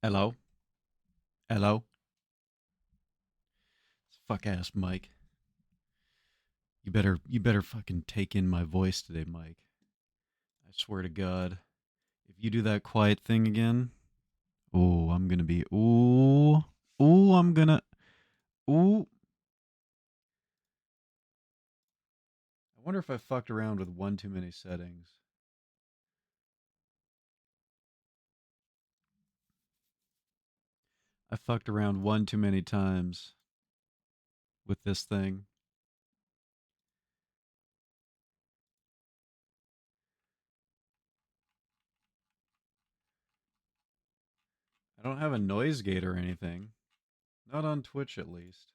Hello? Hello? Fuck ass Mike. You better fucking take in my voice today, Mike. I swear to God. If you do that quiet thing again, oh, I'm gonna be I'm gonna ooh. I wonder if I fucked around with one too many settings. I fucked around one too many times with this thing. I don't have a noise gate or anything. Not on Twitch at least.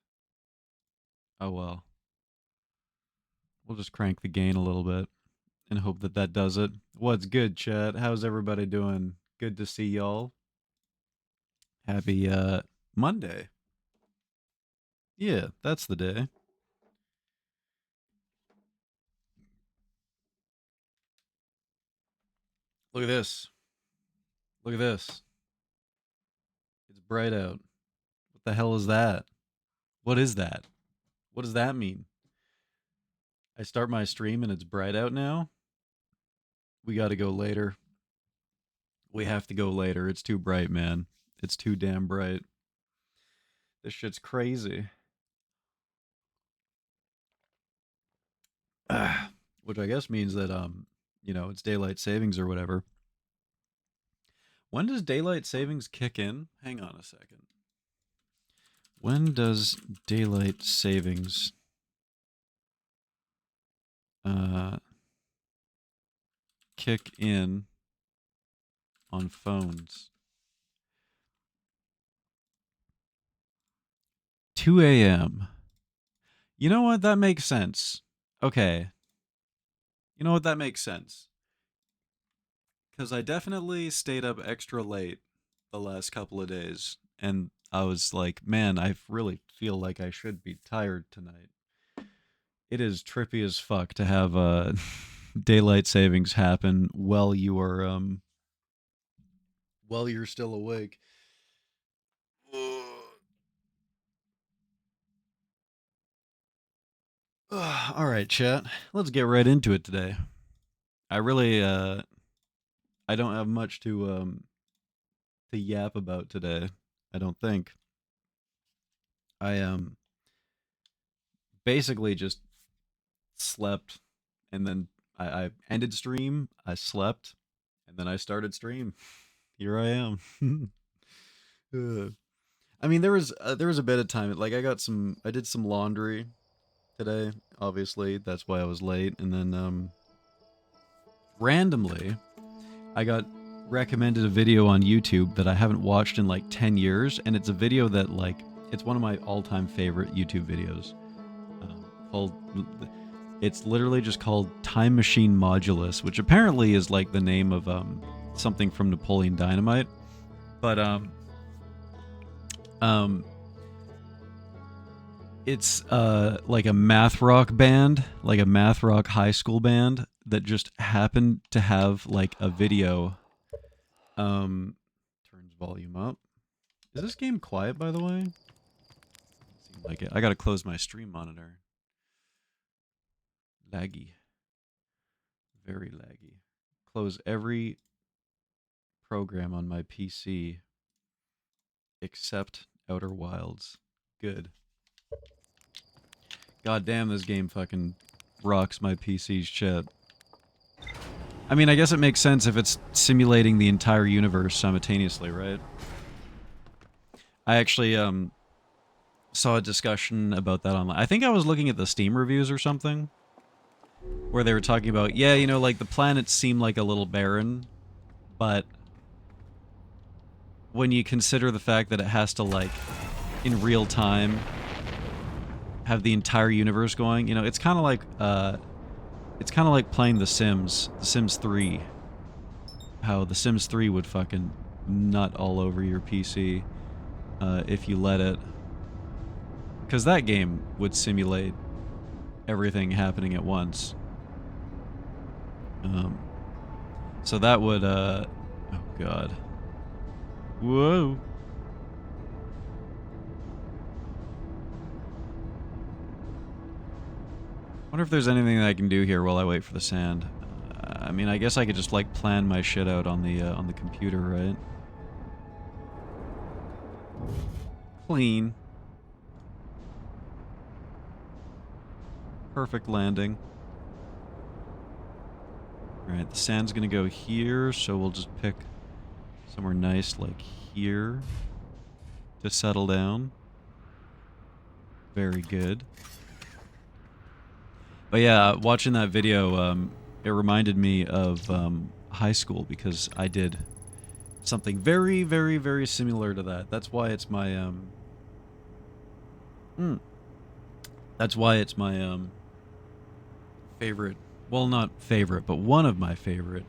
Oh well. We'll just crank the gain a little bit and hope that that does it. What's good, chat? How's everybody doing? Good to see y'all. Happy Monday. Yeah, that's the day. Look at this. Look at this. It's bright out. What the hell is that? What is that? What does that mean? I start my stream and it's bright out now? We got to go later. We have to go later. It's too bright, man. It's too damn bright. This shit's crazy. Which I guess means that it's daylight savings or whatever. When does daylight savings kick in? Hang on a second. When does daylight savings kick in on phones? 2 a.m. You know what? That makes sense. Okay. You know what? That makes sense. Because I definitely stayed up extra late the last couple of days. And I was like, man, I really feel like I should be tired tonight. It is trippy as fuck to have daylight savings happen while you are while you're still awake. All right, chat. Let's get right into it today. I really I don't have much to yap about today. I don't think. I basically just slept and then I ended stream, I slept, and then I started stream. Here I am. I mean, there was a bit of time. Like I did some laundry today. Obviously, that's why I was late. And then randomly, I got recommended a video on YouTube that I haven't watched in like 10 years, and it's a video that it's one of my all-time favorite YouTube videos. Called It's literally just called Time Machine Modulus, which apparently is like the name of something from Napoleon Dynamite. But it's like a math rock band, like a math rock high school band that just happened to have like a video. Turns volume up. Is this game quiet, by the way? Seems like it. I gotta close my stream monitor. Laggy. Very laggy. Close every program on my PC except Outer Wilds. Good. God damn, this game fucking rocks my PC's shit. I mean, I guess it makes sense if it's simulating the entire universe simultaneously, right? I actually saw a discussion about that online. I think I was looking at the Steam reviews or something, where they were talking about, yeah, you know, like the planets seem like a little barren, but when you consider the fact that it has to, like, in real time, have the entire universe going, you know, it's kind of like playing The Sims 3. How The Sims 3 would fucking nut all over your PC if you let it. Because that game would simulate everything happening at once. So that would, oh god. Whoa. Wonder if there's anything that I can do here while I wait for the sand. I mean, I guess I could just like plan my shit out on the computer, right? Clean. Perfect landing. Alright, the sand's gonna go here, so we'll just pick somewhere nice like here to settle down. Very good. But yeah, watching that video, it reminded me of high school because I did something very, very, very similar to that. That's why it's my that's why it's my favorite. Well, not favorite, but one of my favorite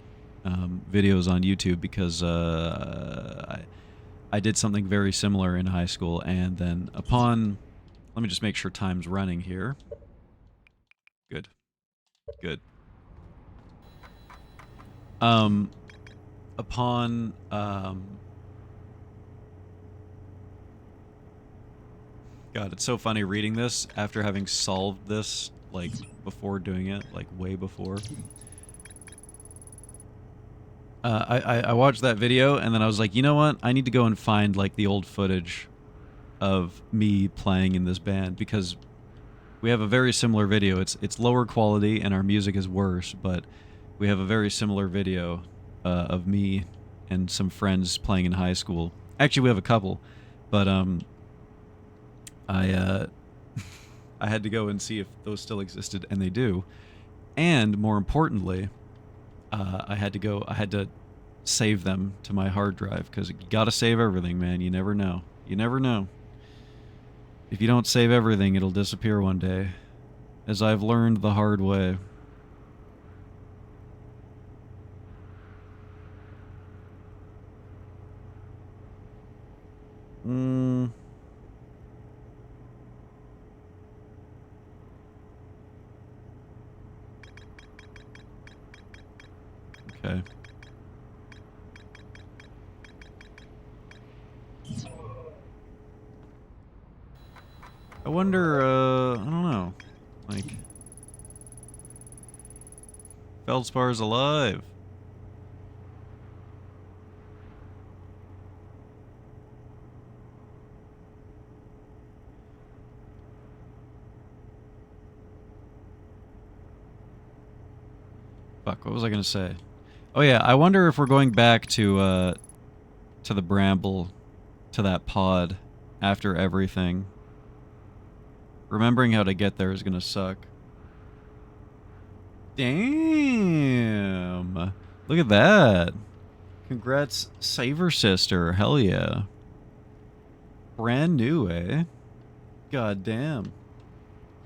videos on YouTube because I did something very similar in high school, and then upon, let me just make sure time's running here. Good. Good. Upon, God, it's so funny reading this after having solved this, like, before doing it, like, way before. I watched that video, and then I was like, you know what? I need to go and find, like, the old footage of me playing in this band, because we have a very similar video. It's lower quality, and our music is worse, but we have a very similar video of me and some friends playing in high school. Actually, we have a couple, but I I had to go and see if those still existed, and they do. And more importantly, I had to save them to my hard drive, because you gotta save everything, man. You never know. You never know. If you don't save everything, it'll disappear one day, as I've learned the hard way. Okay. I wonder, I don't know. Like, Feldspar's alive. Fuck, what was I gonna say? Oh yeah, I wonder if we're going back to the Bramble, to that pod, after everything. Remembering how to get there is gonna suck. Damn! Look at that! Congrats, Saver Sister, hell yeah. Brand new, eh? God damn.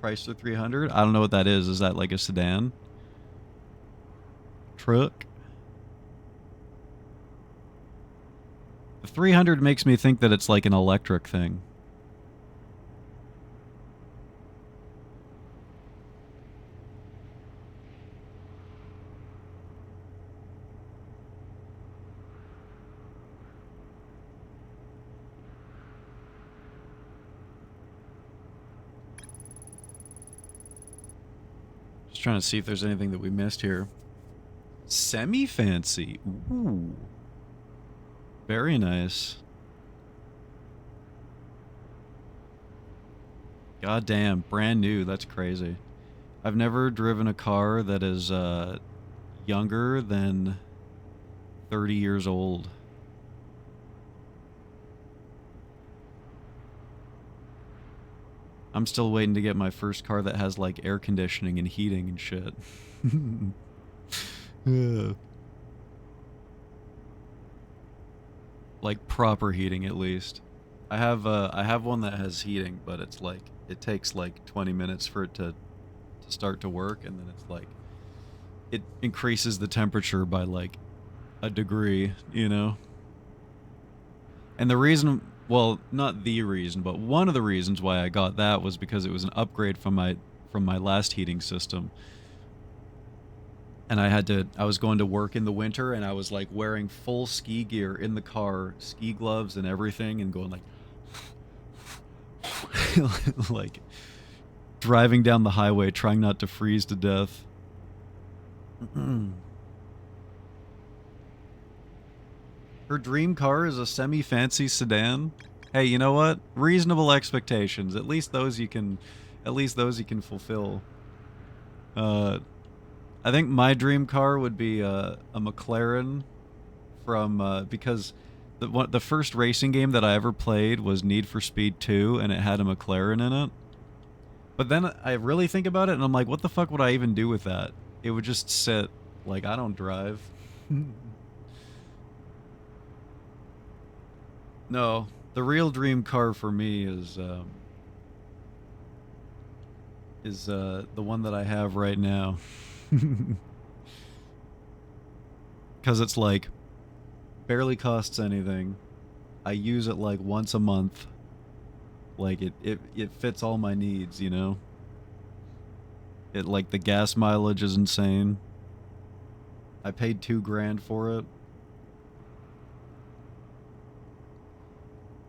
Chrysler 300? I don't know what that is. Is that like a sedan? Truck? The 300 makes me think that it's like an electric thing. Just trying to see if there's anything that we missed here. Semi-fancy. Ooh. Very nice. God damn, brand new. That's crazy. I've never driven a car that is younger than 30 years old. I'm still waiting to get my first car that has like air conditioning and heating and shit. Like proper heating at least. I have one that has heating, but it's like it takes like 20 minutes for it to start to work, and then it's like it increases the temperature by like a degree, you know? And the reason, well, not the reason, but one of the reasons why I got that was because it was an upgrade from my last heating system. And I was going to work in the winter, and I was like wearing full ski gear in the car, ski gloves and everything, and going like, like driving down the highway, trying not to freeze to death. Her dream car is a semi-fancy sedan. Hey, you know what? Reasonable expectations. At least those you can fulfill. I think my dream car would be a McLaren from because the first racing game that I ever played was Need for Speed 2, and it had a McLaren in it. But then I really think about it, and I'm like, what the fuck would I even do with that? It would just sit. Like, I don't drive. No, the real dream car for me is the one that I have right now. Because it's like barely costs anything. I use it like once a month. Like it fits all my needs, you know? It like the gas mileage is insane. I paid $2,000 for it.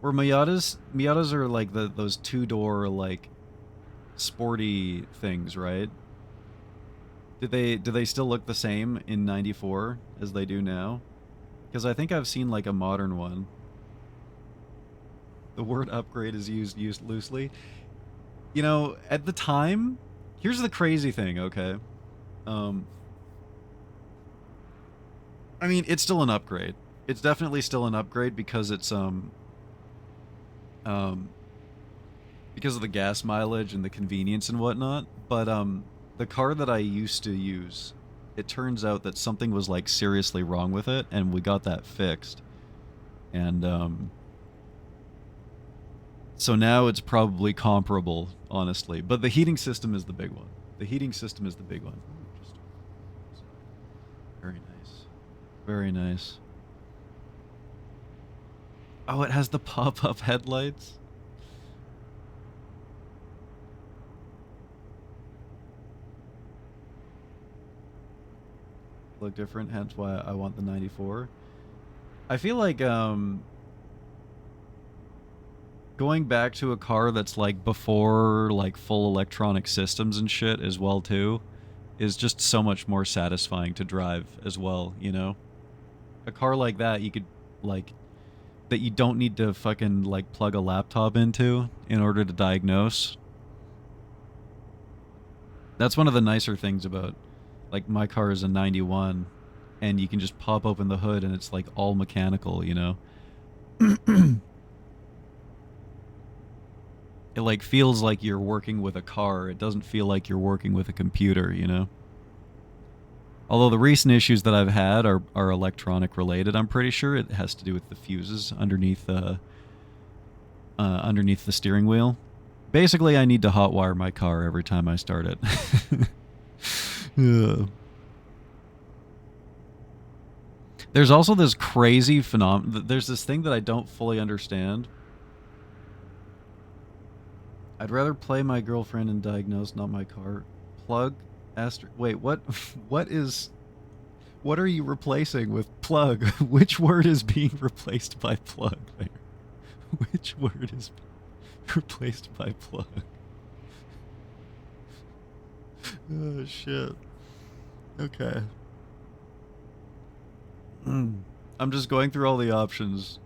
Where Miatas are like those two-door like sporty things, right? Do they still look the same in '94 as they do now? Because I think I've seen like a modern one. The word upgrade is used loosely. You know, at the time, here's the crazy thing, okay? I mean, it's still an upgrade. It's definitely still an upgrade because it's because of the gas mileage and the convenience and whatnot. But the car that I used to use, it turns out that something was like seriously wrong with it, and we got that fixed. And so now it's probably comparable, honestly. But the heating system is the big one. The heating system is the big one. Very nice. Very nice. Oh, it has the pop-up headlights? Look different, hence why I want the 94. I feel like, going back to a car that's like before like full electronic systems and shit as well too is just so much more satisfying to drive as well, you know? A car like that you could like that you don't need to fucking like plug a laptop into in order to diagnose. That's one of the nicer things about like my car is a 91 and you can just pop open the hood and it's like all mechanical, you know? It like feels like you're working with a car. It doesn't feel like you're working with a computer, you know? Although the recent issues that I've had are electronic related, I'm pretty sure it has to do with the fuses underneath the steering wheel. Basically, I need to hotwire my car every time I start it. Yeah. There's also this crazy phenomenon. There's this thing that I don't fully understand. I'd rather play my girlfriend and diagnose, not my car. Plug, wait, what? What are you replacing with plug? Which word is being replaced by plug there? Which word is replaced by plug? Oh, shit. Okay. I'm just going through all the options.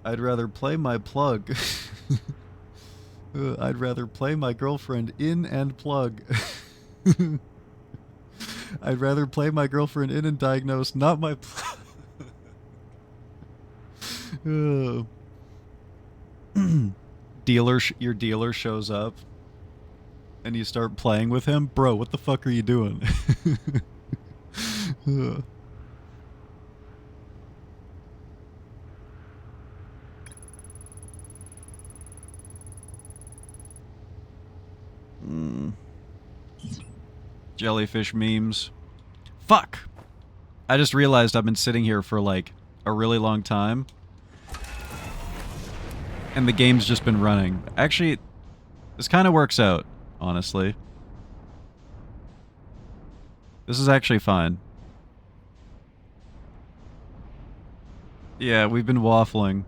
I'd rather play my plug. I'd rather play my girlfriend in and plug. I'd rather play my girlfriend in and diagnose, not my plug. Your dealer shows up and you start playing with him. Bro, what the fuck are you doing? Jellyfish memes. Fuck! I just realized I've been sitting here for like a really long time. And the game's just been running. Actually, this kind of works out, honestly. This is actually fine. Yeah, we've been waffling.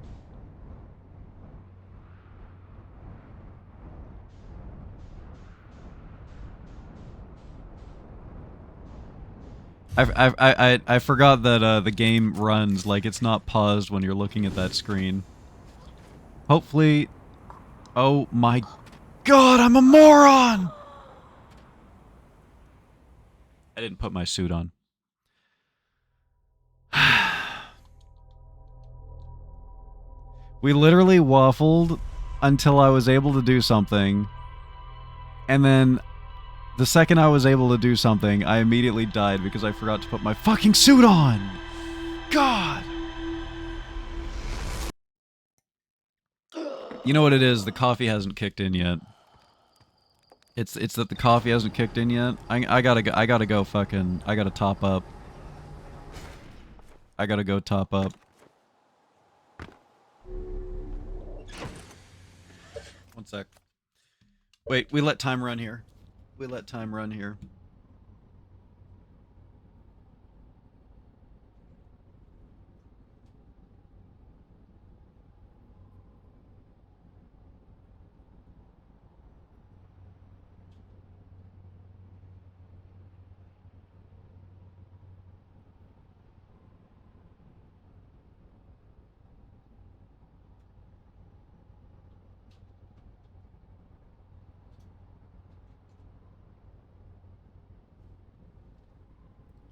I forgot that the game runs, like it's not paused when you're looking at that screen. Hopefully... Oh my god, I'm a moron! I didn't put my suit on. We literally waffled until I was able to do something, and then the second I was able to do something, I immediately died because I forgot to put my fucking suit on! God! You know what it is, the coffee hasn't kicked in yet. It's that the coffee hasn't kicked in yet. I gotta go fucking... I gotta top up. I gotta go top up. One sec. Wait, we let time run here. We let time run here.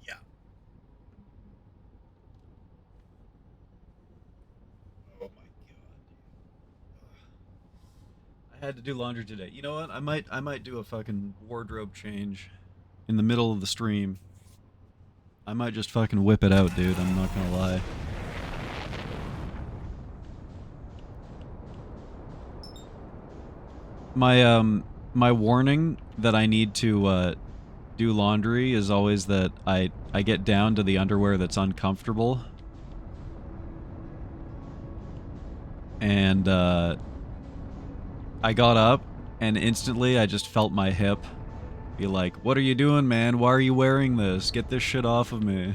Yeah. Oh my god. I had to do laundry today. You know what? I might do a fucking wardrobe change in the middle of the stream. I might just fucking whip it out, dude. I'm not gonna lie. My warning that I need to do laundry is always that I get down to the underwear that's uncomfortable. And I got up and instantly I just felt my hip be like, "What are you doing, man? Why are you wearing this? Get this shit off of me."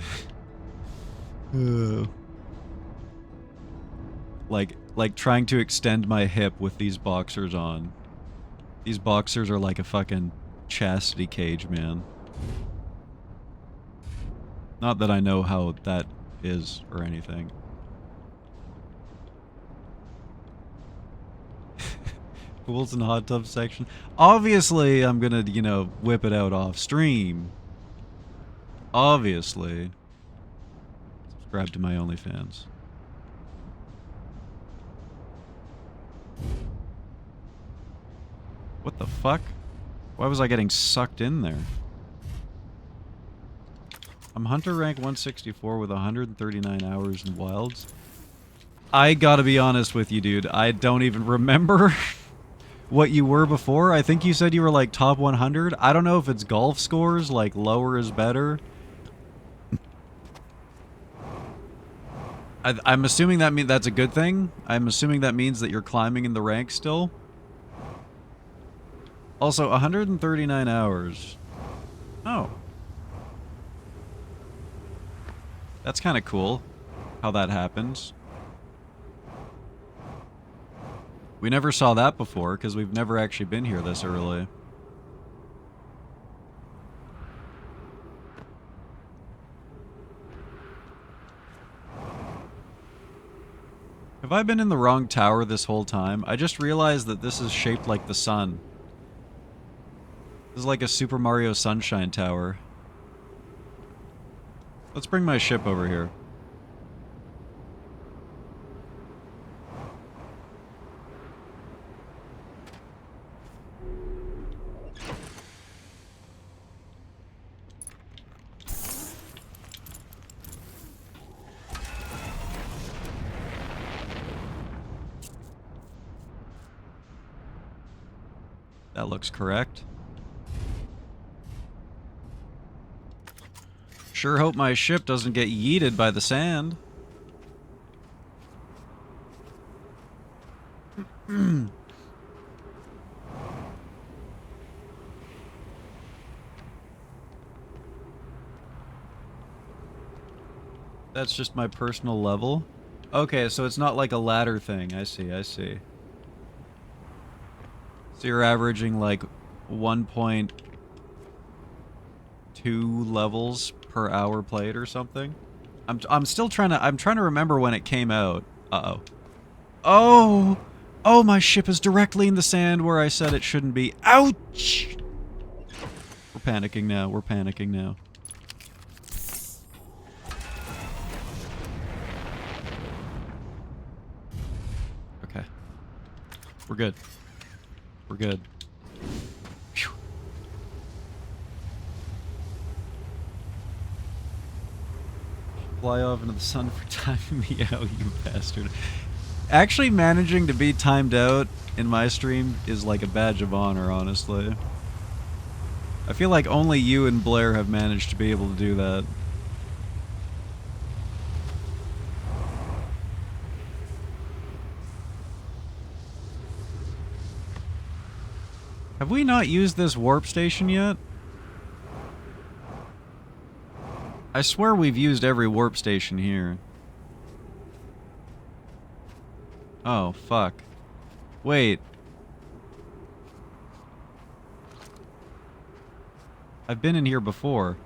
like trying to extend my hip with these boxers on. These boxers are like a fucking chastity cage, man. Not that I know how that is or anything. Pools and hot tub section. Obviously, I'm gonna, you know, whip it out off stream. Obviously. Subscribe to my OnlyFans. What the fuck? Why was I getting sucked in there? I'm Hunter rank 164 with 139 hours in Wilds. I gotta be honest with you, dude. I don't even remember what you were before. I think you said you were like top 100. I don't know if it's golf scores, like lower is better. I'm assuming that's a good thing. I'm assuming that means that you're climbing in the ranks still. Also, 139 hours. Oh. That's kind of cool, how that happens. We never saw that before, because we've never actually been here this early. Have I been in the wrong tower this whole time? I just realized that this is shaped like the sun. This is like a Super Mario Sunshine Tower. Let's bring my ship over here. That looks correct. Sure hope my ship doesn't get yeeted by the sand. That's just my personal level. Okay, so it's not like a ladder thing. I see, I see. So you're averaging like 1.2 levels per hour played or something? I'm still trying to remember when it came out. Uh-oh. Oh! Oh, my ship is directly in the sand where I said it shouldn't be. Ouch! We're panicking now. We're panicking now. Okay. We're good. We're good. Phew. Fly off into the sun for timing me out, you bastard. Actually managing to be timed out in my stream is like a badge of honor, honestly. I feel like only you and Blair have managed to be able to do that. Have we not used this warp station yet? I swear we've used every warp station here. Oh, fuck. Wait. I've been in here before.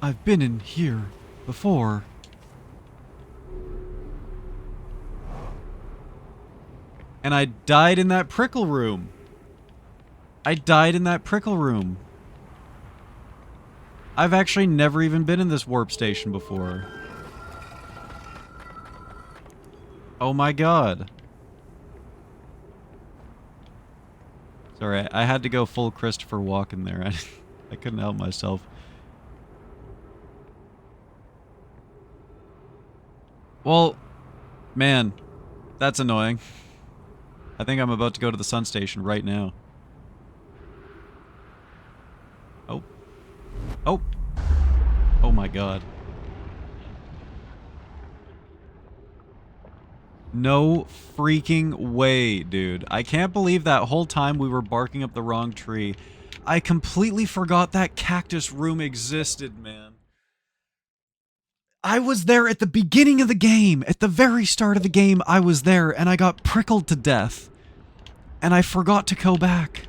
I've been in here before. And I died in that prickle room. I died in that prickle room. I've actually never even been in this warp station before. Oh my god. Sorry, I had to go full Christopher Walken there. I couldn't help myself. Well, man, that's annoying. I think I'm about to go to the sun station right now. Oh. Oh. Oh my god. No freaking way, dude. I can't believe that whole time we were barking up the wrong tree. I completely forgot that cactus room existed, man. I was there at the beginning of the game. At the very start of the game, I was there, and I got prickled to death. And I forgot to go back.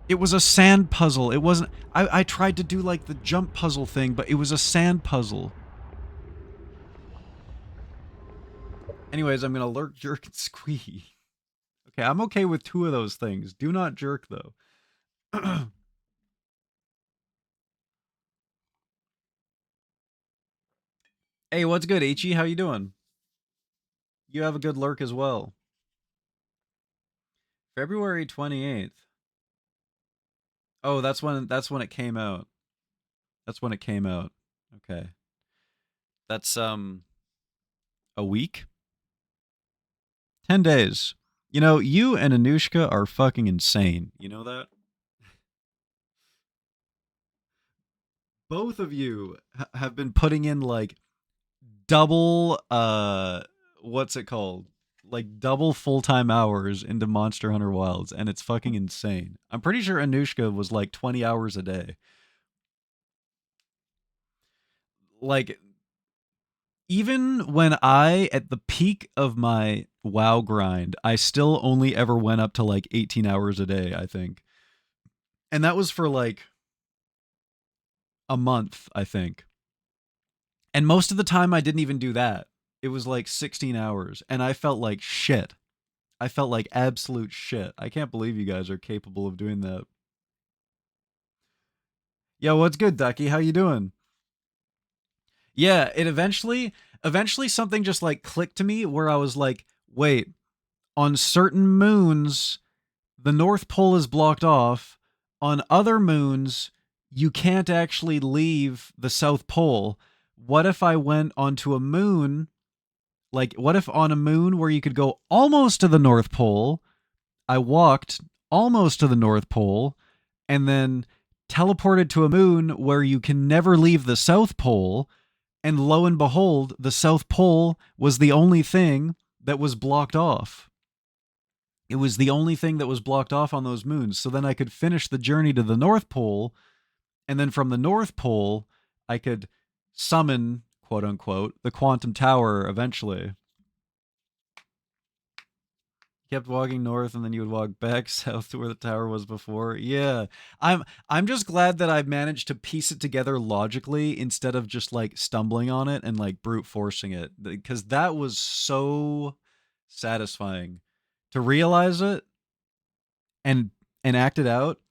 It was a sand puzzle. It wasn't... I tried to do, like, the jump puzzle thing, but it was a sand puzzle. Anyways, I'm gonna lurk, jerk, and squee. Okay, I'm okay with 2 of those things. Do not jerk, though. Hey, what's good, Ichi? How you doing? You have a good lurk as well. February 28th. Oh, that's when it came out. That's when it came out. Okay. That's a week? 10 days. You know, you and Anushka are fucking insane. You know that? Both of you have been putting in like double what's it called? Like double full-time hours into Monster Hunter Wilds, and it's fucking insane. I'm pretty sure Anushka was like 20 hours a day. Like, even when at the peak of my WoW grind, I still only ever went up to like 18 hours a day, I think. And that was for like a month, I think. And most of the time I didn't even do that. It was like 16 hours, and I felt like shit. I felt like absolute shit. I can't believe you guys are capable of doing that. Yo, what's good, Ducky? How you doing? Yeah, it eventually something just like clicked to me where I was like, wait, on certain moons, the North Pole is blocked off. On other moons, you can't actually leave the South Pole. What if I went onto a moon? Like, what if on a moon where you could go almost to the North Pole, I walked almost to the North Pole, and then teleported to a moon where you can never leave the South Pole, and lo and behold, the South Pole was the only thing that was blocked off. It was the only thing that was blocked off on those moons. So then I could finish the journey to the North Pole, and then from the North Pole, I could summon, quote unquote, the quantum tower eventually. Kept walking north and then you would walk back south to where the tower was before. Yeah. I'm just glad that I managed to piece it together logically instead of just like stumbling on it and like brute forcing it, because that was so satisfying to realize it and act it out.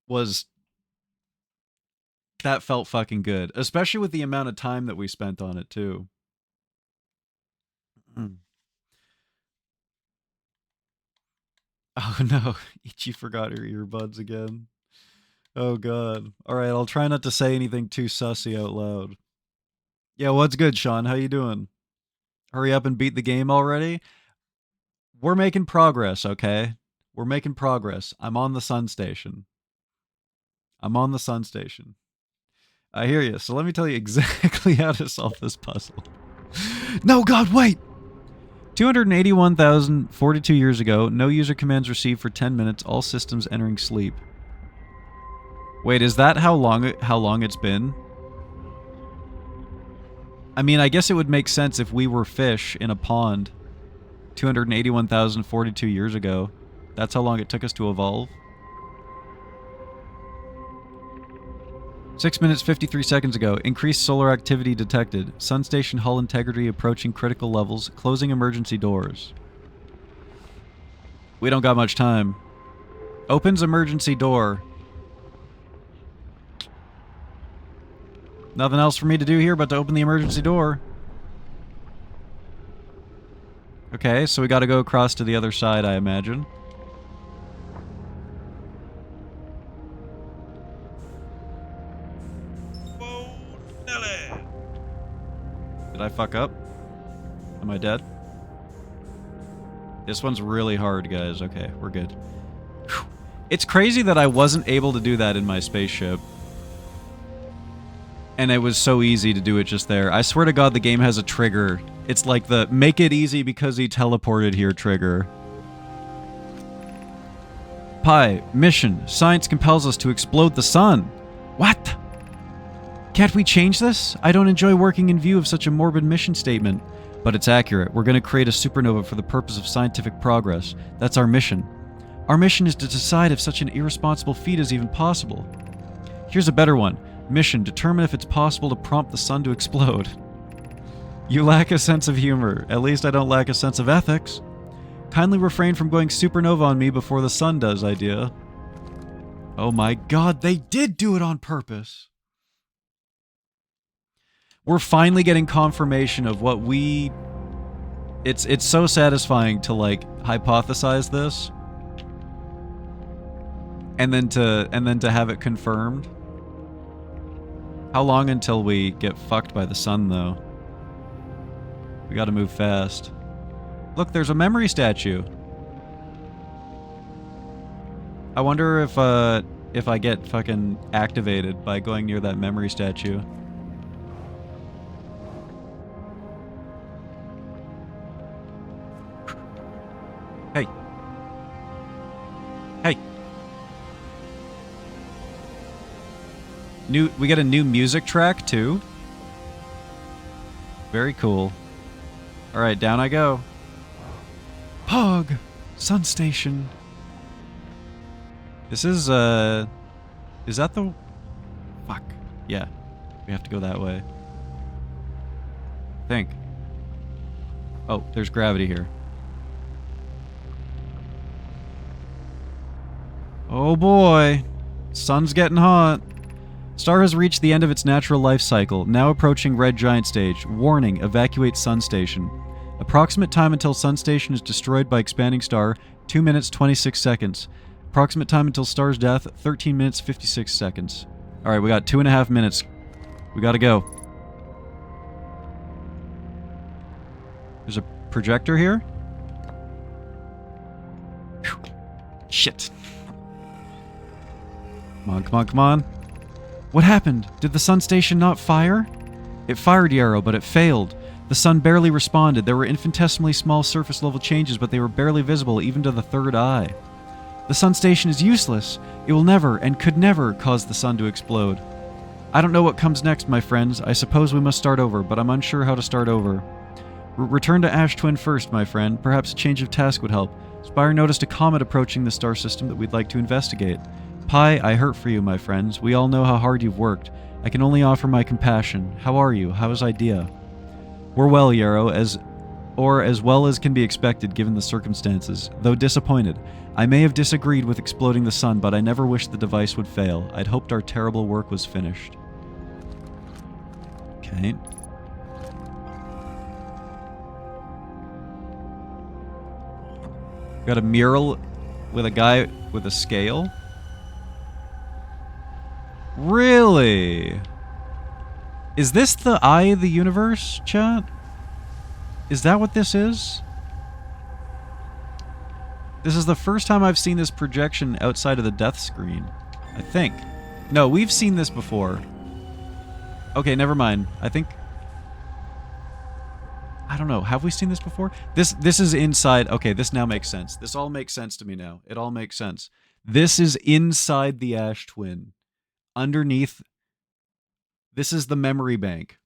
Was that felt fucking good, especially with the amount of time that we spent on it too. Oh no, Ichi forgot her earbuds again. Oh god. Alright, I'll try not to say anything too sussy out loud. Yeah, what's good, Sean? How you doing? Hurry up and beat the game already? We're making progress, okay? We're making progress. I'm on the sun station. I'm on the sun station. I hear you. So let me tell you exactly how to solve this puzzle. No, God, wait! 281,042 years ago, no user commands received for 10 minutes, all systems entering sleep. Wait, is that how long it's been? I mean, I guess it would make sense if we were fish in a pond 281,042 years ago. That's how long it took us to evolve. 6 minutes 53 seconds ago, increased solar activity detected. Sun station hull integrity approaching critical levels. Closing emergency doors. We don't got much time. Opens emergency door. Nothing else for me to do here but to open the emergency door. Okay, so we gotta go across to the other side, I imagine. Did I fuck up? Am I dead? This one's really hard, guys. Okay, we're good. Whew. It's crazy that I wasn't able to do that in my spaceship. And it was so easy to do it just there. I swear to God, the game has a trigger. It's like the make it easy because he teleported here trigger. Pi, mission. Science compels us to explode the sun. What? Can't we change this? I don't enjoy working in view of such a morbid mission statement. But it's accurate. We're going to create a supernova for the purpose of scientific progress. That's our mission. Our mission is to decide if such an irresponsible feat is even possible. Here's a better one. Mission. Determine if it's possible to prompt the sun to explode. You lack a sense of humor. At least I don't lack a sense of ethics. Kindly refrain from going supernova on me before the sun does, idea. Oh my god, they did do it on purpose. We're finally getting confirmation of what we... It's so satisfying to, like, hypothesize this. And then to have it confirmed. How long until we get fucked by the sun, though? We gotta move fast. Look, there's a memory statue. I wonder if I get fucking activated by going near that memory statue. Hey. Hey. We get a new music track, too. Very cool. Alright, down I go. Pog! Sun Station. This is that the... Fuck. Yeah. We have to go that way. I think. Oh, there's gravity here. Oh boy. Sun's getting hot. Star has reached the end of its natural life cycle, now approaching red giant stage. Warning, evacuate Sun Station. Approximate time until Sun Station is destroyed by expanding star, 2 minutes 26 seconds. Approximate time until star's death, 13 minutes 56 seconds. Alright, we got 2.5 minutes. We gotta go. There's a projector here? Whew. Shit. Come on, come on, come on. What happened? Did the Sun Station not fire? It fired Yarrow, but it failed. The sun barely responded. There were infinitesimally small surface level changes, but they were barely visible even to the third eye. The Sun Station is useless. It will never and could never cause the sun to explode. I don't know what comes next, my friends. I suppose we must start over, but I'm unsure how to start over. Return to Ash Twin first, my friend. Perhaps a change of task would help. Spire noticed a comet approaching the star system that we'd like to investigate. Pi, I hurt for you, my friends. We all know how hard you've worked. I can only offer my compassion. How are you? How is Idea? We're well, Yarrow, as well as can be expected given the circumstances, though disappointed. I may have disagreed with exploding the sun, but I never wished the device would fail. I'd hoped our terrible work was finished. Okay. Got a mural with a guy with a scale. Really? Is this the eye of the universe, chat? Is that what this is? This is the first time I've seen this projection outside of the death screen. I think. No, we've seen this before. Okay, never mind. I think... I don't know. Have we seen this before? This is inside... Okay, this now makes sense. This all makes sense to me now. It all makes sense. This is inside the Ash Twin. Underneath... This is the memory bank.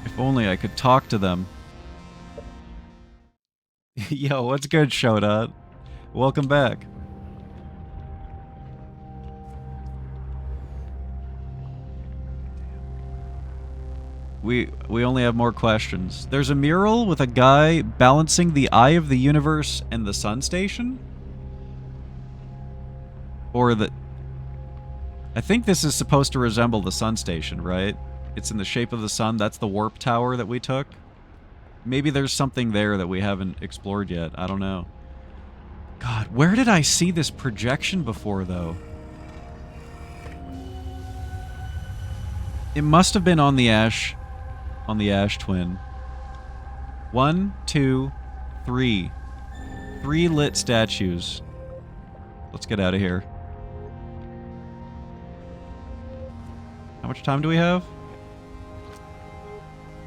If only I could talk to them. Yo, what's good, Shoda? Welcome back. We only have more questions. There's a mural with a guy balancing the eye of the universe and the sun station? Or the... I think this is supposed to resemble the sun station, right? It's in the shape of the sun. That's the warp tower that we took. Maybe there's something there that we haven't explored yet. I don't know. God, where did I see this projection before, though? It must have been on the Ash Twin. 1, 2, 3. 3 lit statues. Let's get out of here. How much time do we have?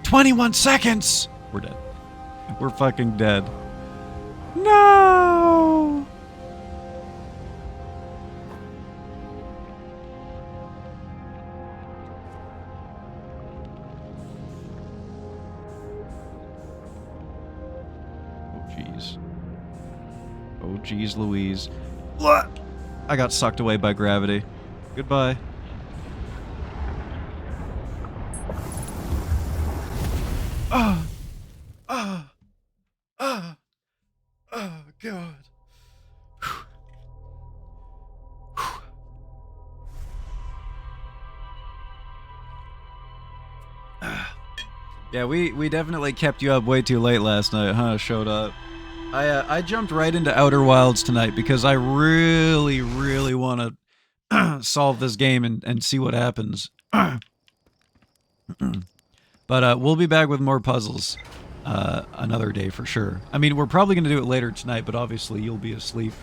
21 seconds! We're dead. We're fucking dead. No! Oh, geez, Louise. I got sucked away by gravity. Goodbye. Oh, God. Yeah, we definitely kept you up way too late last night, huh? Showed up. I jumped right into Outer Wilds tonight because I really, really want to solve this game and see what happens. But we'll be back with more puzzles another day for sure. I mean, we're probably going to do it later tonight, but obviously you'll be asleep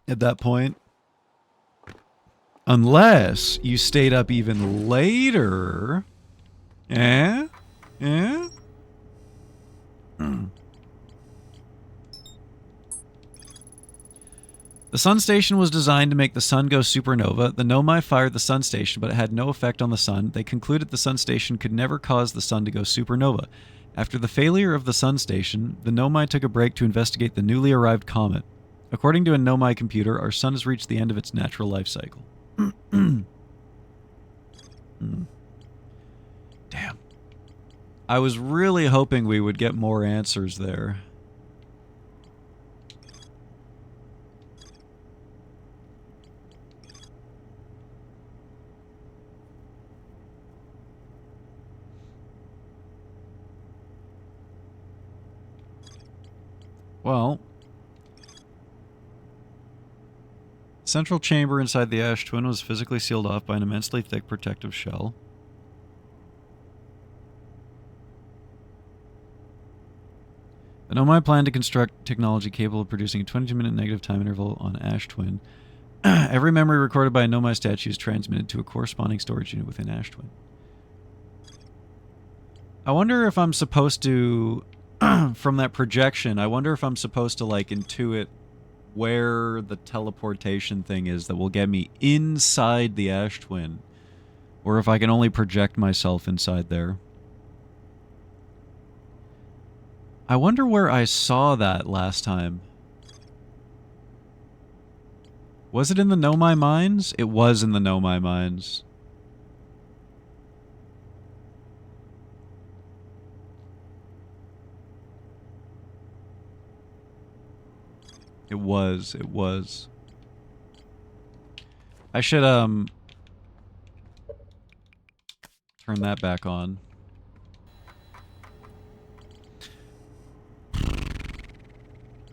at that point. Unless you stayed up even later. Eh? Eh? The sun station was designed to make the sun go supernova. The Nomai fired the sun station, but it had no effect on the sun. They concluded the sun station could never cause the sun to go supernova. After the failure of the sun station, the Nomai took a break to investigate the newly arrived comet. According to a Nomai computer, our sun has reached the end of its natural life cycle. Damn. I was really hoping we would get more answers there. Well, central chamber inside the Ash Twin was physically sealed off by an immensely thick protective shell. The Nomai planned to construct technology capable of producing a 22-minute negative time interval on Ash Twin. Every memory recorded by a Nomai statue is transmitted to a corresponding storage unit within Ash Twin. I wonder if I'm supposed to from that projection. I wonder if I'm supposed to, like, intuit where the teleportation thing is that will get me inside the Ash Twin. Or if I can only project myself inside there. I wonder where I saw that last time. Was it in the Know My Mines? It was in the Know My Mines. It was. I should, turn that back on.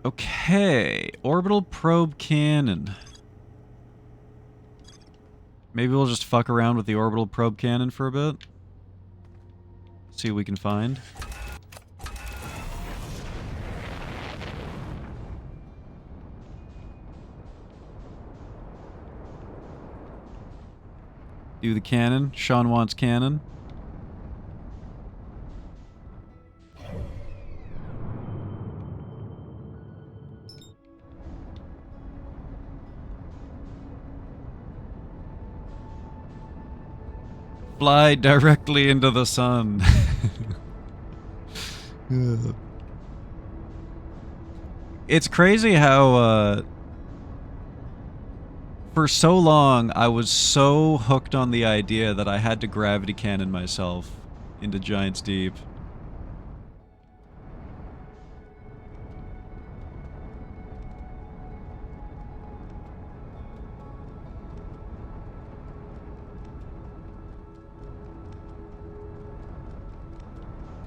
Okay, orbital probe cannon. Maybe we'll just fuck around with the orbital probe cannon for a bit. See what we can find. Do the cannon. Sean wants cannon. Fly directly into the sun. It's crazy how, for so long, I was so hooked on the idea that I had to gravity cannon myself into Giant's Deep.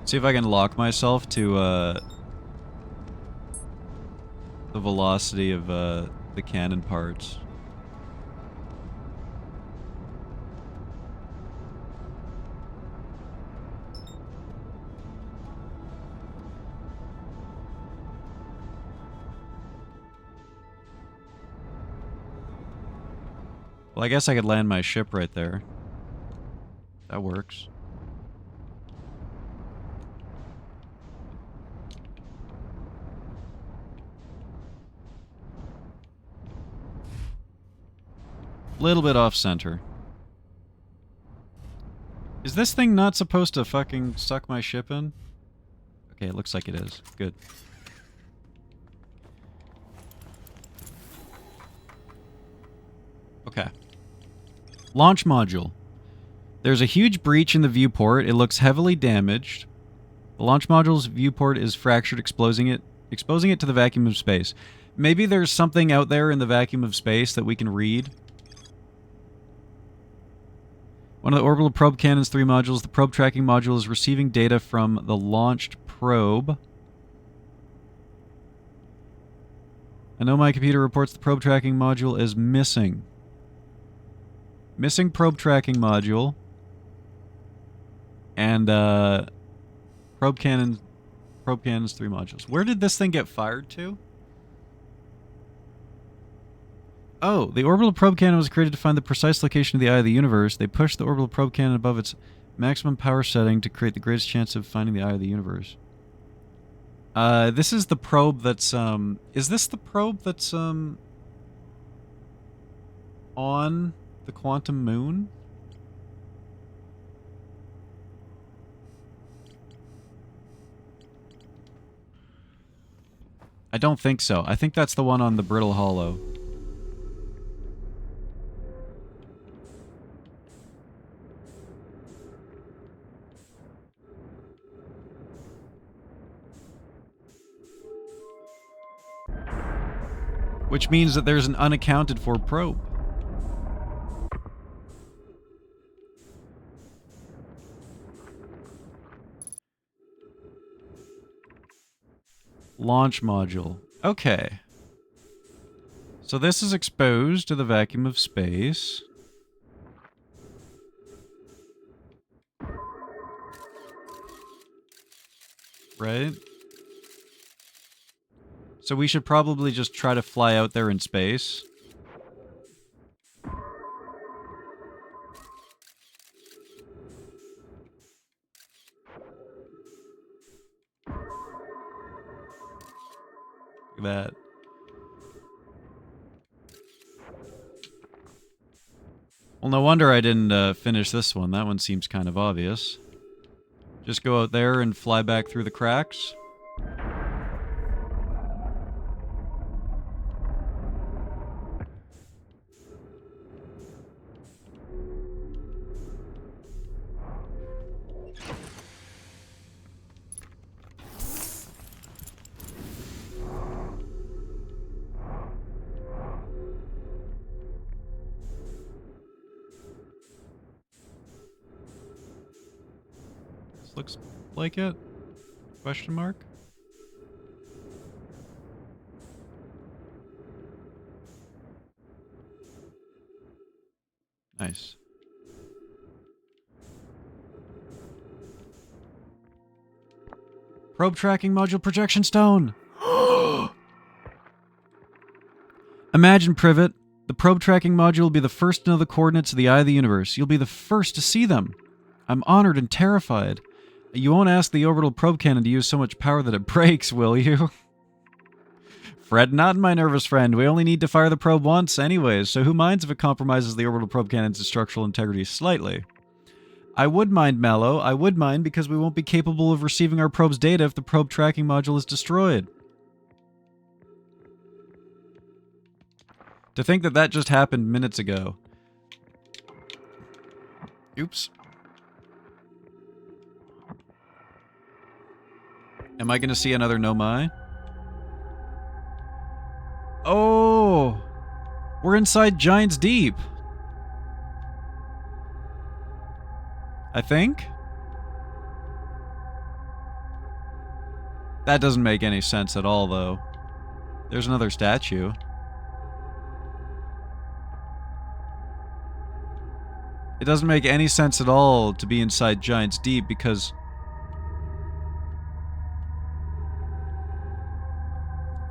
See if I can lock myself to, the velocity of, the cannon parts. Well, I guess I could land my ship right there. That works. Little bit off center. Is this thing not supposed to fucking suck my ship in? Okay, it looks like it is. Good. Okay. Launch module. There's a huge breach in the viewport. It looks heavily damaged. The launch module's viewport is fractured, exposing it to the vacuum of space. Maybe there's something out there in the vacuum of space that we can read. One of the orbital probe cannon's 3 modules, the probe tracking module, is receiving data from the launched probe. I know my computer reports the probe tracking module is missing. Missing probe tracking module. And, probe cannon's 3 modules. Where did this thing get fired to? Oh, the orbital probe cannon was created to find the precise location of the eye of the universe. They pushed the orbital probe cannon above its maximum power setting to create the greatest chance of finding the eye of the universe. This is the probe that's, is this the probe that's, on the quantum moon? I don't think so. I think that's the one on the Brittle Hollow. Which means that there's an unaccounted for probe. Launch module. Okay. So this is exposed to the vacuum of space. Right? So we should probably just try to fly out there in space. Look at that. Well, no wonder I didn't finish this one. That one seems kind of obvious. Just go out there and fly back through the cracks. Looks like it? Question mark? Nice. Probe tracking module projection stone! Imagine, Privet, the probe tracking module will be the first to know the coordinates of the eye of the universe. You'll be the first to see them. I'm honored and terrified. You won't ask the orbital probe cannon to use so much power that it breaks, will you? Fret not, my nervous friend. We only need to fire the probe once anyways, so who minds if it compromises the orbital probe cannon's structural integrity slightly? I would mind, Mallow. I would mind because we won't be capable of receiving our probe's data if the probe tracking module is destroyed. To think that that just happened minutes ago. Oops. Am I going to see another Nomai? Oh! We're inside Giant's Deep. I think? That doesn't make any sense at all, though. There's another statue. It doesn't make any sense at all to be inside Giant's Deep because...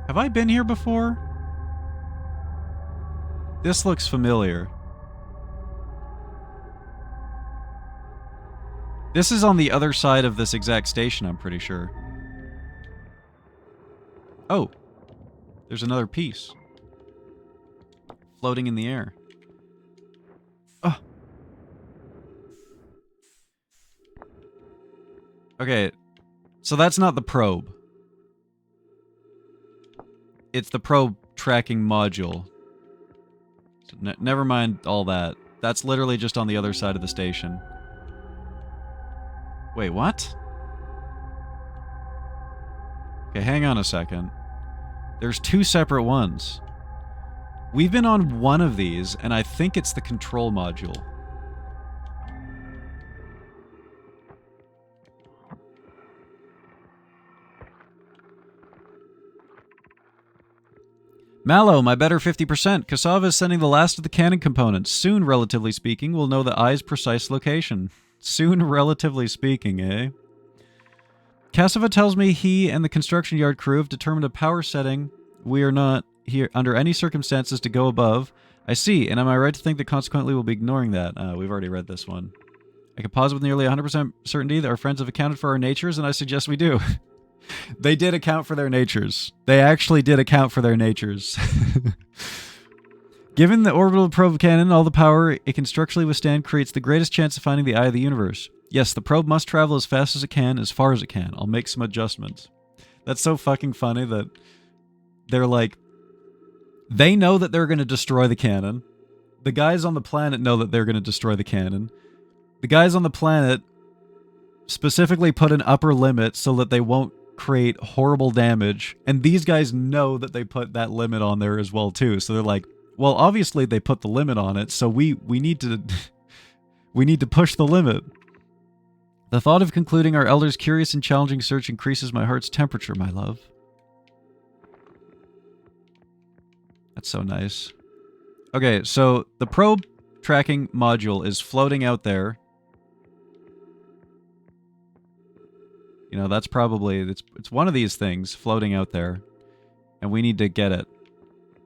Have I been here before? This looks familiar. This is on the other side of this exact station, I'm pretty sure. Oh. There's another piece. Floating in the air. Oh. Okay. So that's not the probe. It's the probe tracking module. So never mind all that. That's literally just on the other side of the station. Wait, what? Okay, hang on a second. There's two separate ones. We've been on one of these, and I think it's the control module. Mallow, my better 50%. Cassava is sending the last of the cannon components. Soon, relatively speaking, we'll know the eye's precise location. Soon, relatively speaking, eh? Cassava tells me he and the construction yard crew have determined a power setting we are not here under any circumstances to go above. I see, and am I right to think that consequently we'll be ignoring that? We've already read this one. I can posit with nearly 100% certainty that our friends have accounted for our natures, and I suggest we do. They did account for their natures. They actually did account for their natures. Given the orbital probe cannon, all the power it can structurally withstand creates the greatest chance of finding the eye of the universe. Yes, the probe must travel as fast as it can, as far as it can. I'll make some adjustments. That's so fucking funny that they're like... They know that they're going to destroy the cannon. The guys on the planet know that they're going to destroy the cannon. The guys on the planet specifically put an upper limit so that they won't create horrible damage. And these guys know that they put that limit on there as well, too. So they're like, well, obviously they put the limit on it, so we need to... we need to push the limit. The thought of concluding our elder's curious and challenging search increases my heart's temperature, my love. That's so nice. Okay, so the probe tracking module is floating out there. You know, that's probably... It's one of these things floating out there. And we need to get it.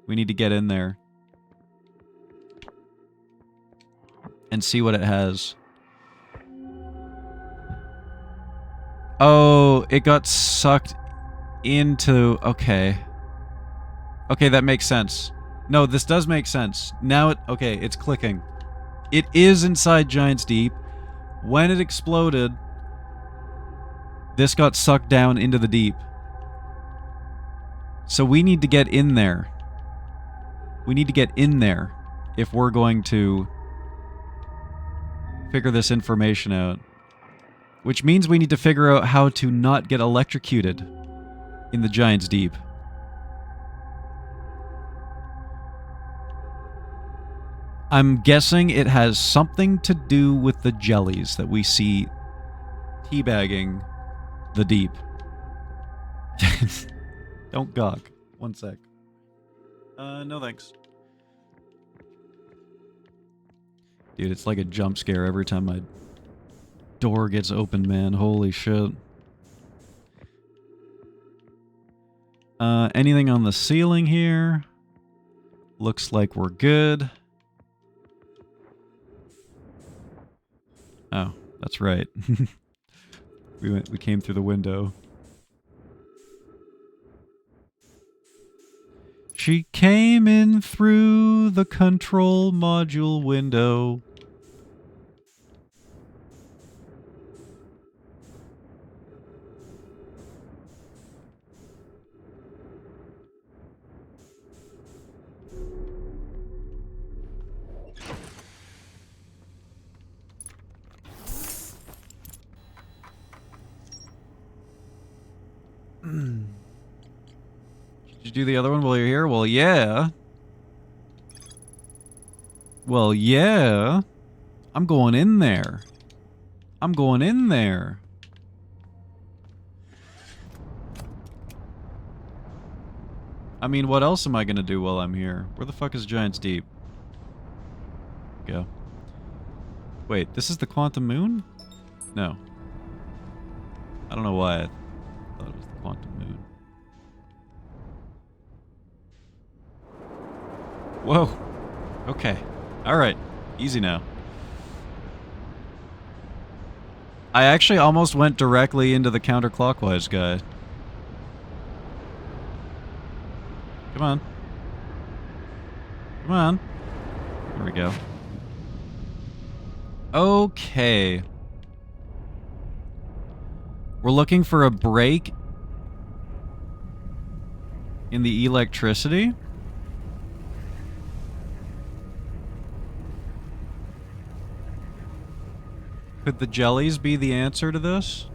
We need to get in there. And see what it has. Oh, it got sucked into... Okay. Okay, that makes sense. No, this does make sense. Now okay, it's clicking. It is inside Giant's Deep. When it exploded, this got sucked down into the deep. So we need to get in there. We need to get in there if we're going to figure this information out. Which means we need to figure out how to not get electrocuted in the Giant's Deep. I'm guessing it has something to do with the jellies that we see teabagging the deep. Don't gawk. One sec. No thanks. Dude, it's like a jump scare every time my door gets opened, man. Holy shit. Anything on the ceiling here? Looks like we're good. Oh, that's right. We came through the window. She came in through the control module window. Did you do the other one while you're here? Well, yeah. Well, yeah. I'm going in there. I'm going in there. I mean, what else am I gonna do while I'm here? Where the fuck is Giant's Deep? Go. Wait, this is the Quantum Moon? No. I don't know why I thought it was the Quantum Moon. Whoa. Okay. Alright. Easy now. I actually almost went directly into the counterclockwise guy. Come on. Come on. There we go. Okay. We're looking for a break in the electricity. Could the jellies be the answer to this?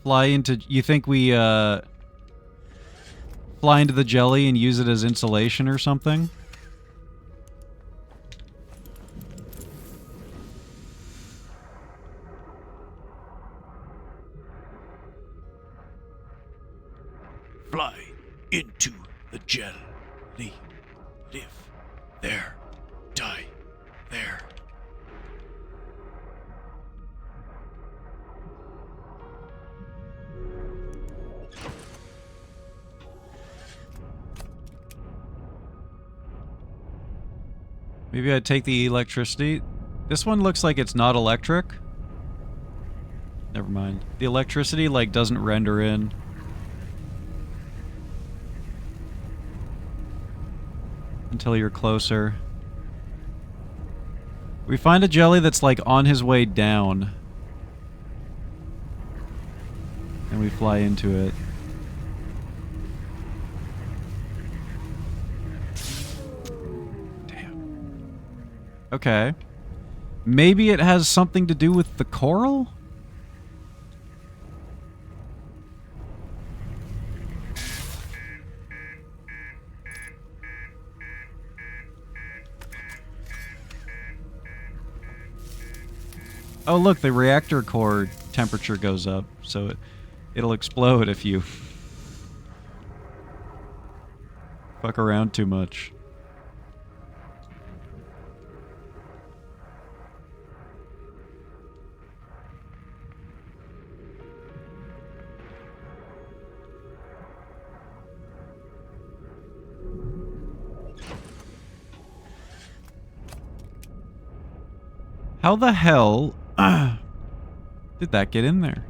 Fly into... You think we, fly into the jelly and use it as insulation or something? Fly into the jelly. Live there. Die there. Maybe I'd take the electricity. This one looks like it's not electric. Never mind. The electricity, like, doesn't render in. Until you're closer. We find a jelly that's, like, on his way down. And we fly into it. Okay. Maybe it has something to do with the coral? Oh, look, the reactor core temperature goes up, so it'll explode if you fuck around too much. How the hell did that get in there?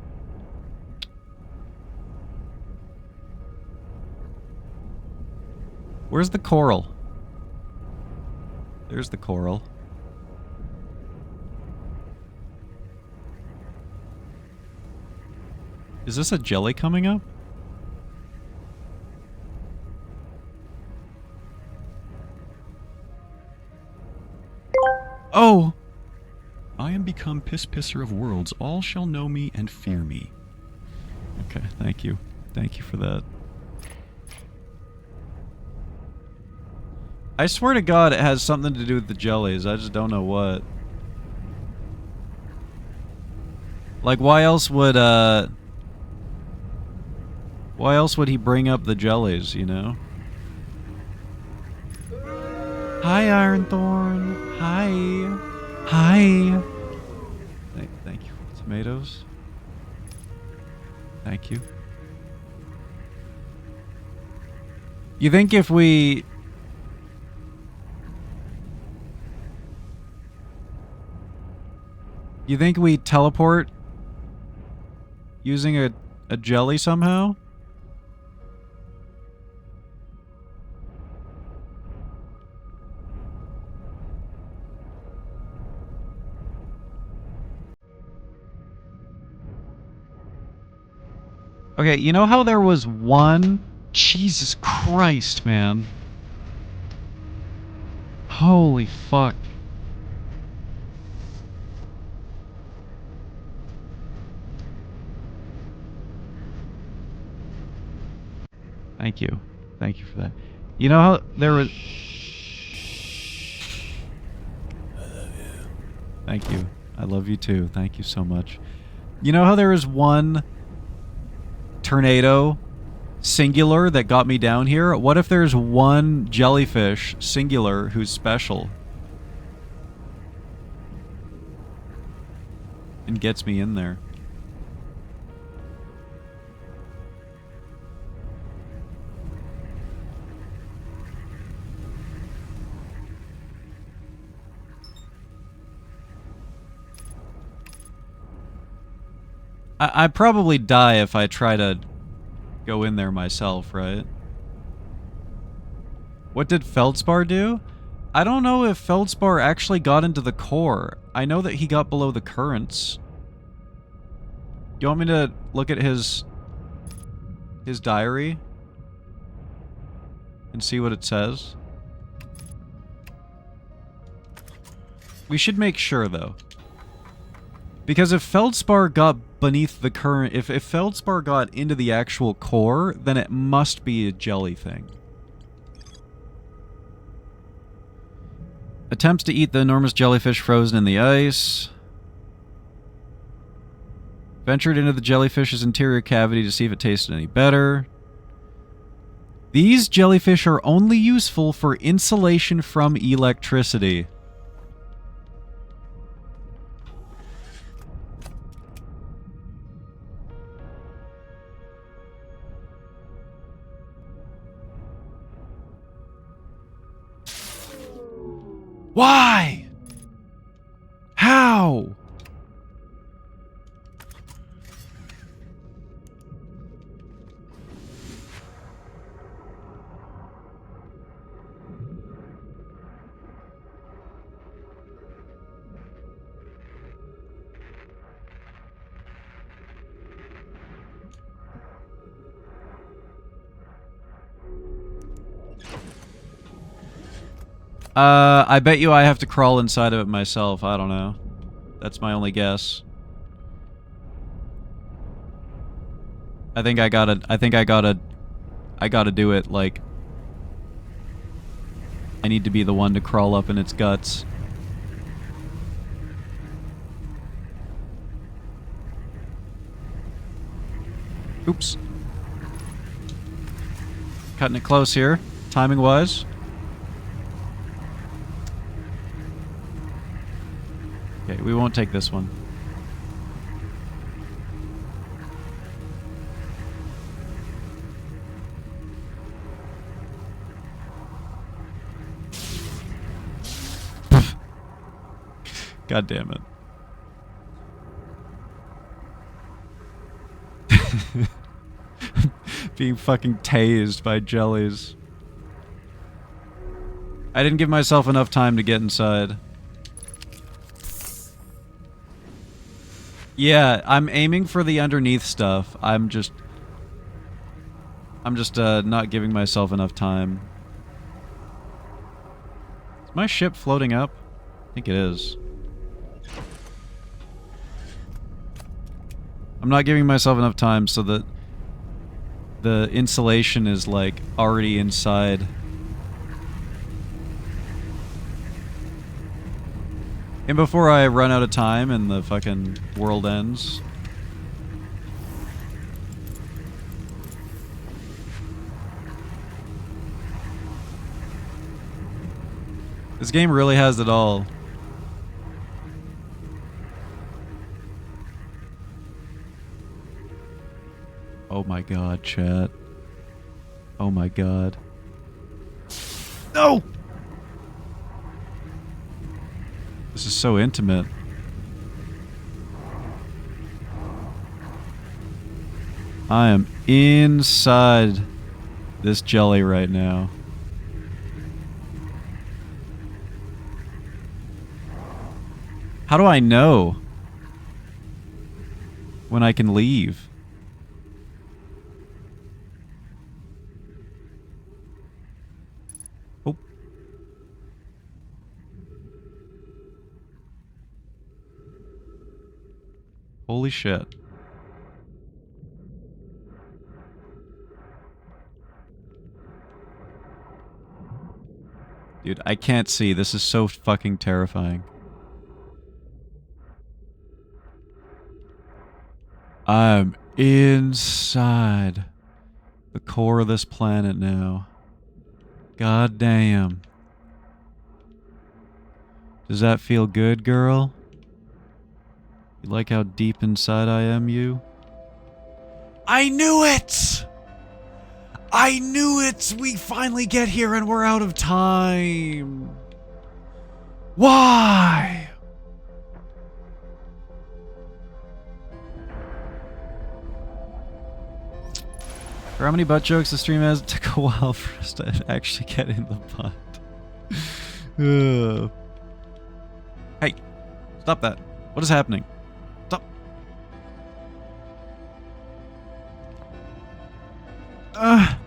Where's the coral? There's the coral. Is this a jelly coming up? Oh! I am become piss-pisser of worlds. All shall know me and fear me. Okay, thank you. Thank you for that. I swear to God it has something to do with the jellies. I just don't know what. Like, why else would he bring up the jellies, you know? Hi, Ironthorn. Hi. Hi. Thank you for the tomatoes. Thank you. You think if we... You think we teleport using a jelly somehow? Okay, you know how there was one... Jesus Christ, man. Holy fuck. Thank you. Thank you for that. You know how there was... I love you. Thank you. I love you too. Thank you so much. You know how there was one tornado, singular, that got me down here? What if there's one jellyfish, singular, who's special? And gets me in there. I'd probably die if I try to go in there myself, right? What did Feldspar do? I don't know if Feldspar actually got into the core. I know that he got below the currents. You want me to look at his diary? And see what it says? We should make sure, though. Because if Feldspar got beneath the current... If Feldspar got into the actual core, then it must be a jelly thing. Attempts to eat the enormous jellyfish frozen in the ice. Ventured into the jellyfish's interior cavity to see if it tasted any better. These jellyfish are only useful for insulation from electricity. Why? How? I bet you I have to crawl inside of it myself. I don't know. That's my only guess. I gotta do it, like... I need to be the one to crawl up in its guts. Oops. Cutting it close here, timing-wise. Okay, we won't take this one. God damn it. Being fucking tased by jellies. I didn't give myself enough time to get inside. Yeah, I'm aiming for the underneath stuff. I'm just not giving myself enough time. Is my ship floating up? I think it is. I'm not giving myself enough time so that the insulation is, like, already inside. And before I run out of time and the fucking world ends. This game really has it all. Oh my god, chat. Oh my god. No! This is so intimate. I am inside this jelly right now. How do I know when I can leave? Oh. Holy shit. Dude, I can't see. This is so fucking terrifying. I'm inside the core of this planet now. God damn. Does that feel good, girl? You like how deep inside I am, you? I knew it! I knew it! We finally get here and we're out of time. Why? For how many butt jokes the stream has, it took a while for us to actually get in the butt. Hey, stop that. What is happening? Stop. I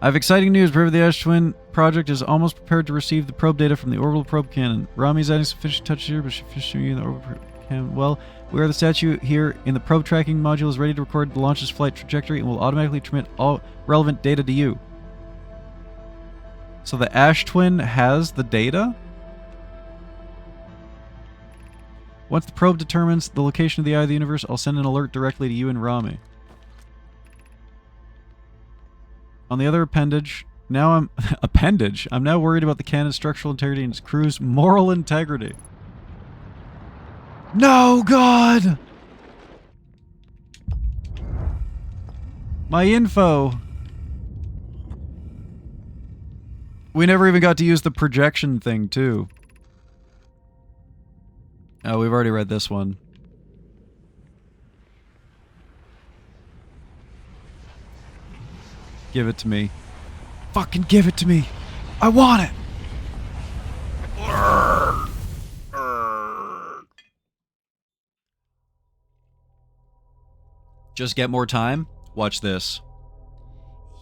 have exciting news. Proof the Ash Twin project is almost prepared to receive the probe data from the orbital probe cannon. Rami's adding some finishing touches here, but she finished you in the orbital probe cannon. Well, we are the statue here in the probe tracking module is ready to record the launch's flight trajectory and will automatically transmit all relevant data to you. So the Ash Twin has the data? Once the probe determines the location of the eye of the universe, I'll send an alert directly to you and Rami. On the other appendage, I'm now worried about the cannon's structural integrity and its crew's moral integrity. No, God! My info. We never even got to use the projection thing, too. Oh, we've already read this one. Give it to me. Fucking give it to me. I want it. Just get more time? Watch this.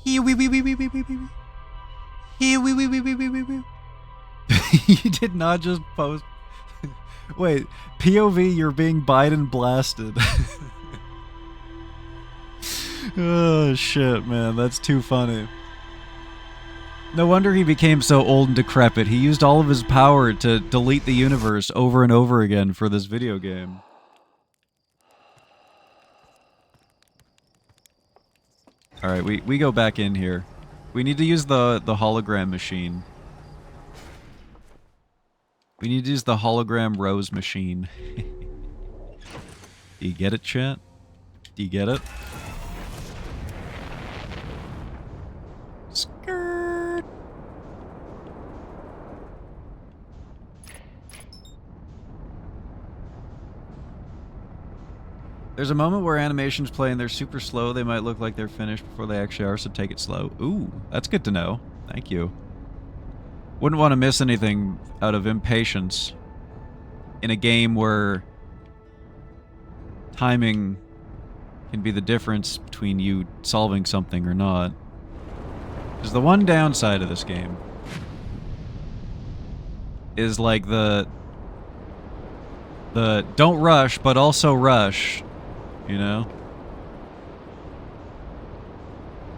You did not just post... Wait, POV, you're being Biden blasted. Oh, shit, man. That's too funny. No wonder he became so old and decrepit. He used all of his power to delete the universe over and over again for this video game. Alright, we go back in here. We need to use the hologram machine. We need to use the hologram rose machine. Do you get it, chat? Do you get it? Skirt. There's a moment where animations play and they're super slow. They might look like they're finished before they actually are, so take it slow. Ooh, that's good to know. Thank you. Wouldn't want to miss anything out of impatience in a game where timing can be the difference between you solving something or not. Because the one downside of this game is like the don't rush, but also rush, you know?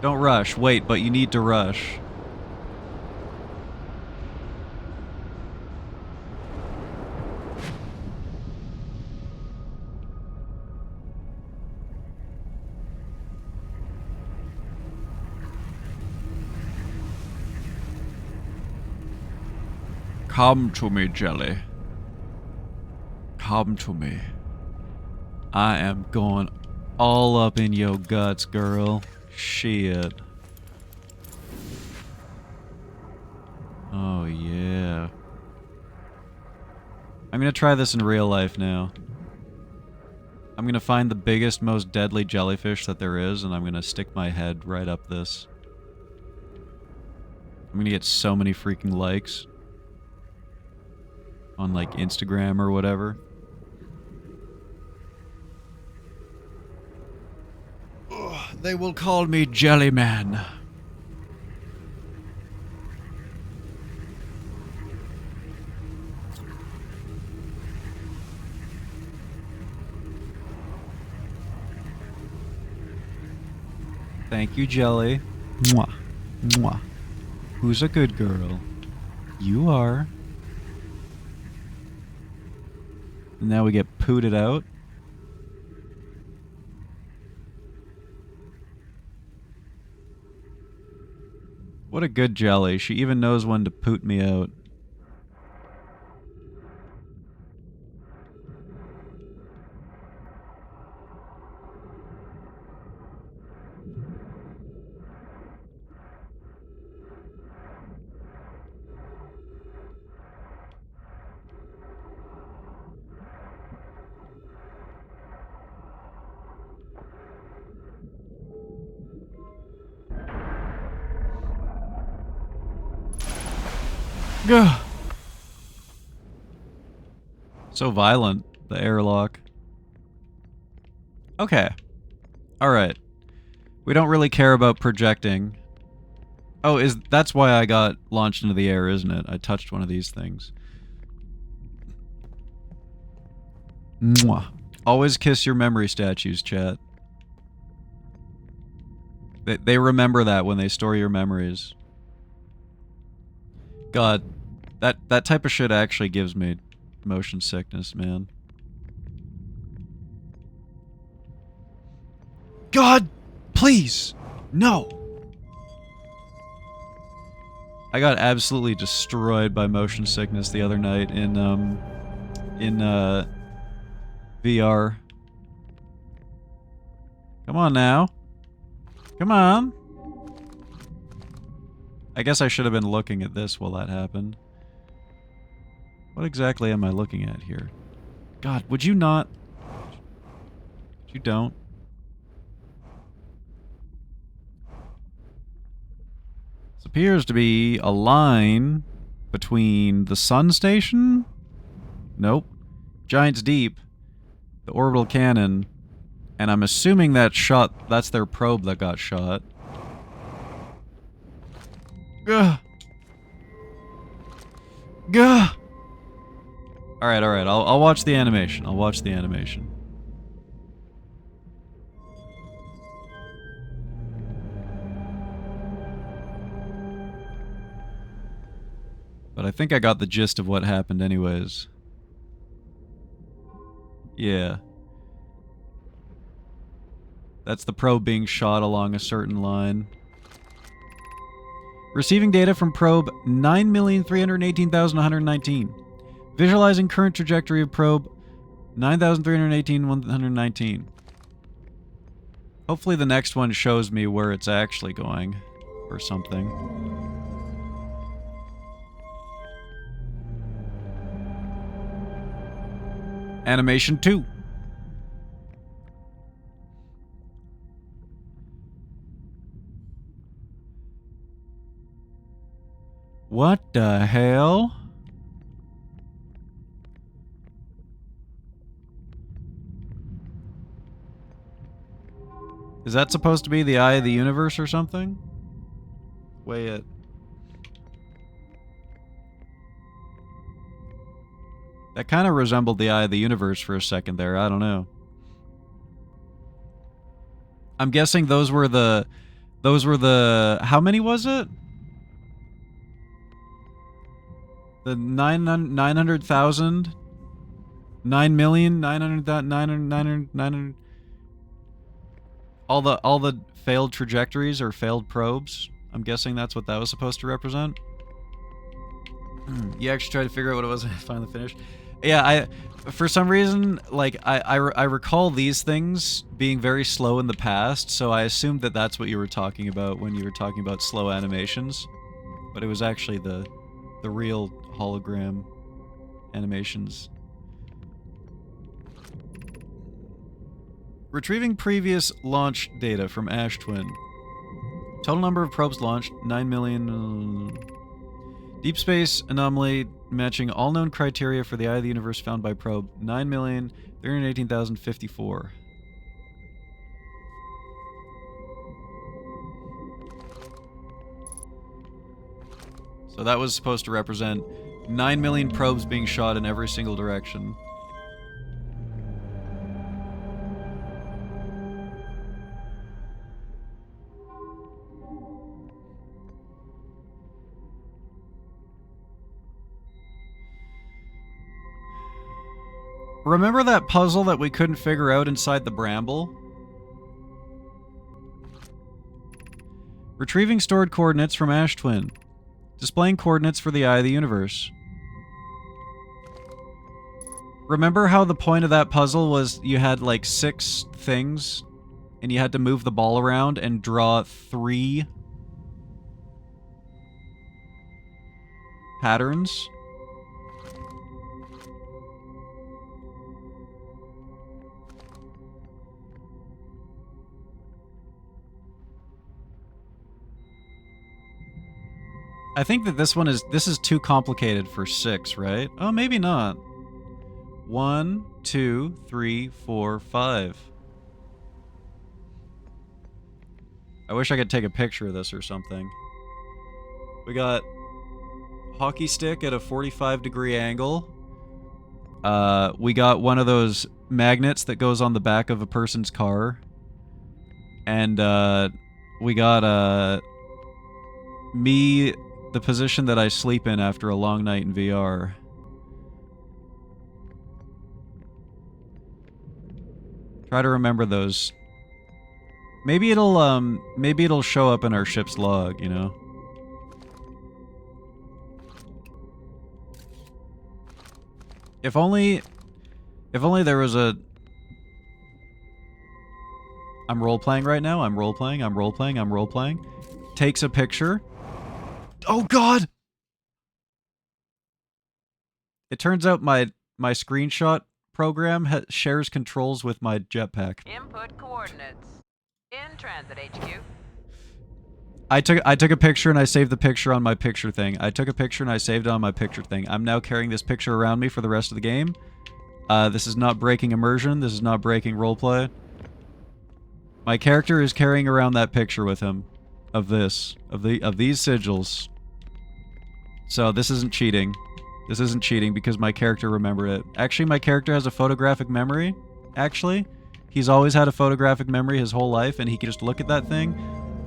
Don't rush, wait, but you need to rush. Come to me, Jelly. Come to me. I am going all up in your guts, girl. Shit. Oh, yeah. I'm gonna try this in real life now. I'm gonna find the biggest, most deadly jellyfish that there is, and I'm gonna stick my head right up this. I'm gonna get so many freaking likes. On, like, Instagram or whatever. They will call me Jellyman. Thank you, Jelly. Mwah. Mwah. Who's a good girl? You are. And now we get pooted out. What a good jelly. She even knows when to poot me out. Gah. So violent, the airlock. Okay. Alright. We don't really care about projecting. Oh, that's why I got launched into the air, isn't it? I touched one of these things. Mwah. Always kiss your memory statues, chat. They remember that when they store your memories. God, that type of shit actually gives me motion sickness, man. God, please, no. I got absolutely destroyed by motion sickness the other night in VR. Come on now. Come on. I guess I should have been looking at this while that happened. What exactly am I looking at here? God, would you not? You don't. This appears to be a line between the sun station? Nope. Giant's Deep. The orbital cannon. And I'm assuming that's their probe that got shot. Gah. Gah. Alright, alright. I'll watch the animation. I'll watch the animation. But I think I got the gist of what happened anyways. Yeah. That's the probe being shot along a certain line. Receiving data from probe 9,318,119. Visualizing current trajectory of probe 9,318,119. Hopefully the next one shows me where it's actually going. Or something. Animation 2. What the hell? Is that supposed to be the eye of the universe or something? Weigh it. That kind of resembled the eye of the universe for a second there. I don't know. I'm guessing those were the... How many was it? The 900,000? 9,900,000? All the failed trajectories or failed probes. I'm guessing that's what that was supposed to represent. You actually tried to figure out what it was and I finally finished. Yeah, for some reason, like, I recall these things being very slow in the past, so I assumed that that's what you were talking about when you were talking about slow animations. But it was actually the real hologram animations. Retrieving previous launch data from Ash Twin. Total number of probes launched, 9 million... Deep space anomaly matching all known criteria for the eye of the universe found by probe, 9,318,054. So that was supposed to represent 9 million probes being shot in every single direction. Remember that puzzle that we couldn't figure out inside the bramble? Retrieving stored coordinates from Ash Twin. Displaying coordinates for the eye of the universe. Remember how the point of that puzzle was you had like 6 things and you had to move the ball around and draw 3 patterns? I think that this is too complicated for 6, right? Oh, maybe not. 1, 2, 3, 4, 5. I wish I could take a picture of this or something. We got hockey stick at a 45-degree angle. We got one of those magnets that goes on the back of a person's car. And we got me, the position that I sleep in after a long night in VR. Try to remember those. Maybe it'll show up in our ship's log, you know? If only there was a... I'm role-playing right now. I'm role-playing. Takes a picture. Oh god! It turns out my screenshot program shares controls with my jetpack. Input coordinates. In transit HQ. I took a picture and I saved the picture on my picture thing. I took a picture and I saved it on my picture thing. I'm now carrying this picture around me for the rest of the game. This is not breaking immersion. This is not breaking roleplay. My character is carrying around that picture with him. Of these sigils. So this isn't cheating. This isn't cheating because my character remembered it. Actually, my character has a photographic memory. Actually, he's always had a photographic memory his whole life, and he can just look at that thing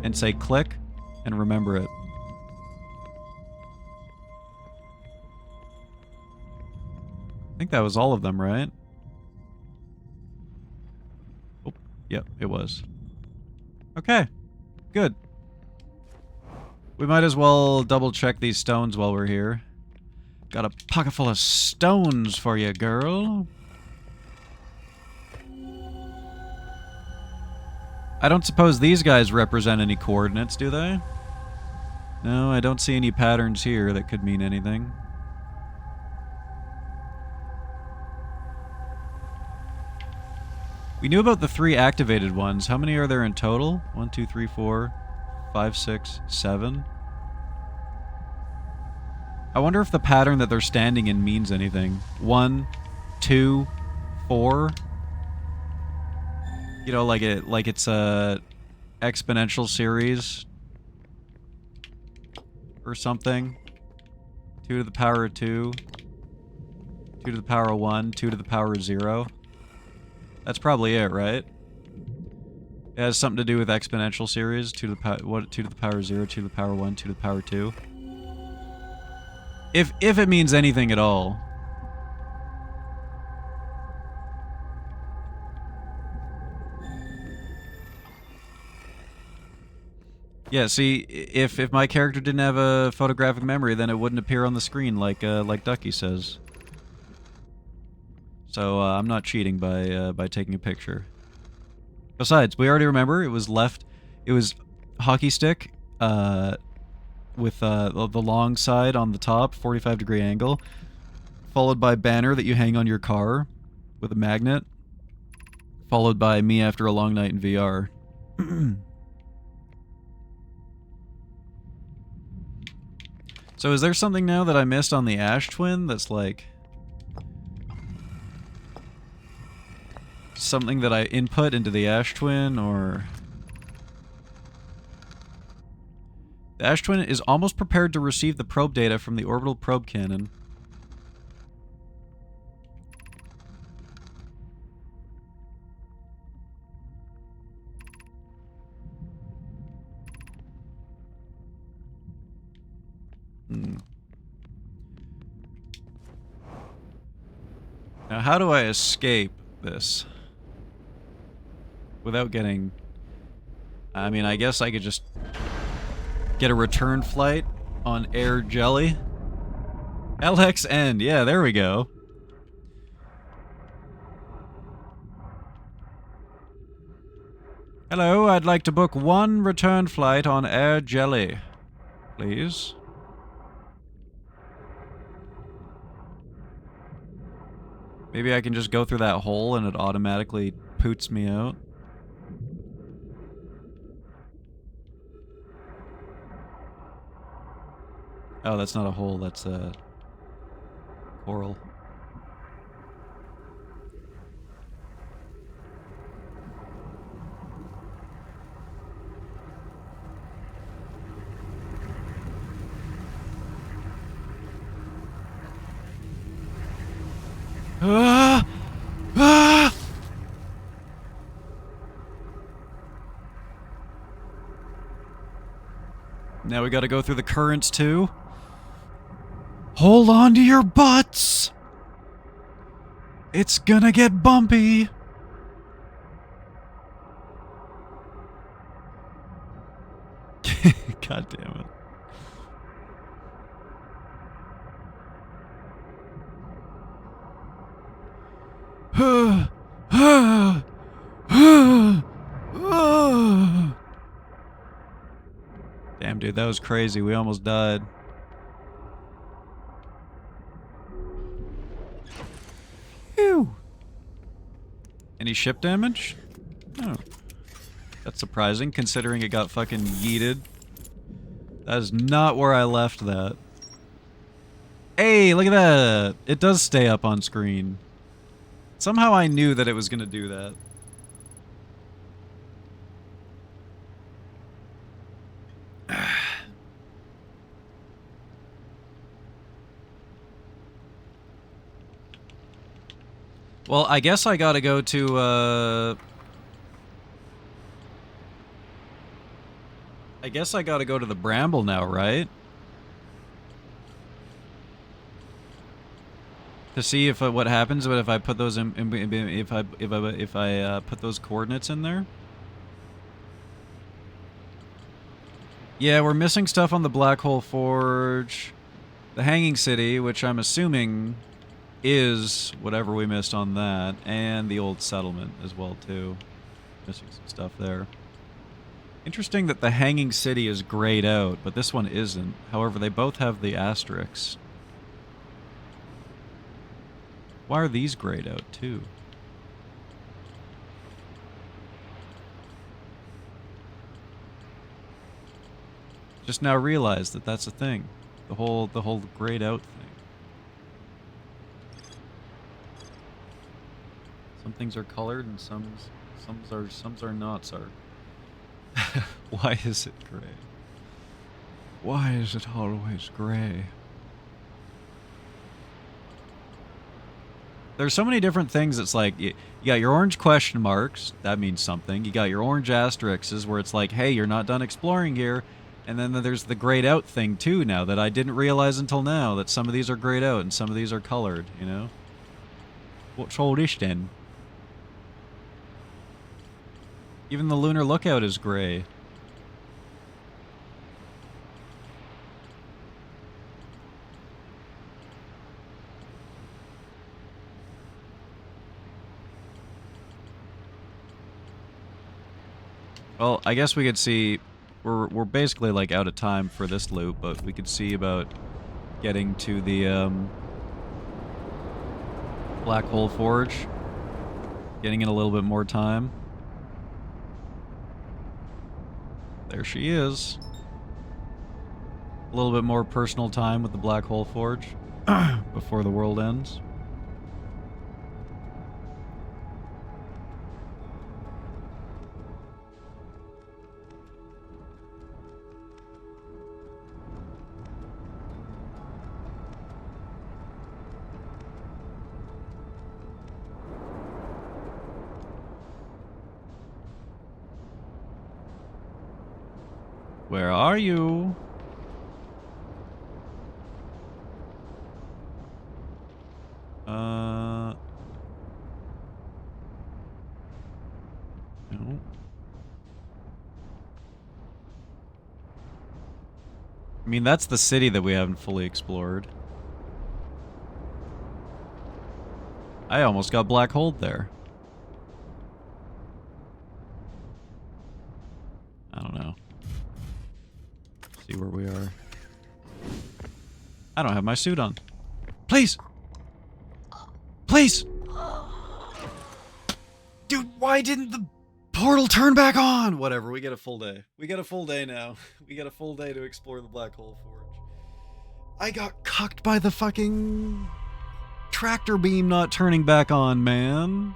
and say click and remember it. I think that was all of them, right? Oh, yep, it was. Okay, good. We might as well double check these stones while we're here. Got a pocket full of stones for you, girl. I don't suppose these guys represent any coordinates, do they? No, I don't see any patterns here that could mean anything. We knew about the 3 activated ones. How many are there in total? 1, 2, 3, 4, 5, 6, 7. I wonder if the pattern that they're standing in means anything. 1, 2, 4. You know, like it's a exponential series or something. 2 to the power of 2. 2 to the power of 1. 2 to the power of 0. That's probably it, right? It has something to do with exponential series. 2 to the power 2 to the power of 0. 2 to the power of 1. 2 to the power of 2. If it means anything at all. Yeah, see, if my character didn't have a photographic memory, then it wouldn't appear on the screen like Ducky says. So I'm not cheating by taking a picture. Besides, we already remember it was hockey stick with the long side on the top, 45-degree angle, followed by banner that you hang on your car with a magnet, followed by me after a long night in VR. So is there something now that I missed on the Ash Twin that's like something that I input into the Ash Twin, or... The Ash Twin is almost prepared to receive the probe data from the orbital probe cannon. Now, how do I escape this? Without getting... I mean, I guess I could just get a return flight on Air Jelly. LXN, yeah, there we go. Hello, I'd like to book one return flight on Air Jelly, please. Maybe I can just go through that hole and it automatically poots me out. Oh, that's not a hole, that's a coral. Ah! Ah! Now we gotta go through the currents too. Hold on to your butts! It's gonna get bumpy! God damn it. Damn, dude, that was crazy. We almost died. Phew. Any ship damage? Oh. That's surprising, considering it got fucking yeeted. That is not where I left that. Hey, look at that! It does stay up on screen. Somehow I knew that it was gonna do that. Well, I guess I gotta go to, I guess I gotta go to the Bramble now, right? To see if what happens if I put those if I put those coordinates in there. Yeah, we're missing stuff on the Black Hole Forge, the Hanging City, which I'm assuming is whatever we missed on that, and the old settlement as well too. Missing some stuff there. Interesting that the Hanging City is grayed out, but this one isn't. However, they both have the asterisks. Why are these grayed out too? Just now realized that that's a thing. The whole grayed out thing. Some things are colored and some are not, sir. Why is it gray? Why is it always gray? There's so many different things. It's like you got your orange question marks. That means something. You got your orange asterisks where it's like, hey, you're not done exploring here. And then there's the grayed out thing too now that I didn't realize until now, that some of these are grayed out and some of these are colored, you know? What's all this then? Even the lunar lookout is gray. Well, I guess we could see, we're basically like out of time for this loop, but we could see about getting to the Black Hole Forge, getting in a little bit more time. There she is. A little bit more personal time with the Black Hole Forge before the world ends. Where are you? No. I mean, that's the city that we haven't fully explored. I almost got black holed there. I don't know. See where we are. I don't have my suit on. Please! Please! Dude, why didn't the portal turn back on? Whatever, we get a full day. We get a full day now. We get a full day to explore the Black Hole Forge. I got cucked by the fucking tractor beam not turning back on, man.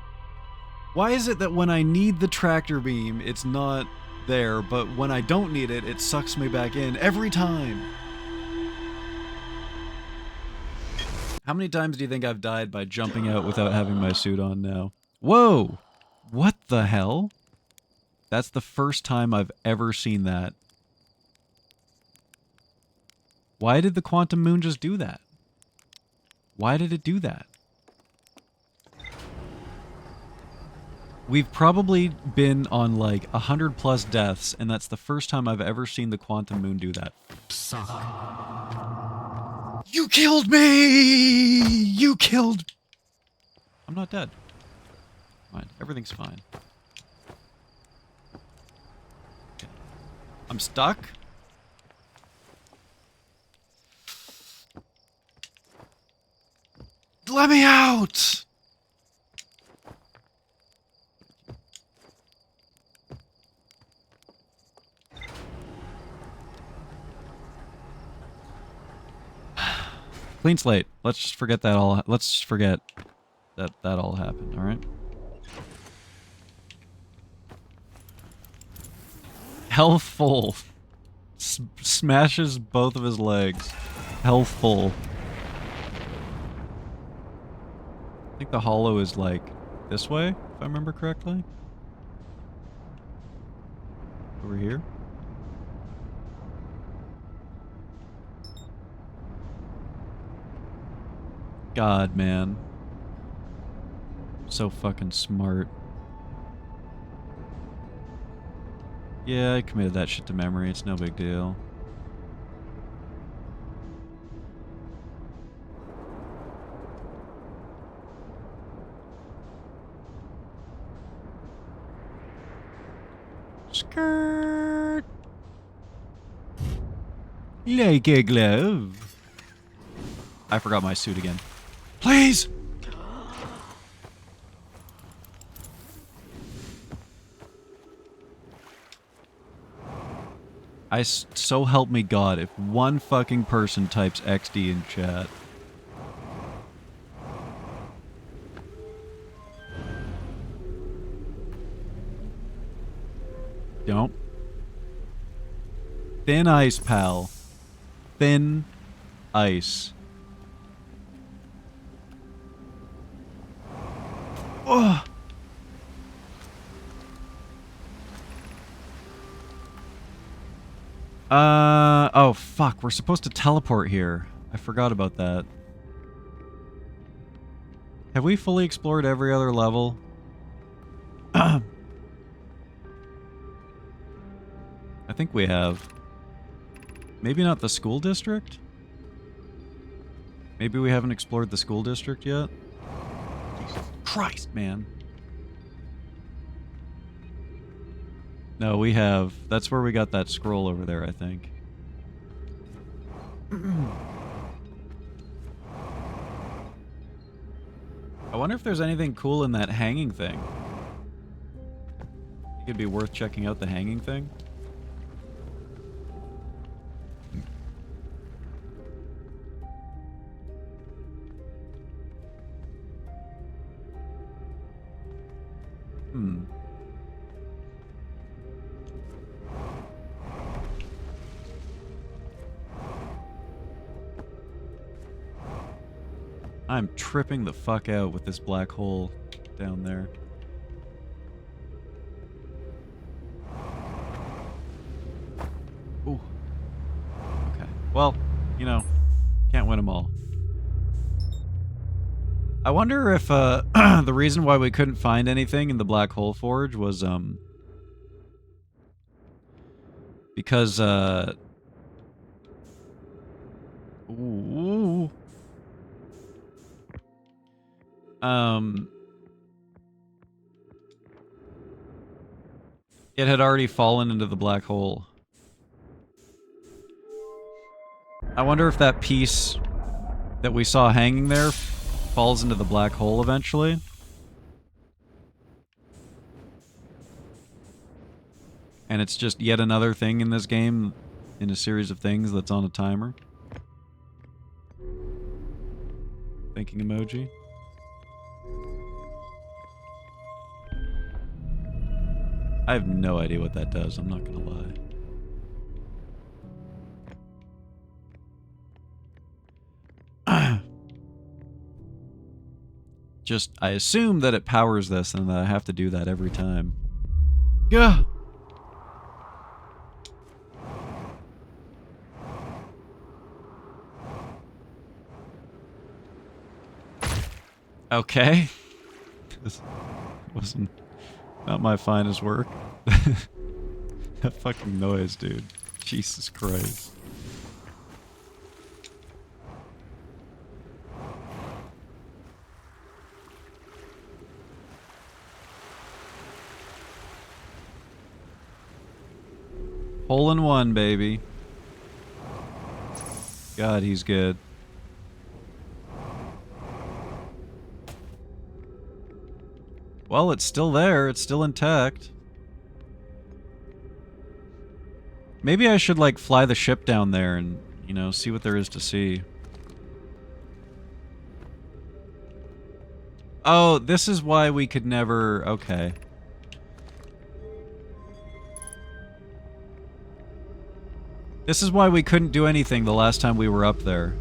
Why is it that when I need the tractor beam, it's not there, but when I don't need it, it sucks me back in every time? How many times do you think I've died by jumping out without having my suit on now? Whoa! What the hell? That's the first time I've ever seen that. Why did the quantum moon just do that? Why did it do that? We've probably been on like 100+ deaths, and that's the first time I've ever seen the quantum moon do that. Suck. You killed me! You killed... I'm not dead. Fine. Everything's fine. Okay. I'm stuck? Let me out! Clean slate. Let's just forget that all. Let's just forget that all happened. All right. Health full. Smashes both of his legs. Health full. I think the hollow is like this way, if I remember correctly. Over here. God, man. So fucking smart. Yeah, I committed that shit to memory. It's no big deal. Skirt. Like a glove. I forgot my suit again. Please! So help me God, if one fucking person types XD in chat. Don't. Thin ice, pal. Thin ice. Ugh. Oh fuck, we're supposed to teleport here. I forgot about that. Have we fully explored every other level? I think we have. Maybe not the school district? Maybe we haven't explored the school district yet? Jesus Christ, man. No, we have. That's where we got that scroll over there, I think. I wonder if there's anything cool in that hanging thing. Think it'd be worth checking out the hanging thing? Hmm. I'm tripping the fuck out with this black hole down there. Ooh. Okay. Well, you know, can't win them all. I wonder if the reason why we couldn't find anything in the black hole forge was because ooh. It had already fallen into the black hole. I wonder if that piece that we saw hanging there falls into the black hole eventually. And it's just yet another thing in this game, in a series of things that's on a timer. Thinking emoji. I have no idea what that does, I'm not gonna lie. Just, I assume that it powers this and that I have to do that every time. Gah! Okay. This wasn't not my finest work. That fucking noise, dude. Jesus Christ. Hole in one, baby. God, he's good. Well, it's still there. It's still intact. Maybe I should, like, fly the ship down there and, you know, see what there is to see. Oh, this is why we could never... Okay. This is why we couldn't do anything the last time we were up there.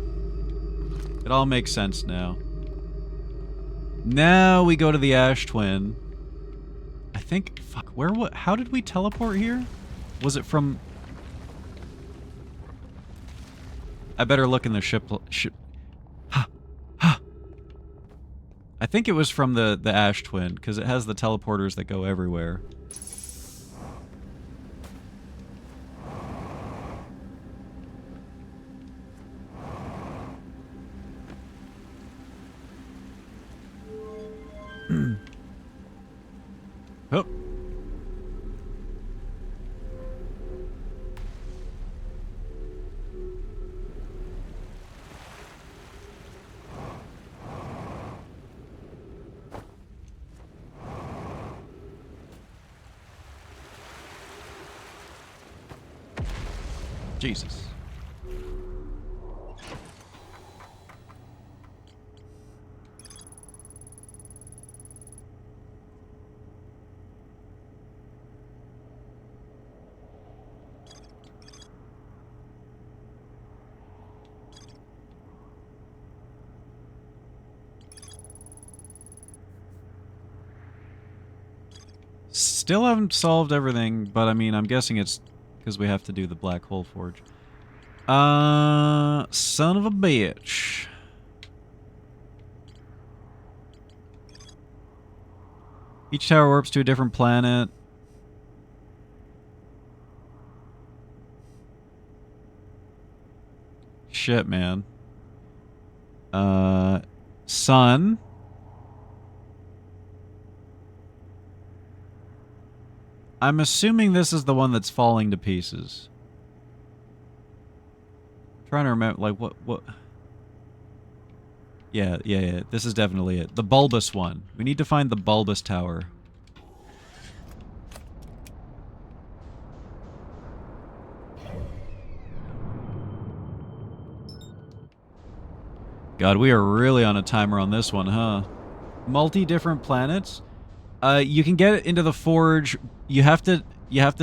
It all makes sense now. Now we go to the Ash Twin. I think... Fuck, where... What? How did we teleport here? Was it from... I better look in the ship... I think it was from the Ash Twin, because it has the teleporters that go everywhere. Oh. Jesus. Still haven't solved everything, but I mean, I'm guessing it's because we have to do the black hole forge. Son of a bitch. Each tower warps to a different planet. Shit, man. Sun. I'm assuming this is the one that's falling to pieces. I'm trying to remember, like, what? Yeah. This is definitely it. The bulbous one. We need to find the bulbous tower. God, we are really on a timer on this one, huh? Multi-different planets? You can get into the forge. You have to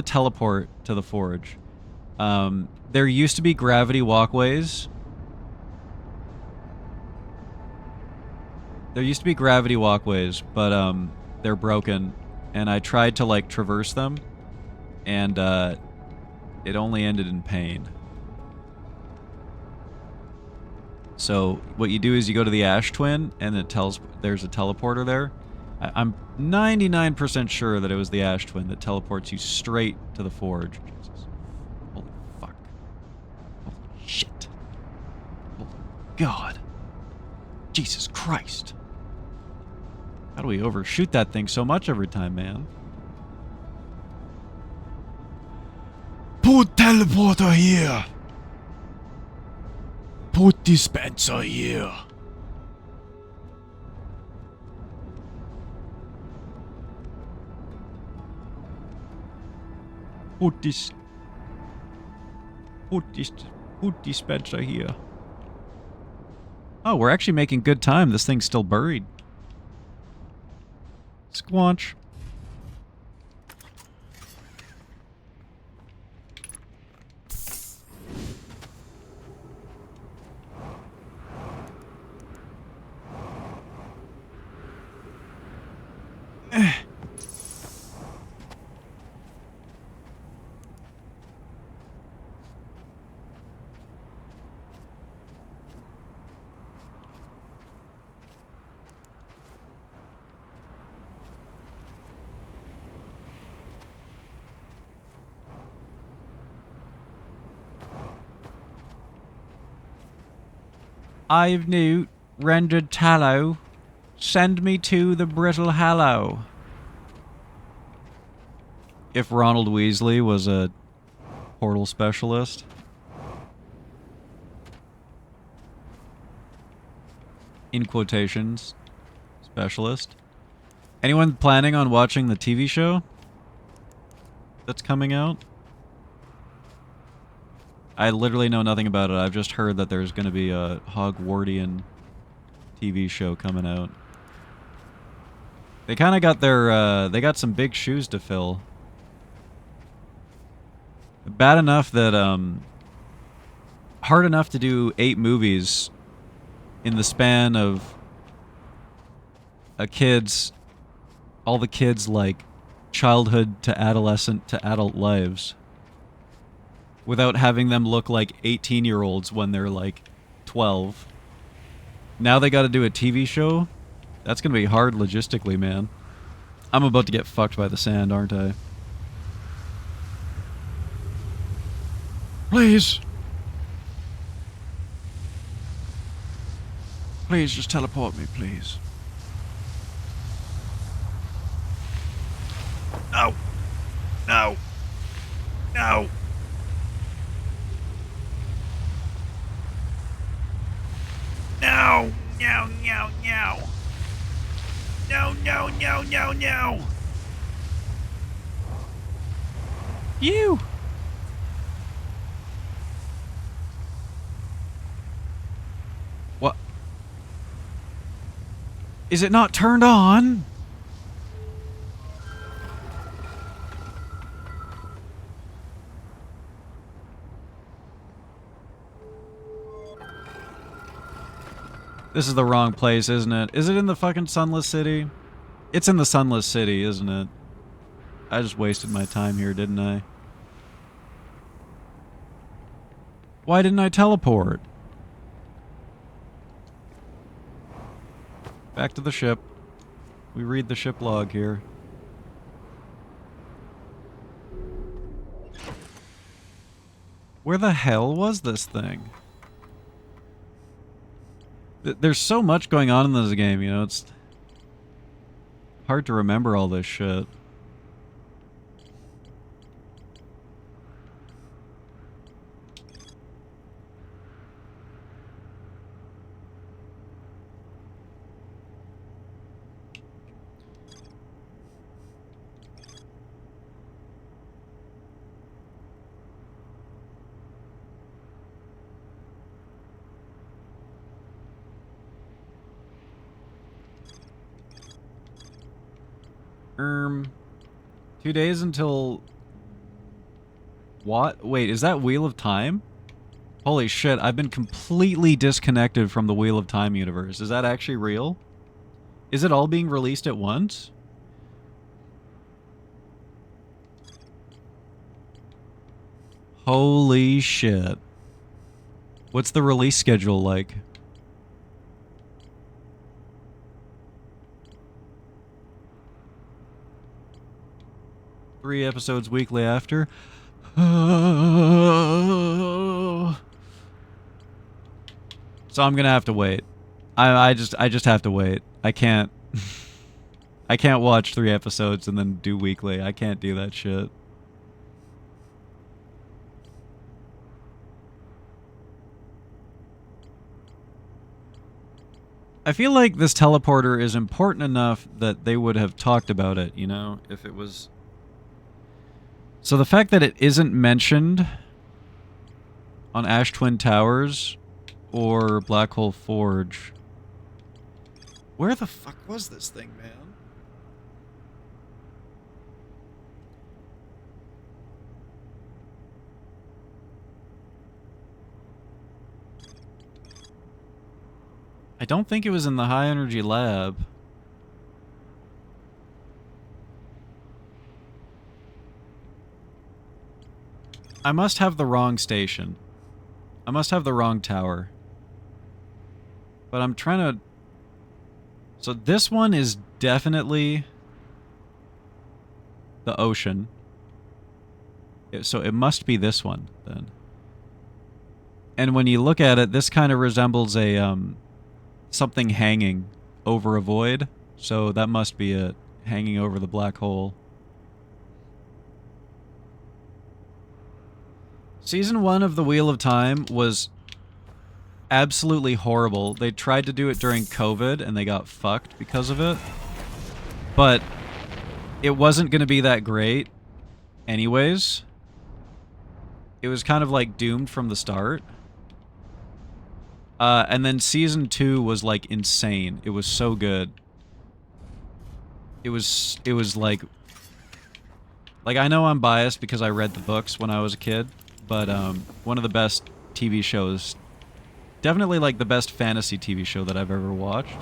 teleport to the forge. There used to be gravity walkways. But they're broken, and I tried to like traverse them, and it only ended in pain. So what you do is you go to the Ash Twin, and it tells there's a teleporter there. I'm 99% sure that it was the Ash Twin that teleports you straight to the forge. Jesus. Holy fuck. Holy shit. Holy God. Jesus Christ. How do we overshoot that thing so much every time, man? Put teleporter here. Put dispenser here. Put dispenser here. Oh, we're actually making good time. This thing's still buried. Squanch. I've Newt, rendered tallow. Send me to the brittle hallow. If Ronald Weasley was a portal specialist. In quotations, specialist. Anyone planning on watching the TV show that's coming out? I literally know nothing about it. I've just heard that there's going to be a Hogwartian TV show coming out. They kind of got their, they got some big shoes to fill. Bad enough that, hard enough to do 8 movies in the span of all the kids, like, childhood to adolescent to adult lives. Without having them look like 18-year-olds when they're, like, 12. Now they gotta do a TV show? That's gonna be hard logistically, man. I'm about to get fucked by the sand, aren't I? Please. Please, just teleport me, please. No. No. No. No. No, no, no. No, no, no, no, no. You. Is it not turned on? This is the wrong place, isn't it? Is it in the fucking Sunless City? It's in the Sunless City, isn't it? I just wasted my time here, didn't I? Why didn't I teleport? Back to the ship. We read the ship log here. Where the hell was this thing? There's so much going on in this game, you know, it's hard to remember all this shit. Um, 2 days until... What? Wait, is that Wheel of Time? Holy shit, I've been completely disconnected from the Wheel of Time universe. Is that actually real? Is it all being released at once? Holy shit. What's the release schedule like? Three episodes weekly after. So I'm gonna have to wait. I just have to wait. I can't I can't watch 3 episodes and then do weekly. I can't do that shit. I feel like this teleporter is important enough that they would have talked about it, you know, if it was... So the fact that it isn't mentioned on Ash Twin Towers or Black Hole Forge... Where the fuck was this thing, man? I don't think it was in the high energy lab. I must have the wrong station. I must have the wrong tower. But I'm trying to... So this one is definitely the ocean. So it must be this one, then. And when you look at it, this kind of resembles a, something hanging over a void. So that must be it, hanging over the black hole. Season 1 of The Wheel of Time was absolutely horrible. They tried to do it during COVID and they got fucked because of it. But it wasn't going to be that great anyways. It was kind of like doomed from the start. And then season 2 was like insane. It was so good. It was like I know I'm biased because I read the books when I was a kid, but one of the best TV shows, definitely like the best fantasy TV show that I've ever watched.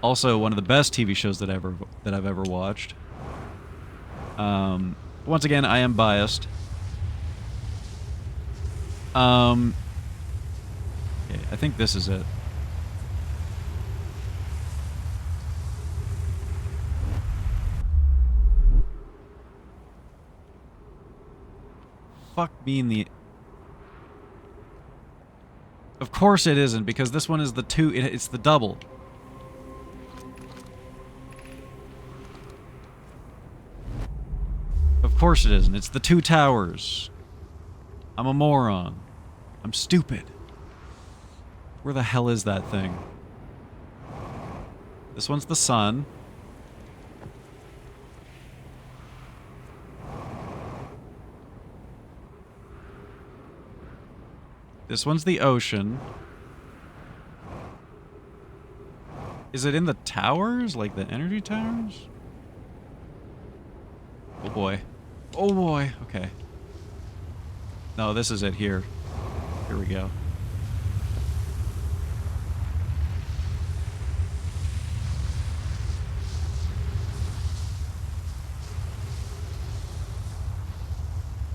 Also one of the best TV shows that I've ever watched. Once again, I am biased. Okay, I think this is it. Fuck me in the... Of course it isn't, because this one is the 2... It's the double. Of course it isn't. It's the 2 towers. I'm a moron. I'm stupid. Where the hell is that thing? This one's the sun. This one's the ocean. Is it in the towers? Like the energy towers? Oh boy. Oh boy. Okay. No, this is it here. Here we go.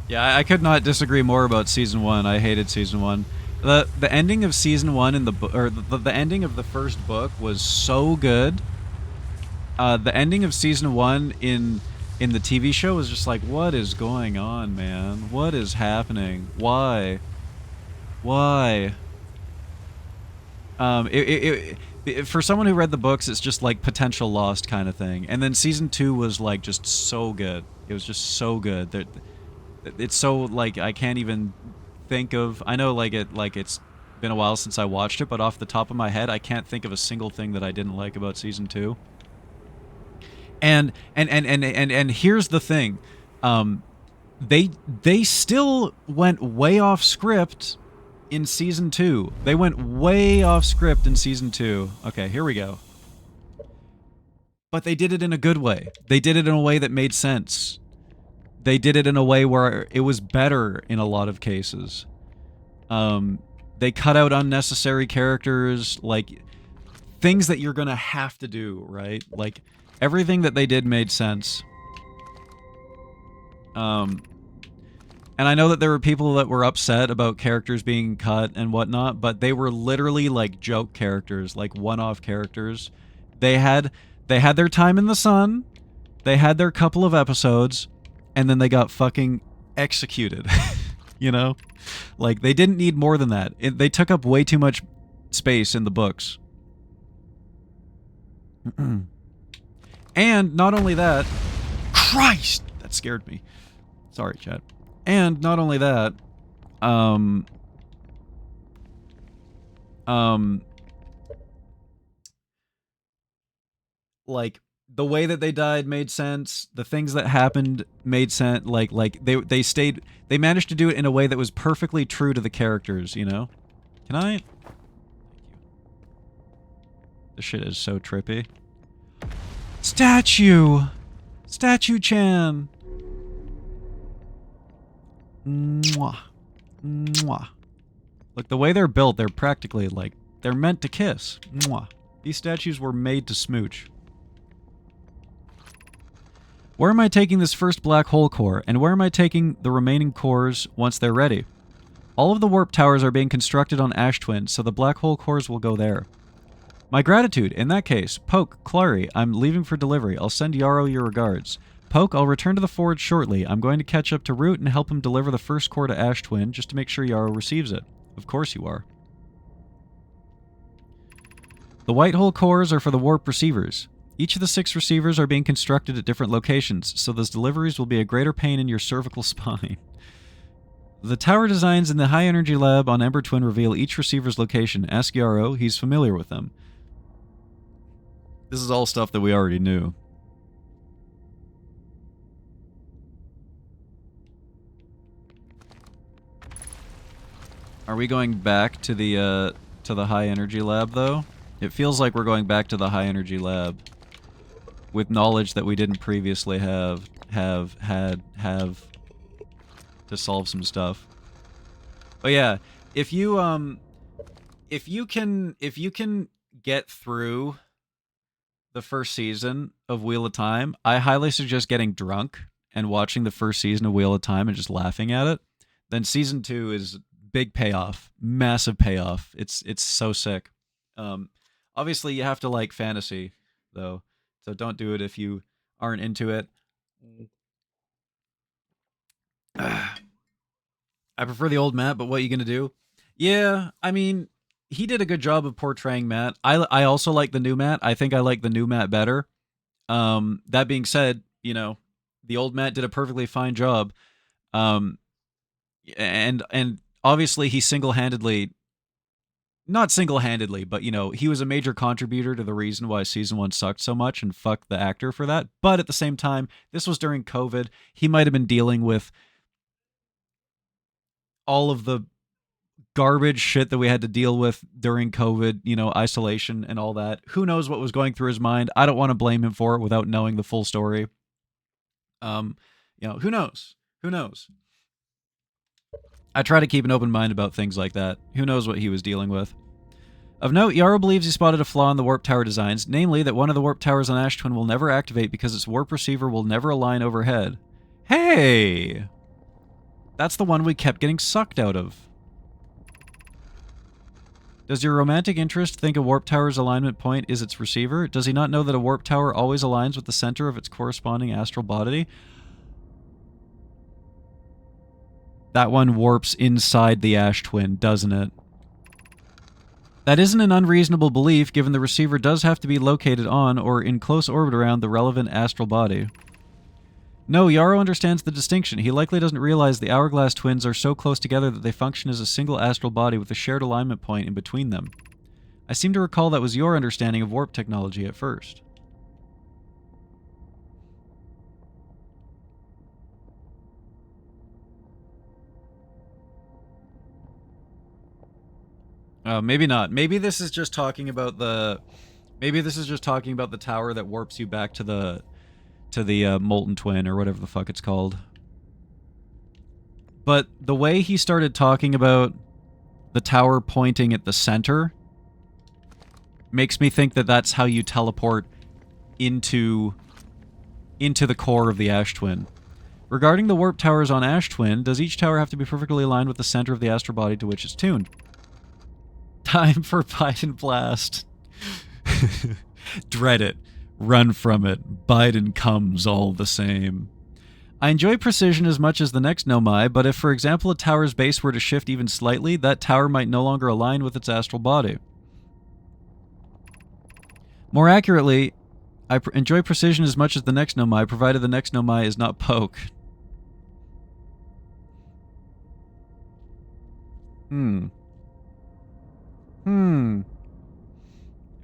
Yeah, I could not disagree more about season 1. I hated season 1. The ending of season 1 in the book, or the ending of the first book was so good. The ending of season 1 in the TV show was just like, what is going on, man? What is happening? Why? Why? For someone who read the books, it's just like potential lost kind of thing. And then season 2 was like just so good. It was just so good. It's so like I can't even think of. I know it's been a while since I watched it, but off the top of my head, I can't think of a single thing that I didn't like about season 2. And here's the thing, they still went way off script in season 2. They went way off script in season 2. Okay, here we go. But they did it in a good way. They did it in a way that made sense. They did it in a way where it was better in a lot of cases. They cut out unnecessary characters, like things that you're gonna have to do, right? Like everything that they did made sense. And I know that there were people that were upset about characters being cut and whatnot, but they were literally like joke characters, like one-off characters. They had their time in the sun, they had their couple of episodes, and then they got fucking executed. You know? Like, they didn't need more than that. They took up way too much space in the books. And not only that... Christ! That scared me. Sorry, chat. And not only that... like, the way that they died made sense. The things that happened made sense. Like they managed to do it in a way that was perfectly true to the characters, you know? Can I? Thank you. This shit is so trippy. Statue! Statue-chan! Mwah. Mwah. Look, the way they're built, they're practically, like, they're meant to kiss. Mwah. These statues were made to smooch. Where am I taking this first black hole core, and where am I taking the remaining cores once they're ready? All of the warp towers are being constructed on Ash Twin, so the black hole cores will go there. My gratitude, in that case. Poke, Clary, I'm leaving for delivery. I'll send Yarrow your regards. Poke, I'll return to the forge shortly. I'm going to catch up to Root and help him deliver the first core to Ash Twin, just to make sure Yarrow receives it. Of course you are. The white hole cores are for the warp receivers. Each of the 6 receivers are being constructed at different locations, so those deliveries will be a greater pain in your cervical spine. The tower designs in the High Energy Lab on Ember Twin reveal each receiver's location. Ask Yarrow, he's familiar with them. This is all stuff that we already knew. Are we going back to the High Energy Lab, though? It feels like we're going back to the High Energy Lab. With knowledge that we didn't previously have to solve some stuff. But yeah, if you can get through the first season of Wheel of Time, I highly suggest getting drunk and watching the first season of Wheel of Time and just laughing at it. Then season 2 is big payoff, massive payoff. It's so sick. Obviously you have to like fantasy though. So don't do it if you aren't into it. I prefer the old Matt, but what are you going to do? Yeah, I mean, he did a good job of portraying Matt. I also like the new Matt. I think I like the new Matt better. That being said, you know, the old Matt did a perfectly fine job. And obviously he single-handedly... Not single-handedly, but, you know, he was a major contributor to the reason why Season 1 sucked so much, and fuck the actor for that. But at the same time, this was during COVID. He might have been dealing with all of the garbage shit that we had to deal with during COVID, you know, isolation and all that. Who knows what was going through his mind? I don't want to blame him for it without knowing the full story. You know, who knows? Who knows? I try to keep an open mind about things like that. Who knows what he was dealing with? Of note, Yarrow believes he spotted a flaw in the warp tower designs, namely that one of the warp towers on Ash Twin will never activate because its warp receiver will never align overhead. Hey! That's the one we kept getting sucked out of. Does your romantic interest think a warp tower's alignment point is its receiver? Does he not know that a warp tower always aligns with the center of its corresponding astral body? That one warps inside the Ash Twin, doesn't it? That isn't an unreasonable belief, given the receiver does have to be located on or in close orbit around the relevant astral body. No, Yarrow understands the distinction. He likely doesn't realize the Hourglass twins are so close together that they function as a single astral body with a shared alignment point in between them. I seem to recall that was your understanding of warp technology at first. Maybe not. Maybe this is just talking about the... Maybe this is just talking about the tower that warps you back to the Molten Twin, or whatever the fuck it's called. But the way he started talking about the tower pointing at the center makes me think that that's how you teleport into the core of the Ash Twin. Regarding the warp towers on Ash Twin, does each tower have to be perfectly aligned with the center of the astral body to which it's tuned? Time for Biden blast. Dread it. Run from it. Biden comes all the same. I enjoy precision as much as the next Nomai, but if, for example, a tower's base were to shift even slightly, that tower might no longer align with its astral body. More accurately, I enjoy precision as much as the next Nomai, provided the next Nomai is not poke. If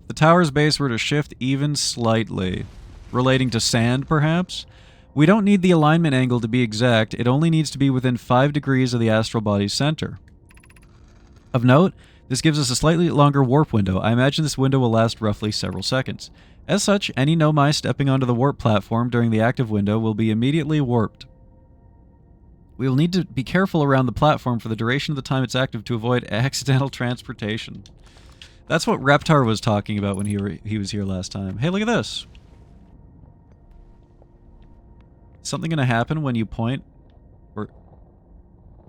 the tower's base were to shift even slightly, relating to sand, perhaps? We don't need the alignment angle to be exact, it only needs to be within 5 degrees of the astral body's center. Of note, this gives us a slightly longer warp window. I imagine this window will last roughly several seconds. As such, any Nomai stepping onto the warp platform during the active window will be immediately warped. We will need to be careful around the platform for the duration of the time it's active to avoid accidental transportation. That's what Reptar was talking about when he was here last time. Hey, look at this. Something gonna happen when you point? Or...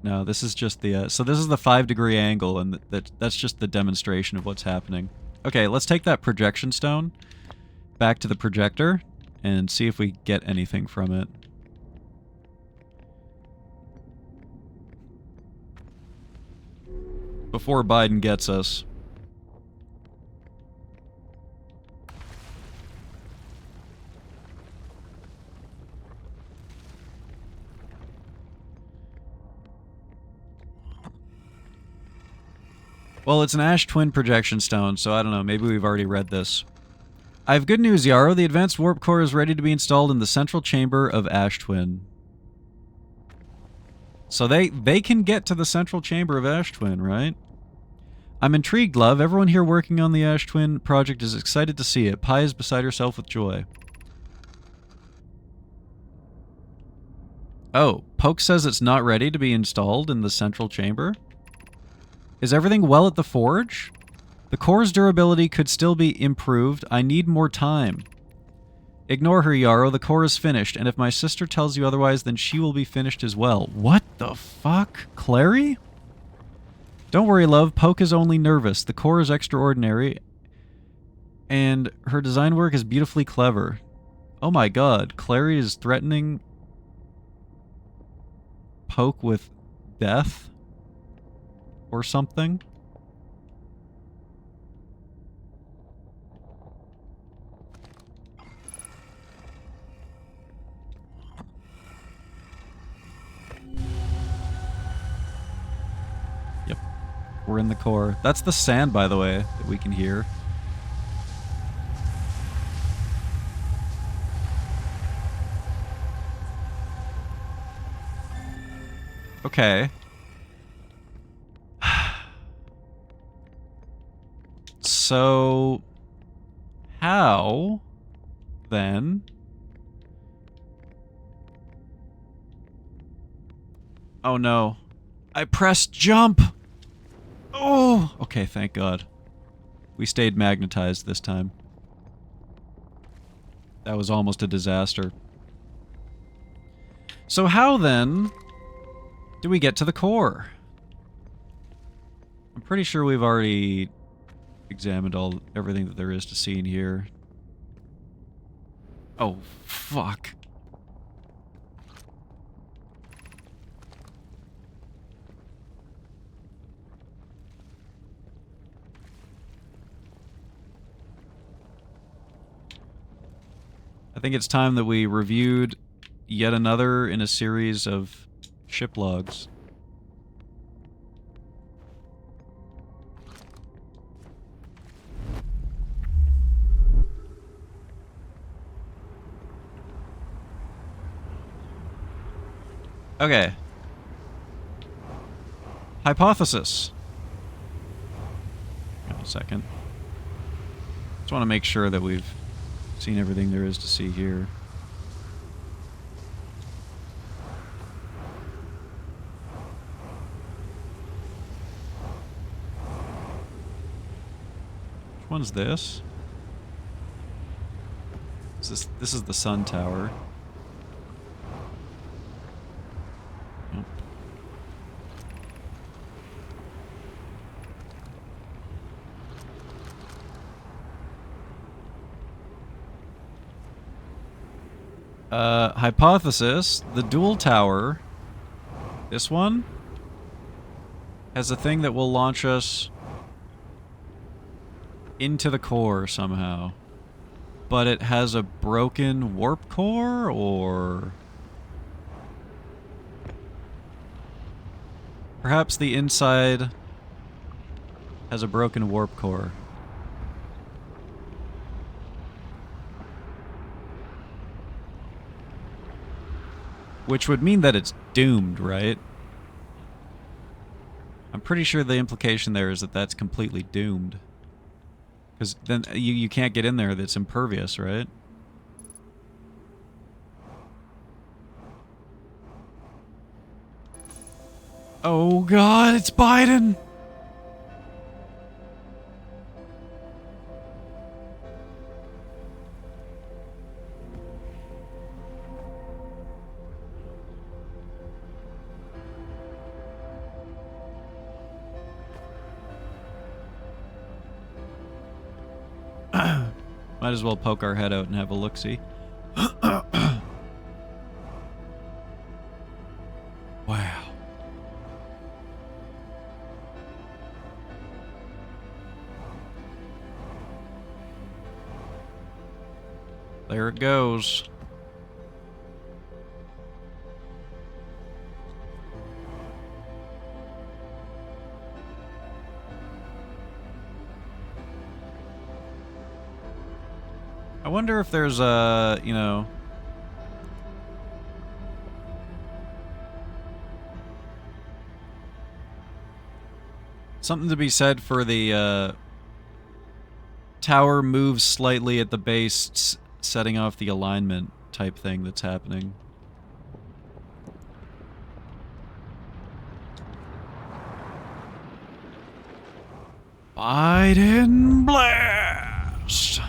No, this is just the... so this is the 5-degree angle, and that's just the demonstration of what's happening. Okay, let's take that projection stone back to the projector and see if we get anything from it. Before Biden gets us. Well, it's an Ash Twin projection stone, so I don't know, maybe we've already read this. I have good news, Yarrow. The advanced warp core is ready to be installed in the central chamber of Ash Twin. So they can get to the central chamber of Ash Twin, right? I'm intrigued, love. Everyone here working on the Ash Twin project is excited to see it. Pi is beside herself with joy. Oh, Poke says it's not ready to be installed in the central chamber? Is everything well at the forge? The core's durability could still be improved. I need more time. Ignore her, Yarrow. The core is finished, and if my sister tells you otherwise, then she will be finished as well. What the fuck? Clary? Don't worry, love. Poke is only nervous. The core is extraordinary, and her design work is beautifully clever. Oh my god, Clary is threatening Poke with death? Or something? Yep. We're in the core. That's the sand, by the way, that we can hear. Okay. So, how, then... Oh no. I pressed jump! Oh! Okay, thank God. We stayed magnetized this time. That was almost a disaster. So how, then, do we get to the core? I'm pretty sure we've already examined everything that there is to see in here. Oh, fuck. I think it's time that we reviewed yet another in a series of ship logs. Okay. Hypothesis. Hang on a second. Just want to make sure that we've seen everything there is to see here. Which one's this? This is the sun tower. Nope. Hypothesis, the dual tower, this one, has a thing that will launch us into the core somehow. But it has a broken warp core, or... Perhaps the inside has a broken warp core. Which would mean that it's doomed, right? I'm pretty sure the implication there is that that's completely doomed. Because then you can't get in there, that's impervious, right? Oh God, it's Biden! Might as well poke our head out and have a look-see. Wow. There it goes. I wonder if there's a, you know... something to be said for the, tower moves slightly at the base, setting off the alignment type thing that's happening. Biden blast!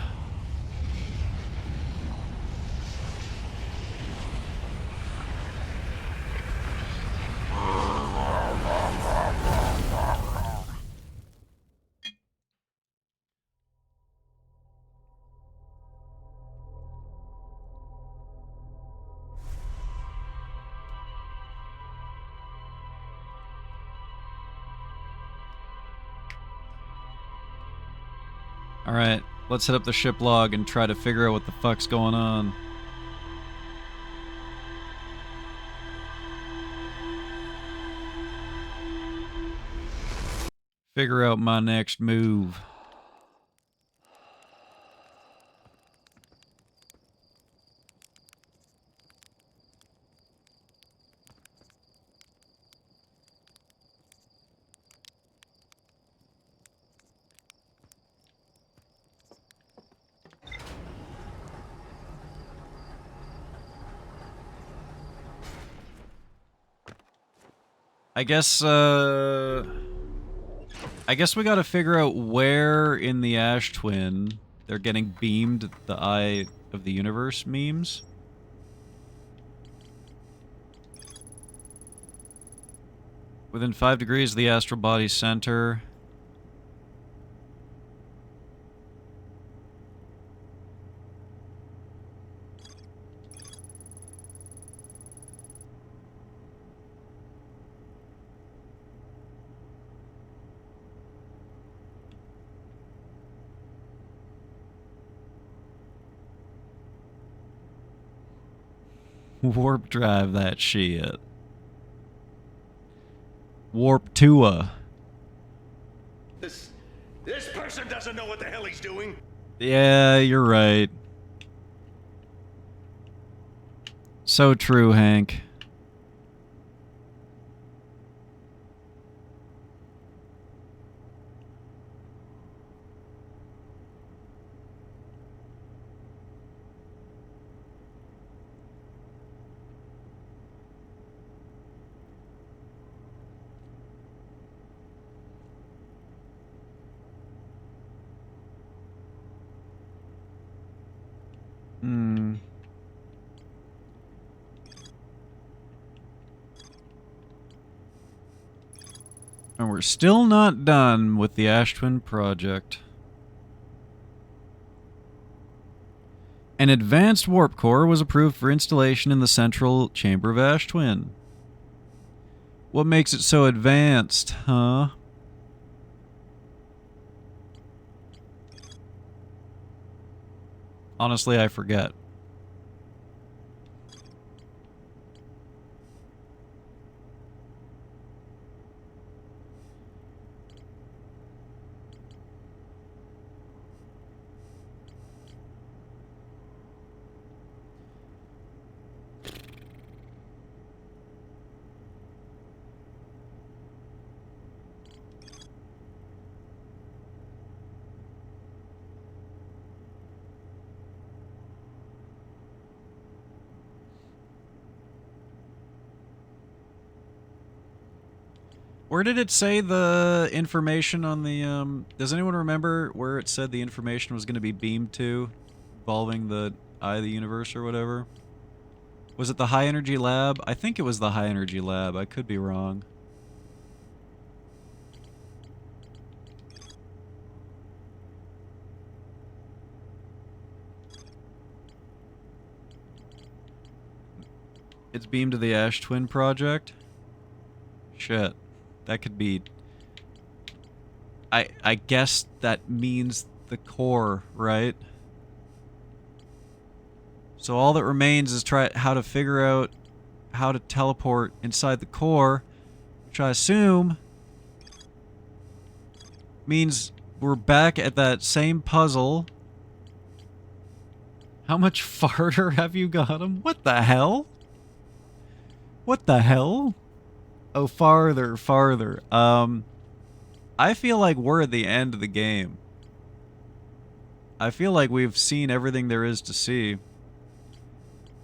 Alright, let's hit up the ship log and try to figure out what the fuck's going on. Figure out my next move. I guess we gotta figure out where in the Ash Twin they're getting beamed the Eye of the Universe memes. Within 5 degrees of the astral body center. Warp drive that shit. Warp Tua. This person doesn't know what the hell he's doing. Yeah, you're right. So true, Hank. And we're still not done with the Ash Twin project. An advanced warp core was approved for installation in the central chamber of Ash Twin. What makes it so advanced, huh? Honestly, I forget. Where did it say the information on the, does anyone remember where it said the information was going to be beamed to, involving the Eye of the Universe or whatever? Was it the High Energy Lab? I think it was the High Energy Lab. I could be wrong. It's beamed to the Ash Twin project? Shit. That could be... I guess that means the core, right? So all that remains is try how to figure out how to teleport inside the core, which I assume means we're back at that same puzzle. How much farther have you got him? What the hell? What the hell? Oh, farther, farther. I feel like we're at the end of the game. I feel like we've seen everything there is to see.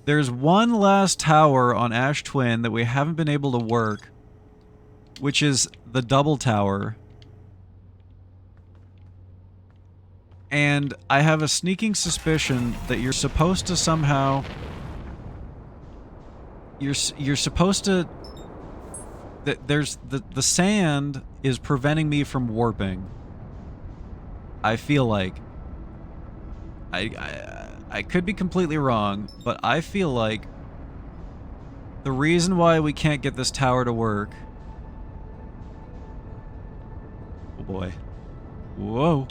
There's one last tower on Ash Twin that we haven't been able to work, which is the double tower. And I have a sneaking suspicion that you're supposed to somehow... You're supposed to... There's the sand is preventing me from warping. I feel like I could be completely wrong, but I feel like the reason why we can't get this tower to work... Oh boy. Whoa.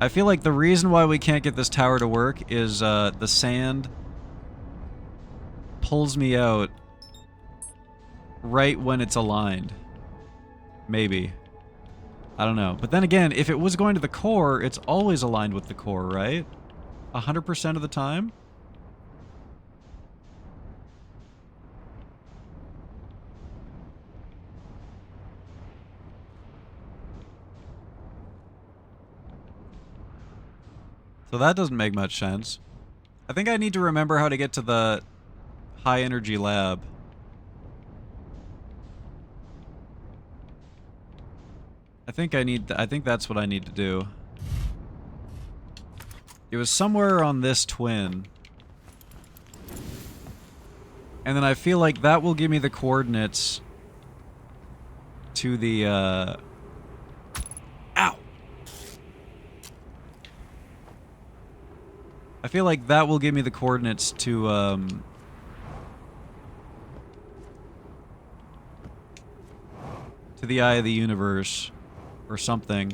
I feel like the reason why we can't get this tower to work is the sand pulls me out right when it's aligned. Maybe. I don't know. But then again, if it was going to the core, it's always aligned with the core, right? 100% of the time? So that doesn't make much sense. I think I need to remember how to get to the high energy lab. I think I think that's what I need to do. It was somewhere on this twin. And then I feel like that will give me the coordinates to the, Ow! I feel like that will give me the coordinates to the Eye of the Universe. Or something.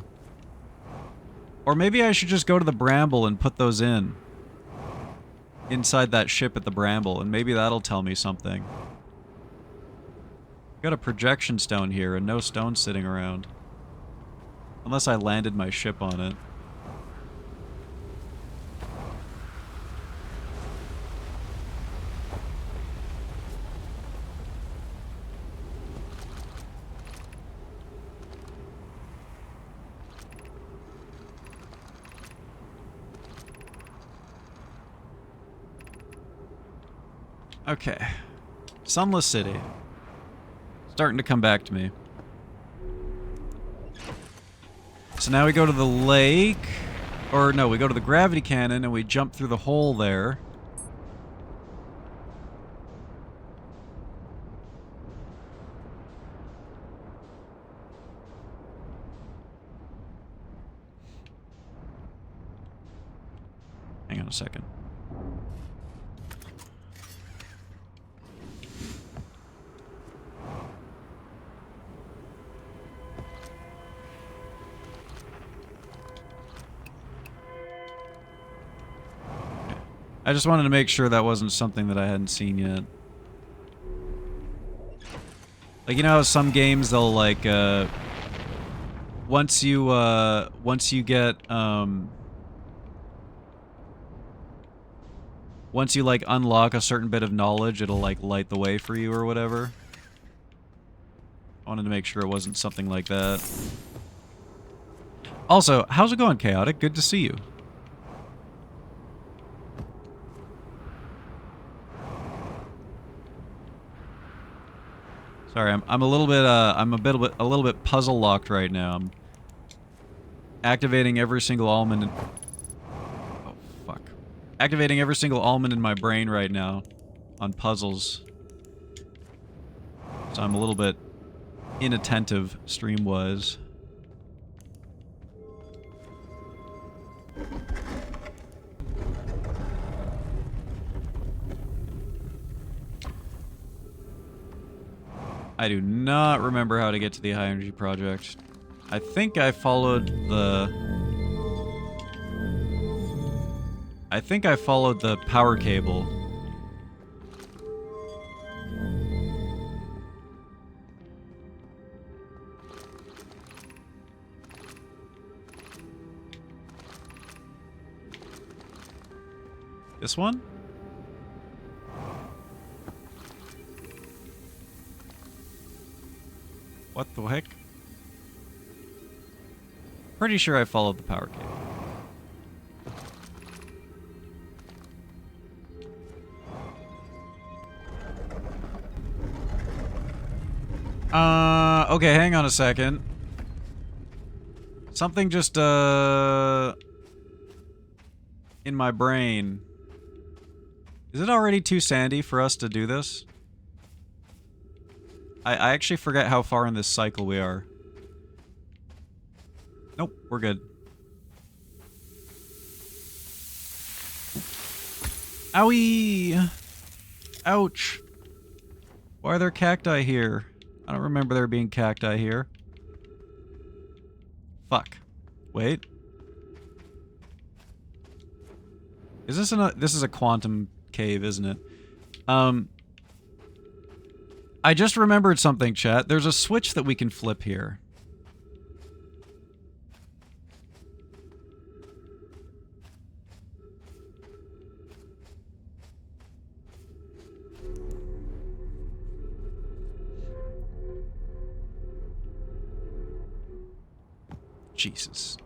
Or maybe I should just go to the Bramble and put those in. Inside that ship at the Bramble, and maybe that'll tell me something. Got a projection stone here, and no stone sitting around. Unless I landed my ship on it. Okay. Sunless City. Starting to come back to me. So now we go to the lake. Or no, we go to the gravity cannon and we jump through the hole there. Hang on a second. I just wanted to make sure that wasn't something that I hadn't seen yet. Like, you know how some games they'll like once you get once you like unlock a certain bit of knowledge, it'll like light the way for you or whatever. I wanted to make sure it wasn't something like that. Also, how's it going, Chaotic? Good to see you. Sorry, I'm a little bit a little bit puzzle locked right now. I'm activating every single almond in, oh fuck. Activating every single almond in my brain right now on puzzles. So I'm a little bit inattentive stream-wise. I do not remember how to get to the high energy project. I think I followed the... I think I followed the power cable. This one? What the heck? Pretty sure I followed the power cable. Okay, hang on a second. Something just, in my brain. Is it already too sandy for us to do this? I actually forget how far in this cycle we are. Nope, we're good. Owie! Ouch! Why are there cacti here? I don't remember there being cacti here. Fuck. Wait. Is this this is a quantum cave, isn't it? I just remembered something, chat. There's a switch that we can flip here. Jesus.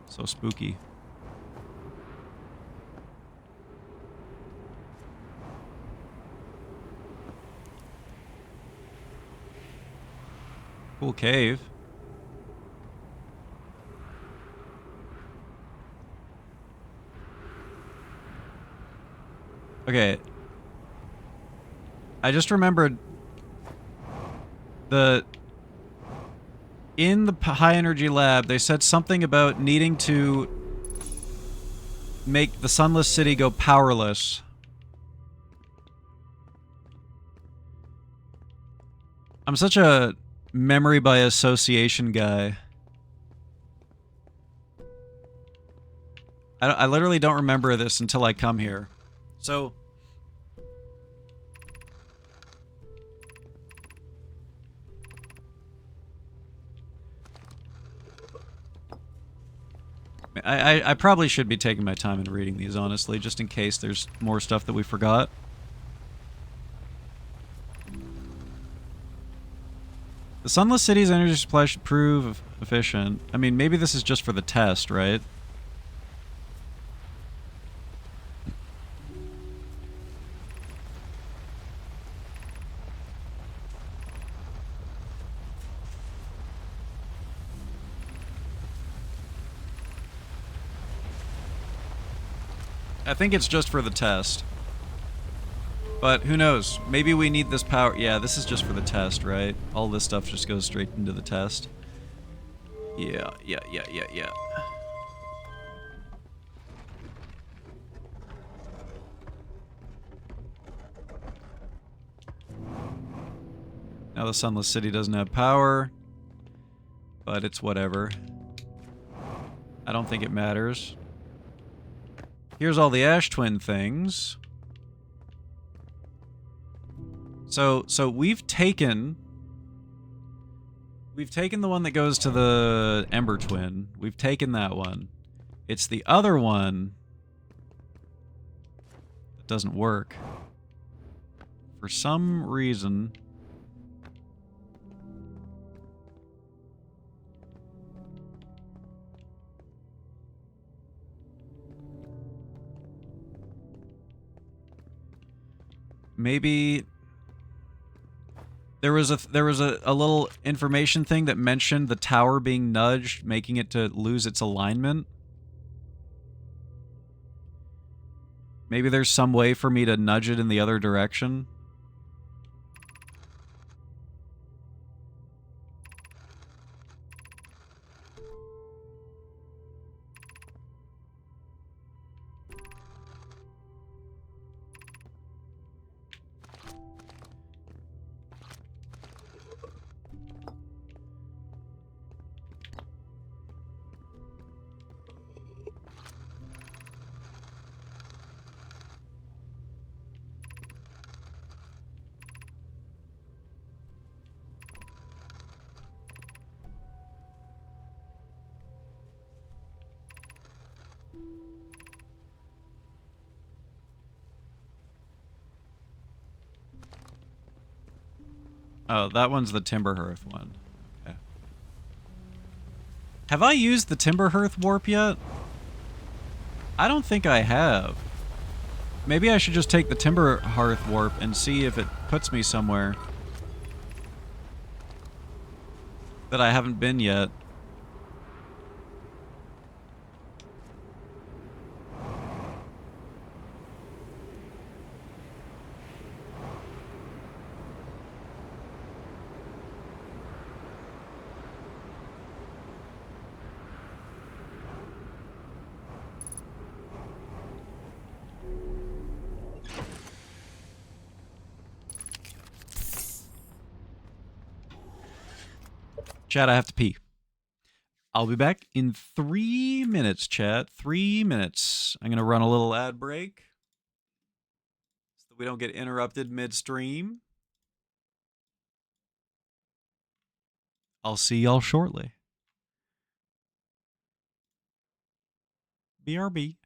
So spooky. Cool cave. Okay. I just remembered in the high energy lab, they said something about needing to make the Sunless City go powerless. I'm such a memory by association guy. I literally don't remember this until I come here. So... I probably should be taking my time and reading these, honestly, just in case there's more stuff that we forgot. The Sunless City's energy supply should prove efficient. I mean, maybe this is just for the test, right? I think it's just for the test. But who knows? Maybe we need this power. Yeah, this is just for the test, right? All this stuff just goes straight into the test. Yeah. Now the Sunless City doesn't have power. But it's whatever. I don't think it matters. Here's all the Ash Twin things. So we've taken the one that goes to the Ember Twin. We've taken that one. It's the other one that doesn't work. For some reason. Maybe there was a little information thing that mentioned the tower being nudged, making it to lose its alignment. Maybe there's some way for me to nudge it in the other direction. Oh, that one's the Timberhearth one. Okay. Have I used the Timberhearth warp yet? I don't think I have. Maybe I should just take the Timberhearth warp and see if it puts me somewhere that I haven't been yet. Chat, I have to pee. I'll be back in 3 minutes, chat. 3 minutes. I'm going to run a little ad break so that we don't get interrupted midstream. I'll see y'all shortly. BRB.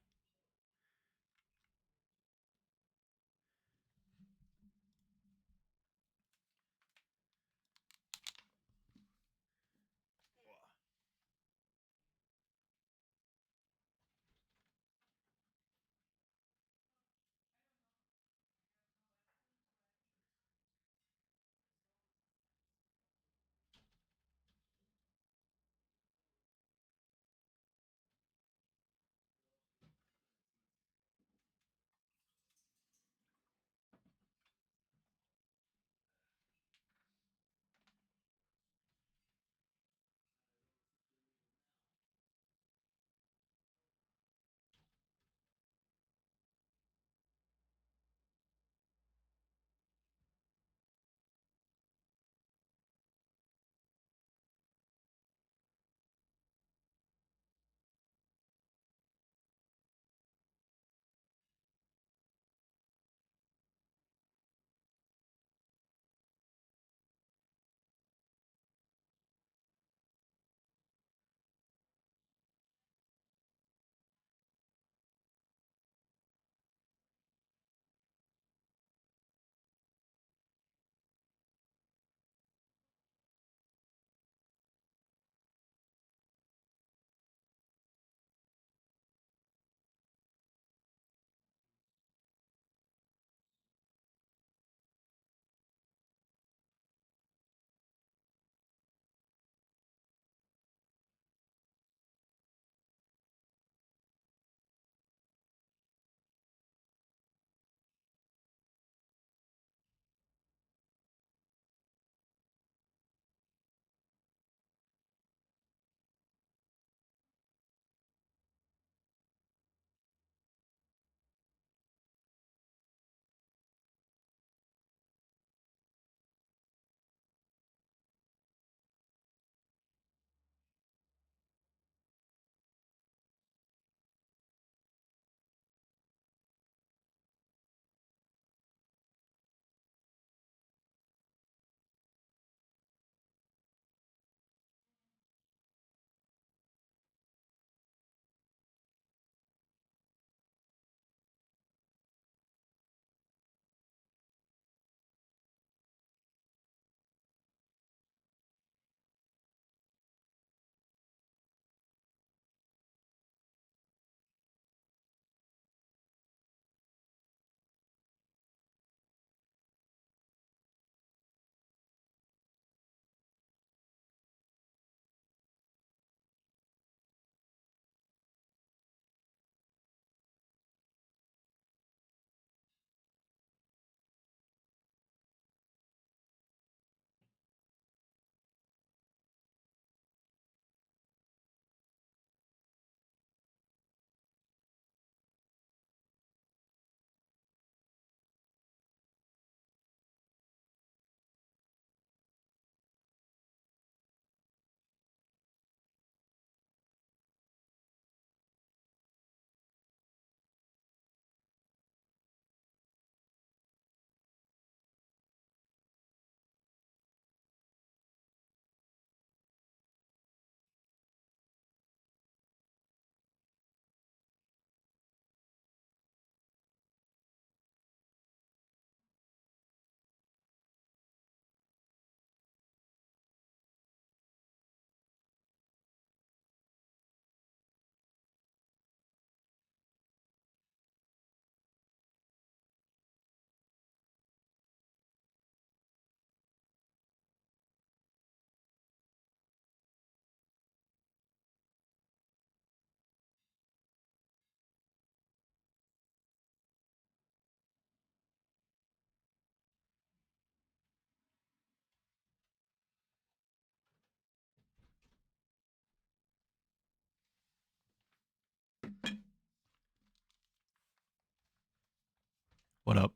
What up?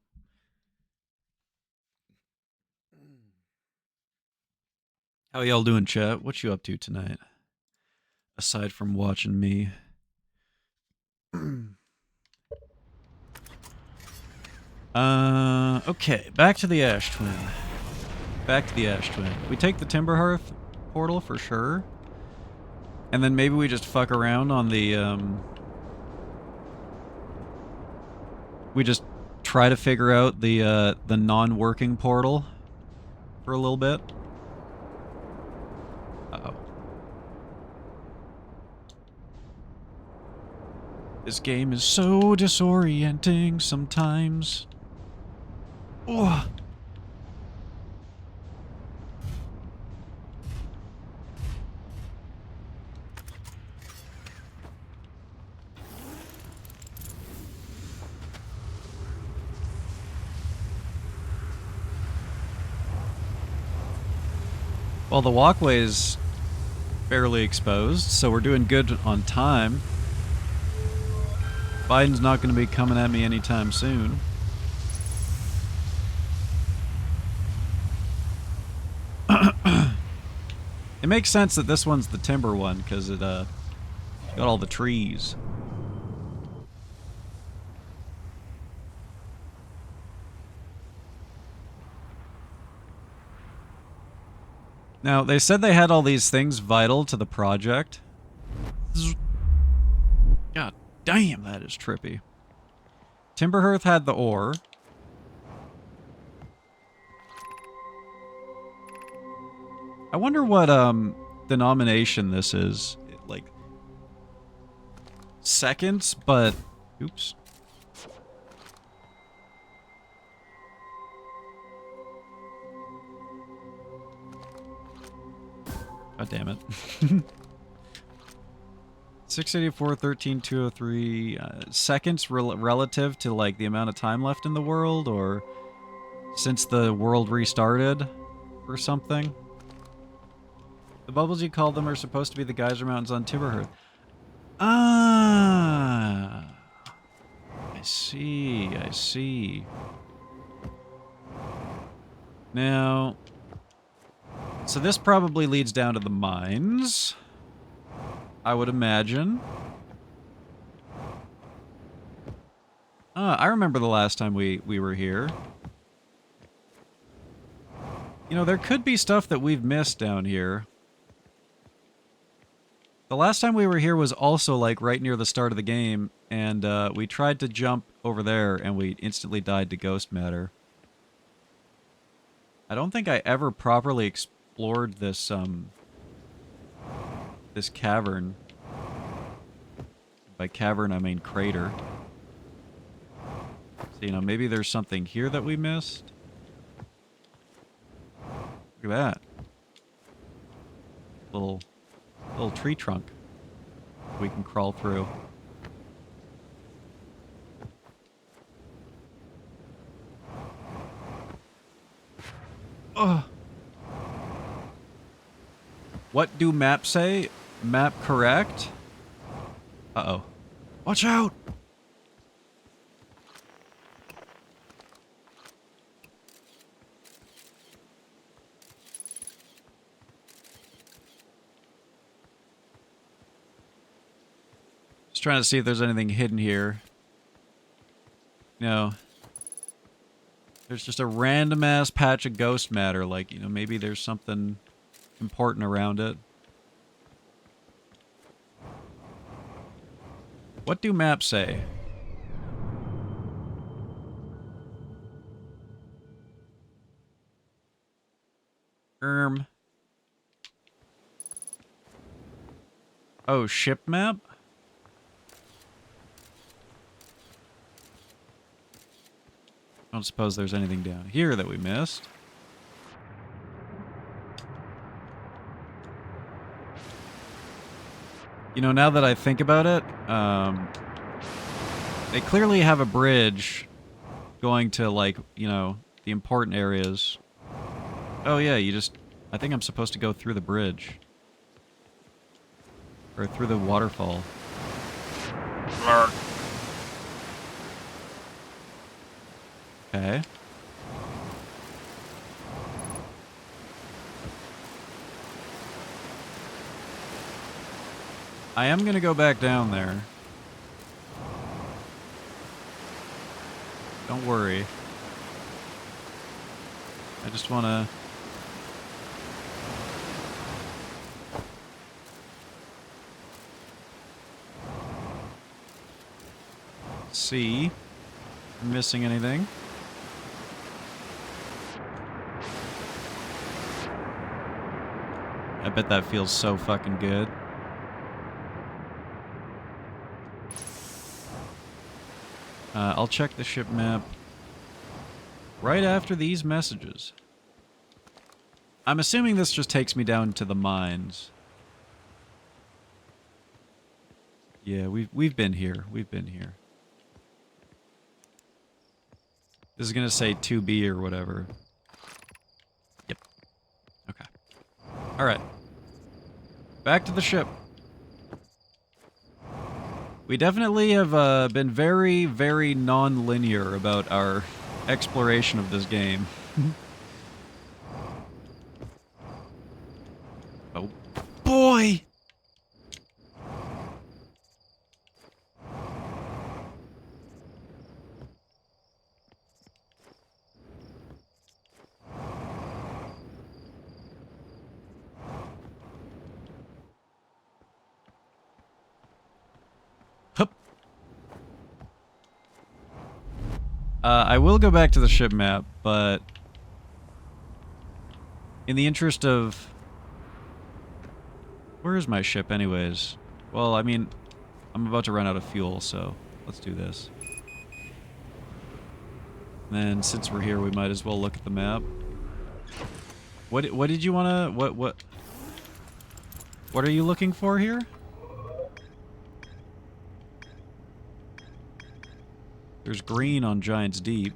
How y'all doing, chat? What you up to tonight? Aside from watching me. Okay, back to the Ash Twin. Back to the Ash Twin. We take the Timberhearth portal for sure. And then maybe we just fuck around on the, we just try to figure out the non-working portal for a little bit. Uh-oh. This game is so disorienting sometimes. Ugh. Well, the walkway's fairly exposed, so we're doing good on time. Biden's not going to be coming at me anytime soon. It makes sense that this one's the timber one, because it got all the trees. Now, they said they had all these things vital to the project. God damn, that is trippy. Timberhearth had the ore. I wonder what denomination this is. Like seconds, but oops. God damn it. 684, 13, 203 seconds relative to like the amount of time left in the world, or since the world restarted or something. The bubbles you called them are supposed to be the geyser mountains on Timberhearth. Ah, I see, I see. Now, so this probably leads down to the mines, I would imagine. I remember the last time we were here. You know, there could be stuff that we've missed down here. The last time we were here was also, like, right near the start of the game, and we tried to jump over there, and we instantly died to ghost matter. I don't think I ever properly explored this, this cavern. By cavern, I mean crater. So, you know, maybe there's something here that we missed. Look at that. Little tree trunk we can crawl through. Ugh. What do maps say? Map correct? Uh-oh. Watch out! Just trying to see if there's anything hidden here. No. There's just a random-ass patch of ghost matter, like, you know, maybe there's something important around it. What do maps say? Oh, ship map? I don't suppose there's anything down here that we missed. You know, now that I think about it, they clearly have a bridge going to, like, you know, the important areas. Oh yeah, I think I'm supposed to go through the bridge. Or through the waterfall. Okay. I am gonna go back down there. Don't worry. I just wanna... see. Missing anything? I bet that feels so fucking good. I'll check the ship map right after these messages. I'm assuming this just takes me down to the mines. Yeah, we've been here. We've been here. This is gonna say 2B or whatever. Yep. Okay. Alright. Back to the ship. We definitely have been very, very non-linear about our exploration of this game. Oh boy! Hup. I will go back to the ship map, but in the interest of... Where is my ship anyways? Well, I mean, I'm about to run out of fuel, so let's do this. And then since we're here, we might as well look at the map. What did you wanna... What are you looking for here? There's green on Giant's Deep.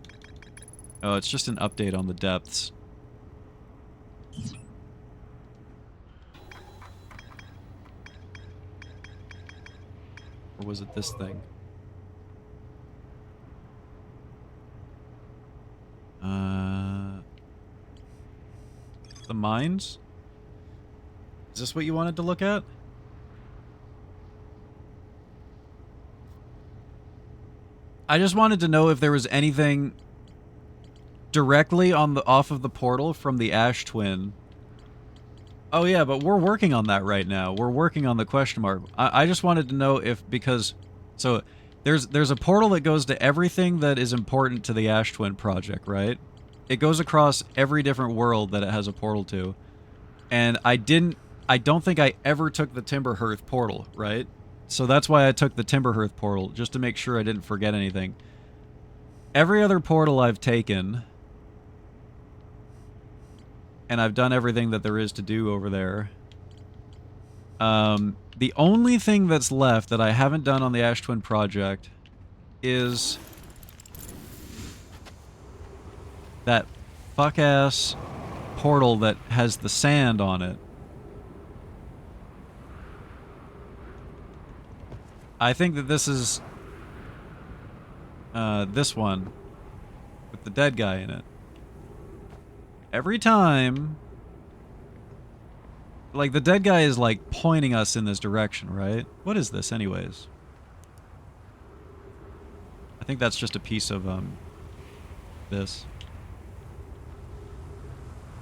Oh, it's just an update on the depths. Or was it this thing? The mines? Is this what you wanted to look at? I just wanted to know if there was anything directly on the off of the portal from the Ash Twin. Oh yeah, but we're working on that right now. We're working on the question mark. I just wanted to know if, because so there's a portal that goes to everything that is important to the Ash Twin project, right? It goes across every different world that it has a portal to. And I don't think I ever took the Timberhearth portal, right? So that's why I took the Timberhearth portal, just to make sure I didn't forget anything. Every other portal I've taken, and I've done everything that there is to do over there. The only thing that's left that I haven't done on the Ash Twin project is that fuck-ass portal that has the sand on it. I think that this is this one with the dead guy in it. Every time, like, the dead guy is like pointing us in this direction, right? What is this anyways? I think that's just a piece of this.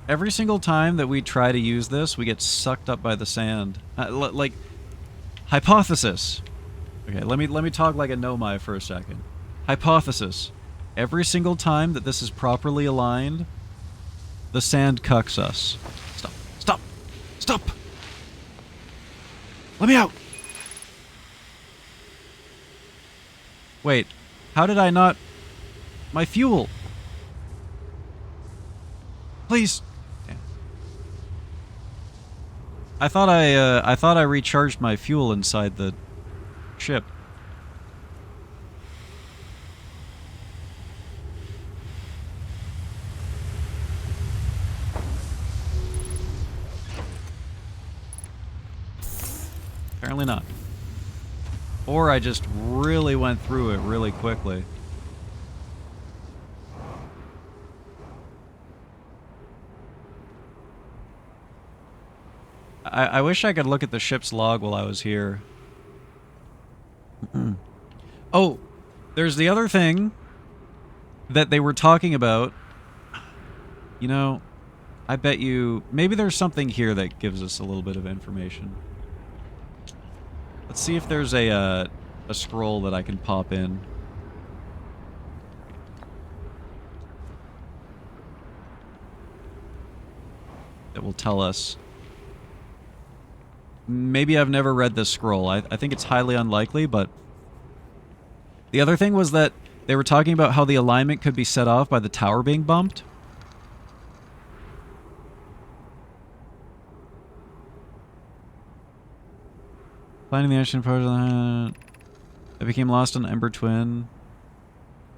Every single time that we try to use this, we get sucked up by the sand. Like, hypothesis. Okay, let me talk like a nomai for a second. Hypothesis. Every single time that this is properly aligned, the sand cucks us. Stop. Stop. Stop! Let me out! Wait. How did I not... My fuel! Please! Damn. I thought I recharged my fuel inside the ship. Apparently not. Or I just really went through it really quickly. I wish I could look at the ship's log while I was here. Oh, there's the other thing that they were talking about. You know, I bet you... Maybe there's something here that gives us a little bit of information. Let's see if there's a scroll that I can pop in. That will tell us. Maybe I've never read this scroll. I think it's highly unlikely, but... The other thing was that they were talking about how the alignment could be set off by the tower being bumped. Finding the action part of the... I became lost on Ember Twin.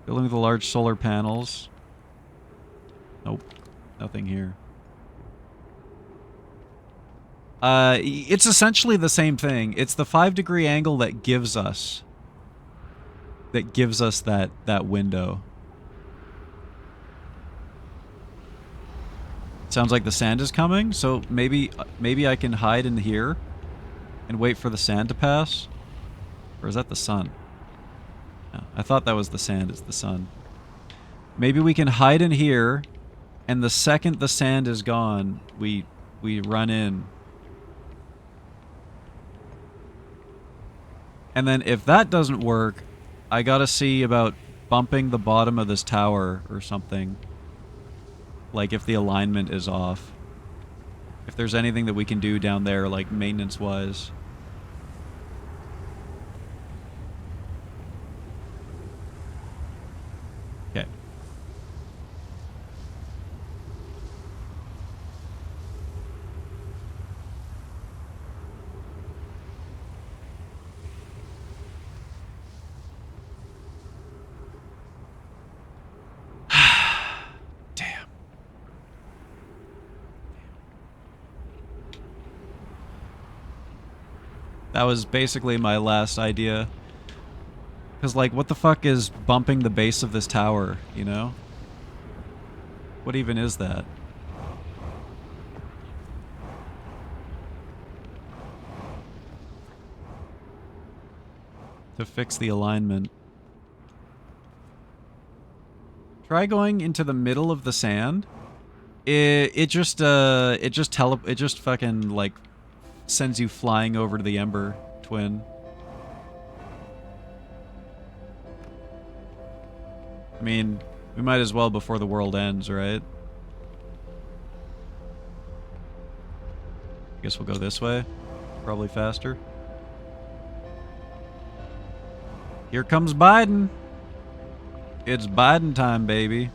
Building with the large solar panels. Nope. Nothing here. It's essentially the same thing. It's the 5-degree angle that gives us that window. Sounds like the sand is coming, so maybe I can hide in here and wait for the sand to pass. Or is that the sun? No, I thought that was the sand. It's the sun. Maybe we can hide in here, and the second the sand is gone, we run in. And then if that doesn't work, I gotta see about bumping the bottom of this tower or something. Like if the alignment is off. If there's anything that we can do down there, like maintenance-wise. Okay. That was basically my last idea. Because, like, what the fuck is bumping the base of this tower, you know? What even is that? To fix the alignment. Try going into the middle of the sand. It just fucking, like, sends you flying over to the Ember Twin. I mean, we might as well before the world ends, right? I guess we'll go this way. Probably faster. Here comes Biden. It's Biden time, baby.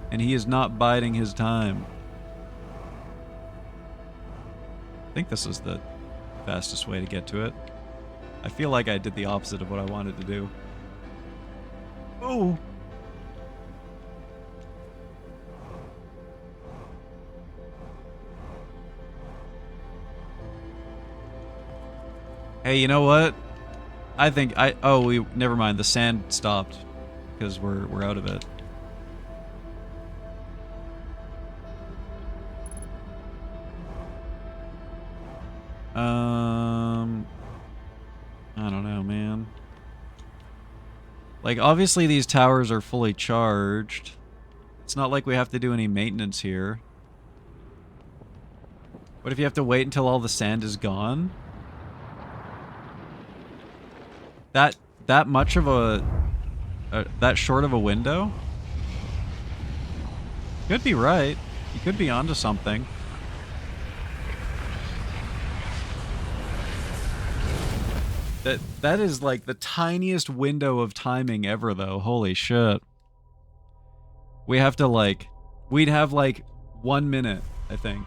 And he is not biding his time. I think this is the fastest way to get to it. I feel like I did the opposite of what I wanted to do. Oh! Hey, you know what? I think never mind. The sand stopped because we're out of it. I don't know, man. Like, obviously these towers are fully charged. It's not like we have to do any maintenance here. What if you have to wait until all the sand is gone? That much of that short of a window? Could be right. You could be onto something. That is like the tiniest window of timing ever, though. Holy shit. We have to, like... We'd have, like, 1 minute, I think.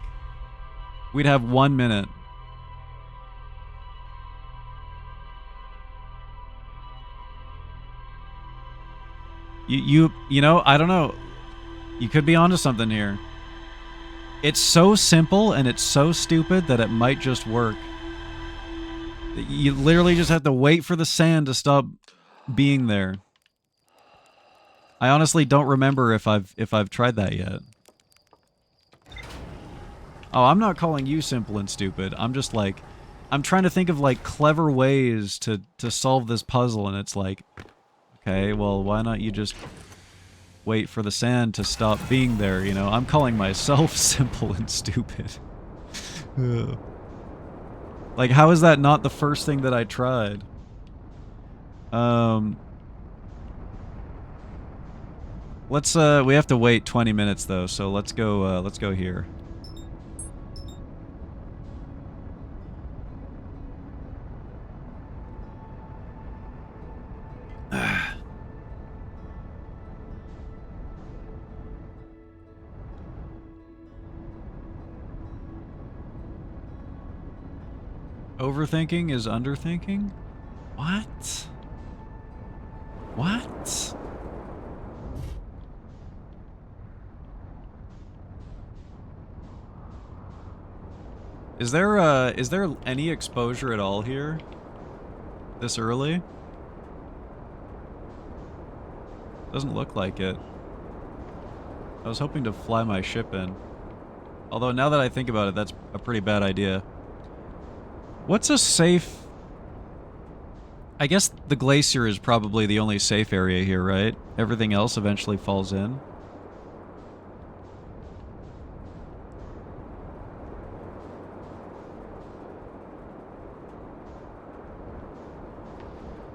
We'd have 1 minute. You know, I don't know. You could be onto something here. It's so simple and it's so stupid that it might just work. You literally just have to wait for the sand to stop being there. I honestly don't remember if I've tried that yet. Oh, I'm not calling you simple and stupid. I'm just like, I'm trying to think of like clever ways to solve this puzzle, and it's like, okay, well, why not you just wait for the sand to stop being there, you know? I'm calling myself simple and stupid. Like, how is that not the first thing that I tried? Let's, we have to wait 20 minutes though, so let's go here. Overthinking is underthinking? What? What? Is there any exposure at all here? This early? Doesn't look like it. I was hoping to fly my ship in. Although now that I think about it, that's a pretty bad idea. What's a safe... I guess the glacier is probably the only safe area here, right? Everything else eventually falls in.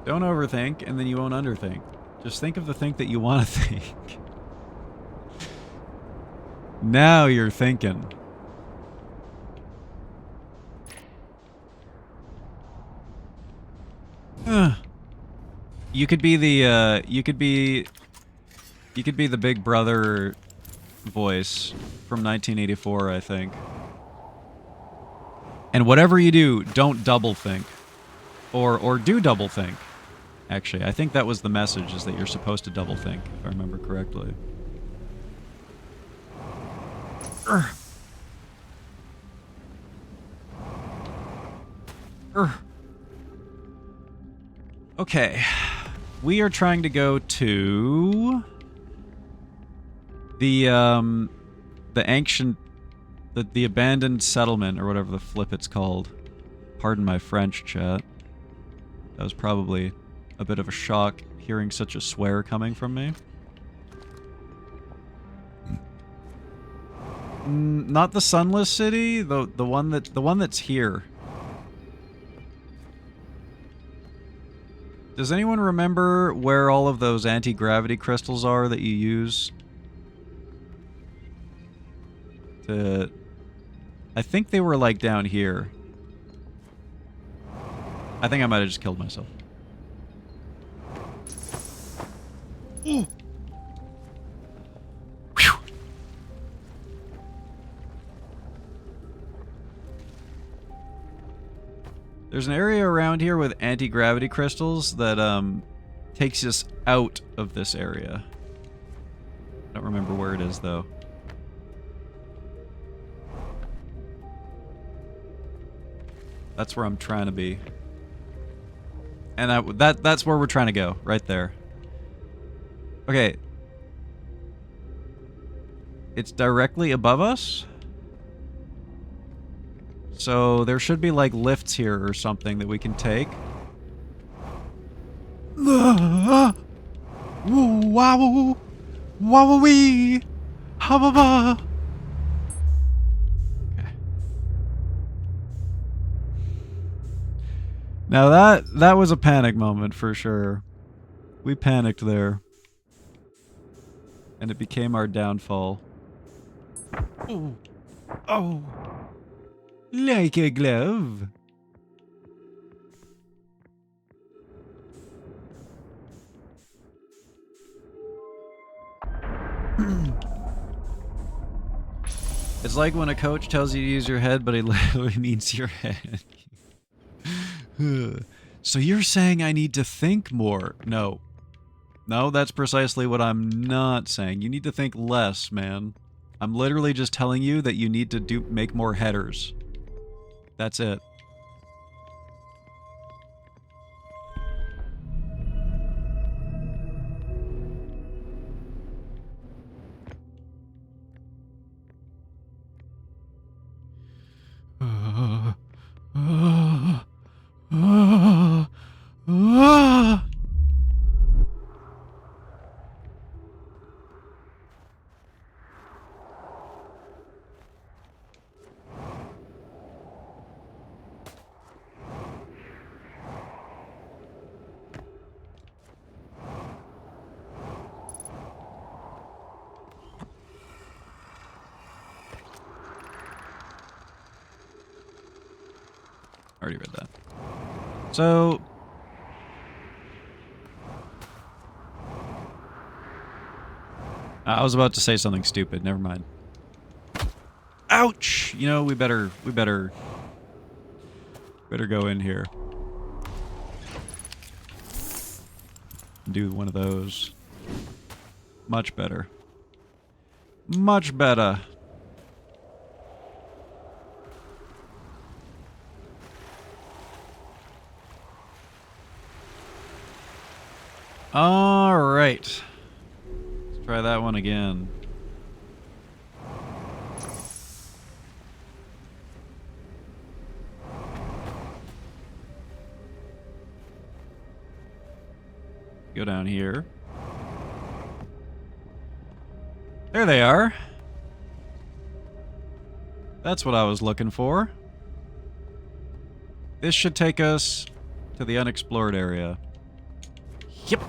Don't overthink, and then you won't underthink. Just think of the thing that you want to think. Now you're thinking. You could be the, you could be the Big Brother voice from 1984, I think. And whatever you do, don't double think. Or do double think. Actually, I think that was the message, is that you're supposed to double think, if I remember correctly. Okay. We are trying to go to the ancient, the abandoned settlement, or whatever the flip it's called. Pardon my French, chat. That was probably a bit of a shock, hearing such a swear coming from me. Not the Sunless City, the one that's here. Does anyone remember where all of those anti-gravity crystals are that you use to... I think they were like down here. I think I might have just killed myself. Ooh. Whew. There's an area around here with anti-gravity crystals that takes us out of this area. I don't remember where it is though. That's where I'm trying to be. And that's where we're trying to go, right there. Okay. It's directly above us. So there should be like lifts here or something that we can take. Wow. Wow. Wee. Ha. Now that was a panic moment for sure. We panicked there. And it became our downfall. Oh. Oh. Like a glove. It's like when a coach tells you to use your head, but he literally means your head. So you're saying I need to think more? No. No, that's precisely what I'm not saying. You need to think less, man. I'm literally just telling you that you need to make more headers. That's it. already read that. So... I was about to say something stupid. Never mind. Ouch! You know, we better go in here. Do one of those. Much better. Much better. All right. Let's try that one again. Go down here. There they are. That's what I was looking for. This should take us to the unexplored area. Yep.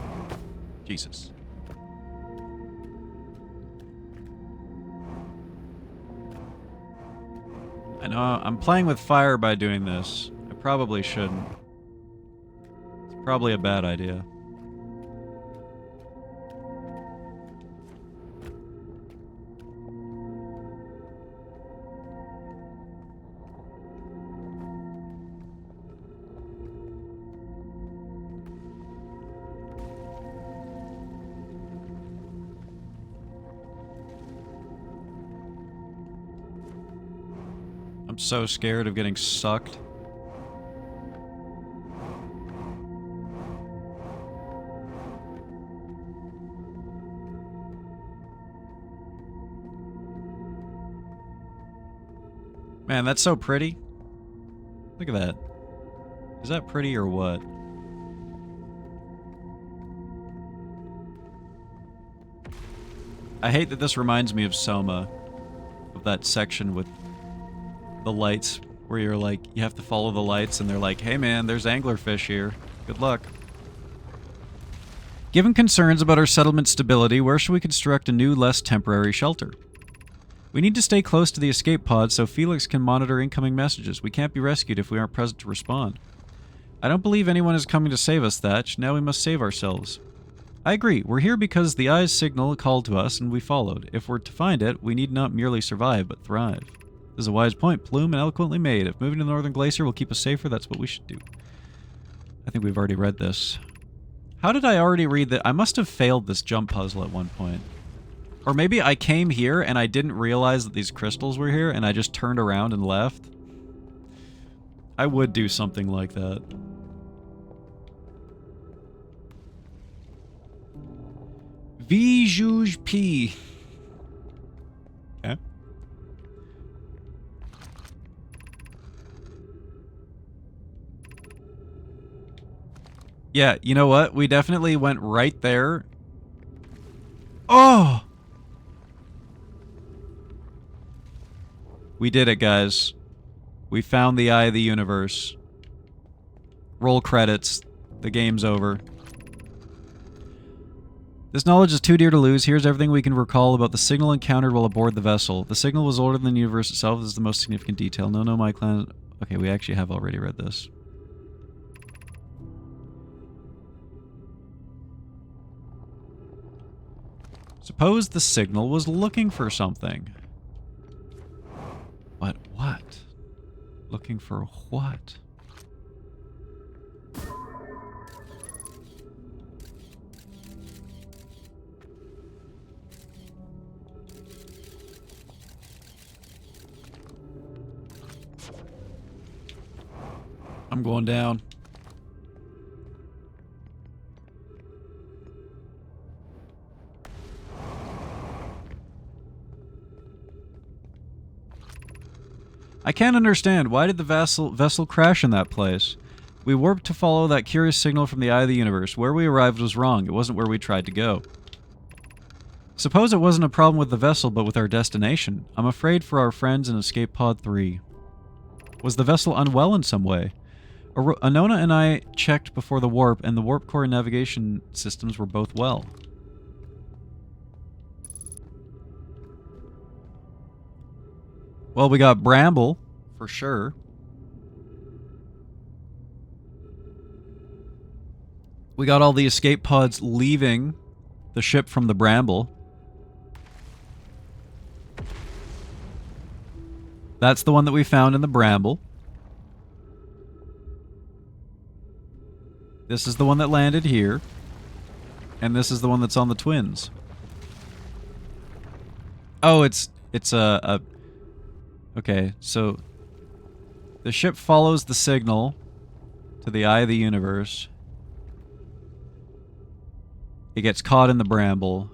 Jesus. I know I'm playing with fire by doing this. I probably shouldn't. It's probably a bad idea. I'm so scared of getting sucked. Man, that's so pretty. Look at that. Is that pretty or what? I hate that this reminds me of Soma. Of that section with the lights, where you're like, you have to follow the lights, and they're like, hey man, there's anglerfish here. Good luck. Given concerns about our settlement stability, where should we construct a new, less temporary shelter? We need to stay close to the escape pod so Felix can monitor incoming messages. We can't be rescued if we aren't present to respond. I don't believe anyone is coming to save us, Thatch. Now we must save ourselves. I agree. We're here because the Eye's signal called to us and we followed. If we're to find it, we need not merely survive, but thrive. This is a wise point, Plume, and eloquently made. If moving to the Northern Glacier will keep us safer, that's what we should do. I think we've already read this. How did I already read that? I must have failed this jump puzzle at one point. Or maybe I came here and I didn't realize that these crystals were here and I just turned around and left. I would do something like that. V juge P. Okay. Yeah, you know what? We definitely went right there. Oh! We did it, guys. We found the Eye of the Universe. Roll credits. The game's over. This knowledge is too dear to lose. Here's everything we can recall about the signal encountered while aboard the vessel. The signal was older than the universe itself. This is the most significant detail. No, my clan... Okay, we actually have already read this. Suppose the signal was looking for something. But what? Looking for what? I'm going down. I can't understand. Why did the vessel crash in that place? We warped to follow that curious signal from the Eye of the Universe. Where we arrived was wrong. It wasn't where we tried to go. Suppose it wasn't a problem with the vessel, but with our destination. I'm afraid for our friends in Escape Pod 3. Was the vessel unwell in some way? Anona and I checked before the warp, and the warp core and navigation systems were both well. Well, we got Bramble, for sure. We got all the escape pods leaving the ship from the Bramble. That's the one that we found in the Bramble. This is the one that landed here. And this is the one that's on the Twins. Oh, it's a... Okay, so... The ship follows the signal to the eye of the universe. It gets caught in the Bramble.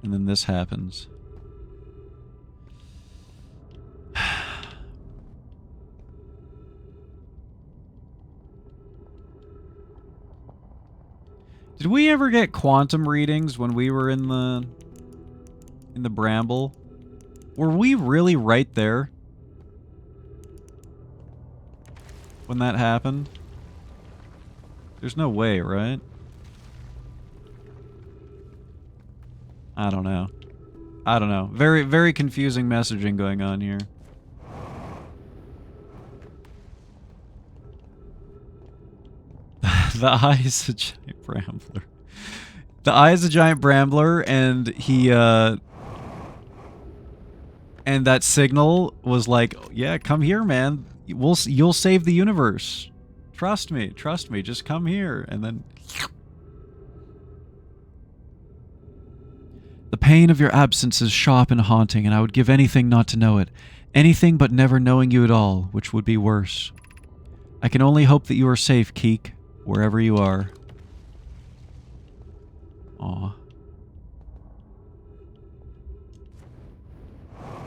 And then this happens. Did we ever get quantum readings when we were in the Bramble? Were we really right there when that happened? There's no way, right? I don't know. I don't know. Very, very confusing messaging going on here. The eye is a giant brambler. The eye is a giant brambler, and he, and that signal was like, yeah, come here, man. You'll save the universe. Trust me, just come here. And then... The pain of your absence is sharp and haunting, and I would give anything not to know it. Anything but never knowing you at all, which would be worse. I can only hope that you are safe, Keek. Wherever you are. Aw.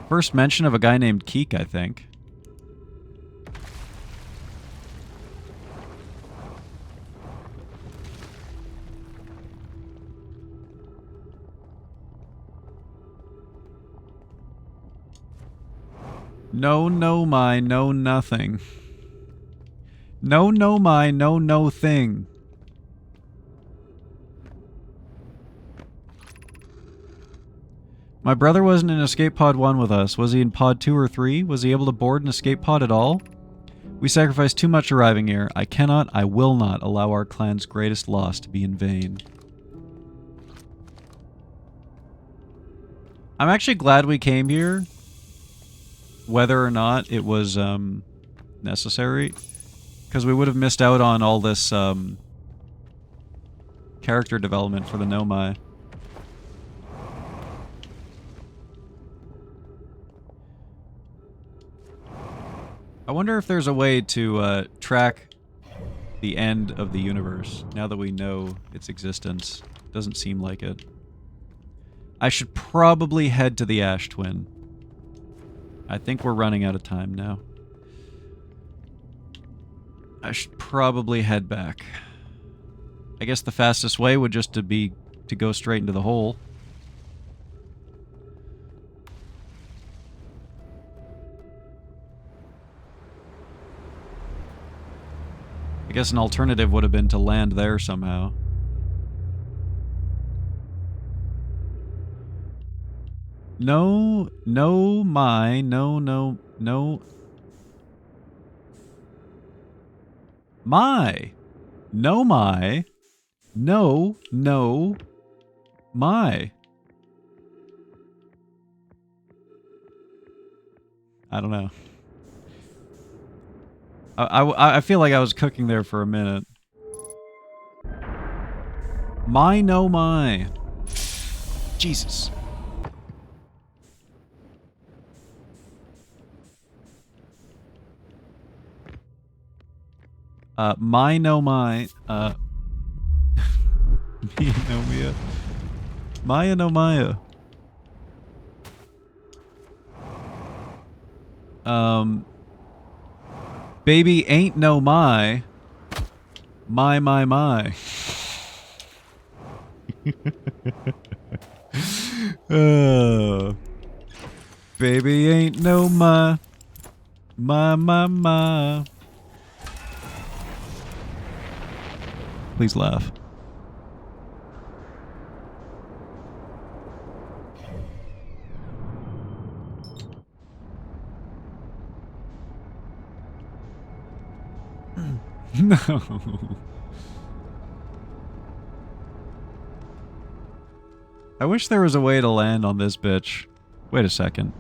First mention of a guy named Keek, I think. No, no, my, no, nothing. No, no, my, no, no thing. My brother wasn't in Escape Pod 1 with us. Was he in Pod 2 or 3? Was he able to board an escape pod at all? We sacrificed too much arriving here. I cannot, I will not allow our clan's greatest loss to be in vain. I'm actually glad we came here. Whether or not it was, necessary. Because we would have missed out on all this, character development for the Nomai. I wonder if there's a way to, track the end of the universe, now that we know its existence. Doesn't seem like it. I should probably head to the Ash Twin. I think we're running out of time now. I should probably head back. I guess the fastest way would just to go straight into the hole. I guess an alternative would have been to land there somehow. No, no, my, no, no, no. My. No, my. No, no, my. I don't know. I feel like I was cooking there for a minute. My, no, my. Jesus. My, no, my. Mia, no, Mia. Maya, no, Maya. Baby ain't no my. My, my, my. Baby ain't no my. My, my, my. Please laugh. No. I wish there was a way to land on this bitch. Wait a second.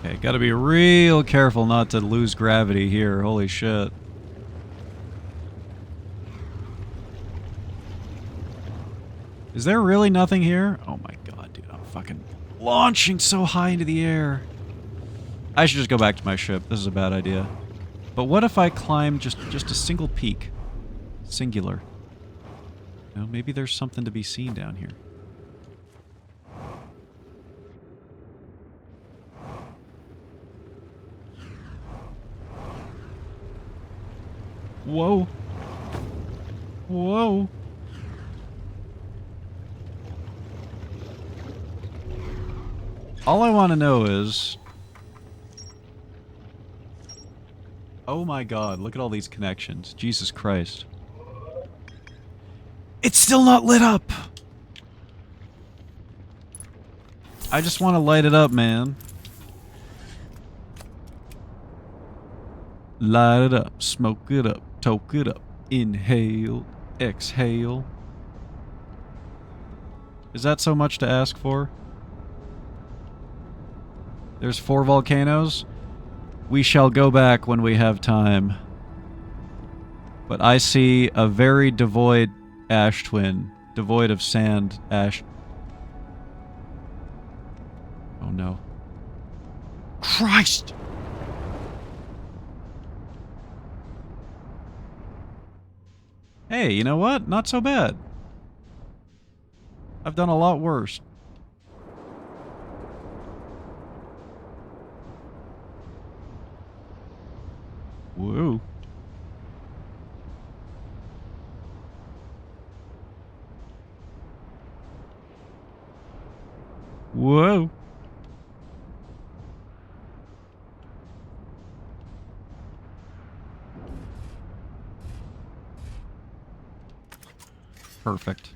Okay, gotta be real careful not to lose gravity here. Holy shit. Is there really nothing here? Oh my god, dude. I'm fucking launching so high into the air. I should just go back to my ship. This is a bad idea. But what if I climb just a single peak? Singular. You know, maybe there's something to be seen down here. Whoa. Whoa. All I want to know is... Oh my god, look at all these connections. Jesus Christ. It's still not lit up! I just want to light it up, man. Light it up, smoke it up, toke it up. Inhale, exhale. Is that so much to ask for? There's 4 volcanoes. We shall go back when we have time. But I see a very devoid ash twin. Devoid of sand ash. Oh no. Christ! Hey, you know what? Not so bad. I've done a lot worse. Whoa. Whoa. Perfect.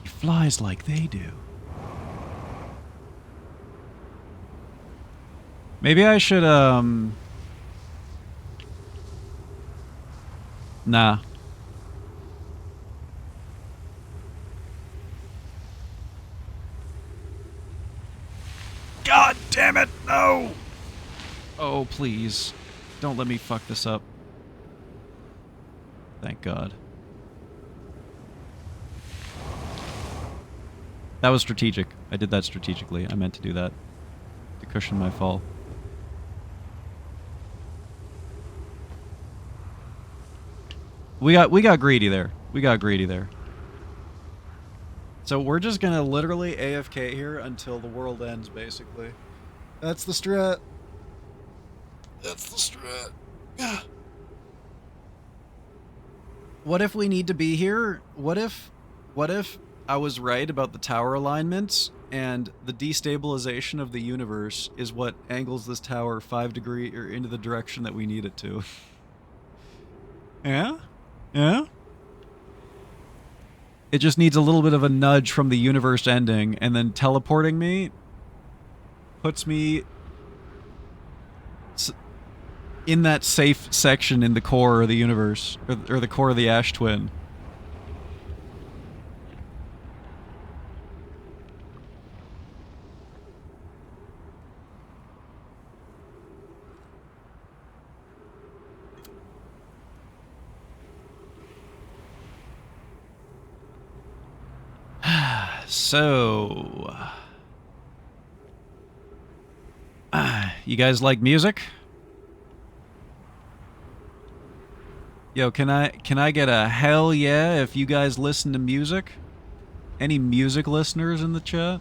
He flies like they do. Maybe I should, Nah. God damn it, no! Oh, please. Don't let me fuck this up. Thank God. That was strategic. I did that strategically. I meant to do that. To cushion my fall. We got greedy there. We got greedy there. So we're just gonna literally AFK here until the world ends, basically. That's the strat. That's the strat. What if we need to be here? What if I was right about the tower alignments and the destabilization of the universe is what angles this tower 5 degrees or into the direction that we need it to? Yeah? Yeah? It just needs a little bit of a nudge from the universe ending, and then teleporting me puts me in that safe section in the core of the universe, or the core of the Ash Twin. So, you guys like music? Yo, can I get a hell yeah if you guys listen to music? Any music listeners in the chat?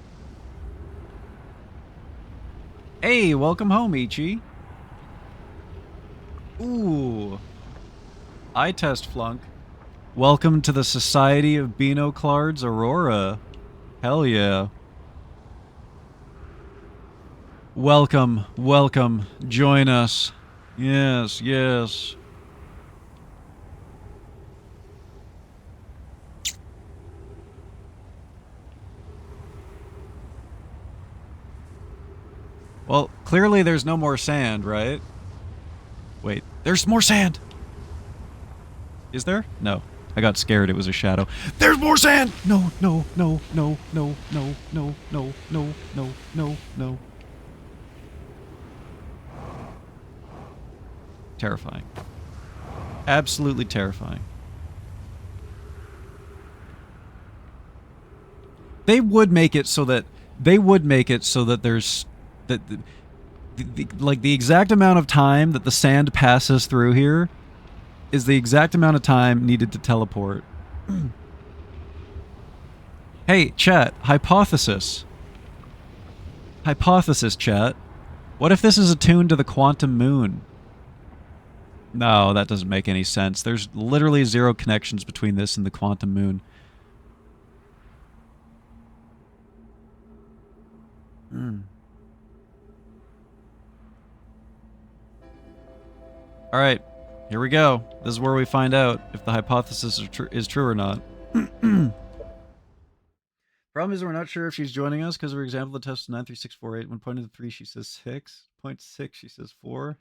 Hey, welcome home, Ichi. Ooh. Eye test flunk. Welcome to the Society of Binoclards Aurora. Hell yeah. Welcome, welcome. Join us. Yes, yes. Well, clearly there's no more sand, right? Wait, there's more sand! Is there? No. I got scared, it was a shadow. There's more sand! No, no, no, no, no, no, no, no, no, no, no, no. Terrifying. Absolutely terrifying. They would make it so that there's that like the exact amount of time that the sand passes through here is the exact amount of time needed to teleport. Hey, chat, hypothesis. Hypothesis, chat. What if this is attuned to the quantum moon? No, that doesn't make any sense. There's literally zero connections between this and the quantum moon. Alright, here we go. This is where we find out if the hypothesis is true or not. Problem is we're not sure if she's joining us because, for example, the test is 93648. When pointing to 3, she says 6. Point 6, she says 4.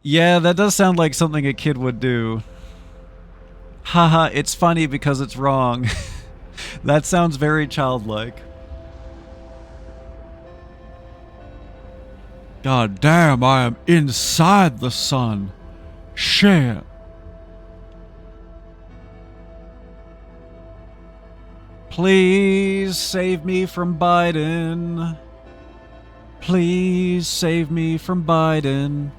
Yeah, that does sound like something a kid would do. Haha, it's funny because it's wrong. That sounds very childlike. God damn, I am inside the sun. Shit. Please save me from Biden. Please save me from Biden.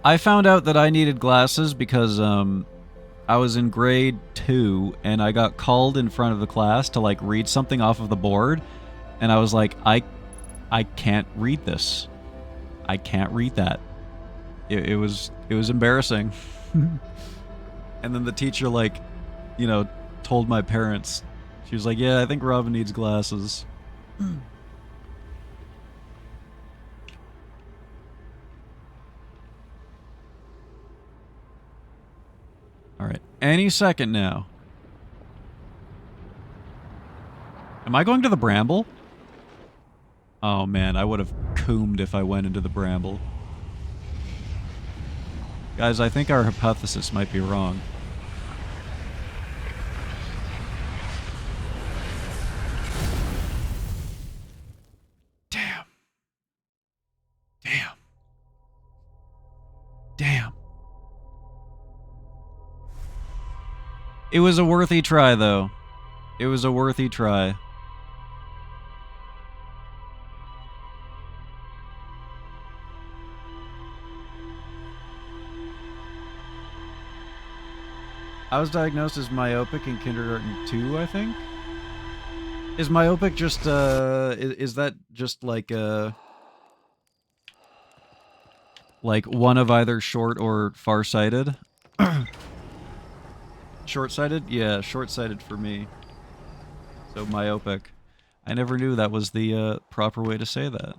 I found out that I needed glasses because I was in grade 2 and I got called in front of the class to like read something off of the board, and I was like, I can't read this. I can't read that. It was embarrassing. And then the teacher, like, you know, told my parents. She was like, yeah, I think Robin needs glasses. Alright, any second now. Am I going to the bramble? Oh man, I would have coomed if I went into the bramble. Guys, I think our hypothesis might be wrong. Damn. Damn. Damn. It was a worthy try, though. It was a worthy try. I was diagnosed as myopic in kindergarten 2, I think. Is myopic just, is that just like one of either short or farsighted? Short-sighted? Yeah, short-sighted for me. So myopic. I never knew that was the proper way to say that.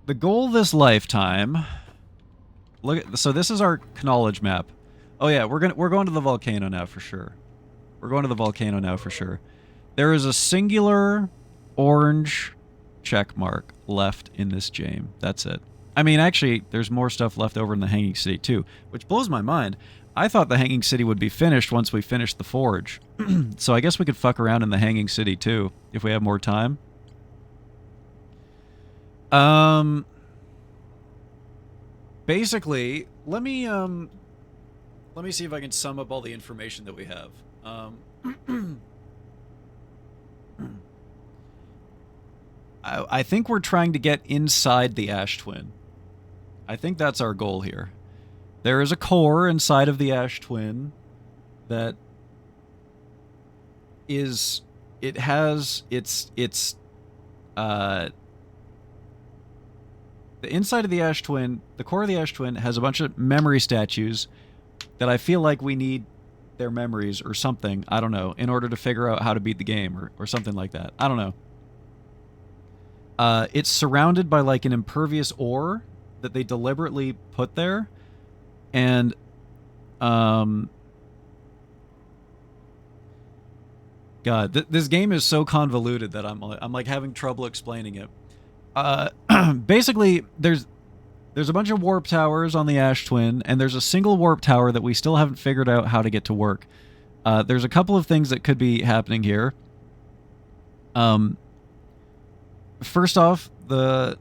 The goal this lifetime. Look at, so this is our knowledge map. Oh yeah, we're going to the volcano now for sure. We're going to the volcano now for sure. There is a singular orange check mark left in this game. That's it. I mean, actually, there's more stuff left over in the Hanging City too, which blows my mind. I thought the Hanging City would be finished once we finished the Forge. So I guess we could fuck around in the Hanging City too, if we have more time. Basically, let me see if I can sum up all the information that we have. I think we're trying to get inside the Ash Twin. I think that's our goal here. There is a core inside of the Ash Twin that is... It has... the inside of the Ash Twin, the core of the Ash Twin has a bunch of memory statues that I feel like we need their memories or something, I don't know, in order to figure out how to beat the game or something like that. I don't know. It's surrounded by like an impervious ore that they deliberately put there. And, God, this game is so convoluted that I'm like having trouble explaining it. Basically, there's a bunch of warp towers on the Ash Twin, and there's a single warp tower that we still haven't figured out how to get to work. There's a couple of things that could be happening here. First off, the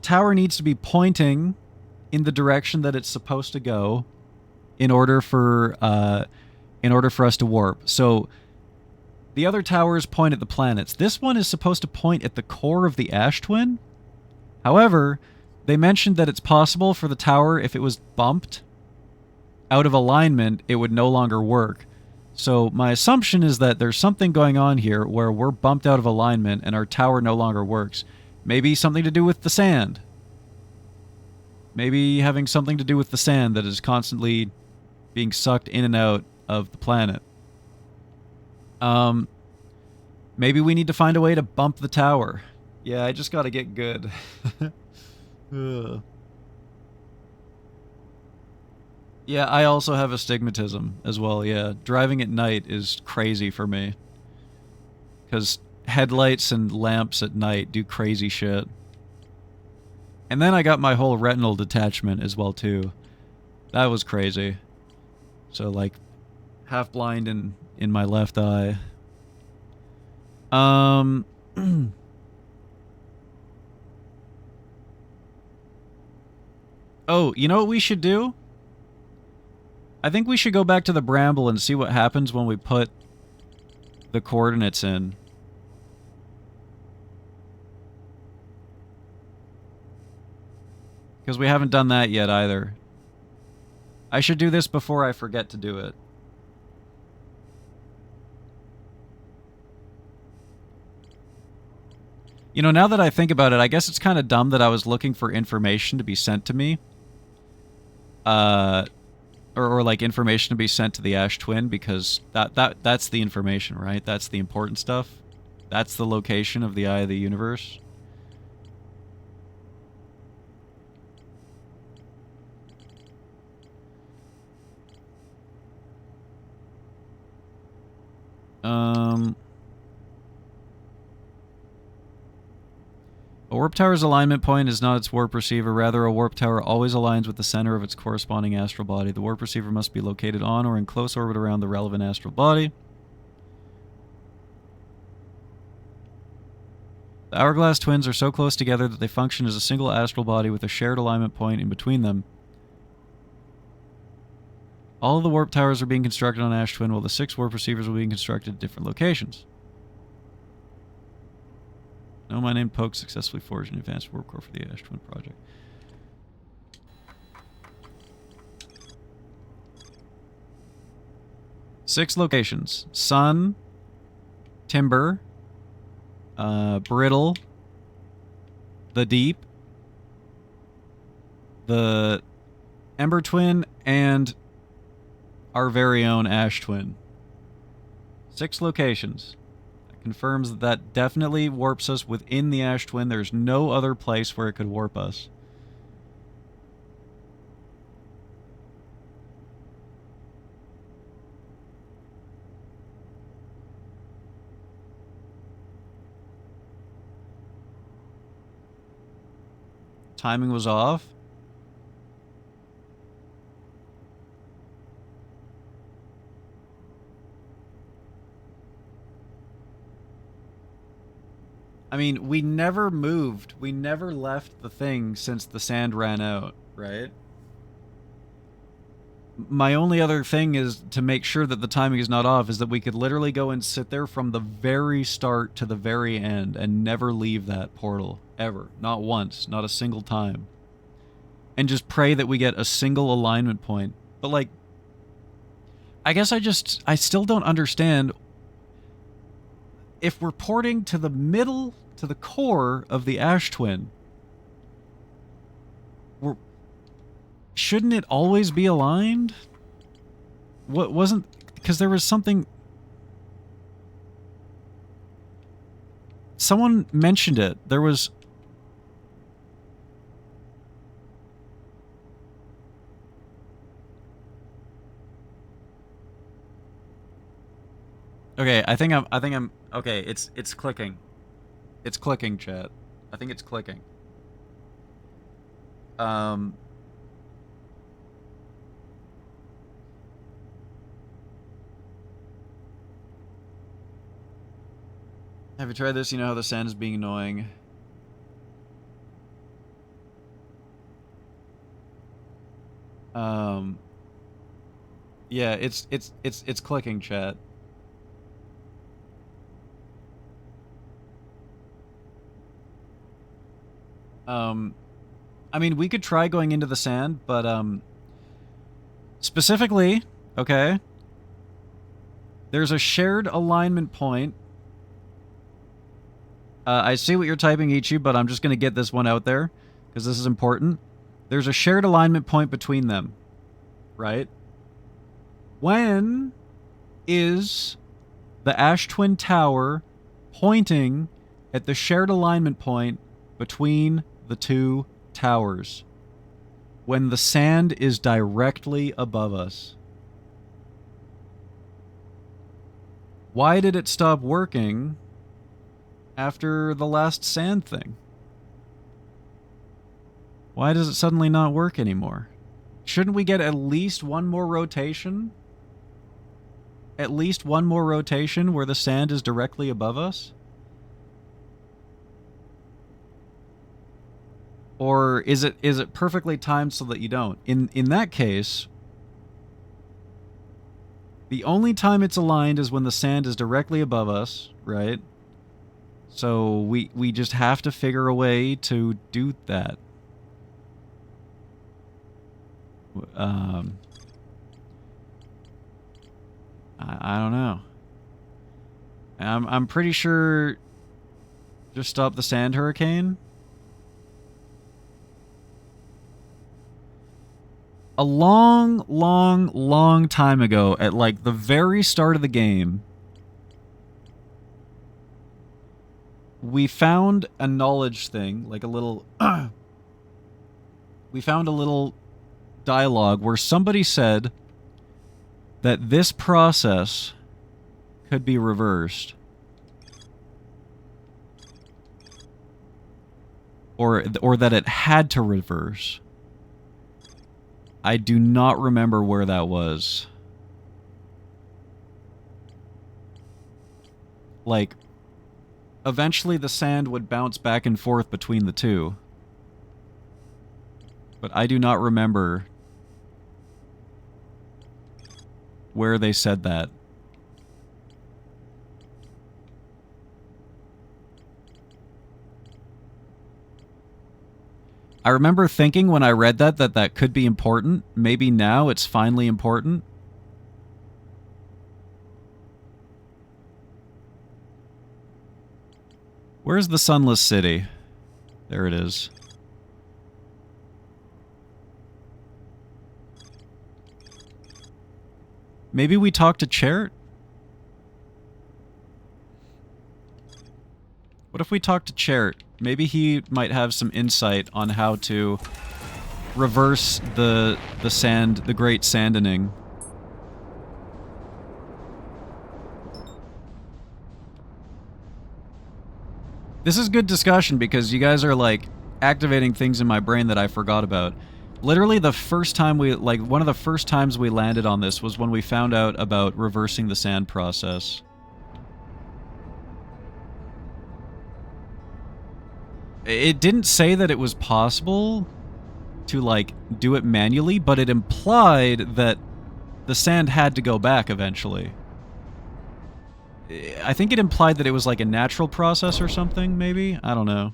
tower needs to be pointing in the direction that it's supposed to go in order for us to warp. So the other towers point at the planets. This one is supposed to point at the core of the Ash Twin. However, they mentioned that it's possible for the tower, if it was bumped out of alignment, it would no longer work. So my assumption is that there's something going on here where we're bumped out of alignment and our tower no longer works. Maybe something to do with the sand. Maybe having something to do with the sand that is constantly being sucked in and out of the planet. Maybe we need to find a way to bump the tower. Yeah, I just gotta get good. Ugh. Yeah, I also have astigmatism as well, yeah. Driving at night is crazy for me. Because headlights and lamps at night do crazy shit. And then I got my whole retinal detachment as well, too. That was crazy. So, like, half blind in my left eye. Oh, you know what we should do? I think we should go back to the Bramble and see what happens when we put the coordinates in. Because we haven't done that yet either. I should do this before I forget to do it. You know, now that I think about it, I guess it's kind of dumb that I was looking for information to be sent to me. Or like information to be sent to the Ash Twin, because that's the information, right? That's the important stuff. That's the location of the Eye of the Universe. A warp tower's alignment point is not its warp receiver. Rather, a warp tower always aligns with the center of its corresponding astral body. The warp receiver must be located on or in close orbit around the relevant astral body. The hourglass twins are so close together that they function as a single astral body with a shared alignment point in between them. All of the warp towers are being constructed on Ash Twin, while the 6 warp receivers will be constructed at different locations. No, my name Poke successfully forged an advanced warp core for the Ash Twin project. Six locations: Sun, Timber, Brittle, the Deep, the Ember Twin, and our very own Ash Twin. 6 locations. That confirms that that definitely warps us within the Ash Twin. There's no other place where it could warp us. Timing was off. I mean, we never moved. We never left the thing since the sand ran out, right? my only other thing is to make sure that the timing is not off is that we could literally go and sit there from the very start to the very end and never leave that portal. Ever. Not once. Not a single time. And just pray that we get a single alignment point. But, like, I guess I still don't understand. If we're porting to the middle, to the core of the Ash Twin, shouldn't it always be aligned? What wasn't... Because there was something... Someone mentioned it. There was... Okay, I think I'm okay, it's clicking. It's clicking, chat. I think it's clicking. Have you tried this? You know how the sand is being annoying. Yeah, it's clicking, chat. I mean, we could try going into the sand, but, specifically, okay, there's a shared alignment point. I see what you're typing, Ichi, but I'm just going to get this one out there, because this is important. There's a shared alignment point between them, right? When is the Ash Twin Tower pointing at the shared alignment point between the two towers? When the sand is directly above us. Why did it stop working after the last sand thing? Why does it suddenly not work anymore? Shouldn't we get at least one more rotation? At least one more rotation where the sand is directly above us? Or is it perfectly timed so that you don't? In that case, the only time it's aligned is when the sand is directly above us, right? So we just have to figure a way to do that. I don't know. I'm pretty sure just stop the sand hurricane. A long time ago, at like the very start of the game, we found a knowledge thing, like a little... we found a little dialogue where somebody said that this process could be reversed. Or that it had to reverse. I do not remember where that was. Like, eventually the sand would bounce back and forth between the two. But I do not remember where they said that. I remember thinking when I read that could be important. Maybe now it's finally important. Where's the Sunless City? There it is. Maybe we talk to Chert? What if we talk to Chert? Maybe he might have some insight on how to reverse the great sandening. This is good discussion because you guys are like activating things in my brain that I forgot about. Literally the first time one of the first times we landed on this was when we found out about reversing the sand process. It didn't say that it was possible to, like, do it manually, but it implied that the sand had to go back eventually. I think it implied that it was like a natural process or something, maybe? I don't know.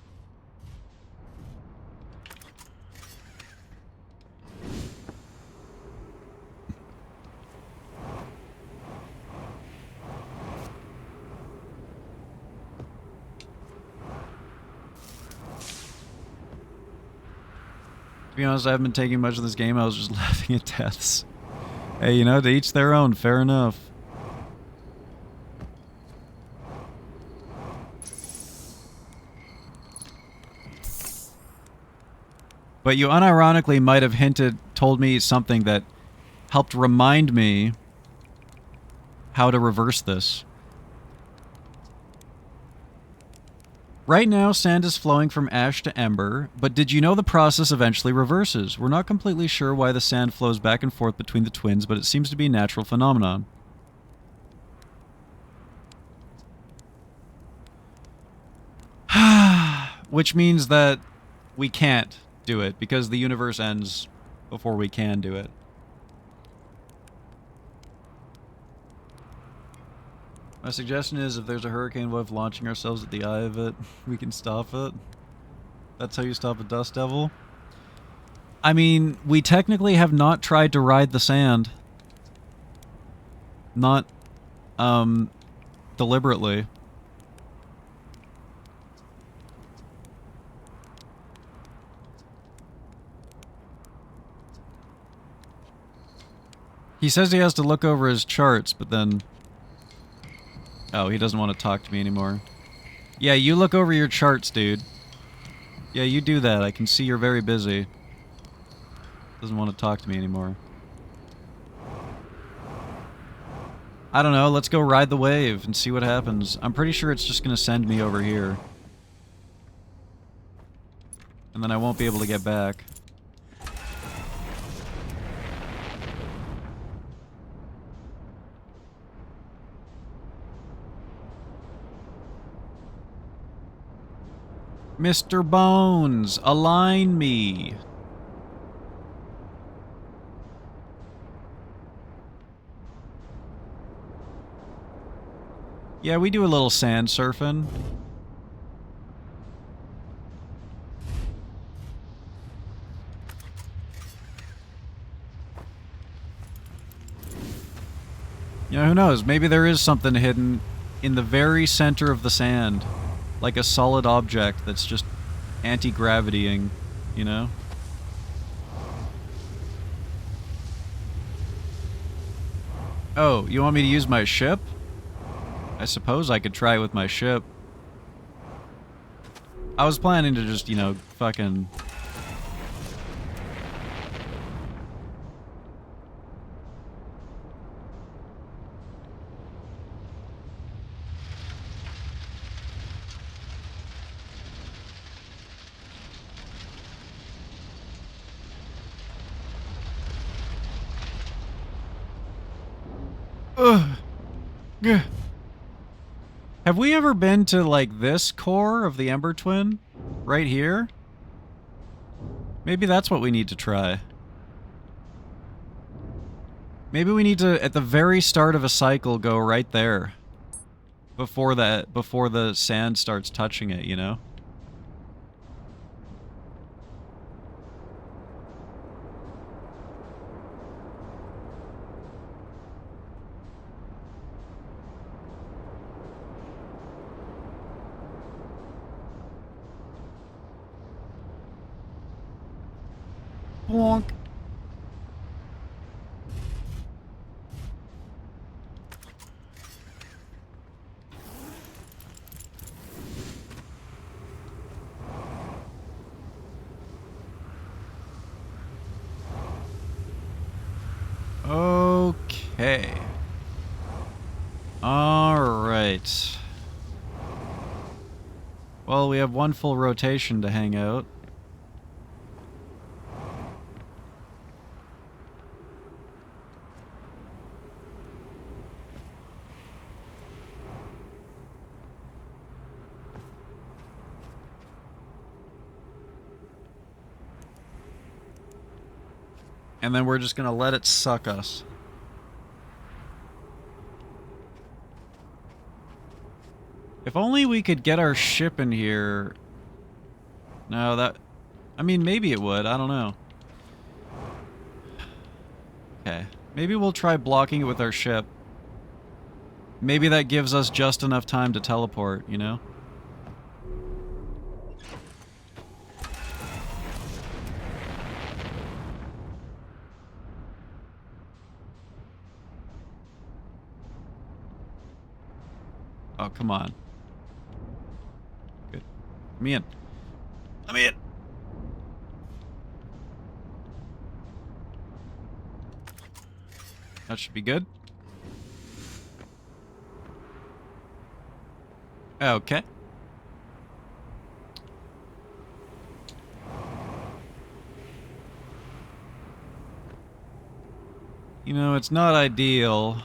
To be honest, I haven't been taking much of this game. I was just laughing at deaths. Hey, you know, to each their own. Fair enough. But you unironically might have told me something that helped remind me how to reverse this. Right now, sand is flowing from ash to ember, but did you know the process eventually reverses? We're not completely sure why the sand flows back and forth between the twins, but it seems to be a natural phenomenon. Which means that we can't do it, because the universe ends before we can do it. My suggestion is, if there's a hurricane wave launching ourselves at the eye of it, we can stop it. That's how you stop a dust devil. I mean, we technically have not tried to ride the sand. Not, deliberately. He says he has to look over his charts, but then... Oh, he doesn't want to talk to me anymore. Yeah, you look over your charts, dude. Yeah, you do that. I can see you're very busy. Doesn't want to talk to me anymore. I don't know, let's go ride the wave and see what happens. I'm pretty sure it's just gonna send me over here. And then I won't be able to get back. Mr. Bones, align me. Yeah, we do a little sand surfing. You know, who knows? Maybe there is something hidden in the very center of the sand. Like a solid object that's just anti-gravitying, you know? Oh, you want me to use my ship? I suppose I could try it with my ship. I was planning to just, you know, fucking... Ugh. Gah. Have we ever been to, like, this core of the Ember Twin? Right here? Maybe that's what we need to try. Maybe we need to, at the very start of a cycle, go right there. Before the sand starts touching it, you know? Bonk. Okay. Alright. Well, we have one full rotation to hang out. And then we're just gonna let it suck us. If only we could get our ship in here. No, that... I mean, maybe it would. I don't know. Okay. Maybe we'll try blocking it with our ship. Maybe that gives us just enough time to teleport, you know? Oh, come on. Good. Let me in. Let me in! That should be good. Okay. You know, it's not ideal.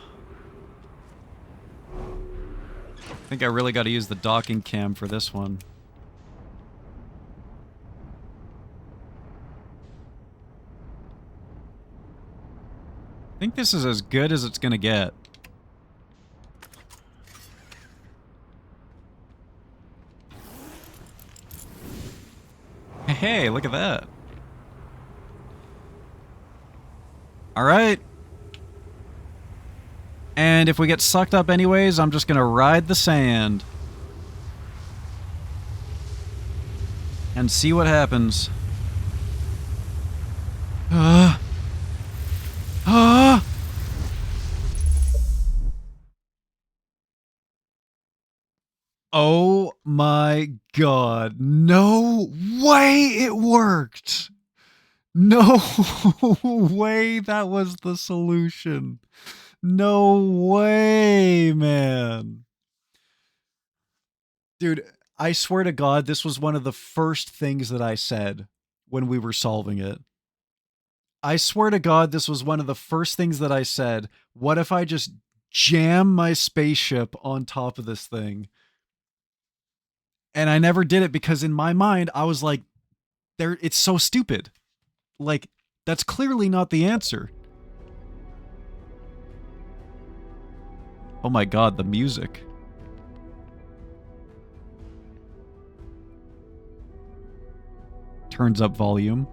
I think I really got to use the docking cam for this one. I think this is as good as it's gonna get. Hey, look at that. Alright. And if we get sucked up anyways, I'm just gonna ride the sand. And see what happens. Oh my god. No way it worked! No way that was the solution. No way, man. Dude, I swear to God, this was one of the first things that I said when we were solving it. I swear to God, this was one of the first things that I said. What if I just jam my spaceship on top of this thing? And I never did it because in my mind, I was like, it's so stupid. Like, that's clearly not the answer. Oh my god, the music. Turns up volume.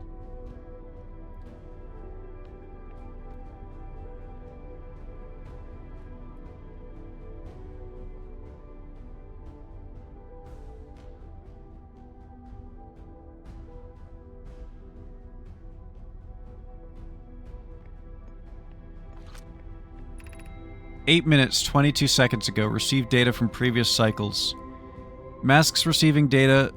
Eight minutes, 22 seconds ago, received data from previous cycles. Masks receiving data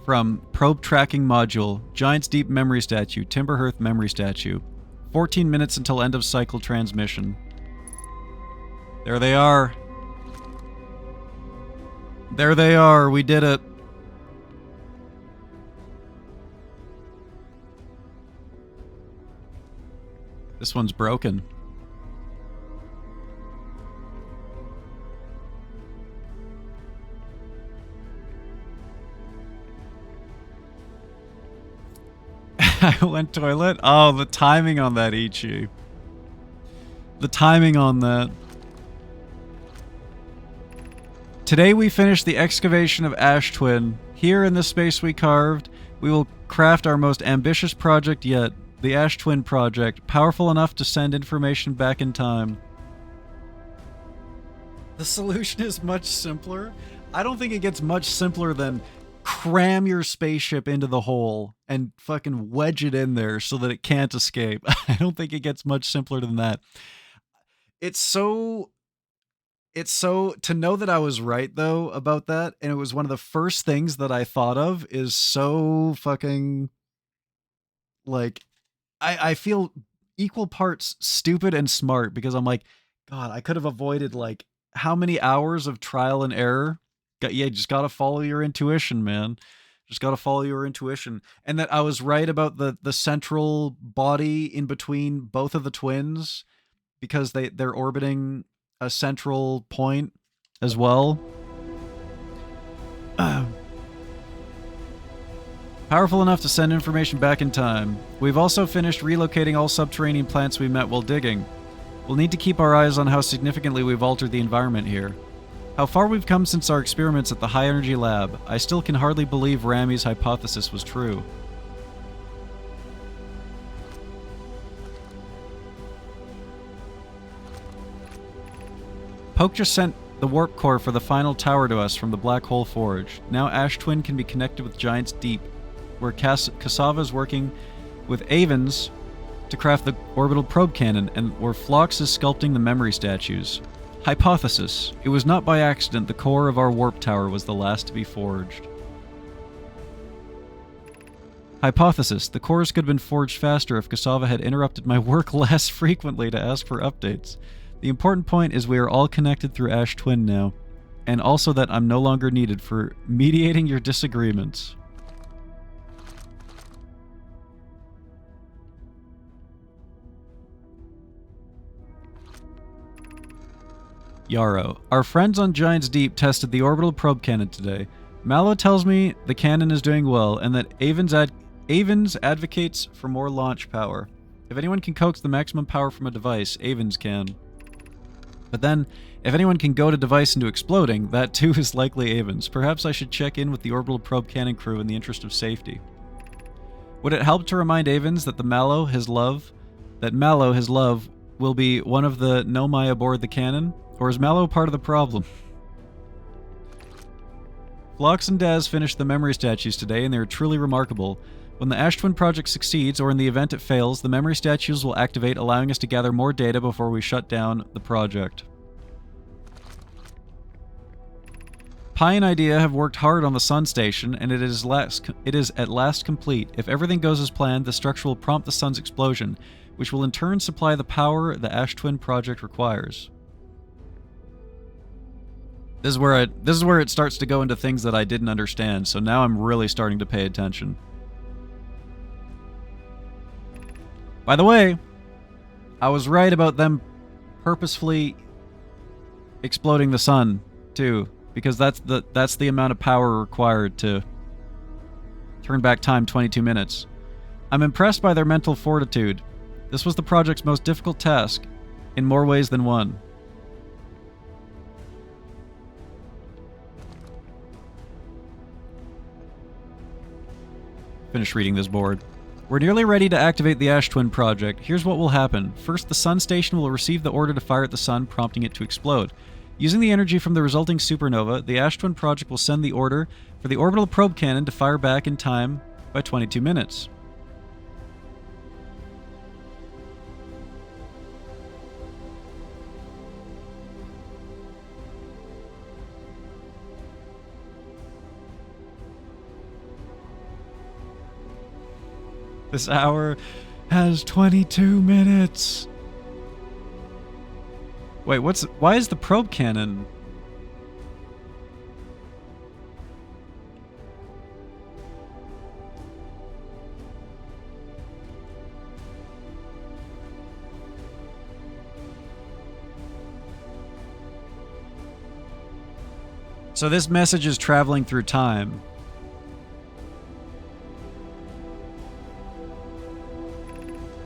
from probe tracking module, Giant's Deep memory statue, Timberhearth memory statue. 14 minutes until end of cycle transmission. There they are. There they are, we did it. This one's broken. I went toilet? Oh, the timing on that, Ichi. The timing on that. Today we finished the excavation of Ash Twin. Here in the space we carved, we will craft our most ambitious project yet. The Ash Twin project, powerful enough to send information back in time. The solution is much simpler. I don't think it gets much simpler than cram your spaceship into the hole and fucking wedge it in there so that it can't escape. I don't think it gets much simpler than that. It's so to know that I was right though about that, and it was one of the first things that I thought of, is so fucking like I feel equal parts stupid and smart, because I'm like, God, I could have avoided like how many hours of trial and error. Yeah, just gotta follow your intuition, man. Just gotta follow your intuition. And that I was right about the central body in between both of the twins, because they're orbiting a central point as well. Powerful enough to send information back in time. We've also finished relocating all subterranean plants we met while digging. We'll need to keep our eyes on how significantly we've altered the environment here. How far we've come since our experiments at the high energy lab. I still can hardly believe Rami's hypothesis was true. Poke just sent the warp core for the final tower to us from the Black Hole Forge. Now Ash Twin can be connected with Giants Deep, where Cassava is working with Avens to craft the orbital probe cannon, and where Phlox is sculpting the memory statues. Hypothesis. It was not by accident the core of our warp tower was the last to be forged. Hypothesis. The cores could have been forged faster if Cassava had interrupted my work less frequently to ask for updates. The important point is we are all connected through Ash Twin now, and also that I'm no longer needed for mediating your disagreements. Yarrow. Our friends on Giants Deep tested the orbital probe cannon today. Mallow tells me the cannon is doing well, and that Avens advocates for more launch power. If anyone can coax the maximum power from a device, Avens can. But then, if anyone can goad a device into exploding, that too is likely Avens. Perhaps I should check in with the orbital probe cannon crew in the interest of safety. Would it help to remind Avens that Mallow, his love, will be one of the Nomai aboard the cannon? Or is Mallow part of the problem? Phlox and Daz finished the memory statues today, and they are truly remarkable. When the Ash Twin project succeeds, or in the event it fails, the memory statues will activate, allowing us to gather more data before we shut down the project. Pi and Idea have worked hard on the Sun Station, and it is at last complete. If everything goes as planned, the structure will prompt the Sun's explosion, which will in turn supply the power the Ash Twin project requires. This is where it starts to go into things that I didn't understand, so now I'm really starting to pay attention. By the way, I was right about them purposefully exploding the sun, too, because that's the amount of power required to turn back time 22 minutes. I'm impressed by their mental fortitude. This was the project's most difficult task, in more ways than one. Finish reading this board. We're nearly ready to activate the Ash Twin project. Here's what will happen. First, the Sun Station will receive the order to fire at the Sun, prompting it to explode. Using the energy from the resulting supernova, the Ash Twin project will send the order for the orbital probe cannon to fire back in time by 22 minutes. This hour has 22 minutes. Wait, why is the probe cannon? So this message is traveling through time.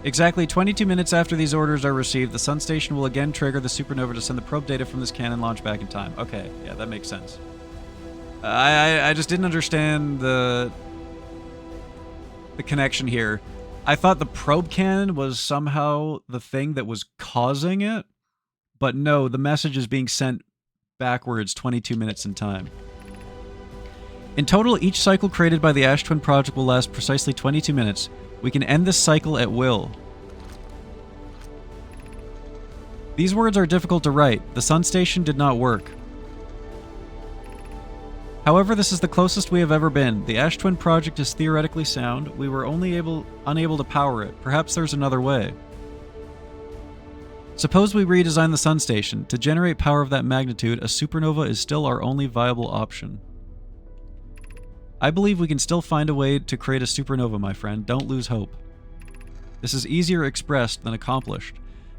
Exactly 22 minutes after these orders are received, the Sun Station will again trigger the supernova to send the probe data from this cannon launch back in time. Okay, yeah, that makes sense. I just didn't understand the connection here. I thought the probe cannon was somehow the thing that was causing it, but no, the message is being sent backwards 22 minutes in time. In total, each cycle created by the Ash Twin project will last precisely 22 minutes. We can end this cycle at will. These words are difficult to write. The Sun Station did not work. However, this is the closest we have ever been. The Ash Twin project is theoretically sound. We were unable to power it. Perhaps there's another way. Suppose we redesign the Sun Station. To generate power of that magnitude, a supernova is still our only viable option. I believe we can still find a way to create a supernova, my friend. Don't lose hope. This is easier expressed than accomplished.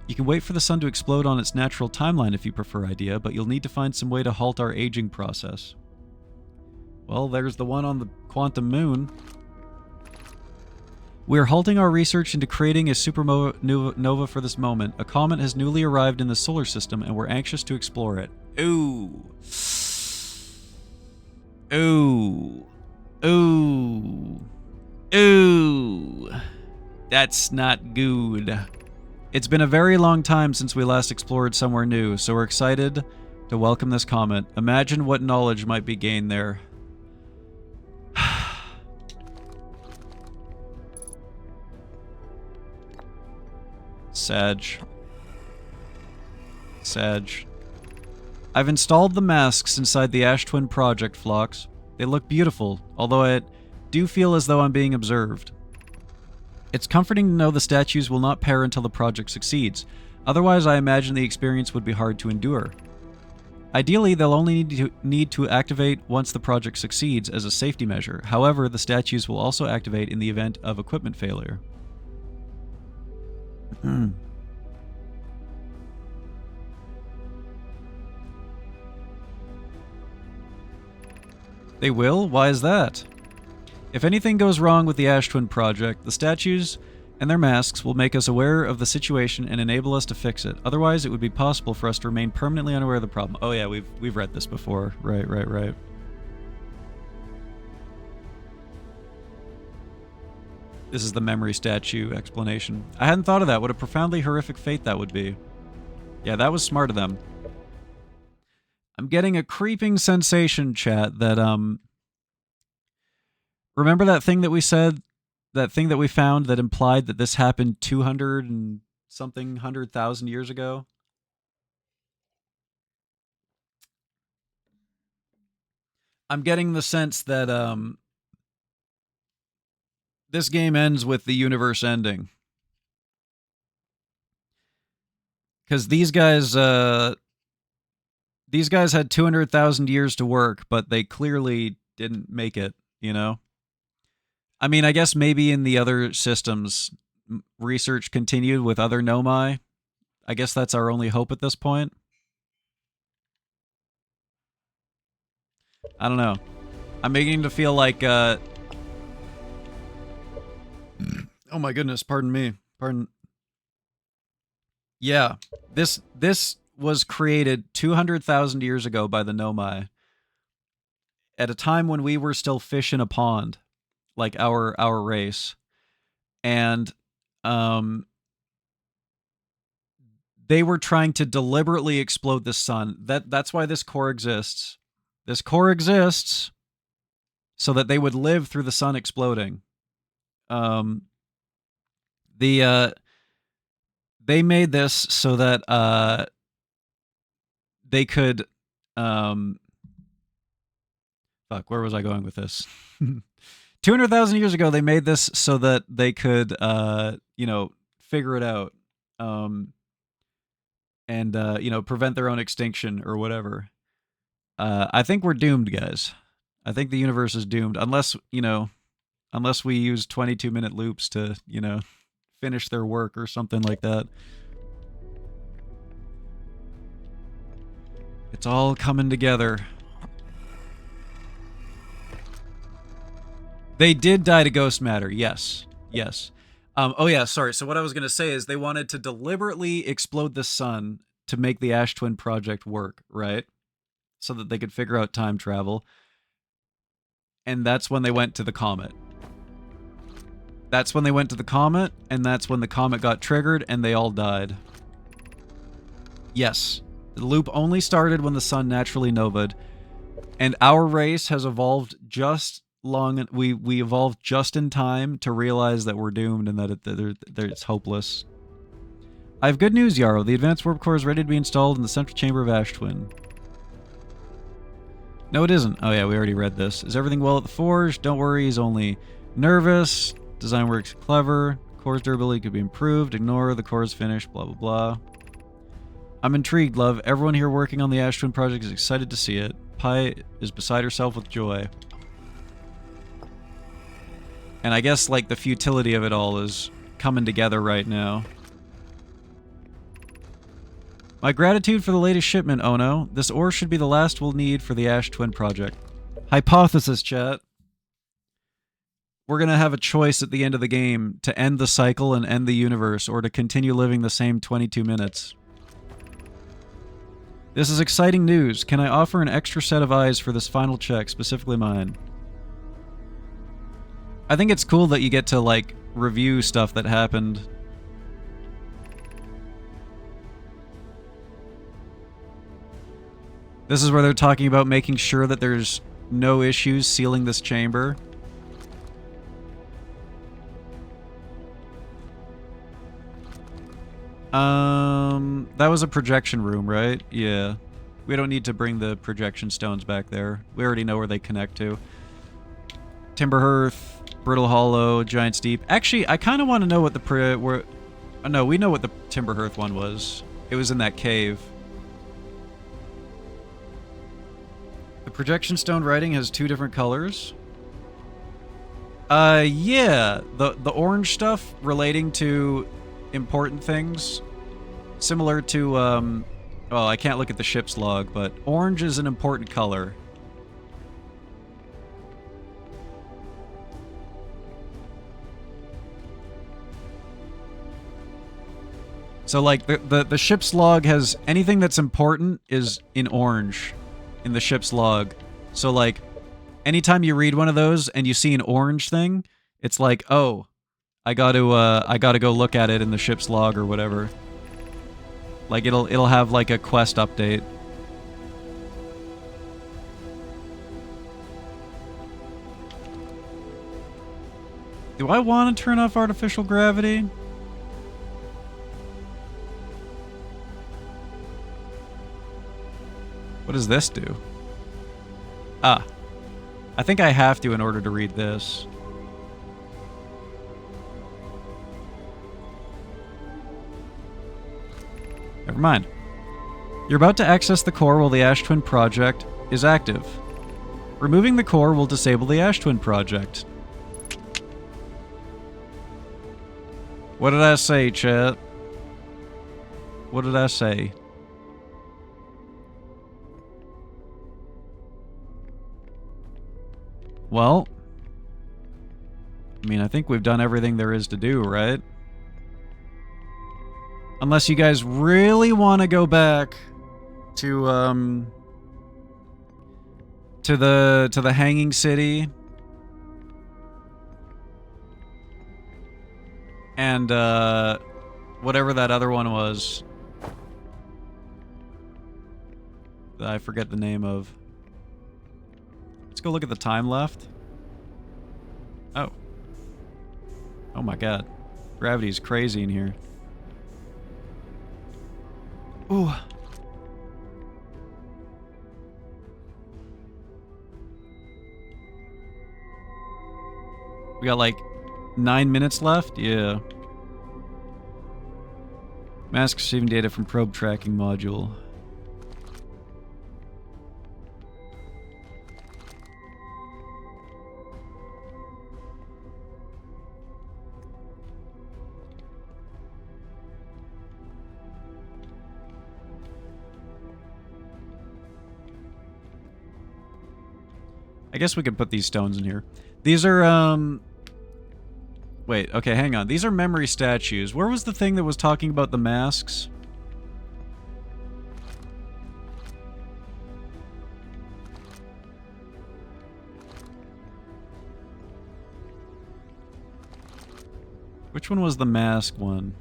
You can wait for the sun to explode on its natural timeline if you prefer, Idea, but you'll need to find some way to halt our aging process. Well, there's the one on the quantum moon. We are halting our research into creating a supernova for this moment. A comet has newly arrived in the solar system, and we're anxious to explore it. Ooh. Ooh. Ooh. Ooh. That's not good. It's been a very long time since we last explored somewhere new, so we're excited to welcome this comet. Imagine what knowledge might be gained there. Sag. I've installed the masks inside the Ash Twin Project, Phlox. They look beautiful, although I do feel as though I'm being observed. It's comforting to know the statues will not pair until the project succeeds. Otherwise, I imagine the experience would be hard to endure. Ideally, they'll only need to activate once the project succeeds as a safety measure. However, the statues will also activate in the event of equipment failure. They will? Why is that? If anything goes wrong with the Ash Twin project, the statues and their masks will make us aware of the situation and enable us to fix it. Otherwise, it would be possible for us to remain permanently unaware of the problem. Oh yeah, we've read this before. Right. This is the memory statue explanation. I hadn't thought of that. What a profoundly horrific fate that would be. Yeah, that was smart of them. I'm getting a creeping sensation, chat, that, remember that thing that we said? That thing that we found that implied that this happened 200 and something 100,000 years ago? I'm getting the sense that, this game ends with the universe ending. Because these guys had 200,000 years to work, but they clearly didn't make it, you know? I mean, I guess maybe in the other systems, research continued with other Nomai. I guess that's our only hope at this point. I don't know. I'm beginning to feel like, oh my goodness, pardon me. Yeah, this was created 200,000 years ago by the Nomai. At a time when we were still fish in a pond, like our race. And they were trying to deliberately explode the sun. That's why this core exists. This core exists so that they would live through the sun exploding. They made this so that they could fuck, where was I going with this? 200,000 years ago, they made this so that they could, you know, figure it out, and you know, prevent their own extinction or whatever. I think we're doomed, guys. I think the universe is doomed, unless, you know, unless we use 22-minute loops to, you know, finish their work or something like that. It's all coming together. They did die to ghost matter. Yes. Oh yeah, sorry. So what I was going to say is they wanted to deliberately explode the sun to make the Ash Twin project work, right? So that they could figure out time travel. And that's when they went to the comet. That's when they went to the comet, and that's when the comet got triggered and they all died. Yes. The loop only started when the sun naturally novaed, and our race has evolved just long. We evolved just in time to realize that we're doomed and that it's hopeless. I have good news, Yarrow. The advanced warp core is ready to be installed in the central chamber of Ash Twin. No, it isn't. Oh yeah, we already read this. Is everything well at the forge? Don't worry, he's only nervous. Design works clever. Core's durability could be improved. Ignore the core's finished. Blah blah blah. I'm intrigued, love. Everyone here working on the Ash Twin project is excited to see it. Pi is beside herself with joy. And I guess, like, the futility of it all is coming together right now. My gratitude for the latest shipment, Ono. This ore should be the last we'll need for the Ash Twin project. Hypothesis, chat. We're gonna have a choice at the end of the game to end the cycle and end the universe, or to continue living the same 22 minutes. This is exciting news. Can I offer an extra set of eyes for this final check, specifically mine? I think it's cool that you get to, like, review stuff that happened. This is where they're talking about making sure that there's no issues sealing this chamber. That was a projection room, right? Yeah. We don't need to bring the projection stones back there. We already know where they connect to. Timber Hearth, Brittle Hollow, Giant's Deep. Actually, I kind of want to know what the no, we know what the Timber Hearth one was. It was in that cave. The projection stone writing has 2 different colors. Yeah. The orange stuff relating to important things. Similar to, well, I can't look at the ship's log, but orange is an important color. So, like, the ship's log has anything that's important is in orange in the ship's log. So, like, anytime you read one of those and you see an orange thing, it's like, oh, I gotta go look at it in the ship's log or whatever. Like, it'll have, like, a quest update. Do I want to turn off artificial gravity? What does this do? Ah. I think I have to in order to read this. Never mind. You're about to access the core while the Ash Twin project is active. Removing the core will disable the Ash Twin project. What did I say, chat? What did I say? Well, I mean, I think we've done everything there is to do, right? Unless you guys really want to go back to the Hanging City and whatever that other one was that I forget the name of. Let's go look at the time left. Oh. Oh my god. Gravity's crazy in here. Ooh. We got like 9 minutes left? Yeah. Mask receiving data from probe tracking module. I guess we could put these stones in here. These are, wait, okay, hang on. These are memory statues. Where was the thing that was talking about the masks? Which one was the mask one?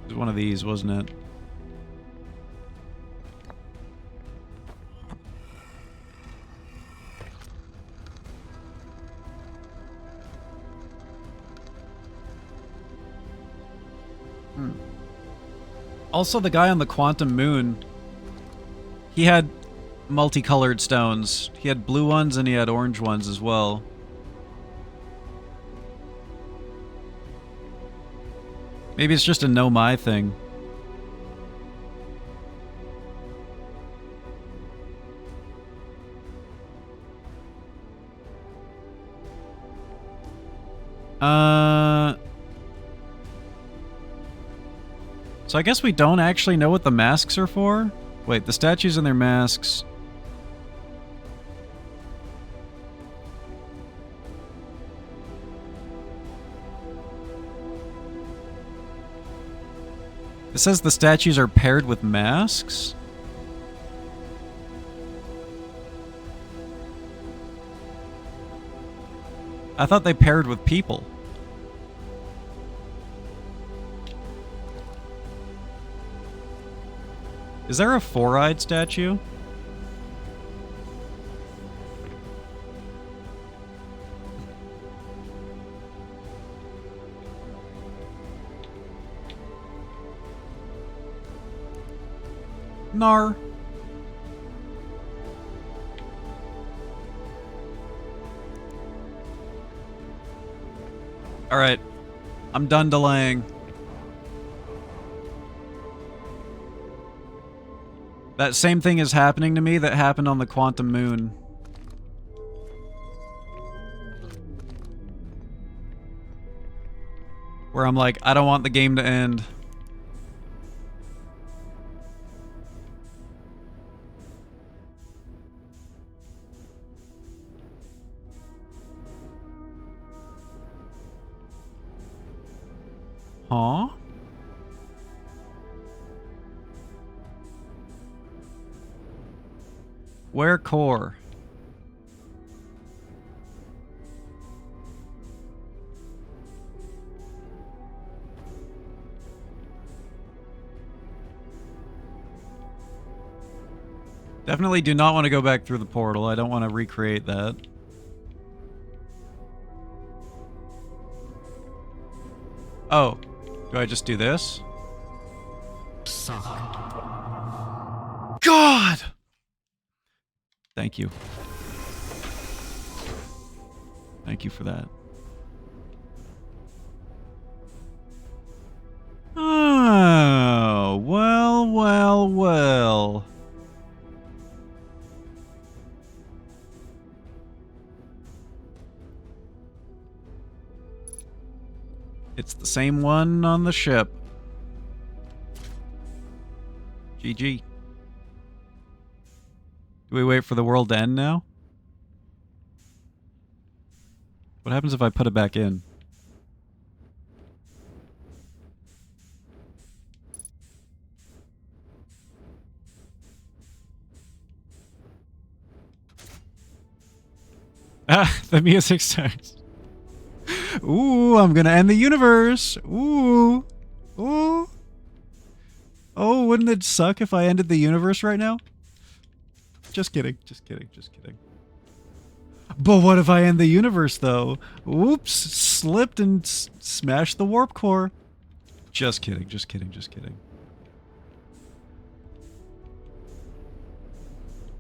It was one of these, wasn't it? Also, the guy on the Quantum Moon, he had multicolored stones. He had blue ones and he had orange ones as well. Maybe it's just a no-my thing. So I guess we don't actually know what the masks are for? Wait, the statues and their masks. It says the statues are paired with masks? I thought they paired with people. Is there a four-eyed statue? Nar. Alright. I'm done delaying. That same thing is happening to me that happened on the Quantum Moon. Where I'm like, I don't want the game to end. Huh? Where core? Definitely do not want to go back through the portal. I don't want to recreate that. Oh, do I just do this? God! Thank you. Thank you for that. Oh, well, well, well. It's the same one on the ship. GG. Do we wait for the world to end now? What happens if I put it back in? Ah, the music starts. Ooh, I'm gonna end the universe. Ooh. Ooh. Oh, wouldn't it suck if I ended the universe right now? Just kidding, just kidding, just kidding. But what if I end the universe, though? Oops, slipped and smashed the warp core. Just kidding, just kidding, just kidding.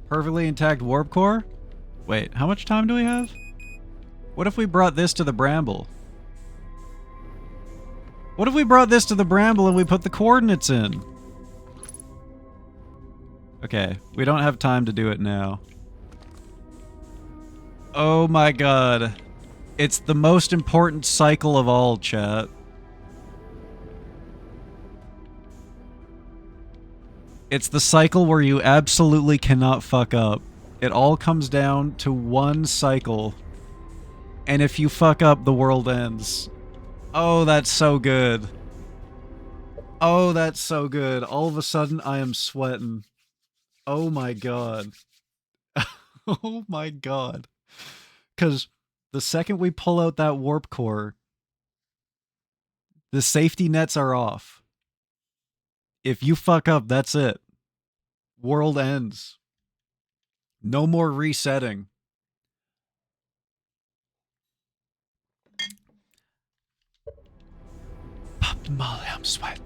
Perfectly intact warp core? Wait, how much time do we have? What if we brought this to the Bramble? What if we brought this to the Bramble and we put the coordinates in? Okay, we don't have time to do it now. Oh my god. It's the most important cycle of all, chat. It's the cycle where you absolutely cannot fuck up. It all comes down to one cycle. And if you fuck up, the world ends. Oh, that's so good. Oh, that's so good. All of a sudden, I am sweating. Oh my god. Oh my god. Because the second we pull out that warp core, the safety nets are off. If you fuck up, that's it. World ends. No more resetting. Pop Molly, I'm sweating.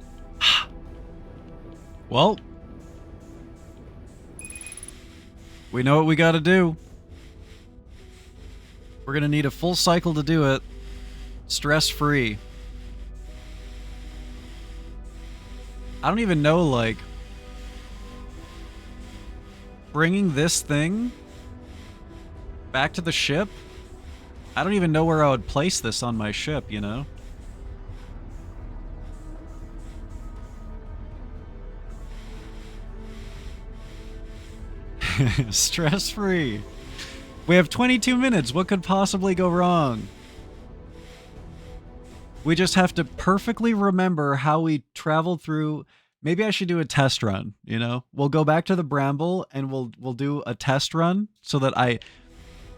Well, we know what we gotta do. We're gonna need a full cycle to do it. Stress-free. I don't even know, like, bringing this thing back to the ship? I don't even know where I would place this on my ship, you know? Stress-free. We have 22 minutes. What could possibly go wrong? We just have to perfectly remember how we traveled through. Maybe I should do a test run, you know? We'll go back to the bramble and we'll do a test run so that I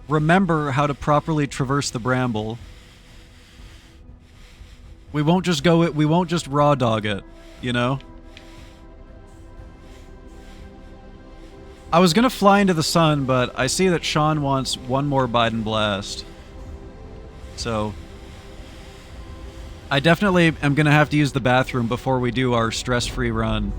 remember how to properly traverse the bramble. We won't just raw dog it, you know? I was gonna fly into the sun, but I see that Sean wants one more Biden blast. So I definitely am gonna have to use the bathroom before we do our stress-free run.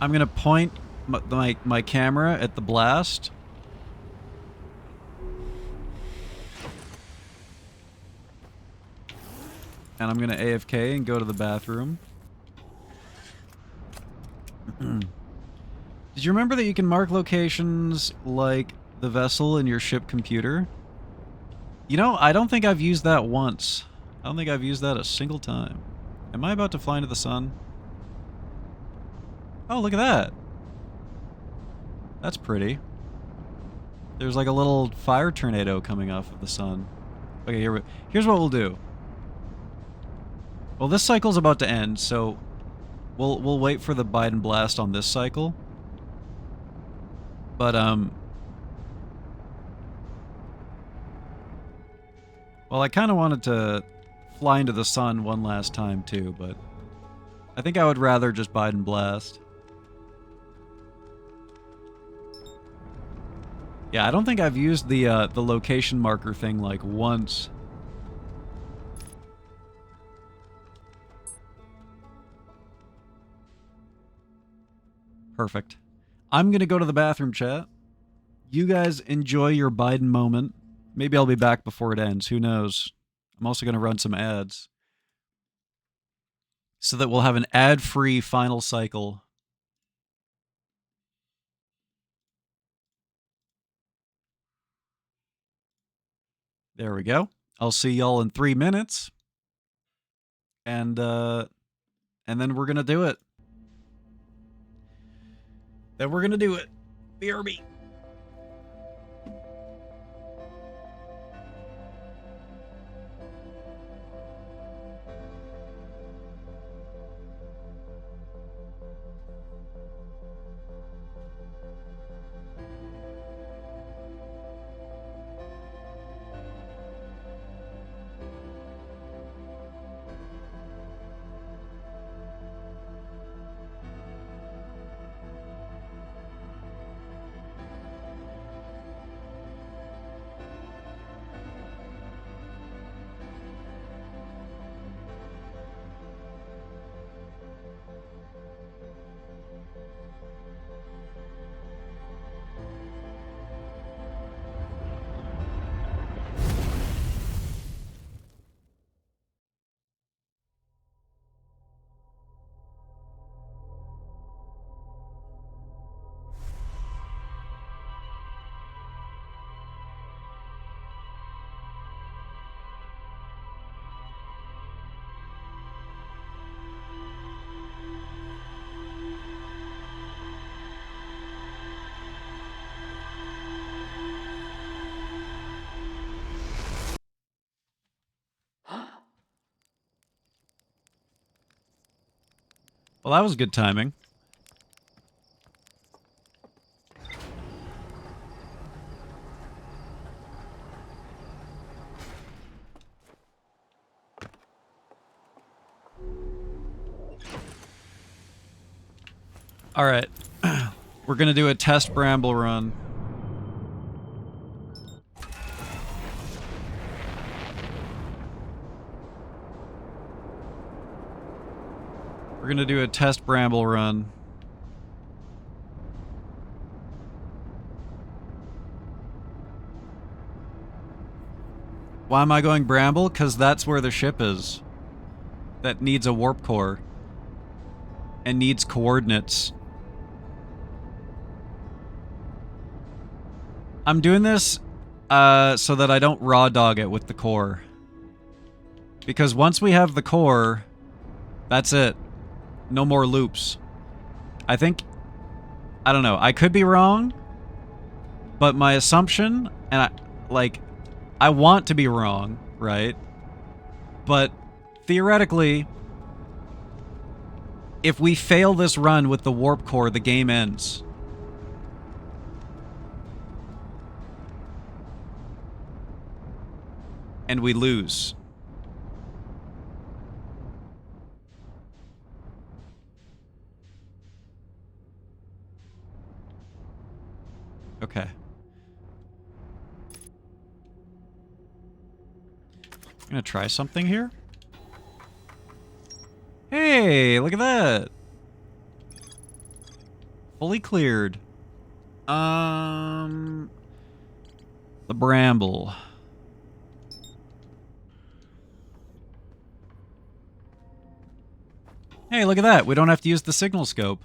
I'm gonna point my camera at the blast. And I'm gonna AFK and go to the bathroom. Did you remember that you can mark locations like the vessel in your ship computer? You know, I don't think I've used that once. I don't think I've used that a single time. Am I about to fly into the sun? Oh, look at that. That's pretty. There's like a little fire tornado coming off of the sun. Okay, here's what we'll do. Well, this cycle's about to end, so we'll wait for the Biden blast on this cycle. But well, I kind of wanted to fly into the sun one last time too, but I think I would rather just Biden blast. Yeah, I don't think I've used the location marker thing like once. Perfect. I'm gonna go to the bathroom, chat. You guys enjoy your Biden moment. Maybe I'll be back before it ends. Who knows? I'm also gonna run some ads so that we'll have an ad-free final cycle. There we go. I'll see y'all in 3 minutes. And then we're gonna do it. BRB. Well, that was good timing. All right. We're going to do a test bramble run. We're gonna do a test bramble run. Why am I going bramble? Because that's where the ship is. That needs a warp core. And needs coordinates. I'm doing this so that I don't raw dog it with the core. Because once we have the core, that's it. No more loops. I think... I don't know. I could be wrong. But my assumption, and I want to be wrong, right? But theoretically, if we fail this run with the warp core, the game ends. And we lose. Okay. I'm gonna try something here. Hey, look at that. Fully cleared. The bramble. Hey, look at that. We don't have to use the signal scope.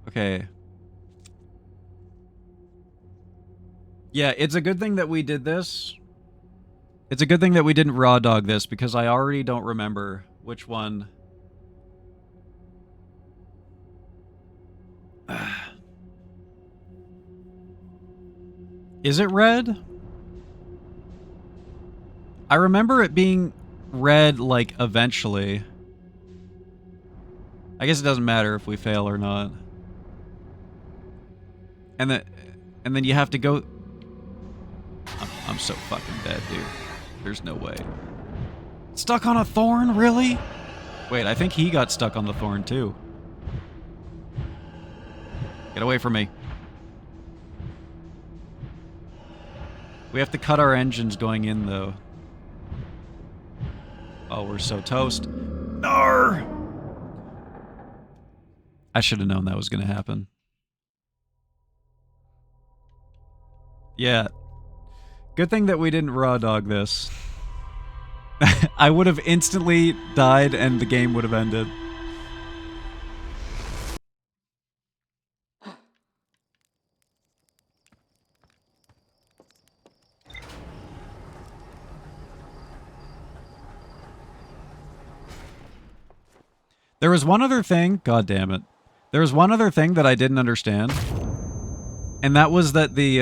Okay. Yeah, it's a good thing that we did this. It's a good thing that we didn't raw dog this, because I already don't remember which one. Is it red? I remember it being red, like, eventually. I guess it doesn't matter if we fail or not. And then you have to go... I'm so fucking dead, dude. There's no way. Stuck on a thorn? Really? Wait, I think he got stuck on the thorn, too. Get away from me. We have to cut our engines going in, though. Oh, we're so toast. Nar! I should have known that was going to happen. Yeah. Good thing that we didn't raw dog this. I would have instantly died and the game would have ended. There was one other thing, god damn it. There was one other thing that I didn't understand. And that was that the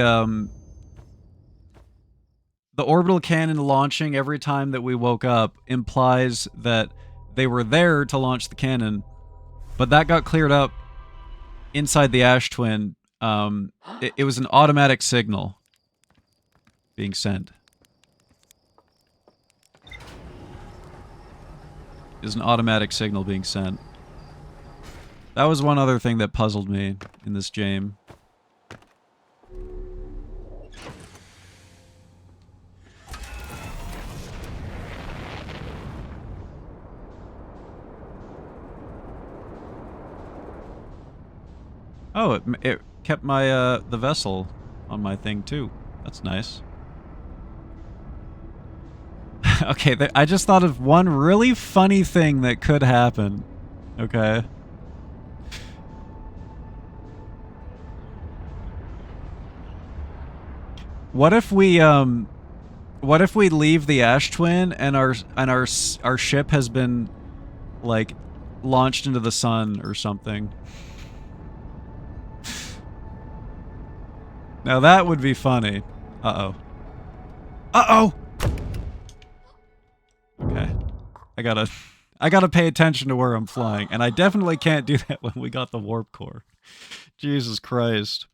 orbital cannon launching every time that we woke up implies that they were there to launch the cannon. But that got cleared up inside the Ash Twin. It was an automatic signal being sent. Is an automatic signal being sent. That was one other thing that puzzled me in this game. Oh, it kept my the vessel on my thing too. That's nice. Okay, I just thought of one really funny thing that could happen. Okay. What if we leave the Ash Twin and our ship has been like launched into the sun or something? Now that would be funny. Uh-oh. Uh-oh! Okay. I gotta pay attention to where I'm flying, and I definitely can't do that when we got the warp core. Jesus Christ.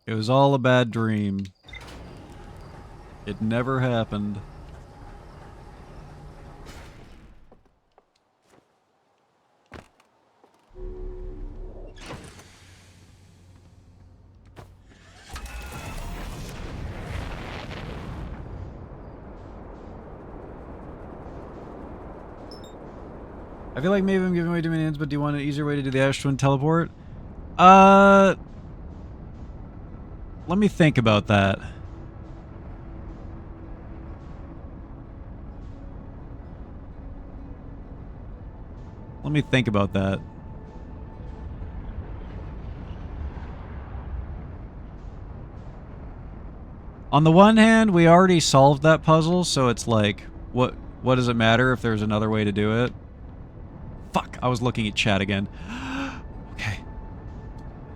It was all a bad dream. It never happened. I feel like maybe I'm giving away too many hints, but do you want an easier way to do the Ash Twin teleport? Let me think about that. Let me think about that. On the one hand, we already solved that puzzle, so it's like, what does it matter if there's another way to do it? Fuck, I was looking at chat again. Okay.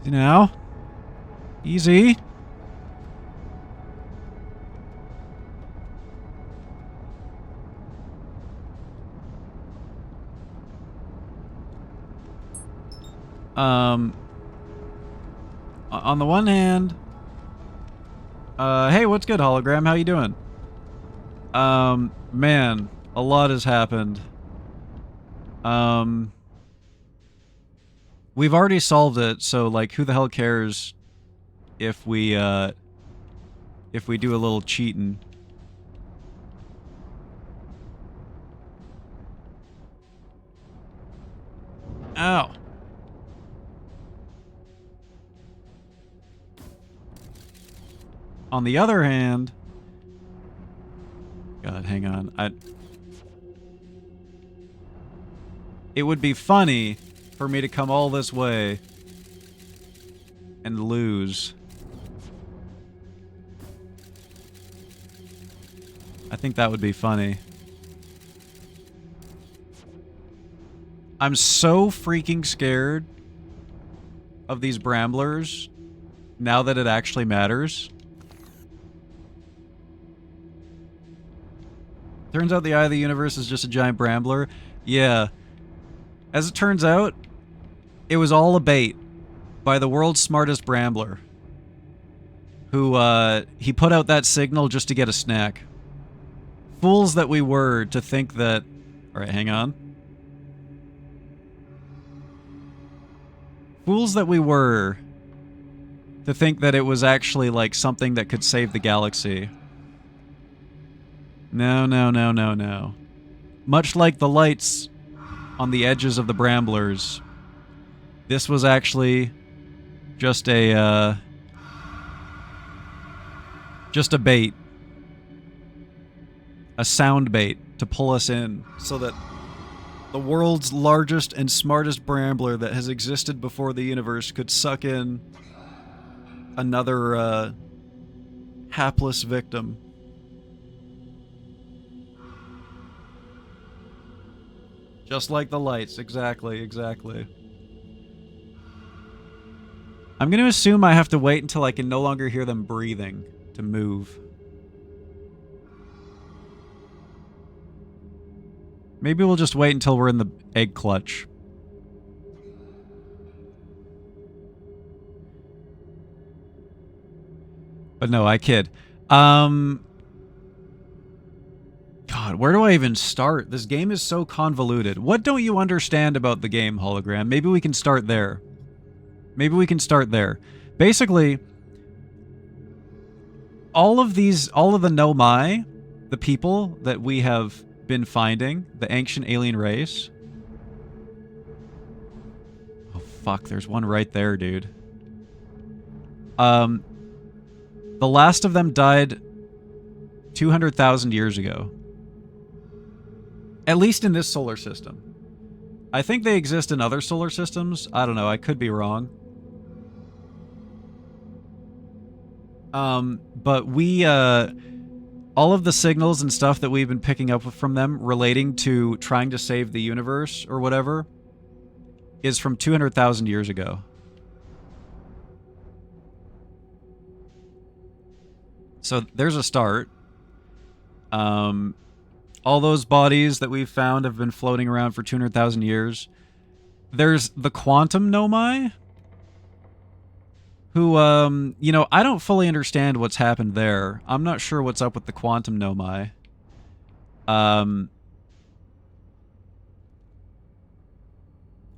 Easy now. Easy. On the one hand, hey, what's good, hologram? How you doing? Man, a lot has happened. We've already solved it, so like, who the hell cares if we do a little cheating? Ow. On the other hand, God, hang on. It would be funny for me to come all this way and lose. I think that would be funny. I'm so freaking scared of these bramblers now that it actually matters. Turns out the Eye of the Universe is just a giant brambler. Yeah. As it turns out, it was all a bait by the world's smartest brambler. Who, he put out that signal just to get a snack. Fools that we were to think that... Alright, hang on. Fools that we were to think that it was actually, like, something that could save the galaxy. No, no, no, no, no. Much like the lights on the edges of the bramblers, this was actually just a bait. A sound bait to pull us in so that the world's largest and smartest brambler that has existed before the universe could suck in another hapless victim. Just like the lights, exactly, exactly. I'm gonna assume I have to wait until I can no longer hear them breathing to move. Maybe we'll just wait until we're in the egg clutch. But no, I kid. God, where do I even start? This game is so convoluted. What don't you understand about the game, hologram? Maybe we can start there. Maybe we can start there. Basically, all of the Nomai, the people that we have been finding, the ancient alien race. Oh fuck, there's one right there, dude. The last of them died 200,000 years ago. At least in this solar system. I think they exist in other solar systems. I don't know, I could be wrong. But we, all of the signals and stuff that we've been picking up from them relating to trying to save the universe or whatever is from 200,000 years ago. So there's a start. All those bodies that we've found have been floating around for 200,000 years. There's the quantum Nomai, who, you know, I don't fully understand what's happened there. I'm not sure what's up with the quantum Nomai. I'm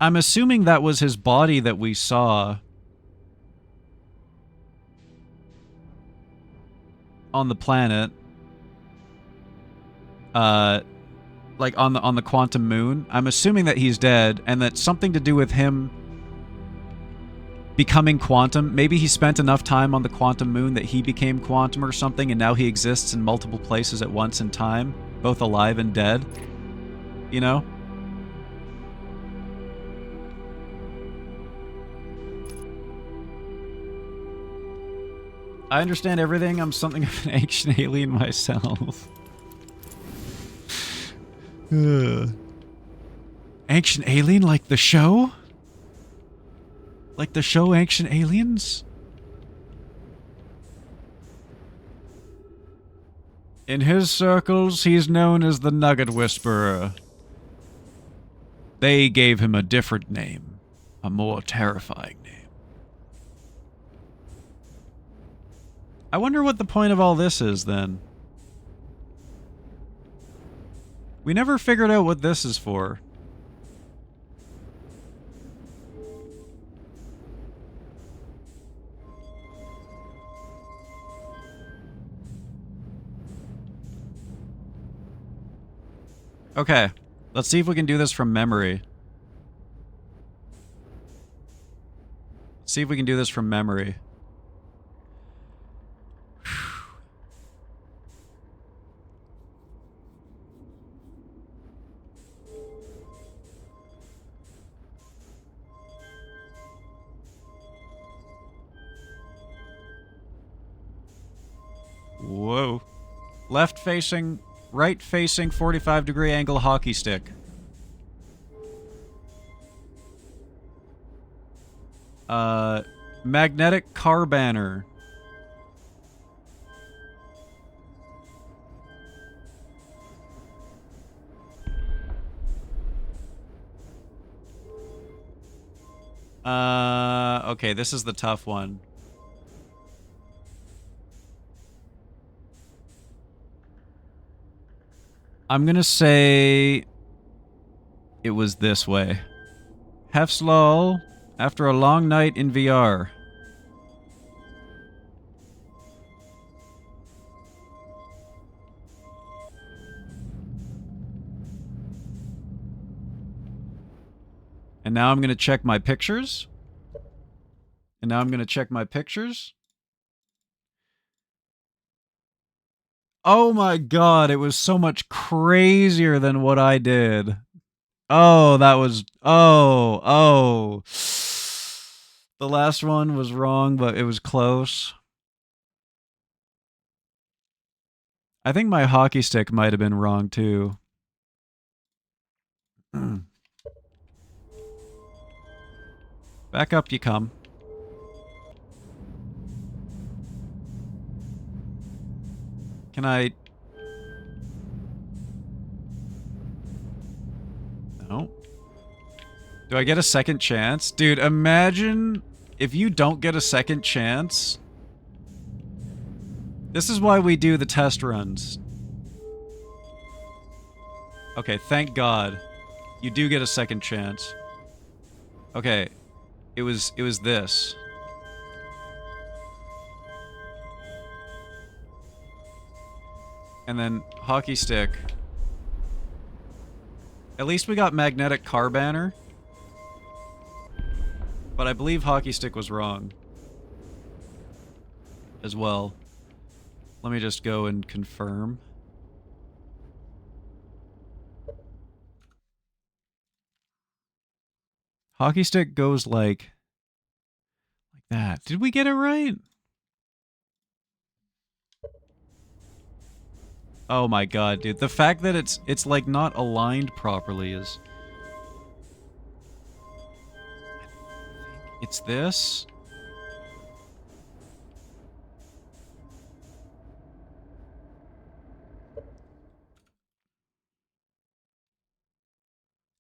assuming that was his body that we saw on the planet. Like on the quantum moon. I'm assuming that he's dead, and that's something to do with him becoming quantum. Maybe he spent enough time on the quantum moon that he became quantum or something, and now he exists in multiple places at once in time, both alive and dead. You know? I understand everything. I'm something of an ancient alien myself. Ancient alien like the show? Like the show Ancient Aliens? In his circles, he's known as the Nugget Whisperer. They gave him a different name. A more terrifying name. I wonder what the point of all this is, then. We never figured out what this is for. Okay, let's see if we can do this from memory. See if we can do this from memory. Whoa. Left facing, right facing 45-degree angle hockey stick. Magnetic car banner. Okay, this is the tough one. I'm gonna say it was this way. HEFZLOL after a long night in VR. And now I'm gonna check my pictures. Oh my god, it was so much crazier than what I did. Oh, that was... Oh. The last one was wrong, but it was close. I think my hockey stick might have been wrong, too. Back up you come. Can I... No. Do I get a second chance? Dude, imagine if you don't get a second chance. This is why we do the test runs. Okay, thank God. You do get a second chance. Okay. It was this. And then hockey stick. At least we got magnetic car banner. But I believe hockey stick was wrong. As well. Let me just go and confirm. Hockey stick goes like that. Did we get it right? Oh my god, dude. The fact that it's like not aligned properly is... It's this?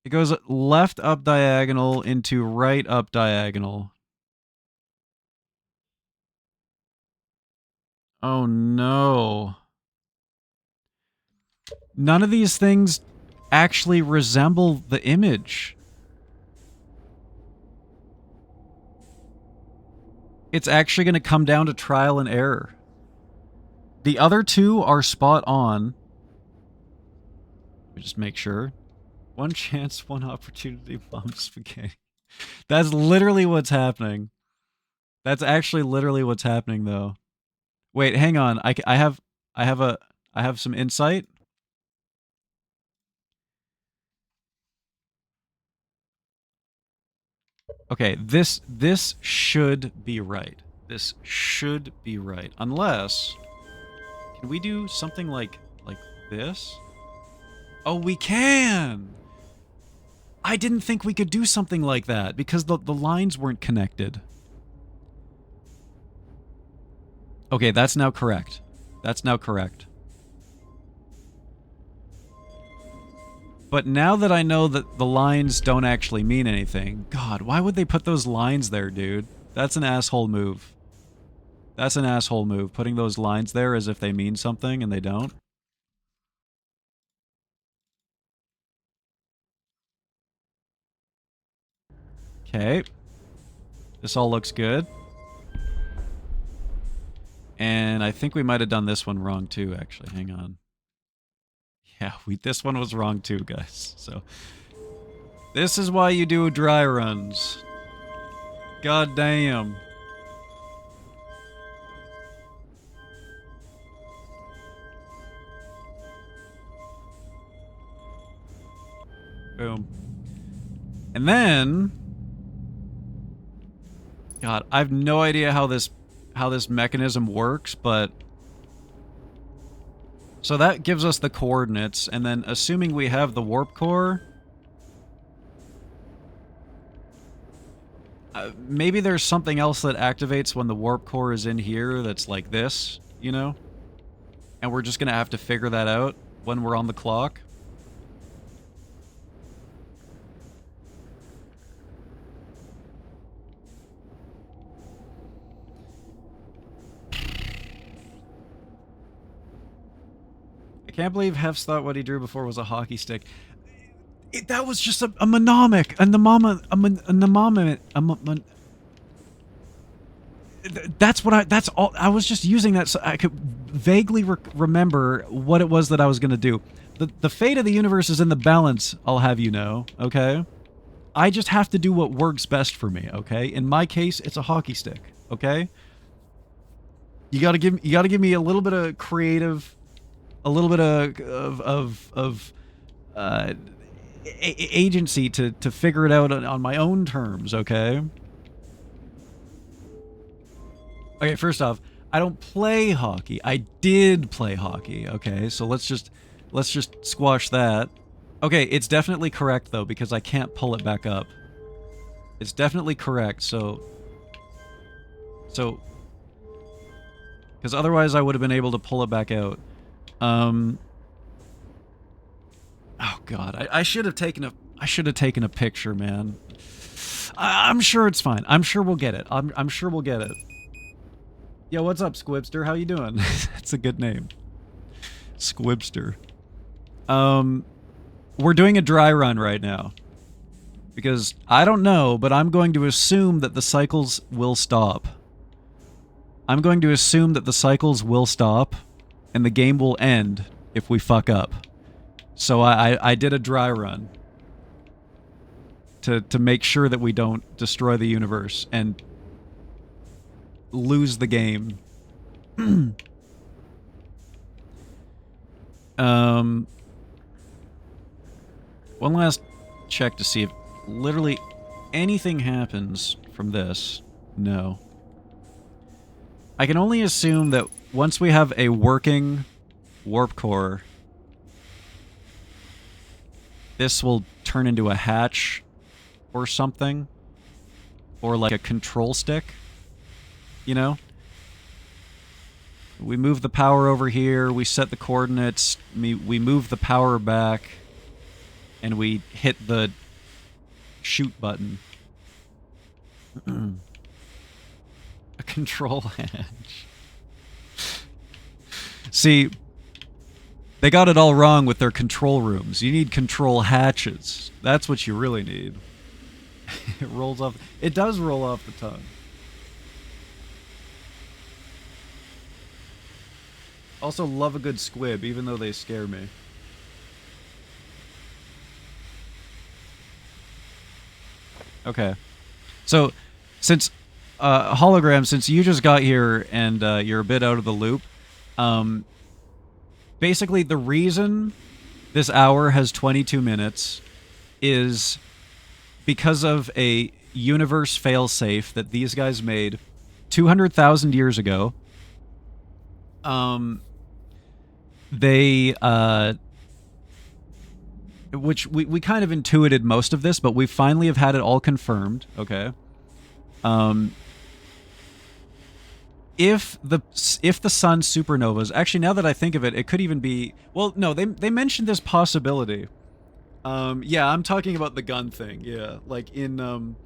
It goes left up diagonal into right up diagonal. Oh no. None of these things actually resemble the image. It's actually going to come down to trial and error. The other two are spot on. Let me just make sure. One chance, one opportunity, bomb spaghetti. That's literally what's happening. That's actually literally what's happening, though. Wait, hang on. I have some insight. Okay, this should be right. This should be right. Unless... Can we do something like this? Oh, we can! I didn't think we could do something like that because the lines weren't connected. Okay, that's now correct. That's now correct. But now that I know that the lines don't actually mean anything... God, why would they put those lines there, dude? That's an asshole move. That's an asshole move, putting those lines there as if they mean something and they don't. Okay. This all looks good. And I think we might have done this one wrong too, actually. Hang on. Yeah, this one was wrong too, guys. So, this is why you do dry runs. God damn. Boom. And then... God, I have no idea how this mechanism works, but... So that gives us the coordinates, and then assuming we have the warp core... maybe there's something else that activates when the warp core is in here that's like this, you know? And we're just gonna have to figure that out when we're on the clock. I can't believe Hefs thought what he drew before was a hockey stick. That was just a mnemonic. That's what that's all. I was just using that so I could vaguely remember what it was that I was going to do. The fate of the universe is in the balance, I'll have you know, okay? I just have to do what works best for me, okay? In my case, it's a hockey stick, okay? You got to give me a little bit of creative, a little bit of agency to figure it out on my own terms, okay? Okay, first off, I don't play hockey. I did play hockey, okay? So let's just squash that. Okay, it's definitely correct though because I can't pull it back up. It's definitely correct. So because otherwise I would have been able to pull it back out. Oh god, I should have taken a picture, man. I'm sure it's fine. I'm sure we'll get it. I'm sure we'll get it. Yo, what's up, Squibster? How you doing? That's a good name. Squibster. We're doing a dry run right now. Because I don't know, but I'm going to assume that the cycles will stop. I'm going to assume that the cycles will stop and the game will end if we fuck up. So I did a dry run to make sure that we don't destroy the universe and lose the game. One last check to see if literally anything happens from this. No. I can only assume that once we have a working warp core, this will turn into a hatch or something. Or like a control stick. You know? We move the power over here, we set the coordinates, we move the power back, and we hit the shoot button. A control hatch. See, they got it all wrong with their control rooms. You need control hatches. That's what you really need. It rolls off. It does roll off the tongue. Also love a good squib, even though they scare me. Okay. So, since, Hologram, since you just got here and you're a bit out of the loop, basically the reason this hour has 22 minutes is because of a universe failsafe that these guys made 200,000 years ago, they, which we kind of intuited most of this, but we finally have had it all confirmed, okay? If the sun supernovas, actually, now that I think of it, it could even be, well, no, they mentioned this possibility. Yeah, I'm talking about the gun thing, yeah, like in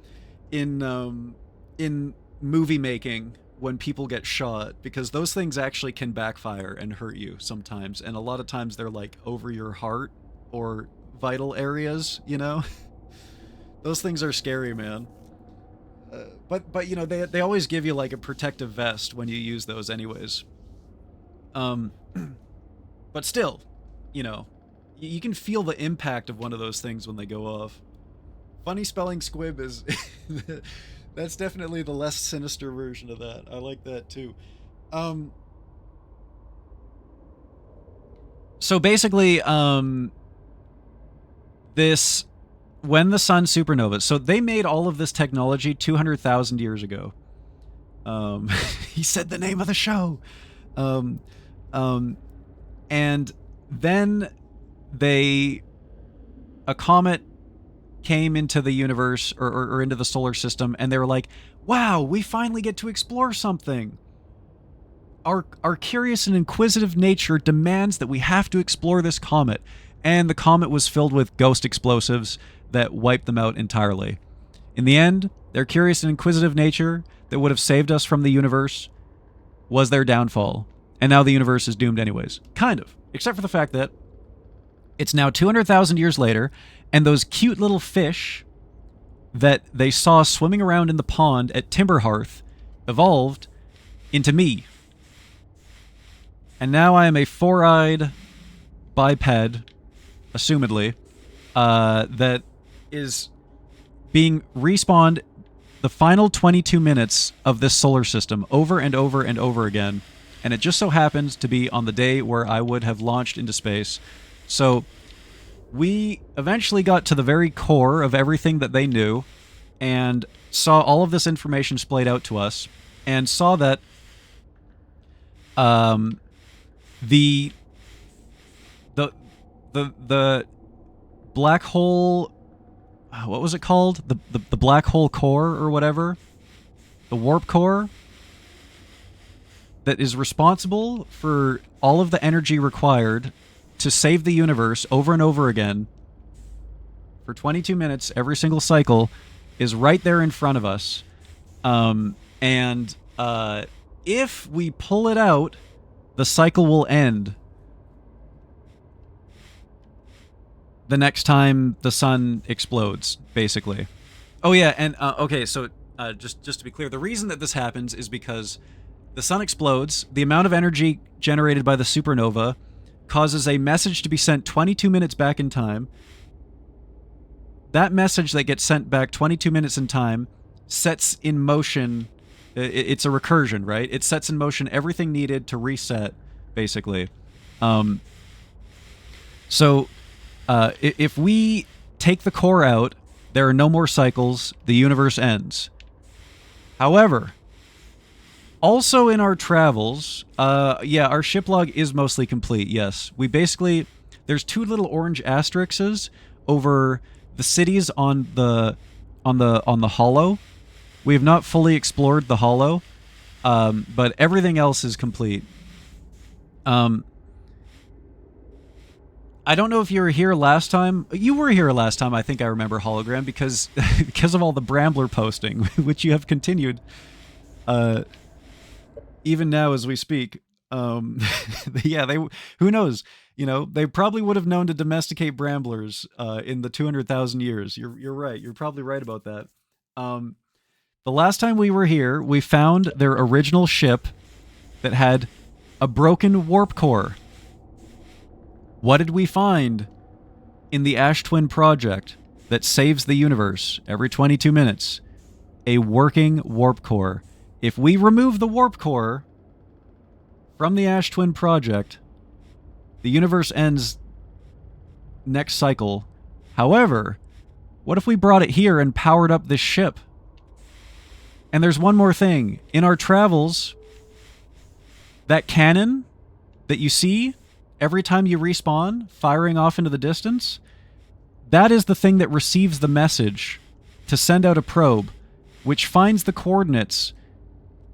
movie making, when people get shot, because those things actually can backfire and hurt you sometimes, and a lot of times they're like over your heart or vital areas, you know? Those things are scary, man. But you know, they always give you like a protective vest when you use those anyways. But still, you know, you can feel the impact of one of those things when they go off. Funny spelling squib is that's definitely the less sinister version of that. I like that too. So basically, this, when the sun supernovas, so they made all of this technology 200,000 years ago. He said the name of the show. And then a comet came into the universe or into the solar system, and they were like, wow, we finally get to explore something. Our curious and inquisitive nature demands that we have to explore this comet. And the comet was filled with ghost explosives that wiped them out entirely. In the end, their curious and inquisitive nature that would have saved us from the universe was their downfall. And now the universe is doomed anyways. Kind of. Except for the fact that it's now 200,000 years later, and those cute little fish that they saw swimming around in the pond at Timberhearth evolved into me. And now I am a four-eyed biped, assumedly, that is being respawned the final 22 minutes of this solar system over and over and over again. And it just so happens to be on the day where I would have launched into space. So we eventually got to the very core of everything that they knew and saw all of this information splayed out to us, and saw that the black hole, what was it called? The black hole core or whatever? The warp core that is responsible for all of the energy required to save the universe over and over again for 22 minutes every single cycle is right there in front of us. If we pull it out, the cycle will end the next time the sun explodes, basically. Oh yeah, and okay, so just to be clear, the reason that this happens is because the sun explodes, the amount of energy generated by the supernova causes a message to be sent 22 minutes back in time. That message that gets sent back 22 minutes in time sets in motion, it's a recursion, right? It sets in motion everything needed to reset, basically. If we take the core out, there are no more cycles, the universe ends. However, also in our travels, yeah, our ship log is mostly complete, yes. We basically, there's two little orange asterisks over the cities on the hollow. We have not fully explored the hollow, but everything else is complete. I don't know if you were here last time. You were here last time, I think I remember, Hologram, because of all the Brambler posting, which you have continued even now as we speak. Yeah, who knows? You know, they probably would have known to domesticate Bramblers in the 200,000 years. You're right. You're probably right about that. The last time we were here, we found their original ship that had a broken warp core. What did we find in the Ash Twin project that saves the universe every 22 minutes? A working warp core. If we remove the warp core from the Ash Twin project, the universe ends next cycle. However, what if we brought it here and powered up this ship? And there's one more thing. In our travels, that cannon that you see every time you respawn, firing off into the distance, that is the thing that receives the message to send out a probe, which finds the coordinates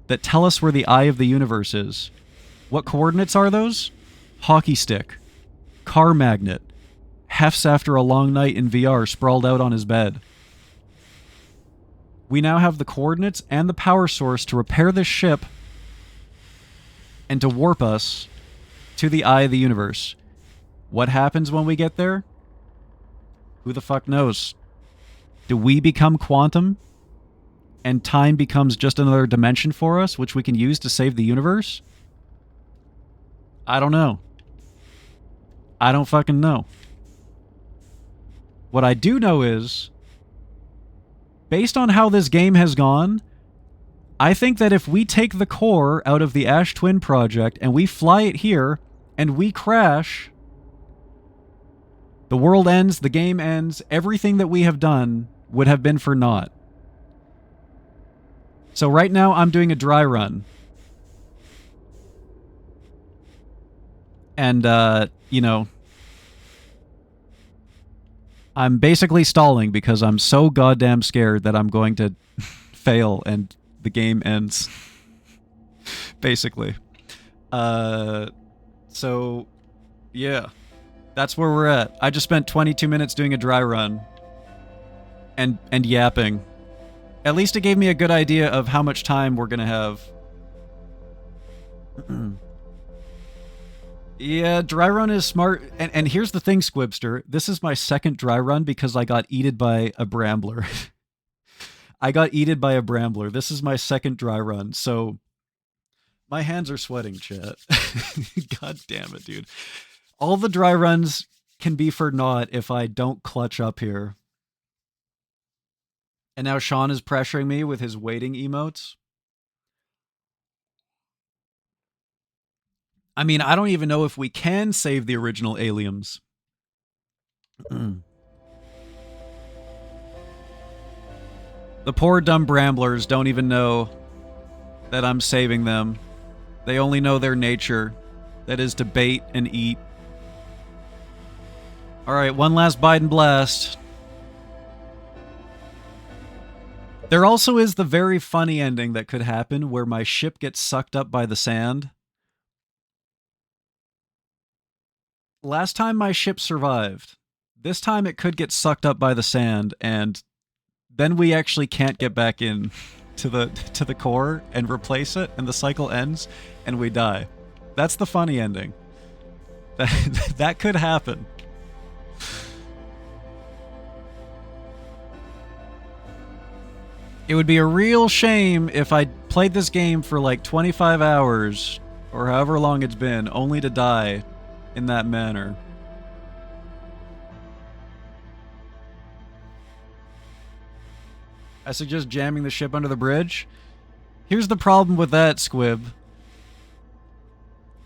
that tell us where the eye of the universe is. What coordinates are those? Hockey stick, car magnet, Hef's after a long night in VR sprawled out on his bed. We now have the coordinates and the power source to repair this ship and to warp us to the eye of the universe. What happens when we get there? Who the fuck knows? Do we become quantum and time becomes just another dimension for us, which we can use to save the universe? I don't know. I don't fucking know. What I do know is, based on how this game has gone, I think that if we take the core out of the Ash Twin project and we fly it here and we crash, the world ends, the game ends, everything that we have done would have been for naught. So right now I'm doing a dry run. And, you know, I'm basically stalling because I'm so goddamn scared that I'm going to fail and the game ends. Basically. So, yeah. That's where we're at. I just spent 22 minutes doing a dry run. And yapping. At least it gave me a good idea of how much time we're gonna have. Yeah, dry run is smart. And here's the thing, Squibster. This is my second dry run because I got eaten by a brambler. I got eaten by a brambler. This is my second dry run, so my hands are sweating, chat. God damn it, dude. All the dry runs can be for naught if I don't clutch up here. And now Sean is pressuring me with his waiting emotes. I mean, I don't even know if we can save the original aliens. The poor dumb bramblers don't even know that I'm saving them. They only know their nature, that is to bait and eat. Alright, one last Biden blast. There also is the very funny ending that could happen where my ship gets sucked up by the sand. Last time my ship survived. This time it could get sucked up by the sand, and then we actually can't get back in to the core and replace it, and the cycle ends, and we die. That's the funny ending. That could happen. It would be a real shame if I played this game for like 25 hours, or however long it's been, only to die in that manner. I suggest jamming the ship under the bridge. Here's the problem with that, Squib.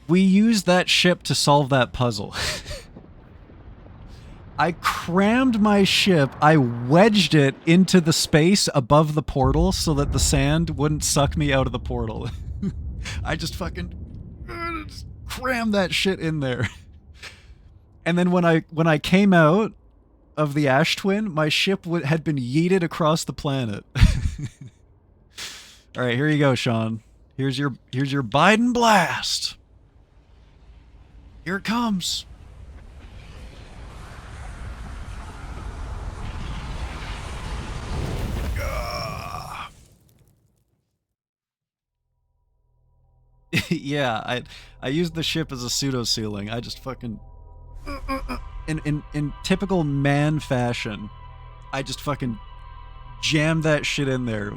We used that ship to solve that puzzle. I crammed my ship, I wedged it into the space above the portal so that the sand wouldn't suck me out of the portal. I just fucking crammed that shit in there. And then when I came out of the Ash Twin, my ship had been yeeted across the planet. All right, here you go, Sean. Here's your Biden blast. Here it comes. Yeah, I used the ship as a pseudo ceiling. I just fucking in typical man fashion, I just fucking jammed that shit in there.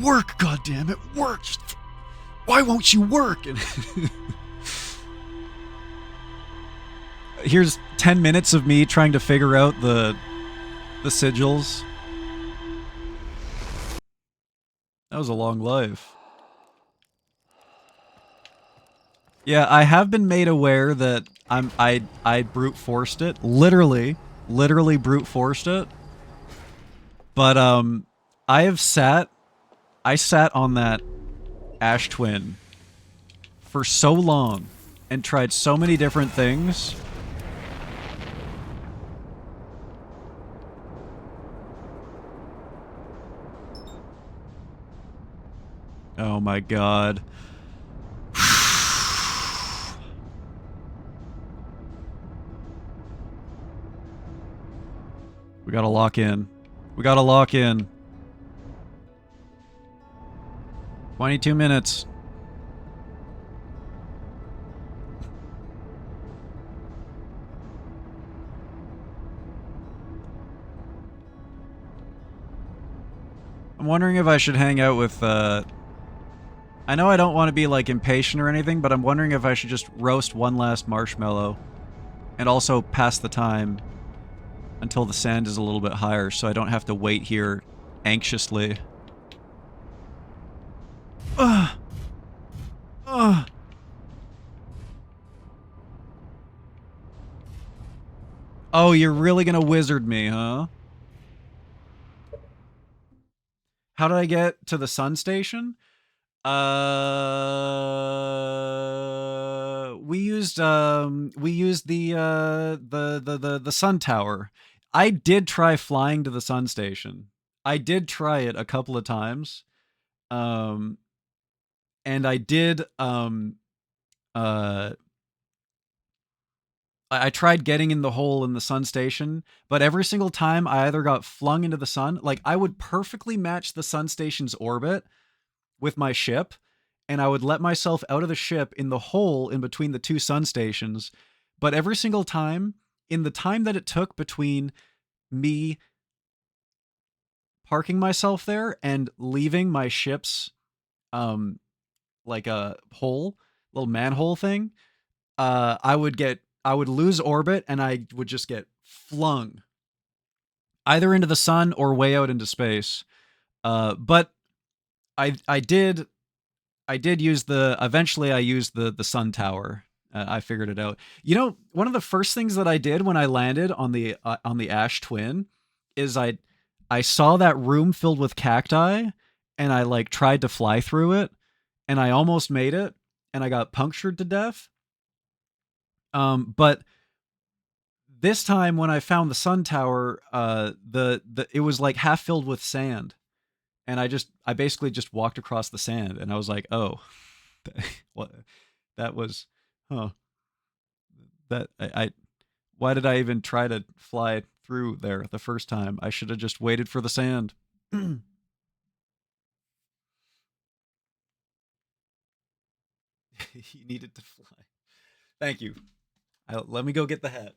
Work, goddammit, work! Just, why won't you work? And here's 10 minutes of me trying to figure out the sigils. That was a long life. Yeah, I have been made aware that I brute forced it. Literally brute forced it. But I have sat I sat on that ash twin for so long and tried so many different things. Oh my god. We gotta lock in. We gotta lock in. 22 minutes. I'm wondering if I should hang out with, I know I don't want to be, like, impatient or anything, but I'm wondering if I should just roast one last marshmallow and also pass the time until the sand is a little bit higher so I don't have to wait here anxiously. Ugh. Ugh. Oh, you're really gonna wizard me, huh? How did I get to the sun station? We used the sun tower. I did try flying to the sun station. I did try it a couple of times. And I did I tried getting in the hole in the sun station, but every single time I either got flung into the sun, like I would perfectly match the sun station's orbit with my ship, and I would let myself out of the ship in the hole in between the two sun stations. But every single time, in the time that it took between me parking myself there and leaving my ship's like a hole, little manhole thing, I would lose orbit and I would just get flung either into the sun or way out into space. But I did use eventually I used the sun tower. I figured it out. You know, one of the first things that I did when I landed on the Ash Twin is I saw that room filled with cacti and I like tried to fly through it and I almost made it and I got punctured to death. But this time when I found the sun tower, it was like half filled with sand. And I basically just walked across the sand and I was like, "Oh, what that was, huh. That I why did I even try to fly through there the first time? I should have just waited for the sand." You needed to fly. Thank you. Let me go get the hat.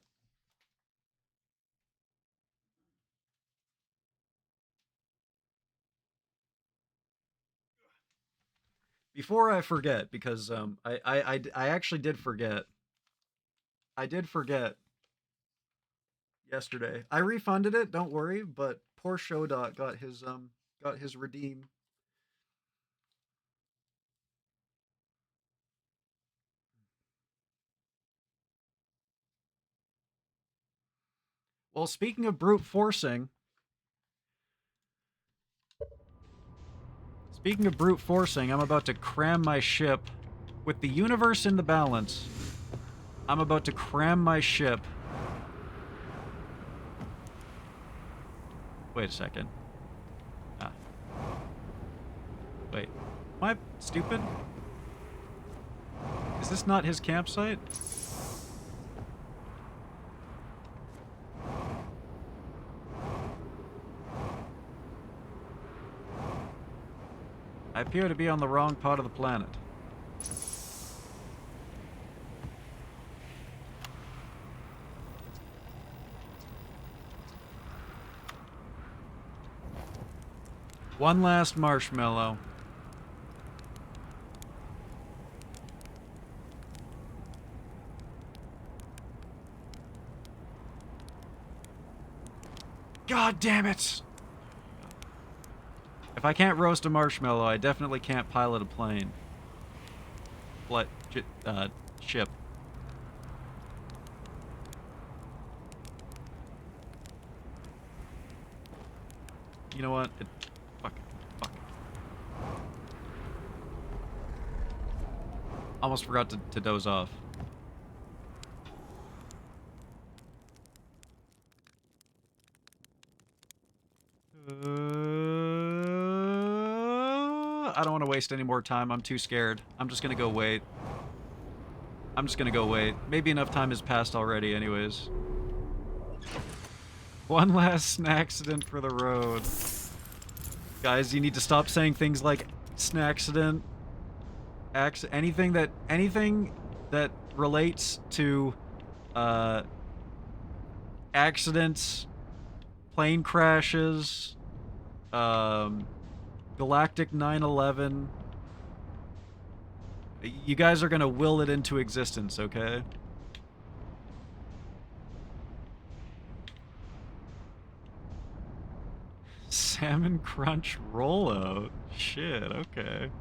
Before I forget, because I actually did forget. I did forget yesterday. I refunded it, don't worry, but poor Shodot got his redeem. Well, speaking of brute forcing, I'm about to cram my ship with the universe in the balance. I'm about to cram my ship. Wait a second. Ah. Wait. Am I stupid? Is this not his campsite? I appear to be on the wrong part of the planet. One last marshmallow. God damn it! If I can't roast a marshmallow, I definitely can't pilot a plane. Ship. You know what? Fuck it. Almost forgot to doze off. I don't want to waste any more time. I'm too scared. I'm just gonna go wait. I'm just gonna go wait. Maybe enough time has passed already anyways. One last snacksident for the road. Guys, you need to stop saying things like snacksident. Anything that relates to accidents, plane crashes, galactic 9/11. You guys are gonna will it into existence, okay? Salmon Crunch rollout. Shit, okay.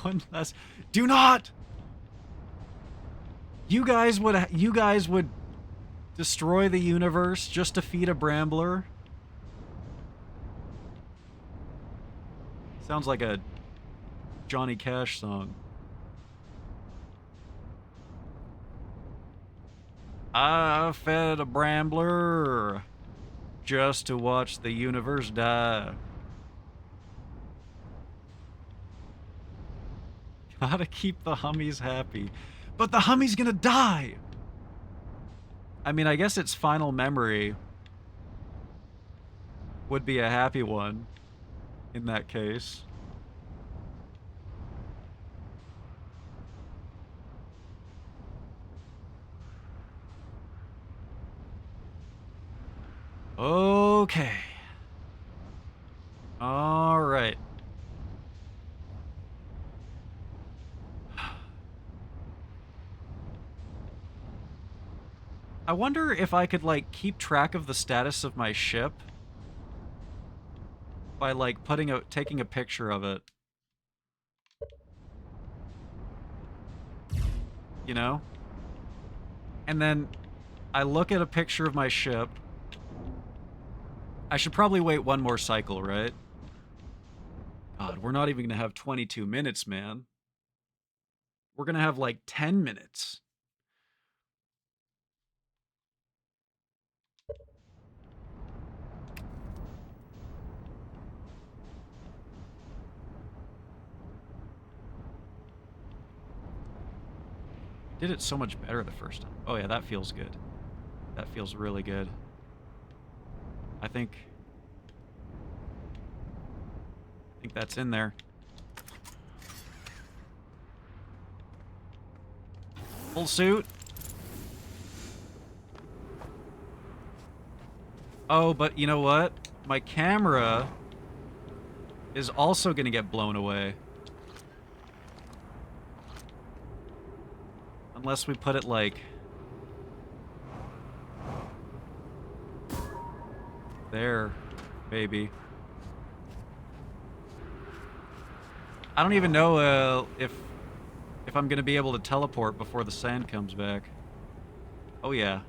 One last. Do not. You guys would destroy the universe just to feed a Brambler. Sounds like a Johnny Cash song. I fed a Brambler just to watch the universe die. Gotta keep the hummies happy. But the hummy's gonna die! I mean, I guess its final memory would be a happy one in that case. Okay. All right. I wonder if I could, like, keep track of the status of my ship by, like, taking a picture of it. You know? And then I look at a picture of my ship. I should probably wait one more cycle, right? God, we're not even gonna have 22 minutes, man. We're gonna have, like, 10 minutes. Did it so much better the first time. Oh yeah, that feels good. That feels really good. I think that's in there. Full suit. Oh, but you know what? My camera is also gonna get blown away. Unless we put it, like, there, maybe. I don't even know if I'm gonna be able to teleport before the sand comes back. Oh yeah.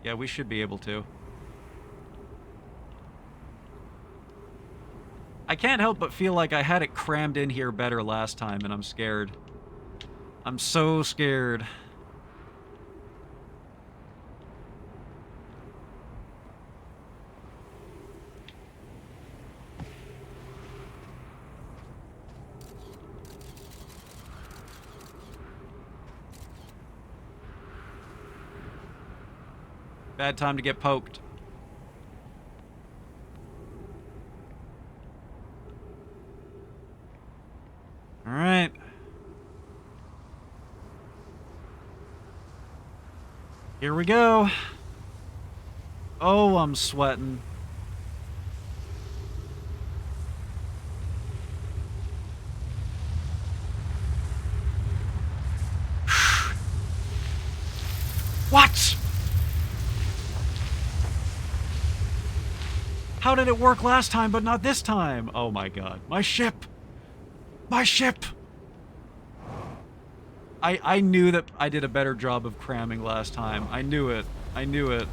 Yeah, we should be able to. I can't help but feel like I had it crammed in here better last time, and I'm scared. I'm so scared. Bad time to get poked. All right. Here we go. Oh, I'm sweating. What? How did it work last time, but not this time? Oh my god. My ship! My ship! I knew that I did a better job of cramming last time. I knew it. I knew it.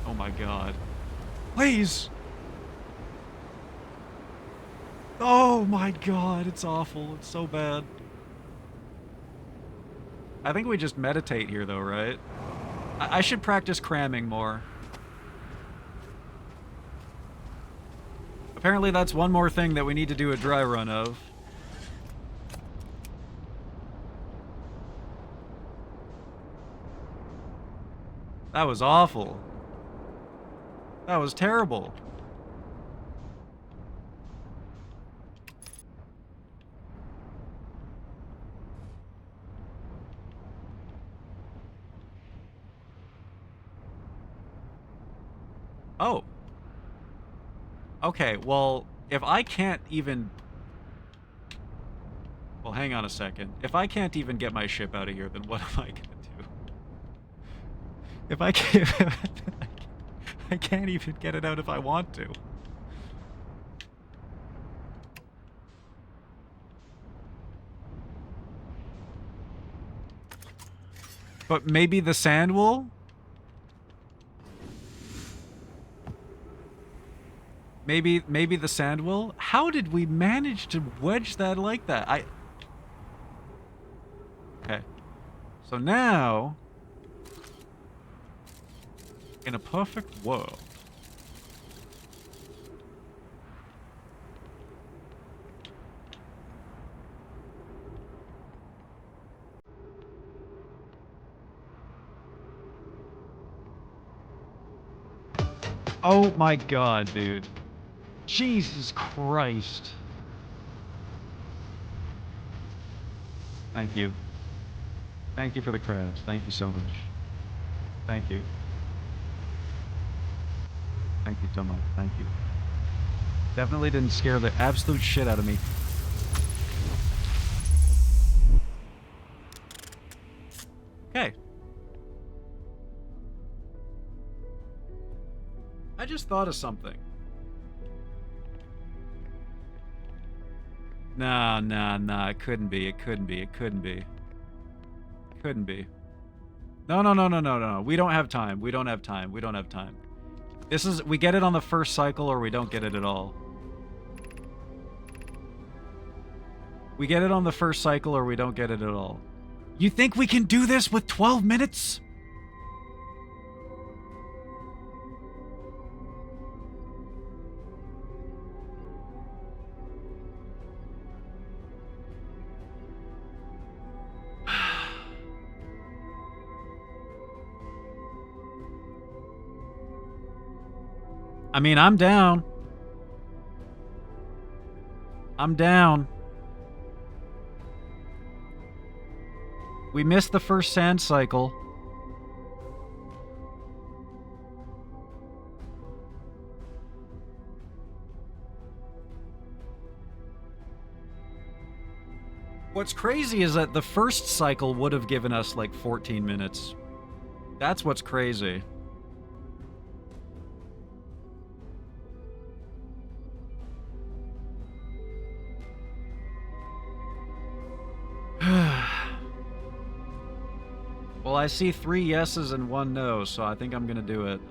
Oh my god. Please! Oh my god, it's awful. It's so bad. I think we just meditate here though, right? I should practice cramming more. Apparently that's one more thing that we need to do a dry run of. That was awful. That was terrible. Oh. Okay, well, if I can't even... Well, hang on a second. If I can't even get my ship out of here, then what am I gonna do? If I can't... I can't even get it out if I want to. But maybe the sand will? Maybe the sand will? How did we manage to wedge that like that? Okay. So now, in a perfect world, oh my god, dude. Jesus Christ. Thank you. Thank you for the crabs. Thank you so much. Thank you. Thank you so much. Thank you. Definitely didn't scare the absolute shit out of me. Okay. I just thought of something. Nah. It couldn't be. It couldn't be. It couldn't be. Couldn't be. No. We don't have time. We don't have time. We don't have time. This is... We get it on the first cycle or we don't get it at all. We get it on the first cycle or we don't get it at all. You think we can do this with 12 minutes? I mean, I'm down. I'm down. We missed the first sand cycle. What's crazy is that the first cycle would have given us like 14 minutes. That's what's crazy. Well, I see 3 yeses and 1 no, so I think I'm gonna do it.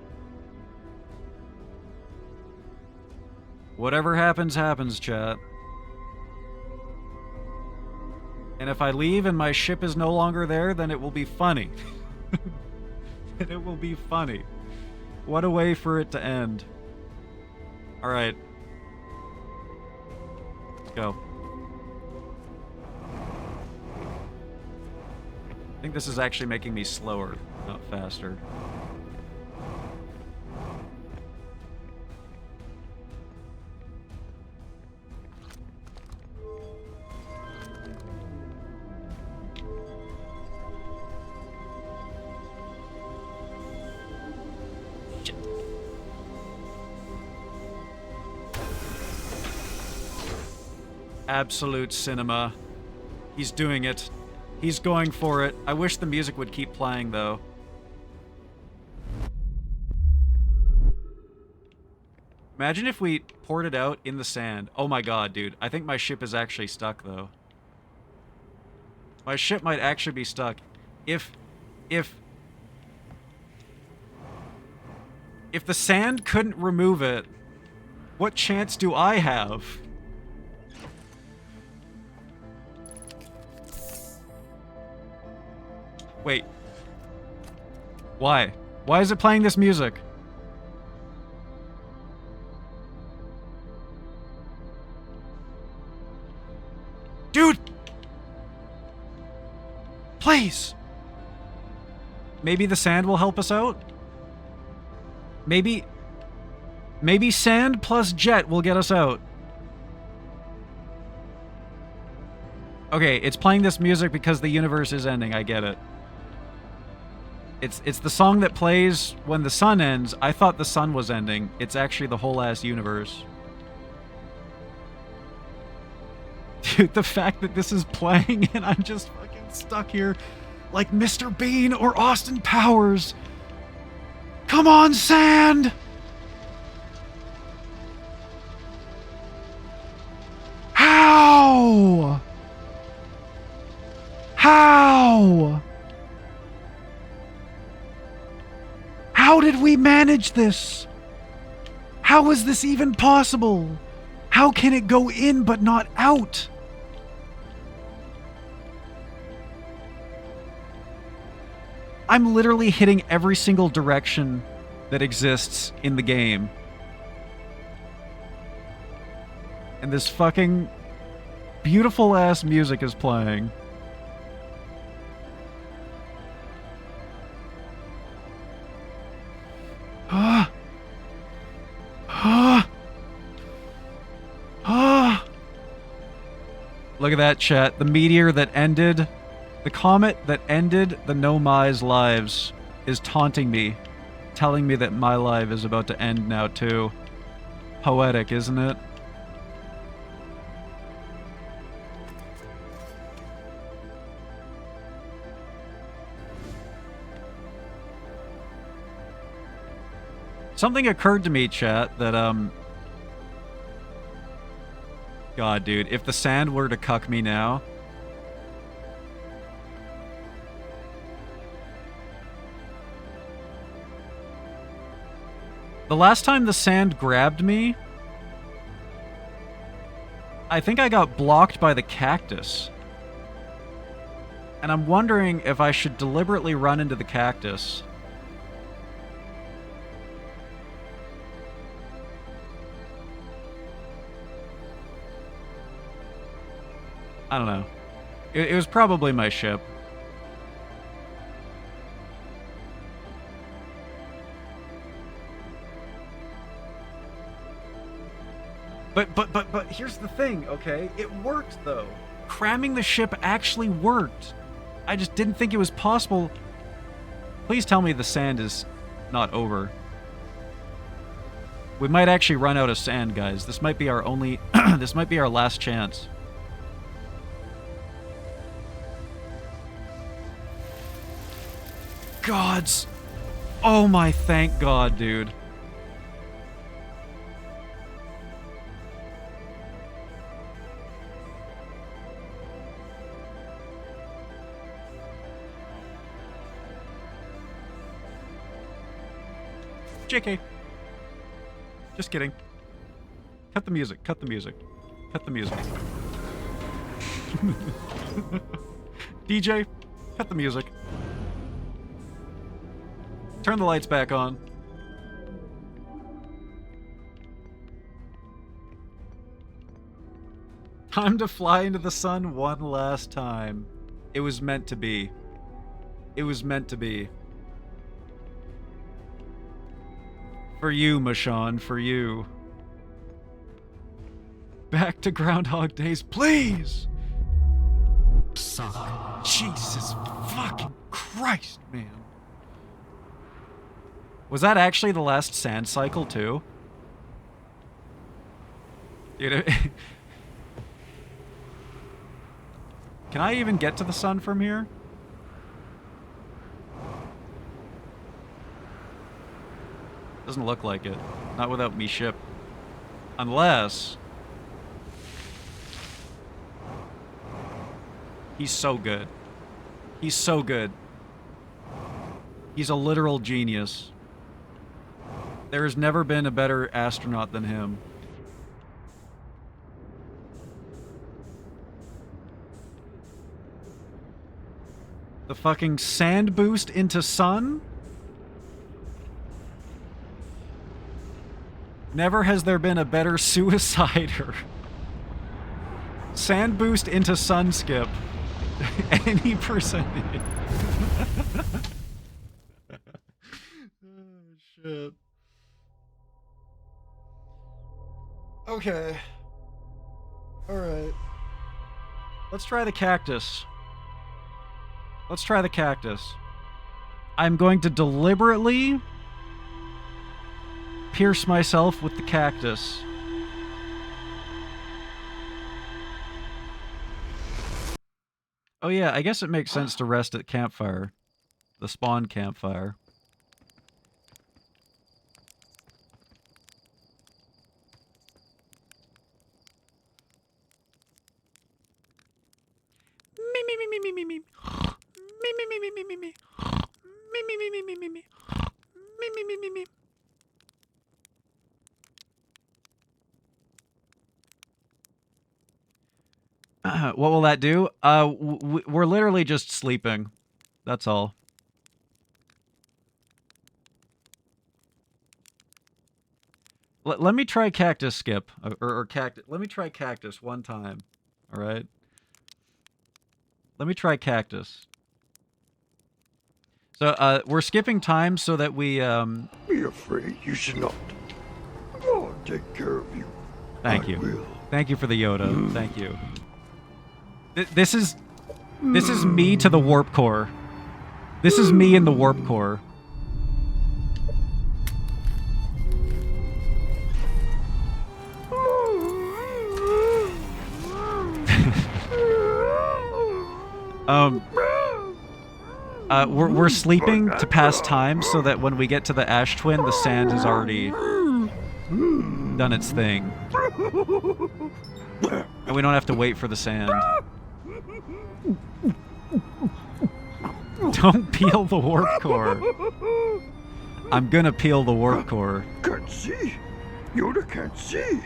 Whatever happens, happens, chat. And if I leave and my ship is no longer there, then it will be funny. Then it will be funny. What a way for it to end. Alright. Let's go. I think this is actually making me slower, not faster. Shit. Absolute cinema. He's doing it. He's going for it. I wish the music would keep playing, though. Imagine if we poured it out in the sand. Oh my god, dude. I think my ship is actually stuck, though. My ship might actually be stuck. If... If the sand couldn't remove it, what chance do I have? Wait. Why? Why is it playing this music? Dude! Please! Maybe the sand will help us out? Maybe sand plus jet will get us out. Okay, it's playing this music because the universe is ending, I get it. It's the song that plays when the sun ends. I thought the sun was ending. It's actually the whole ass universe. Dude, the fact that this is playing and I'm just fucking stuck here like Mr. Bean or Austin Powers. Come on, sand! How? How? How did we manage this? How is this even possible? How can it go in but not out? I'm literally hitting every single direction that exists in the game. And this fucking beautiful ass music is playing. Look at that, chat. The meteor that ended, the comet that ended the Nomai's lives is taunting me, telling me that my life is about to end now too. Poetic, isn't it? Something occurred to me, chat, that, God, dude, if the sand were to cuck me now... The last time the sand grabbed me, I think I got blocked by the cactus. And I'm wondering if I should deliberately run into the cactus. I don't know. It was probably my ship. But here's the thing, okay? It worked, though. Cramming the ship actually worked. I just didn't think it was possible. Please tell me the sand is not over. We might actually run out of sand, guys. This might be our only... this might be our last chance. Gods. Oh my thank God, dude. JK. Just kidding. Cut the music, cut the music. Cut the music. DJ, cut the music. Turn the lights back on. Time to fly into the sun one last time. It was meant to be. It was meant to be. For you, Mashawn, for you. Back to Groundhog Days, please! Suck. Jesus fucking Christ, man. Was that actually the last sand cycle, too? Dude, can I even get to the sun from here? Doesn't look like it. Not without me ship. Unless... He's so good. He's so good. He's a literal genius. There's never been a better astronaut than him. The fucking sand boost into sun? Never has there been a better suicider. Sand boost into sun skip. Any percentage. Oh, shit. Okay. Alright. Let's try the cactus. Let's try the cactus. I'm going to deliberately pierce myself with the cactus. Oh yeah, I guess it makes sense to rest at campfire. The spawn campfire. Me me me me me me me. Me me me me me me me. Me me me me me me me. Me me me me me. What will that do? We're literally just sleeping. That's all. Let me try cactus skip. Or cactus. Let me try cactus one time. Alright? Let me try cactus. So, we're skipping time so that we, Be afraid you should not. I'll take care of you. Thank you. Thank you for the Yoda. Thank you. This is me to the warp core. This is me in the warp core. We're sleeping to pass time so that when we get to the Ash Twin, the sand has already done its thing. And we don't have to wait for the sand. Don't peel the warp core. I'm gonna peel the warp core. Can't see. Yoda can't see.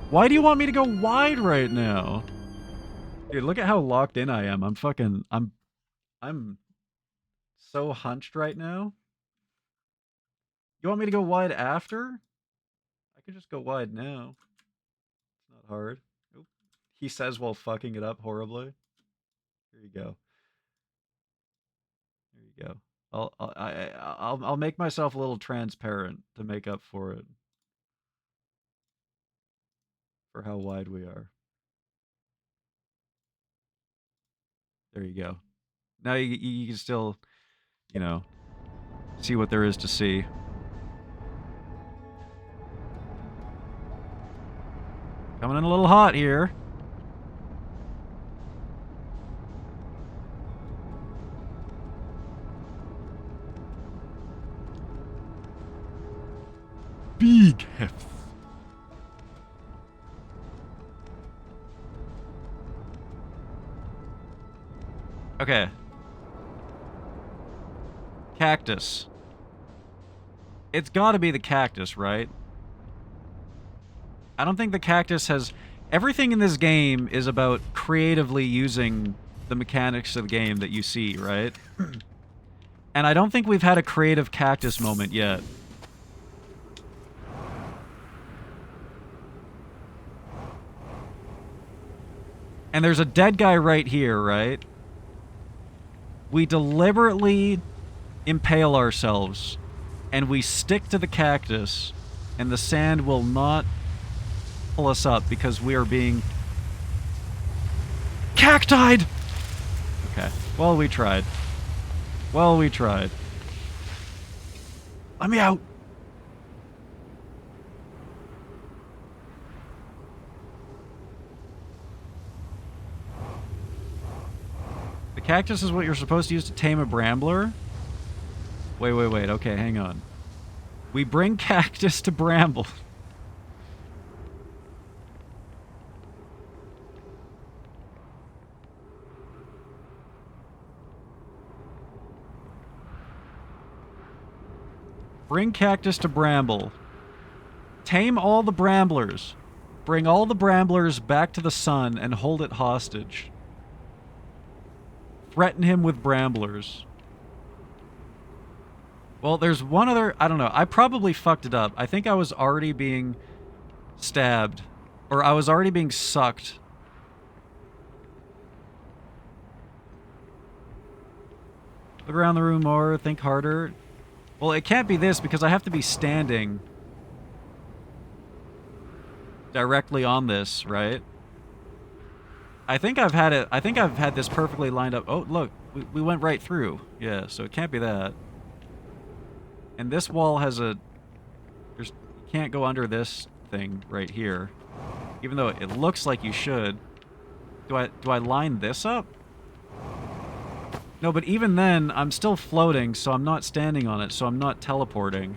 Why do you want me to go wide right now? Dude, look at how locked in I am. I'm so hunched right now. You want me to go wide after? I could just go wide now. It's not hard. Oop. He says while fucking it up horribly. Here you go. There you go. I'll make myself a little transparent to make up for it. For how wide we are. There you go. Now you can still, you know, see what there is to see. Coming in a little hot here. Big heft. Okay. Cactus. It's gotta be the cactus, right? I don't think the cactus has... Everything in this game is about creatively using the mechanics of the game that you see, right? And I don't think we've had a creative cactus moment yet. And there's a dead guy right here, right? We deliberately impale ourselves, and we stick to the cactus, and the sand will not pull us up because we are being cactied! Okay. Well, we tried. Well, we tried. Let me out! The cactus is what you're supposed to use to tame a brambler? Wait. Okay, hang on. We bring cactus to bramble. Bring cactus to bramble. Tame all the bramblers. Bring all the bramblers back to the sun and hold it hostage. Threaten him with bramblers. Well, there's one other... I don't know. I probably fucked it up. I think I was already being stabbed. Or I was already being sucked. Look around the room more. Think harder. Well, it can't be this because I have to be standing directly on this, right? I think I've had it. I think I've had this perfectly lined up. Oh, look. We went right through. Yeah, so it can't be that. And this wall has a... you can't go under this thing right here. Even though it looks like you should. Do I line this up? No, but even then, I'm still floating, so I'm not standing on it, so I'm not teleporting.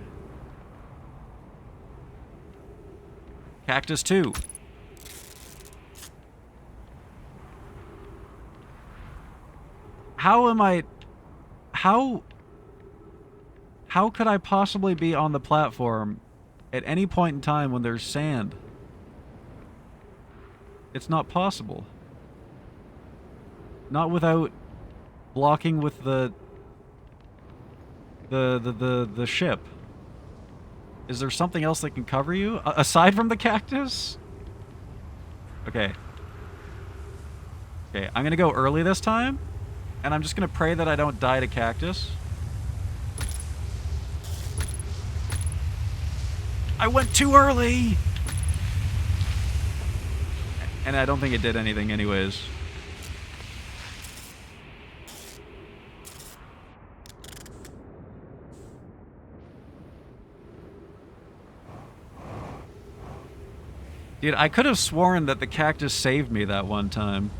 Cactus 2. How am I... How could I possibly be on the platform at any point in time when there's sand? It's not possible. Not without blocking with the ship. Is there something else that can cover you aside from the cactus? Okay. Okay, I'm gonna go early this time, and I'm just gonna pray that I don't die to cactus. I went too early! And I don't think it did anything anyways. Dude, I could have sworn that the cactus saved me that one time.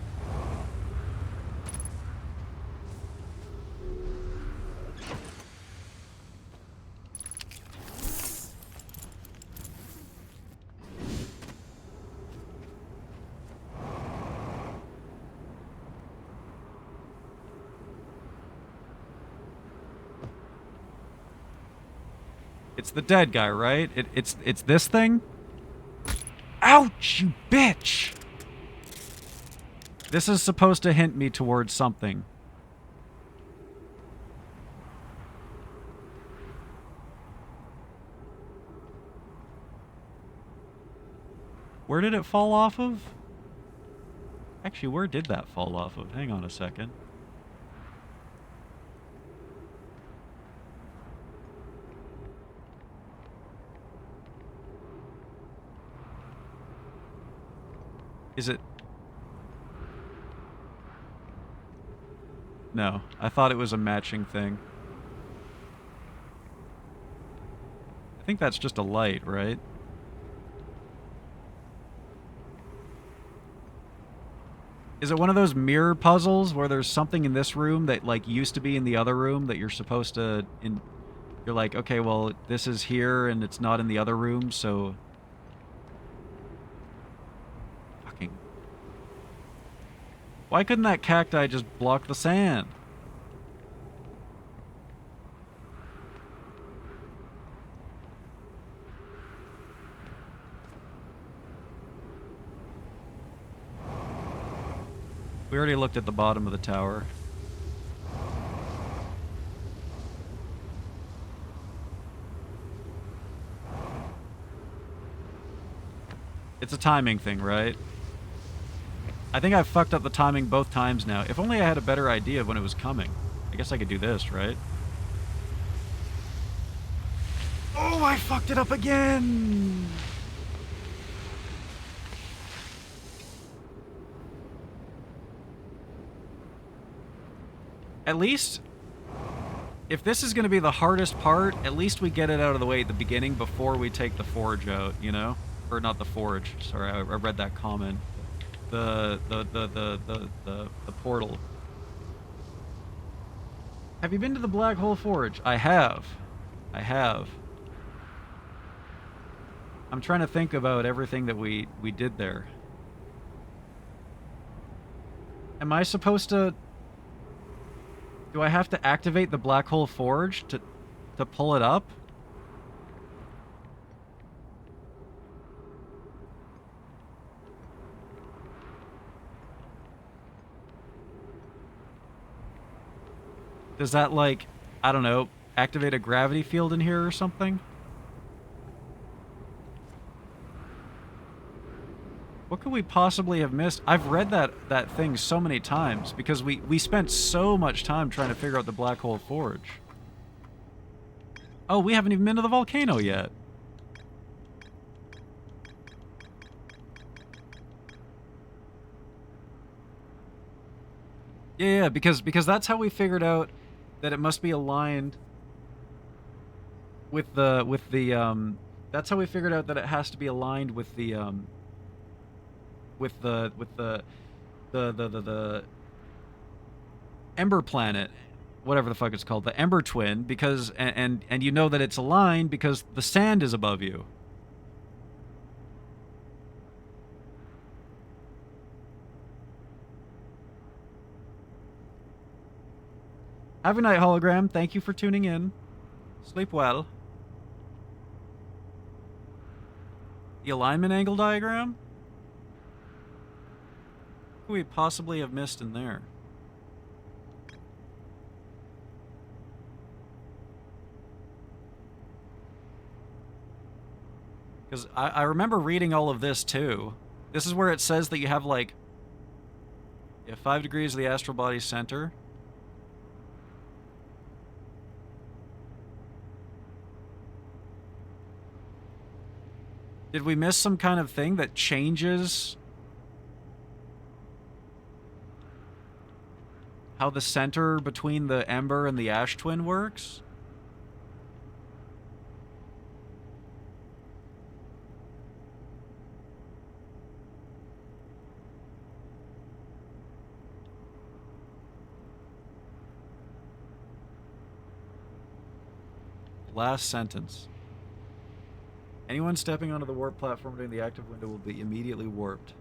It's the dead guy, right? It's this thing? Ouch, you bitch! This is supposed to hint me towards something. Where did it fall off of? Actually, where did that fall off of? Hang on a second. Is it... No, I thought it was a matching thing. I think that's just a light, right? Is it one of those mirror puzzles where there's something in this room that, like, used to be in the other room that you're supposed to... You're like, okay, well, this is here and it's not in the other room, so... Why couldn't that cacti just block the sand? We already looked at the bottom of the tower. It's a timing thing, right? I think I've fucked up the timing both times now. If only I had a better idea of when it was coming. I guess I could do this, right? Oh, I fucked it up again! At least, if this is going to be the hardest part, at least we get it out of the way at the beginning before we take the forge out, you know? Or not the forge, sorry, I read that comment. The portal. Have you been to the Black Hole Forge? I have. I have. I'm trying to think about everything that we did there. Am I supposed to... Do I have to activate the Black Hole Forge to pull it up? Does that, like, I don't know, activate a gravity field in here or something? What could we possibly have missed? I've read that thing so many times because we spent so much time trying to figure out the Black Hole Forge. Oh, we haven't even been to the volcano yet. Yeah, because that's how we figured out that it must be aligned with the that's how we figured out that it has to be aligned with the the Ember planet, whatever the fuck it's called, the Ember Twin, because and you know that it's aligned because the sand is above you. Have a night, hologram. Thank you for tuning in. Sleep well. The alignment angle diagram? What could we possibly have missed in there? Because I remember reading all of this too. This is where it says that you have like 5 degrees of the astral body center. Did we miss some kind of thing that changes how the center between the Ember and the Ash Twin works? Last sentence. Anyone stepping onto the warp platform during the active window will be immediately warped.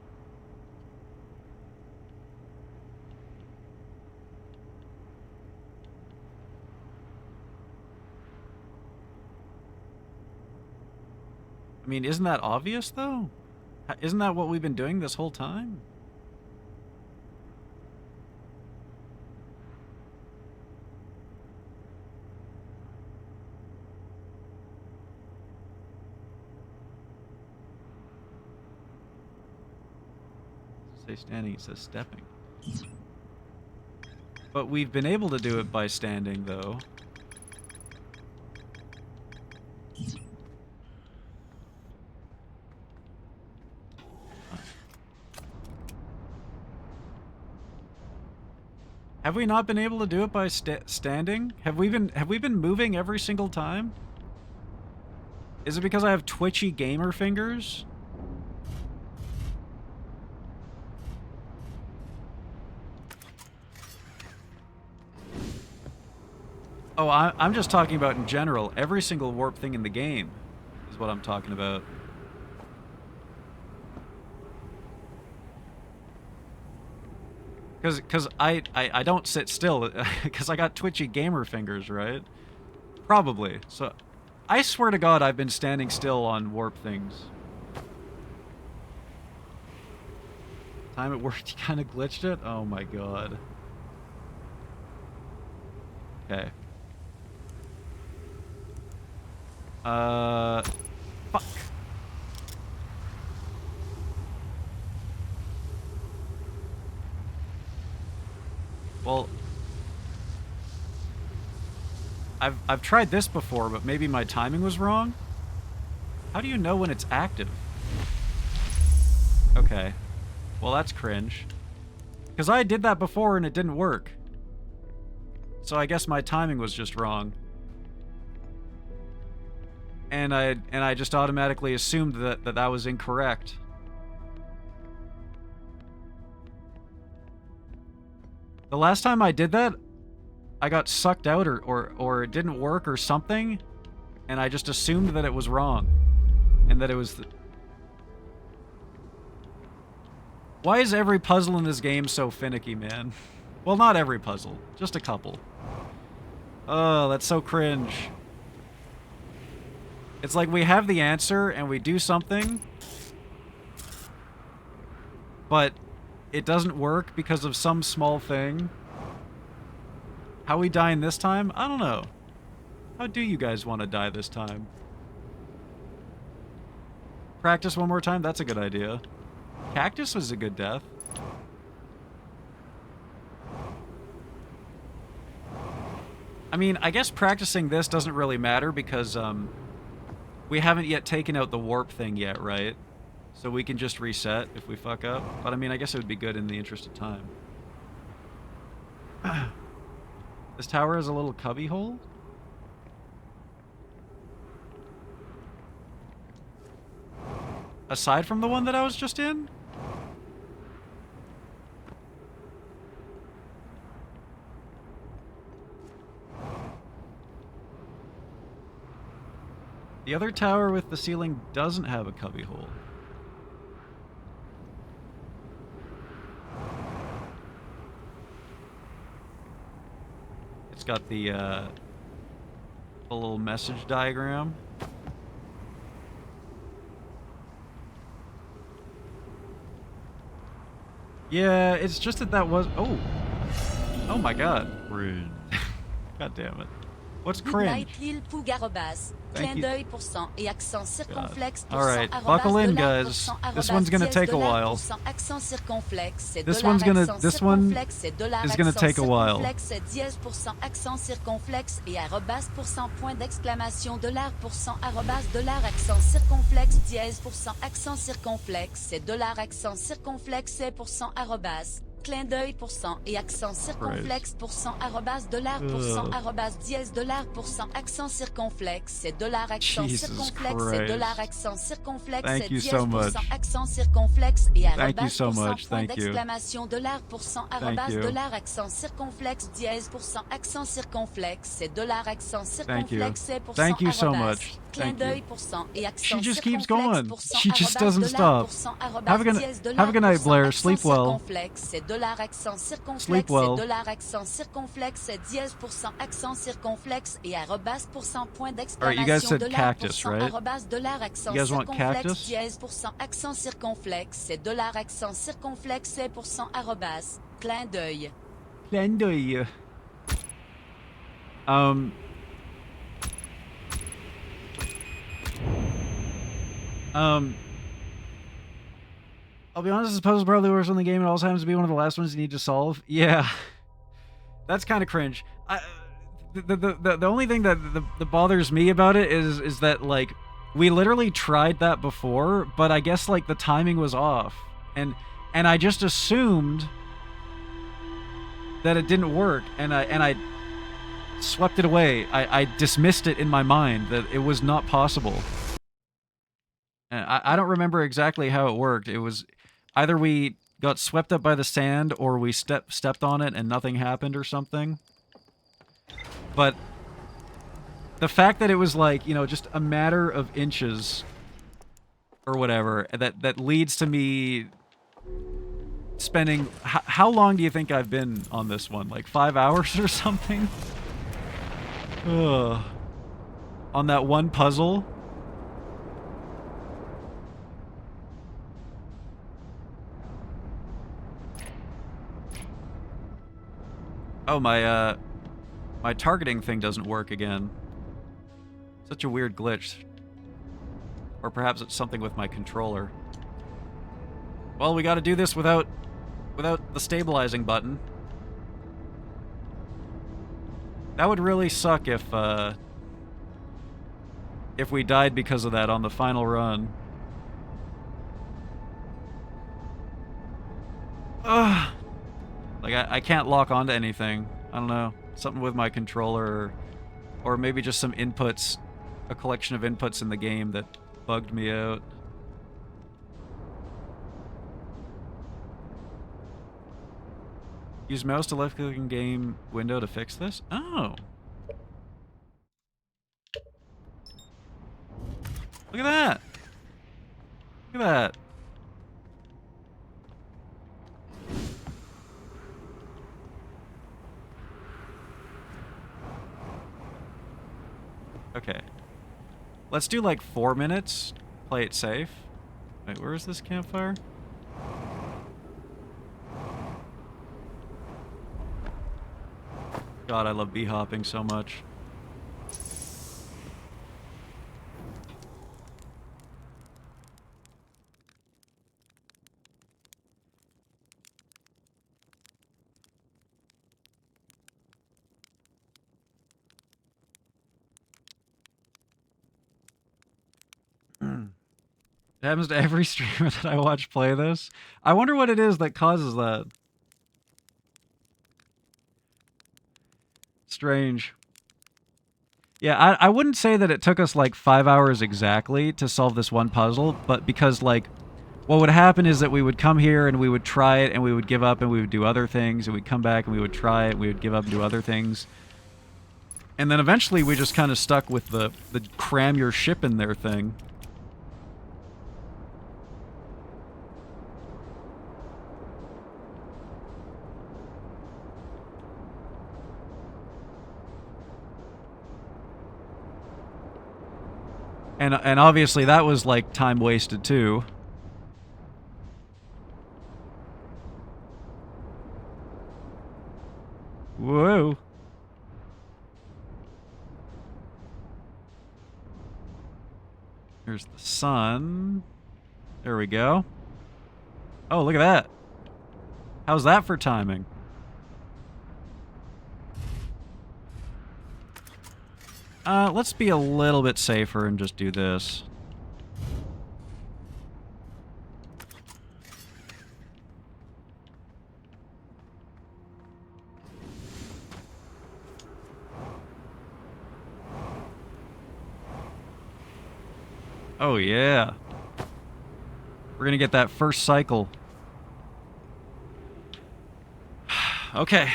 I mean, isn't that obvious, though? Isn't that what we've been doing this whole time? Say standing, it says stepping. But we've been able to do it by standing, though. Have we not been able to do it by standing? Have we been moving every single time? Is it because I have twitchy gamer fingers? Oh, I'm just talking about in general. Every single warp thing in the game is what I'm talking about. Because I don't sit still, because I got twitchy gamer fingers, right? Probably. So, I swear to God I've been standing still on warp things. Time it worked, you kind of glitched it? Oh my God. Okay. Fuck. Well, I've tried this before, but maybe my timing was wrong. How do you know when it's active? Okay. Well, that's cringe. Because I did that before and it didn't work. So I guess my timing was just wrong. And I just automatically assumed that was incorrect. The last time I did that, I got sucked out or it didn't work or something, and I just assumed that it was wrong. And that it was... Why is every puzzle in this game so finicky, man? Well, not every puzzle. Just a couple. Oh, that's so cringe. It's like we have the answer and we do something, but it doesn't work because of some small thing. How we dying this time? I don't know. How do you guys want to die this time? Practice one more time? That's a good idea. Cactus was a good death. I mean, I guess practicing this doesn't really matter because we haven't yet taken out the warp thing yet, right? So we can just reset if we fuck up. But I mean, I guess it would be good in the interest of time. This tower has a little cubby hole? Aside from the one that I was just in? The other tower with the ceiling doesn't have a cubby hole. It's got the little message diagram. Yeah, it's just that was... Oh! Oh my god. Cringe. God damn it. What's cringe? Clin d'œil %, et accent circonflexe %, Alright, buckle in, guys. This one's gonna take a while. accent circonflexe, This one is gonna take a while. dièse %, accent circonflexe, et arrobas %, point d'exclamation, dollar %, arrobas, dollar, accent circonflexe, dièse %, accent circonflexe, et dollar, accent circonflexe, %, arrobas. Clin d'œil %, et accent circonflexe %, arrobas, dollar %, arrobas, dièse, dollar %, accent circonflexe, et dollar, accent circonflexe, et dollar, accent circonflexe, Thank you dièse so much. accent circonflexe, et Thank you arrobas so much. point Thank you. d'exclamation, dollar arrobas, you. dollar, accent circonflexe, dièse accent circonflexe, et dollar, accent Thank you. circonflexe, Thank you so arrobas. much. Clin Thank d'œil you. et accent She just keeps circonflexe going. She just arrobas, doesn't dollar stop. arrobas, Have a good, dièse, have a good night, Blair. accent Sleep well. circonflexe, et dollar, accent circonflexe, Sleep well. et dollar, accent circonflexe, dièse accent circonflexe, et arrobas point Alright, you guys d'exclamation, said dollar cactus, right? arrobas, dollar, accent You guys want circonflexe, cactus? dièse accent circonflexe, et dollar, accent circonflexe, arrobas, clin d'œil. Clin d'œil. I'll be honest, this puzzle probably works on the game. It also happens to be one of the last ones you need to solve. Yeah. That's kind of cringe. The only thing that bothers me about it is that, like, we literally tried that before, but I guess, like, the timing was off. And I just assumed that it didn't work, and I swept it away. I dismissed it in my mind that it was not possible. And I don't remember exactly how it worked. It was either we got swept up by the sand or we stepped on it and nothing happened or something. But the fact that it was, like, you know, just a matter of inches or whatever, that leads to me spending... How long do you think I've been on this one? Like 5 hours or something? Ugh. On that one puzzle? Oh, my targeting thing doesn't work again. Such a weird glitch. Or perhaps it's something with my controller. Well, we gotta do this without the stabilizing button. That would really suck if we died because of that on the final run. Ugh. Like, I can't lock onto anything. I don't know. Something with my controller, or maybe just some inputs, a collection of inputs in the game that bugged me out. Use mouse to left click in game window to fix this? Oh. Look at that. Look at that. Okay. Let's do like 4 minutes. Play it safe. Wait, where is this campfire? God, I love bee hopping so much. It happens to every streamer that I watch play this. I wonder what it is that causes that. Strange. Yeah, I wouldn't say that it took us like 5 hours exactly to solve this one puzzle, but because like what would happen is that we would come here and we would try it and we would give up and we would do other things and we'd come back and we would try it and we would give up and do other things. And then eventually we just kind of stuck with the cram your ship in there thing. And obviously that was like time wasted too. Whoa. Here's the sun. There we go. Oh, look at that. How's that for timing? Let's be a little bit safer and just do this. Oh yeah. We're gonna get that first cycle. Okay.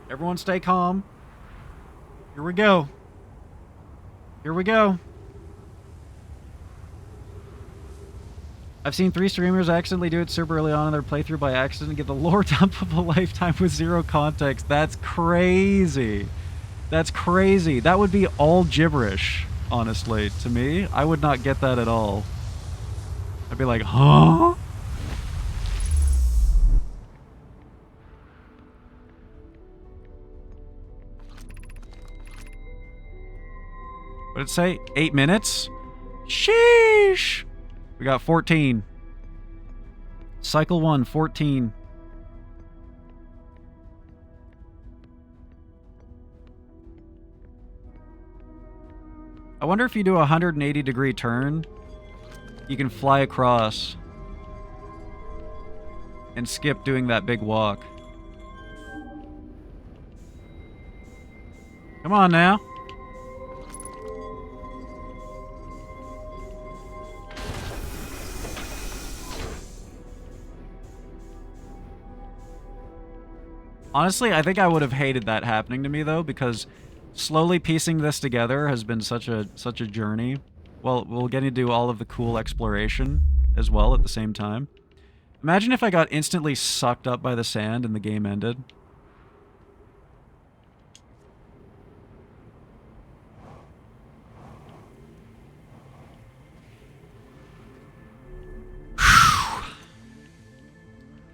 Everyone stay calm. Here we go. Here we go. I've seen 3 streamers accidentally do it super early on in their playthrough by accident and get the lore dump of a lifetime with 0 context. That's crazy. That's crazy. That would be all gibberish, honestly, to me. I would not get that at all. I'd be like, huh? What did it say? 8 minutes? Sheesh! We got 14. Cycle 1, 14. I wonder if you do a 180-degree turn, you can fly across and skip doing that big walk. Come on now. Honestly, I think I would have hated that happening to me though, because slowly piecing this together has been such a journey. Well, we'll get to do all of the cool exploration as well at the same time. Imagine if I got instantly sucked up by the sand and the game ended.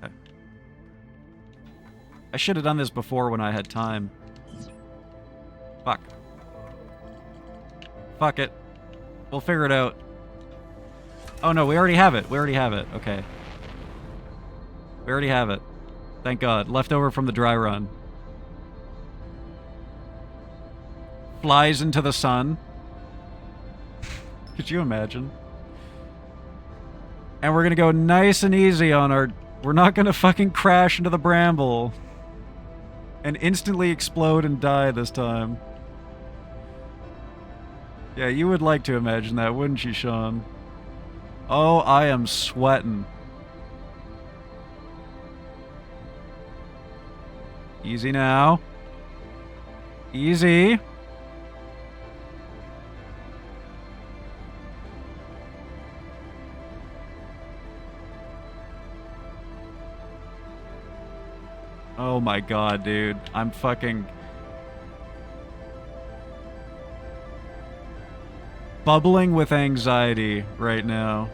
Okay. I should have done this before when I had time. Fuck. Fuck it. We'll figure it out. Oh no, we already have it. We already have it. Okay. We already have it. Thank God. Leftover from the dry run. Flies into the sun. Could you imagine? And we're gonna go nice and easy on our... We're not gonna fucking crash into the bramble. And instantly explode and die this time. Yeah, you would like to imagine that, wouldn't you, Sean? Oh, I am sweating. Easy now. Easy. Oh my God, dude. I'm fucking... bubbling with anxiety right now.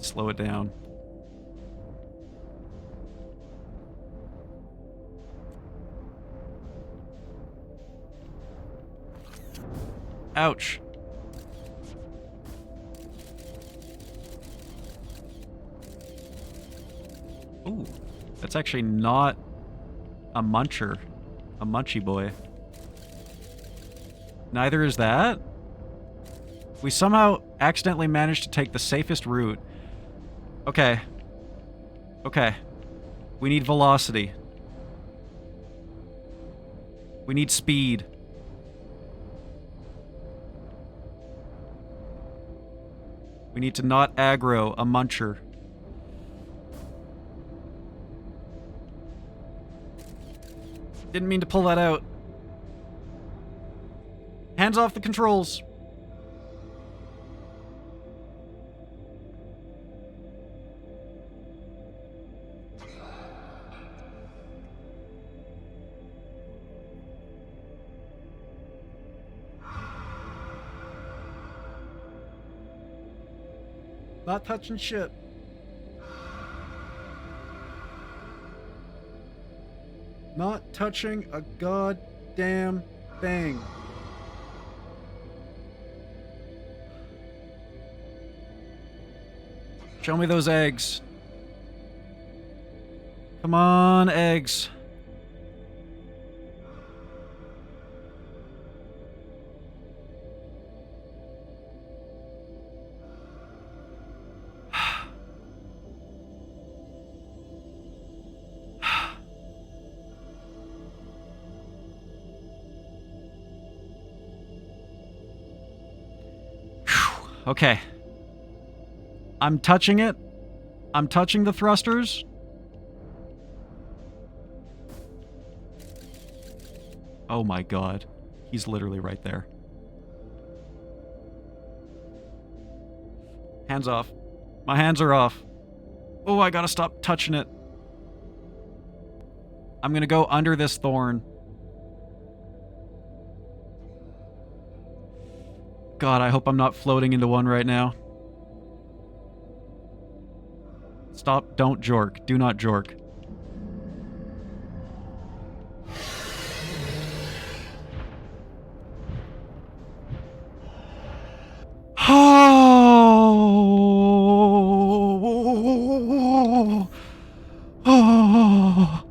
Slow it down. Ouch. Ooh, that's actually not a muncher. A munchy boy. Neither is that. We somehow accidentally managed to take the safest route. Okay. Okay. We need velocity. We need speed. We need to not aggro a muncher. Didn't mean to pull that out. Hands off the controls. Not touching shit. Not touching a goddamn thing. Show me those eggs. Come on, eggs. Okay. I'm touching it. I'm touching the thrusters. Oh my god. He's literally right there. Hands off. My hands are off. Oh, I gotta stop touching it. I'm gonna go under this thorn. God, I hope I'm not floating into one right now. Stop, don't jork. Do not jork. Oh! Oh!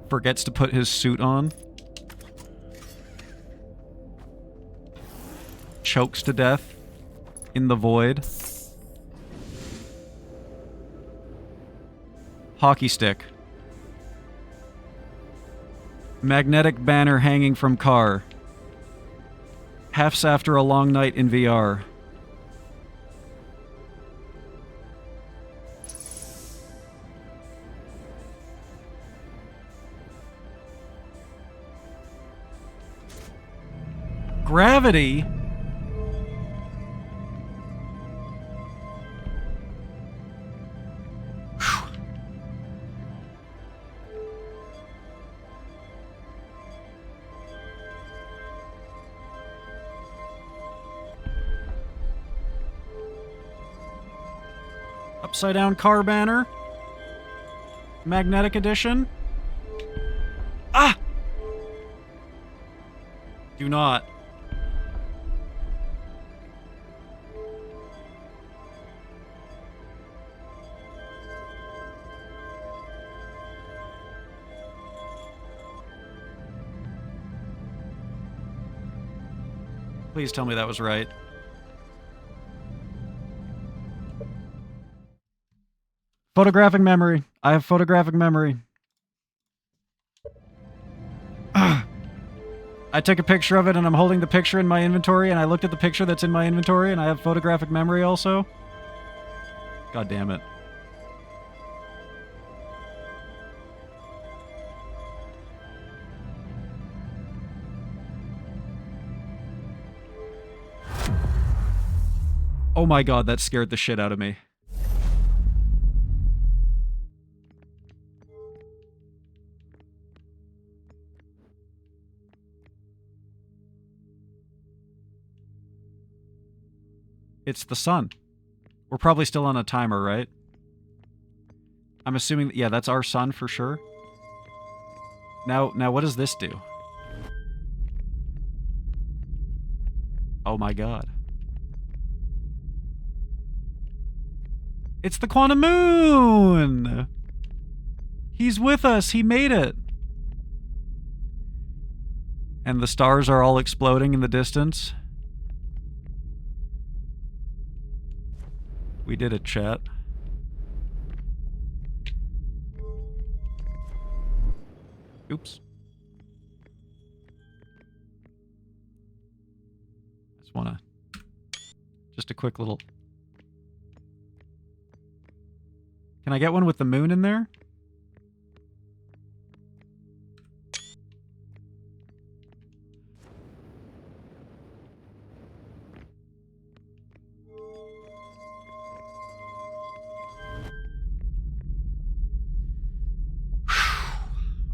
Forgets to put his suit on. Chokes to death in the void. Hockey stick. Magnetic banner hanging from car. Hefs after a long night in VR. Gravity? Upside down car banner. Magnetic edition. Ah! Do not. Please tell me that was right. Photographic memory. I have photographic memory. I took a picture of it and I'm holding the picture in my inventory and I looked at the picture that's in my inventory and I have photographic memory also. God damn it. Oh my god, that scared the shit out of me. It's the sun. We're probably still on a timer, right? I'm assuming, yeah, that's our sun for sure. Now what does this do? Oh my god. It's the quantum moon! He's with us, he made it! And the stars are all exploding in the distance. We did it, chat. Oops. Just wanna... Just a quick little... Can I get one with the moon in there?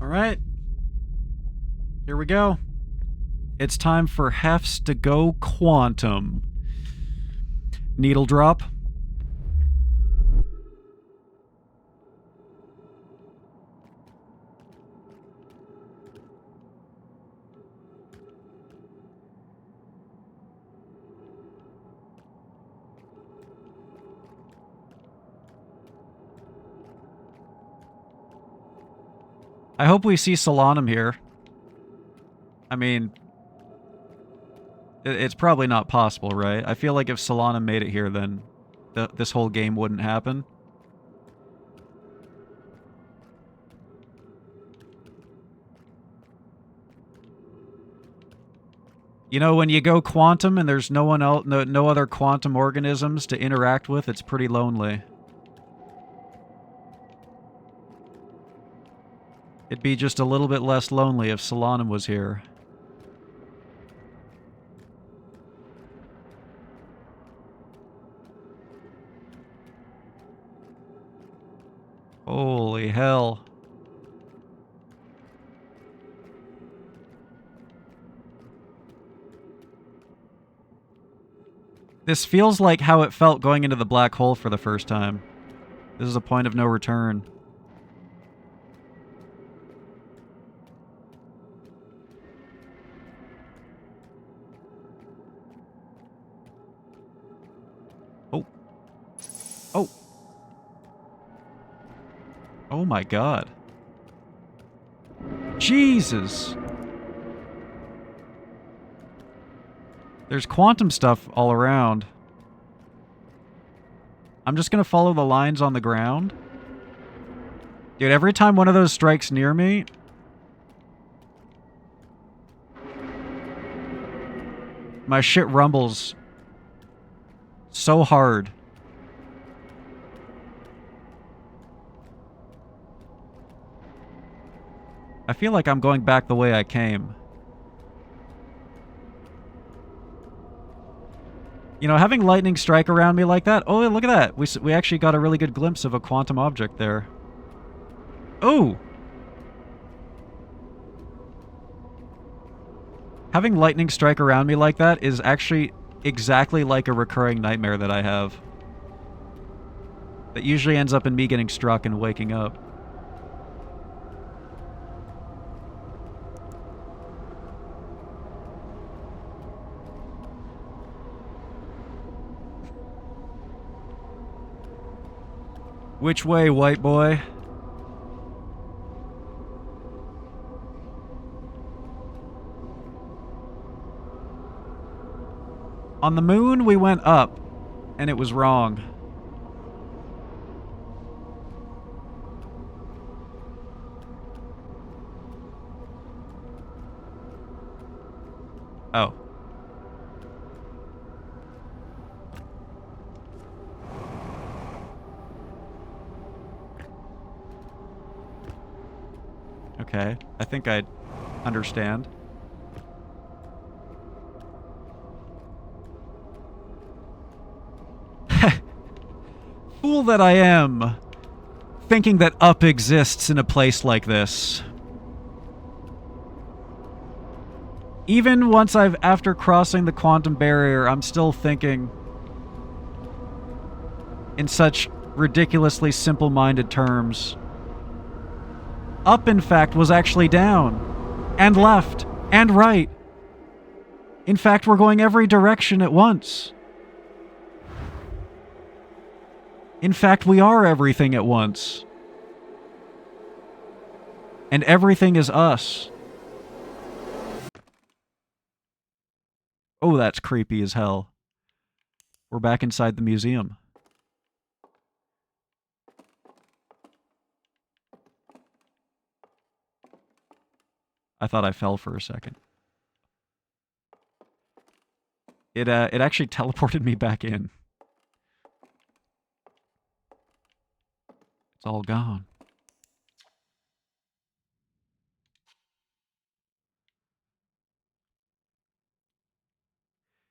Alright. Here we go. It's time for Hefs to go quantum. Needle drop. I hope we see Solanum here. I mean, it's probably not possible, right? I feel like if Solanum made it here, then this whole game wouldn't happen. You know, when you go quantum and there's no one else, no other quantum organisms to interact with, it's pretty lonely. It'd be just a little bit less lonely if Solanum was here. Holy hell. This feels like how it felt going into the black hole for the first time. This is a point of no return. Oh. Oh my god. Jesus. There's quantum stuff all around. I'm just gonna follow the lines on the ground. Dude, every time one of those strikes near me... my shit rumbles so hard. I feel like I'm going back the way I came. You know, having lightning strike around me like that... Oh, look at that! We actually got a really good glimpse of a quantum object there. Oh! Having lightning strike around me like that is actually exactly like a recurring nightmare that I have. That usually ends up in me getting struck and waking up. Which way, white boy? On the moon, we went up, and it was wrong. Oh. Okay, I think I understand. Fool that I am, thinking that up exists in a place like this. Even once after crossing the quantum barrier, I'm still thinking in such ridiculously simple-minded terms. Up, in fact, was actually down, and left, and right. In fact, we're going every direction at once. In fact, we are everything at once. And everything is us. Oh, that's creepy as hell. We're back inside the museum. I thought I fell for a second. It actually teleported me back in. It's all gone.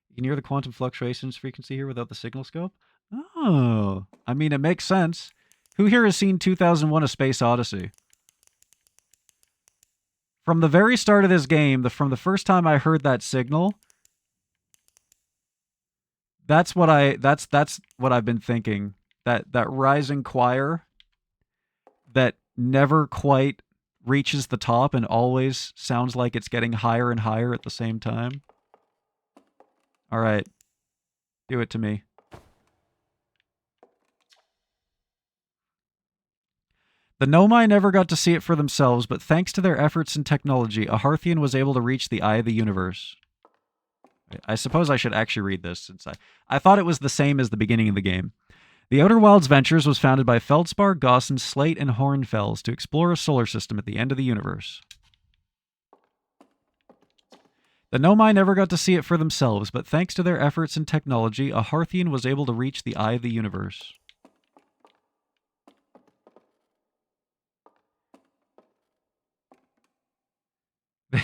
You can hear the quantum fluctuations frequency here without the signal scope? Oh, I mean, it makes sense. Who here has seen 2001: A Space Odyssey? From the very start of this game, from the first time I heard that signal, that's what I've been thinking. That rising choir that never quite reaches the top and always sounds like it's getting higher and higher at the same time. All right. Do it to me. The Nomai never got to see it for themselves, but thanks to their efforts and technology, a Harthian was able to reach the eye of the universe. I suppose I should actually read this, since I thought it was the same as the beginning of the game. The Outer Wilds Ventures was founded by Feldspar, Gaussen, Slate, and Hornfels to explore a solar system at the end of the universe. The Nomai never got to see it for themselves, but thanks to their efforts and technology, a Harthian was able to reach the eye of the universe.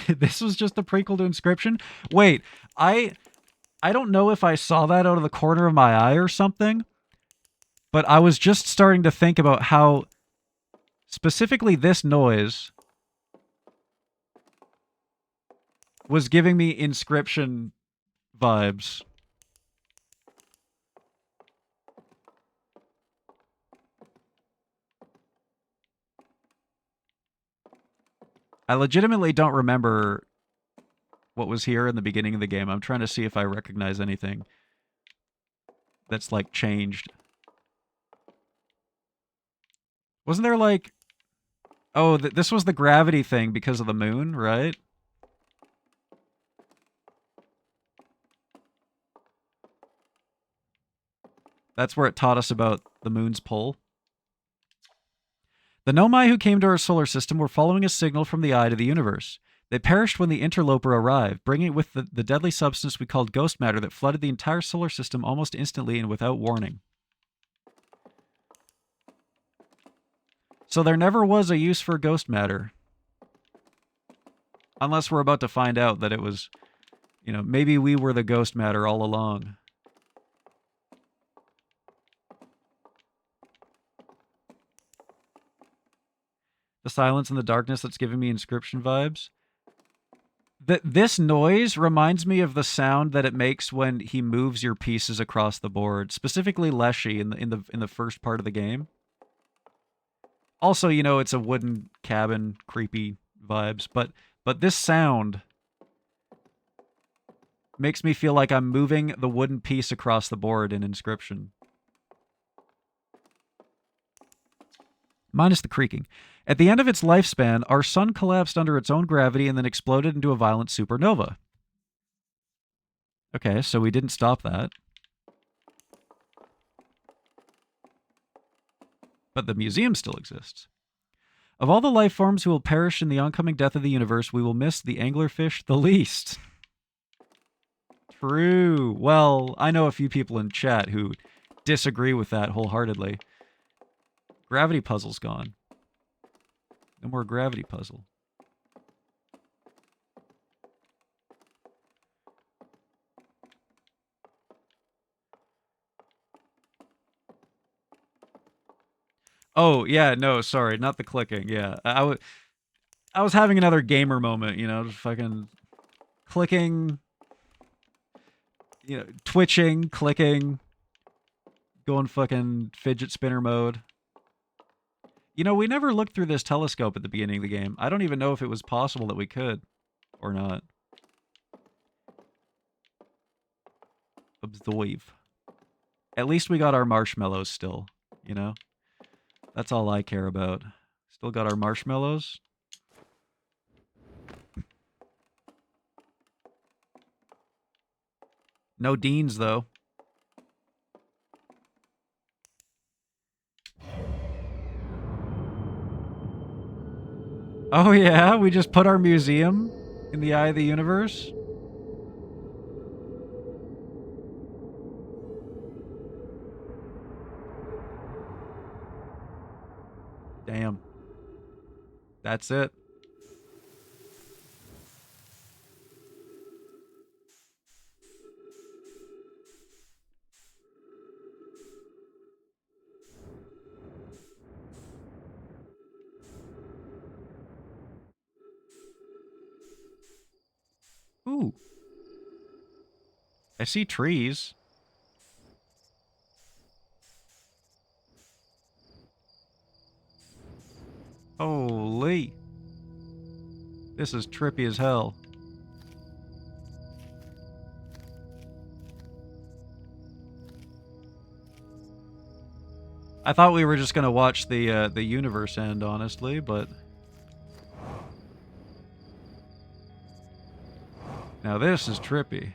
This was just a prequel to Inscription? Wait, I don't know if I saw that out of the corner of my eye or something, but I was just starting to think about how specifically this noise was giving me Inscription vibes. I legitimately don't remember what was here in the beginning of the game. I'm trying to see if I recognize anything that's, like, changed. Wasn't there, like... Oh, this was the gravity thing because of the moon, right? That's where it taught us about the moon's pull. The Nomai who came to our solar system were following a signal from the eye to the universe. They perished when the interloper arrived, bringing with the deadly substance we called ghost matter that flooded the entire solar system almost instantly and without warning. So there never was a use for ghost matter. Unless we're about to find out that it was, you know, maybe we were the ghost matter all along. The silence and the darkness that's giving me Inscription vibes. This noise reminds me of the sound that it makes when he moves your pieces across the board, specifically Leshy in the first part of the game. Also, you know, it's a wooden cabin, creepy vibes, but this sound makes me feel like I'm moving the wooden piece across the board in Inscription. Minus the creaking. At the end of its lifespan, our sun collapsed under its own gravity and then exploded into a violent supernova. Okay, so we didn't stop that. But the museum still exists. Of all the life forms who will perish in the oncoming death of the universe, we will miss the anglerfish the least. True. Well, I know a few people in chat who disagree with that wholeheartedly. Gravity puzzle's gone. No more gravity puzzle. Oh, yeah, no, sorry, not the clicking, yeah. I was having another gamer moment, you know, just fucking clicking, you know, twitching, clicking, Going fucking fidget spinner mode. You know, we never looked through this telescope at the beginning of the game. I don't even know if it was possible that we could. Or not. Observe. At least we got our marshmallows still, you know? That's all I care about. Still got our marshmallows. No Deans, though. Oh yeah, we just put our museum in the eye of the universe? Damn. That's it. Ooh. I see trees. Holy. This is trippy as hell. I thought we were just gonna watch the universe end, honestly, but... Now this is trippy.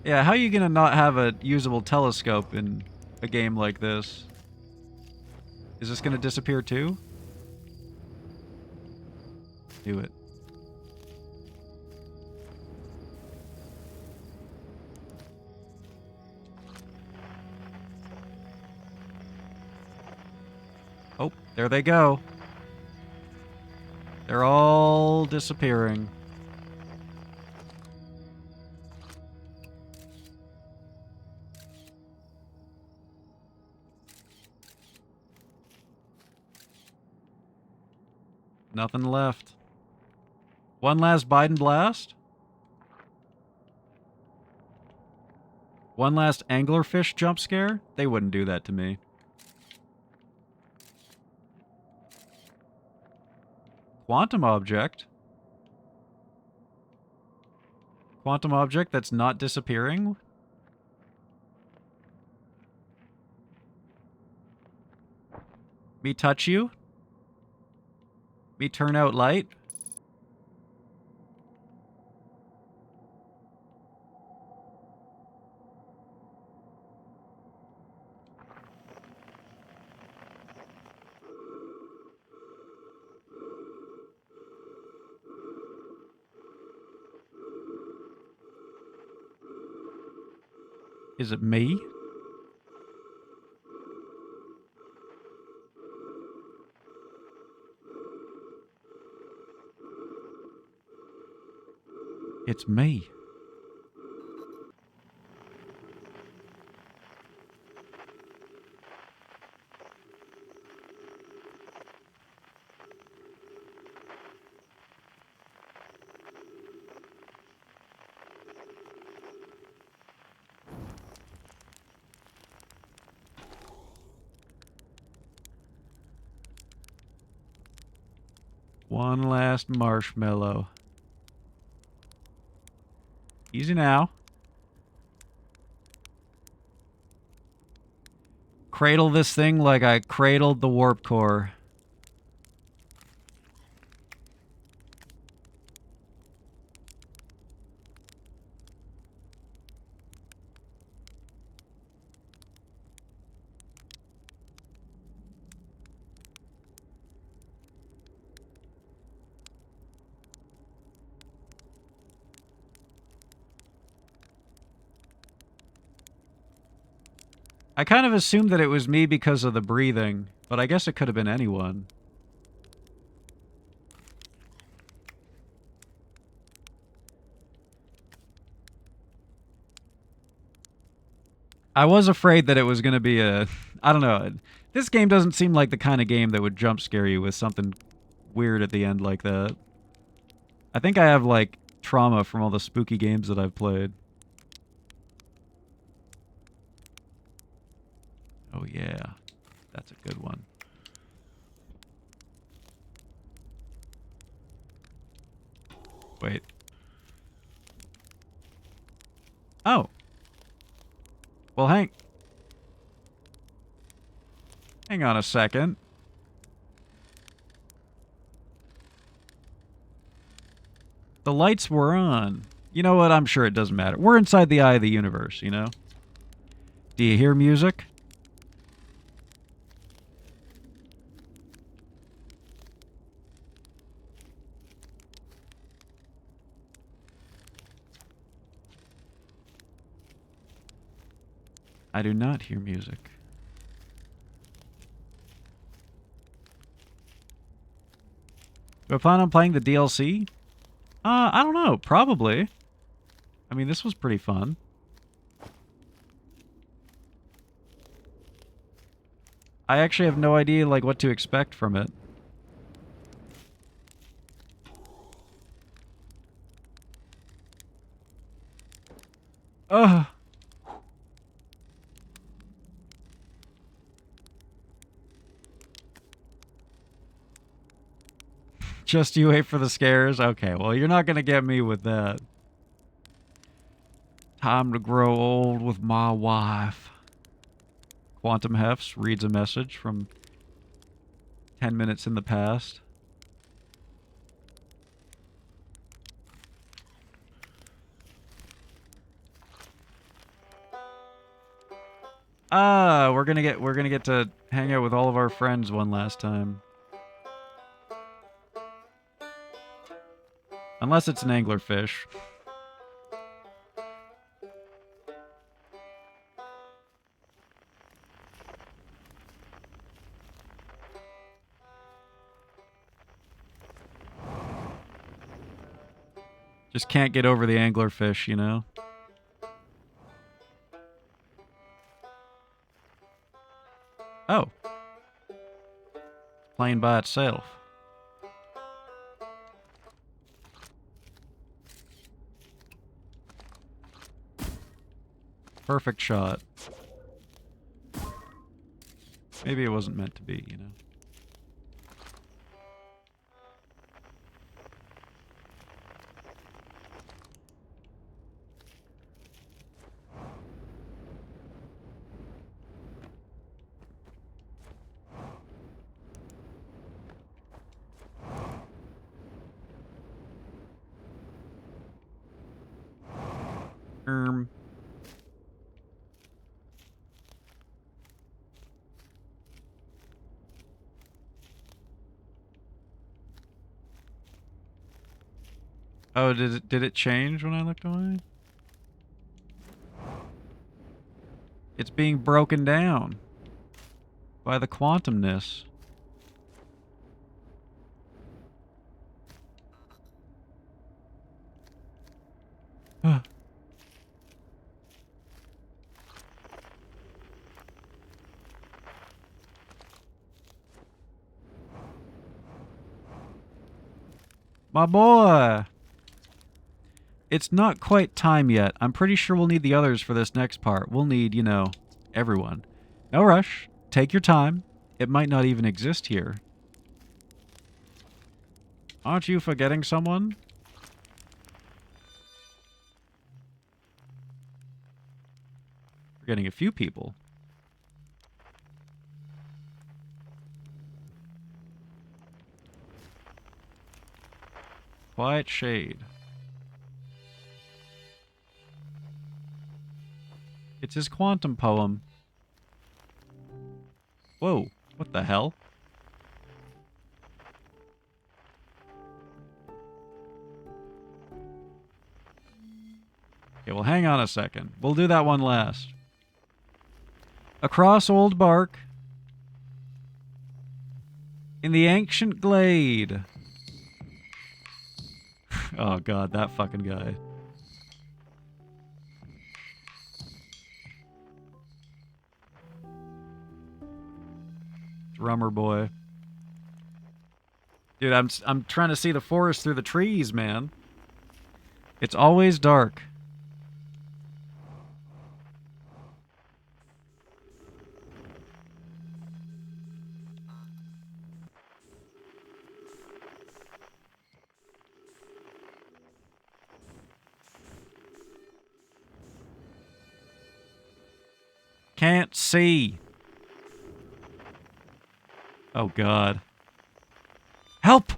Yeah, how are you gonna not have a usable telescope in a game like this? Is this gonna disappear too? Do it. Oh, there they go. They're all disappearing. Nothing left. One last Biden blast? One last anglerfish jump scare? They wouldn't do that to me. Quantum object? Quantum object that's not disappearing? Me touch you? Me turn out light? Is it me? It's me. One last marshmallow. Easy now. Cradle this thing like I cradled the warp core. I kind of assumed that it was me because of the breathing, but I guess it could have been anyone. I was afraid that it was going to be a... I don't know. This game doesn't seem like the kind of game that would jump scare you with something weird at the end like that. I think I have, like, trauma from all the spooky games that I've played. Oh, yeah. That's a good one. Wait. Oh. Well, hang on a second. The lights were on. You know what? I'm sure it doesn't matter. We're inside the eye of the universe, you know? Do you hear music? I do not hear music. Do I plan on playing the DLC? I don't know. Probably. I mean, this was pretty fun. I actually have no idea, like, what to expect from it. Ugh. Just you wait for the scares? Okay, well, you're not gonna get me with that. Time to grow old with my wife. Quantum Hefs reads a message from 10 minutes in the past. We're gonna get to hang out with all of our friends one last time. Unless it's an anglerfish. Just can't get over the anglerfish, you know? Oh. Playing by itself. Perfect shot. Maybe it wasn't meant to be, you know? Oh, did it change when I looked away? It's being broken down by the quantumness. My boy! It's not quite time yet. I'm pretty sure we'll need the others for this next part. We'll need, you know, everyone. No rush. Take your time. It might not even exist here. Aren't you forgetting someone? Forgetting a few people. Quiet shade. It's his quantum poem. Whoa, what the hell? Okay, well, hang on a second. We'll do that one last. Across old bark, in the ancient glade. Oh god, that fucking guy. Drummer boy. Dude, I'm trying to see the forest through the trees, man. It's always dark. Can't see. Oh, God. Help!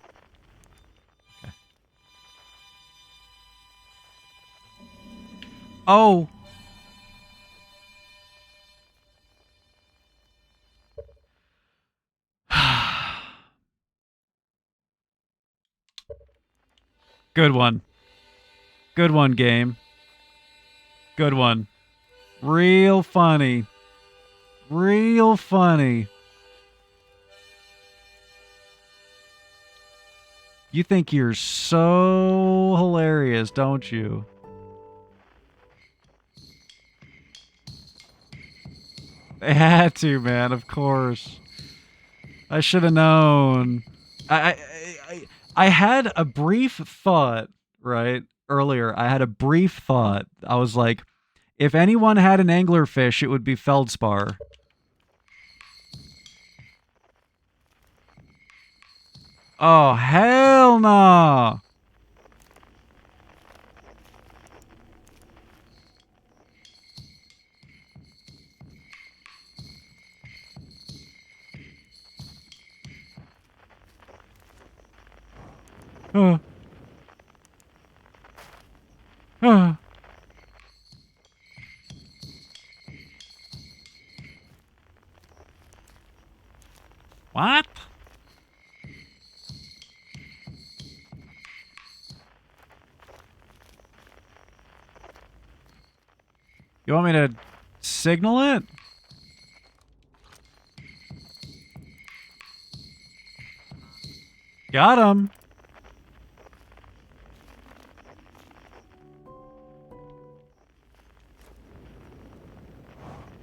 Okay. Oh! Good one. Good one, game. Good one. Real funny. Real funny. You think you're so hilarious, don't you? They had to, man, of course. I should have known. I had a brief thought, right? Earlier, I had a brief thought. I was like, if anyone had an anglerfish, it would be feldspar. Oh, hell no! Uh. Uh. What? You want me to signal it? Got him.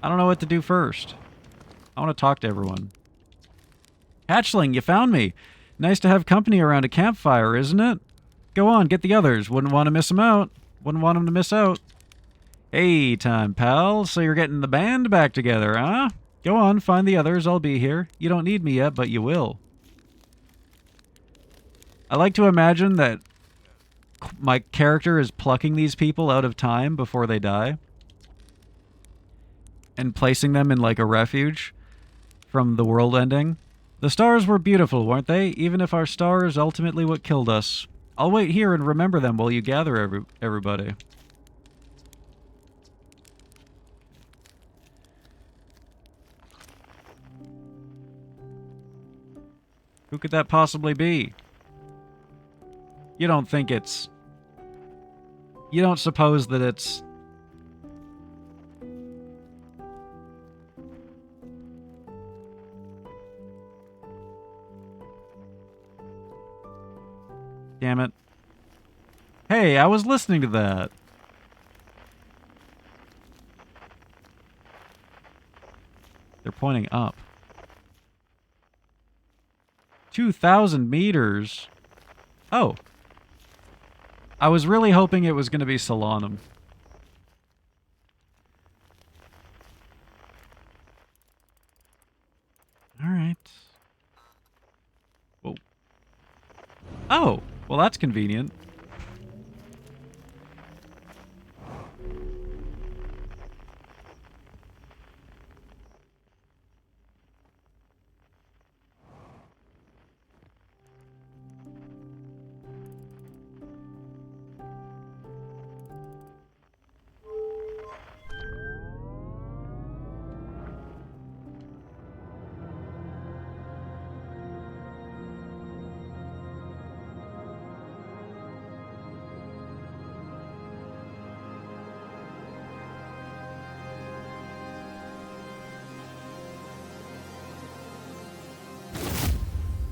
I don't know what to do first. I want to talk to everyone. Hatchling, you found me. Nice to have company around a campfire, isn't it? Go on, get the others. Wouldn't want to miss them out. Wouldn't want them to miss out. Hey, time, pal. So you're getting the band back together, huh? Go on, find the others. I'll be here. You don't need me yet, but you will. I like to imagine that my character is plucking these people out of time before they die and placing them in, like, a refuge from the world ending. The stars were beautiful, weren't they? Even if our star is ultimately what killed us. I'll wait here and remember them while you gather everybody. Who could that possibly be? You don't think it's... You don't suppose that it's... Damn it. Hey, I was listening to that. They're pointing up. 2,000 meters. Oh. I was really hoping it was going to be Solanum. All right. Whoa. Oh, well, that's convenient.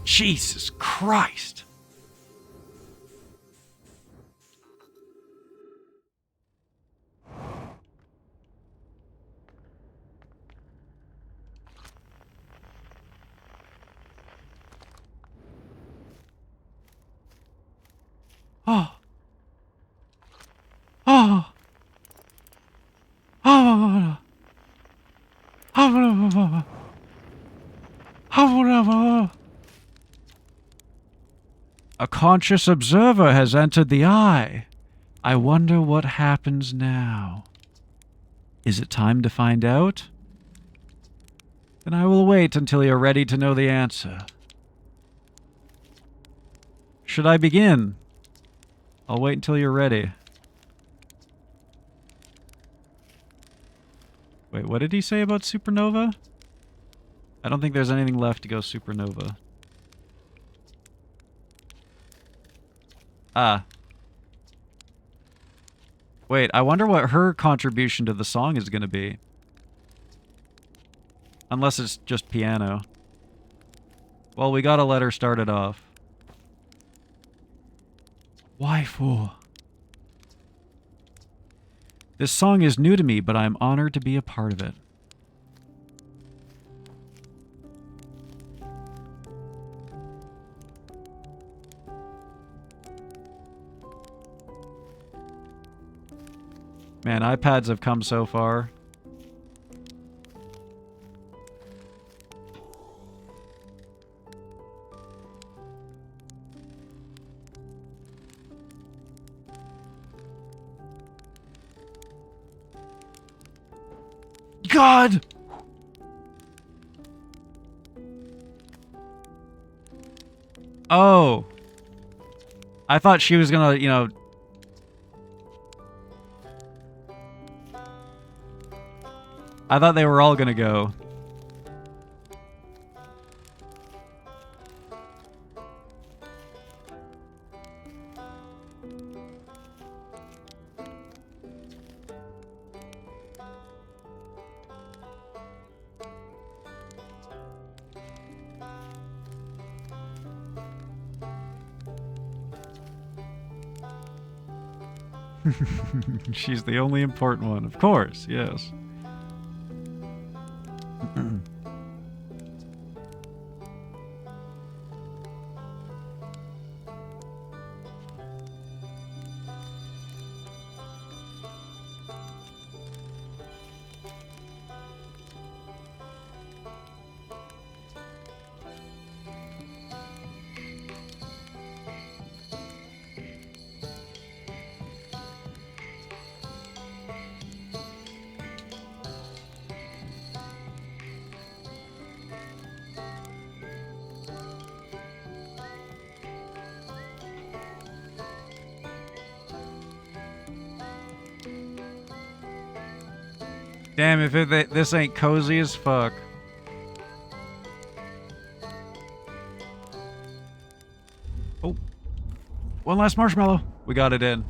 Jesus Christ. Oh. Oh. Oh. Oh. Oh. A conscious observer has entered the eye. I wonder what happens now. Is it time to find out? Then I will wait until you're ready to know the answer. Should I begin? I'll wait until you're ready. Wait, what did he say about supernova? I don't think there's anything left to go supernova. Ah. Wait, I wonder what her contribution to the song is going to be. Unless it's just piano. Well, we gotta let her start it off. Waifu. This song is new to me, but I'm honored to be a part of it. Man, iPads have come so far. God! Oh. I thought she was gonna, you know... I thought they were all gonna go. She's the only important one, of course, yes. Damn, if this ain't cozy as fuck. Oh. One last marshmallow. We got it in.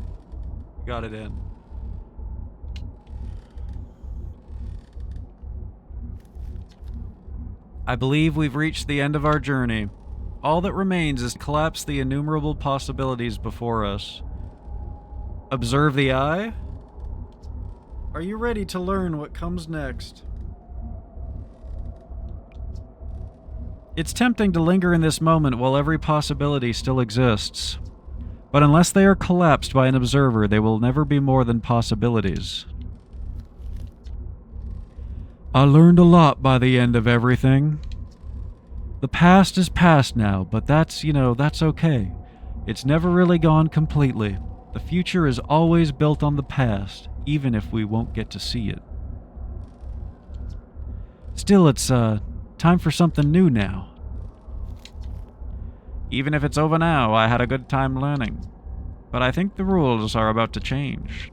We got it in. I believe we've reached the end of our journey. All that remains is to collapse the innumerable possibilities before us. Observe the eye? Are you ready to learn what comes next? It's tempting to linger in this moment while every possibility still exists. But unless they are collapsed by an observer, they will never be more than possibilities. I learned a lot by the end of everything. The past is past now, but that's okay. It's never really gone completely. The future is always built on the past, even if we won't get to see it. Still, it's time for something new now. Even if it's over now, I had a good time learning. But I think the rules are about to change.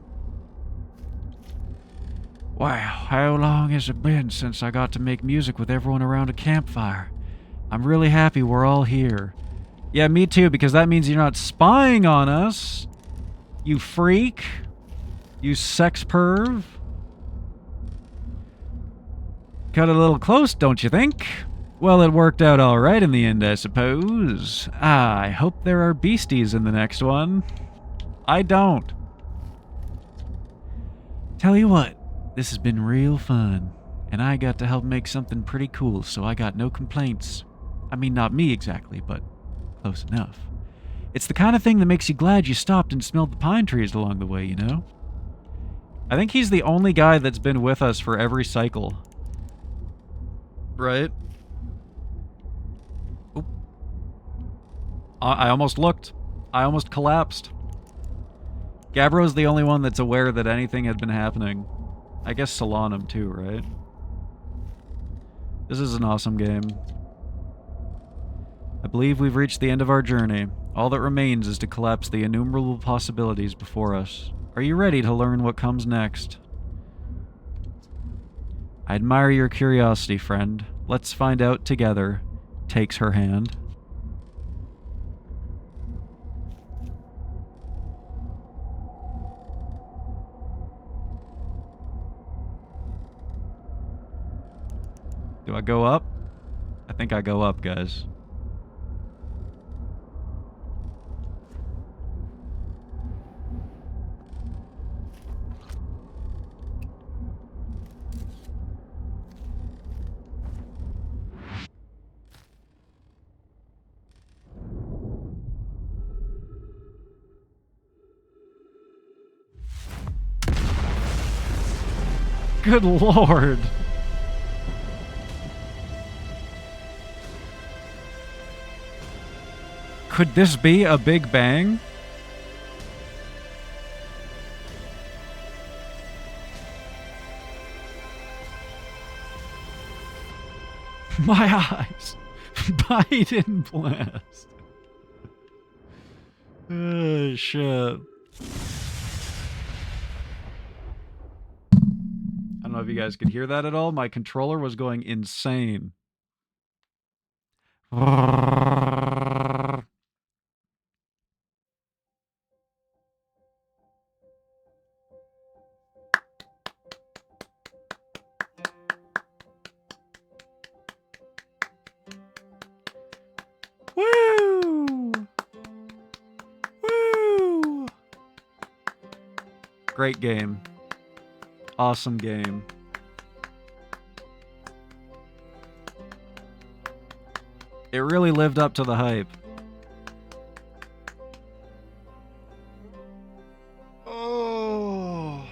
Wow, how long has it been since I got to make music with everyone around a campfire? I'm really happy we're all here. Yeah, me too, because that means you're not spying on us. You freak. You sex perv. Cut a little close, don't you think? Well, it worked out alright in the end, I suppose. I hope there are beasties in the next one. I don't. Tell you what, this has been real fun. And I got to help make something pretty cool, so I got no complaints. I mean, not me exactly, but close enough. It's the kind of thing that makes you glad you stopped and smelled the pine trees along the way, you know? I think he's the only guy that's been with us for every cycle. Right? Oop. I almost looked. I almost collapsed. Gabbro's the only one that's aware that anything had been happening. I guess Solanum too, right? This is an awesome game. I believe we've reached the end of our journey. All that remains is to collapse the innumerable possibilities before us. Are you ready to learn what comes next? I admire your curiosity, friend. Let's find out together. Takes her hand. Do I go up? I think I go up, guys. Good lord. Could this be a Big Bang? My eyes. Biden blast. Oh, shit. I don't know if you guys could hear that at all. My controller was going insane. Woo! Woo! Great game. Awesome game. It really lived up to the hype. Oh.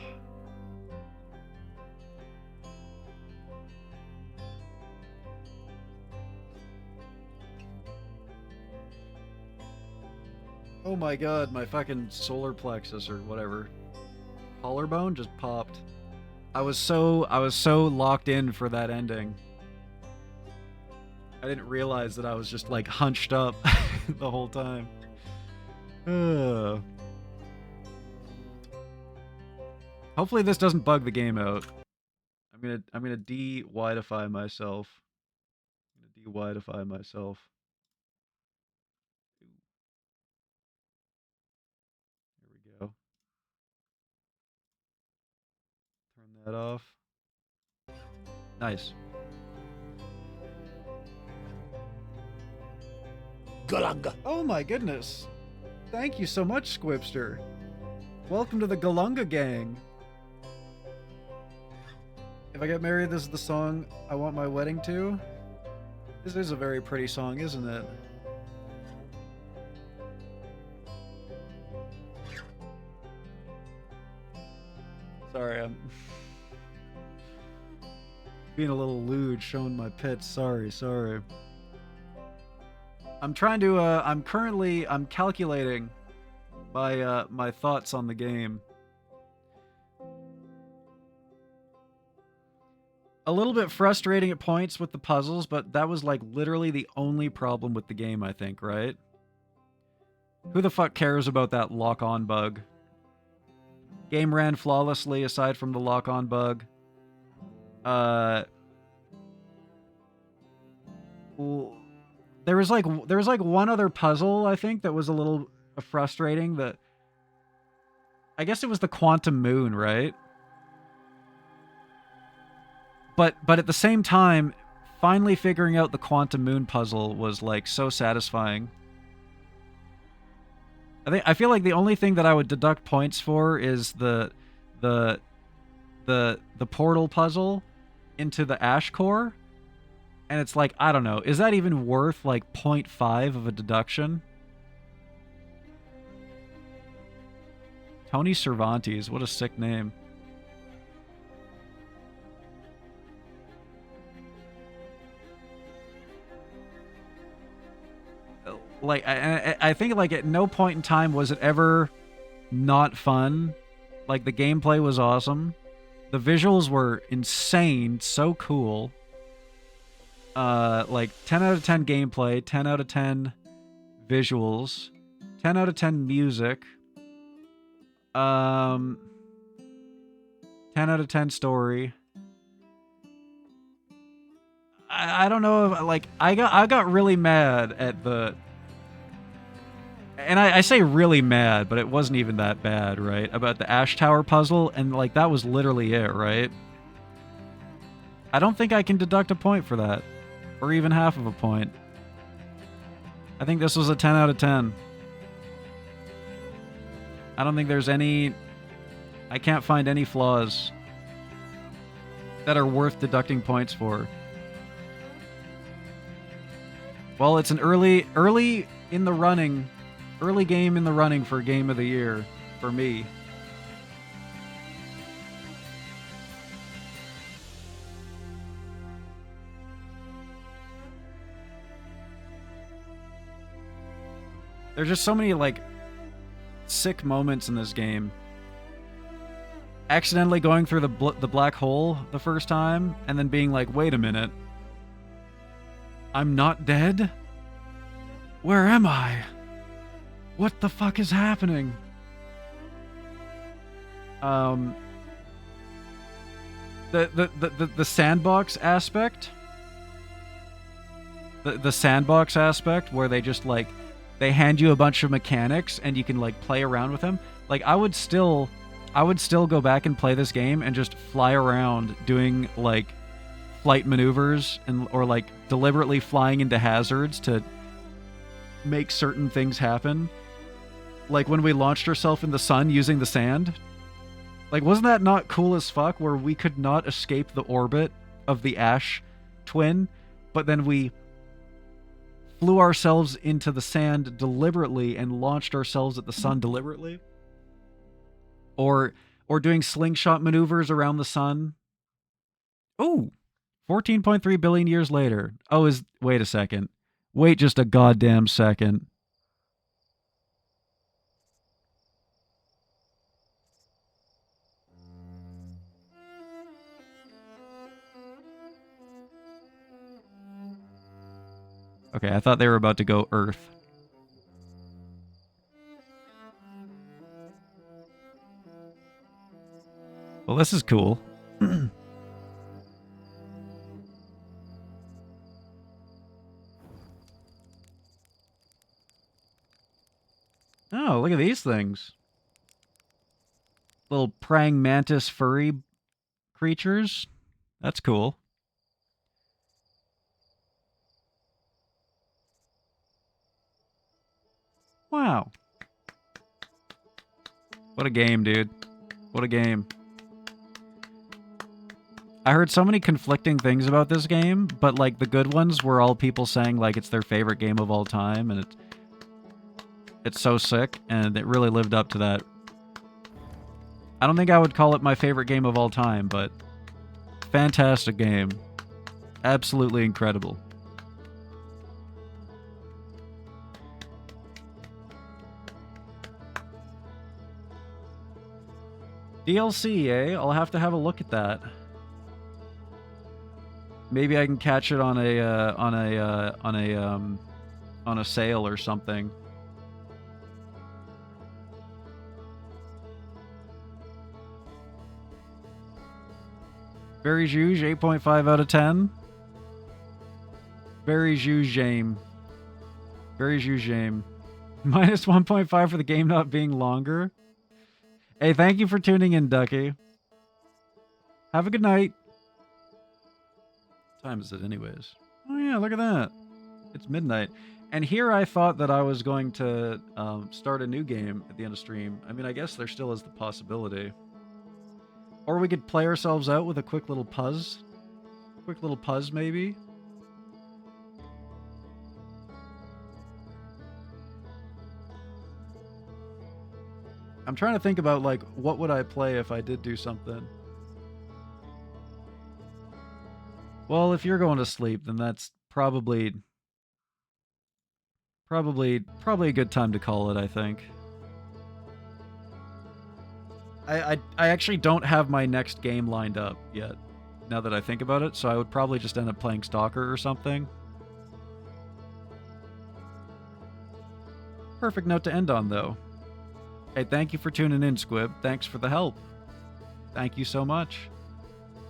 Oh my god, my fucking solar plexus or whatever. Collarbone just popped. I was so locked in for that ending. I didn't realize that I was just like hunched up the whole time. Hopefully this doesn't bug the game out. I'm gonna de-widify myself. There we go. Turn that off. Nice. Galanga. Oh my goodness. Thank you so much, Squipster. Welcome to the Galunga gang. If I get married, this is the song I want my wedding to. This is a very pretty song, isn't it? Sorry, I'm being a little lewd, showing my pits. Sorry. I'm trying to, I'm calculating my thoughts on the game. A little bit frustrating at points with the puzzles, but that was like literally the only problem with the game, I think, right? Who the fuck cares about that lock-on bug? Game ran flawlessly aside from the lock-on bug. There was like one other puzzle, I think, that was a little frustrating. That I guess it was the quantum moon, right? But at the same time, finally figuring out the quantum moon puzzle was like so satisfying. I feel like the only thing that I would deduct points for is the portal puzzle into the ash core. And it's like, I don't know, is that even worth like 0.5 of a deduction? Tony Cervantes, what a sick name. Like, I think like at no point in time was it ever not fun. Like the gameplay was awesome. The visuals were insane, so cool. like 10 out of 10 gameplay, 10 out of 10 visuals, 10 out of 10 music, 10 out of 10 story. I don't know if, like, I got really mad at the, and I say really mad, but it wasn't even that bad, right? About the Ash Tower puzzle, and like that was literally it, right? I don't think I can deduct a point for that, or even half of a point. I think this was a 10 out of 10. I don't think there's any, I can't find any flaws that are worth deducting points for. Well, it's an early in the running, early game in the running for Game of the Year for me. There's just so many, like, sick moments in this game. Accidentally going through the black hole the first time, and then being like, wait a minute. I'm not dead? Where am I? What the fuck is happening? The sandbox aspect? The sandbox aspect where they just, like, they hand you a bunch of mechanics and you can, like, play around with them. Like, I would still go back and play this game and just fly around doing, like, flight maneuvers and or like deliberately flying into hazards to make certain things happen. Like when we launched ourselves in the sun using the sand. Like, wasn't that not cool as fuck, where we could not escape the orbit of the Ash twin, but then we flew ourselves into the sand deliberately and launched ourselves at the sun deliberately? Or doing slingshot maneuvers around the sun. Ooh, 14.3 billion years later. Oh, wait a second. Wait just a goddamn second. Okay, I thought they were about to go Earth. Well, this is cool. Oh, look at these things. Little praying mantis furry creatures. That's cool. Wow. What a game, dude. What a game. I heard so many conflicting things about this game, but like the good ones were all people saying like it's their favorite game of all time, and it's so sick, and it really lived up to that. I don't think I would call it my favorite game of all time, but fantastic game. Absolutely incredible. DLC, eh? I'll have to have a look at that. Maybe I can catch it on a sale or something. Very Juge, 8.5 out of 10. Very Juge. Very Juge. Minus 1.5 for the game not being longer. Hey, thank you for tuning in, Ducky. Have a good night. What time is it anyways? Oh yeah, look at that. It's midnight. And here I thought that I was going to start a new game at the end of stream. I mean, I guess there still is the possibility. Or we could play ourselves out with a quick little puzz. Quick little puzz, maybe. I'm trying to think about, like, what would I play if I did do something? Well, if you're going to sleep, then that's probably a good time to call it, I think. I actually don't have my next game lined up yet. now that I think about it, so I would probably just end up playing Stalker or something. Perfect note to end on, though. Hey, thank you for tuning in, Squib. Thanks for the help. Thank you so much.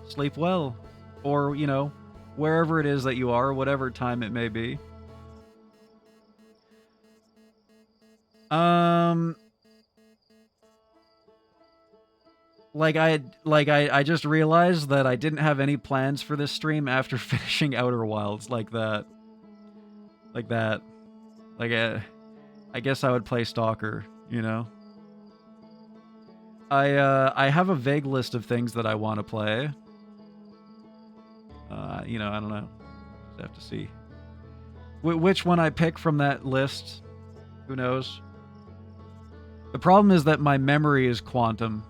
Sleep well. Or, you know, wherever it is that you are, whatever time it may be. I just realized that I didn't have any plans for this stream after finishing Outer Wilds like that. I guess I would play Stalker, you know? I have a vague list of things that I want to play. You know, I don't know. Just have to see. Which one I pick from that list, who knows? The problem is that my memory is quantum.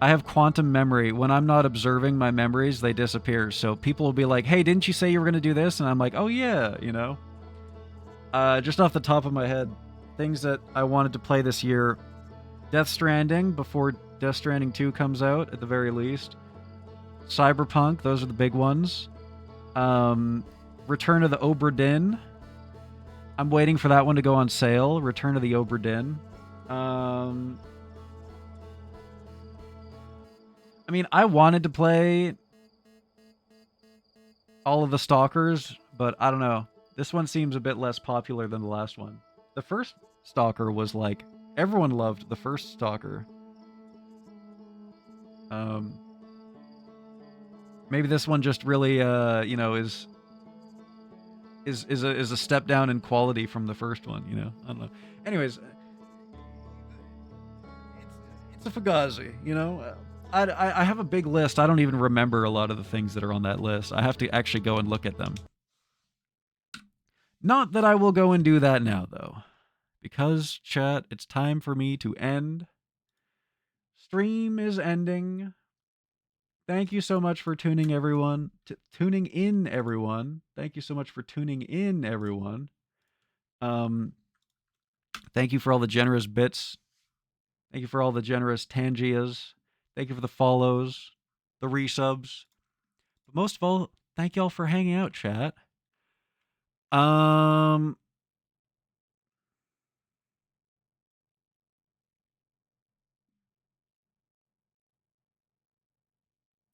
I have quantum memory. When I'm not observing my memories, they disappear. So people will be like, hey, didn't you say you were going to do this? And I'm like, oh yeah, you know? Just off the top of my head, things that I wanted to play this year. Death Stranding, before Death Stranding 2 comes out, at the very least. Cyberpunk, those are the big ones. Return of the Obra Dinn. I'm waiting for that one to go on sale. Return of the Obra Dinn. I mean, I wanted to play all of the Stalkers, but I don't know. This one seems a bit less popular than the last one. The first Stalker was like, everyone loved the first Stalker. Maybe this one just really, you know, is a step down in quality from the first one, you know? I don't know. Anyways, it's a Fugazi, you know? I have a big list. I don't even remember a lot of the things that are on that list. I have to actually go and look at them. Not that I will go and do that now, though. Because, chat, it's time for me to end. Stream is ending. Thank you so much for tuning in, everyone. Thank you so much for tuning in, everyone. Thank you for all the generous bits. Thank you for all the generous Tangias. Thank you for the follows, the resubs. But most of all, thank y'all for hanging out, chat.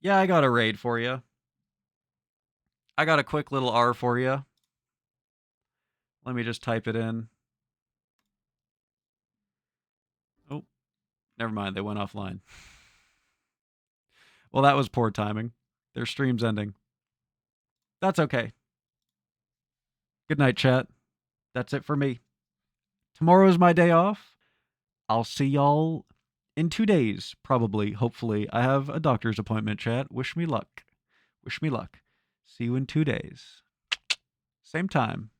Yeah, I got a raid for you. I got a quick little R for you. Let me just type it in. Oh, never mind. They went offline. Well, that was poor timing. Their stream's ending. That's okay. Good night, chat. That's it for me. Tomorrow's my day off. I'll see y'all in 2 days, probably, hopefully. I have a doctor's appointment, chat. Wish me luck. Wish me luck. See you in 2 days. Same time.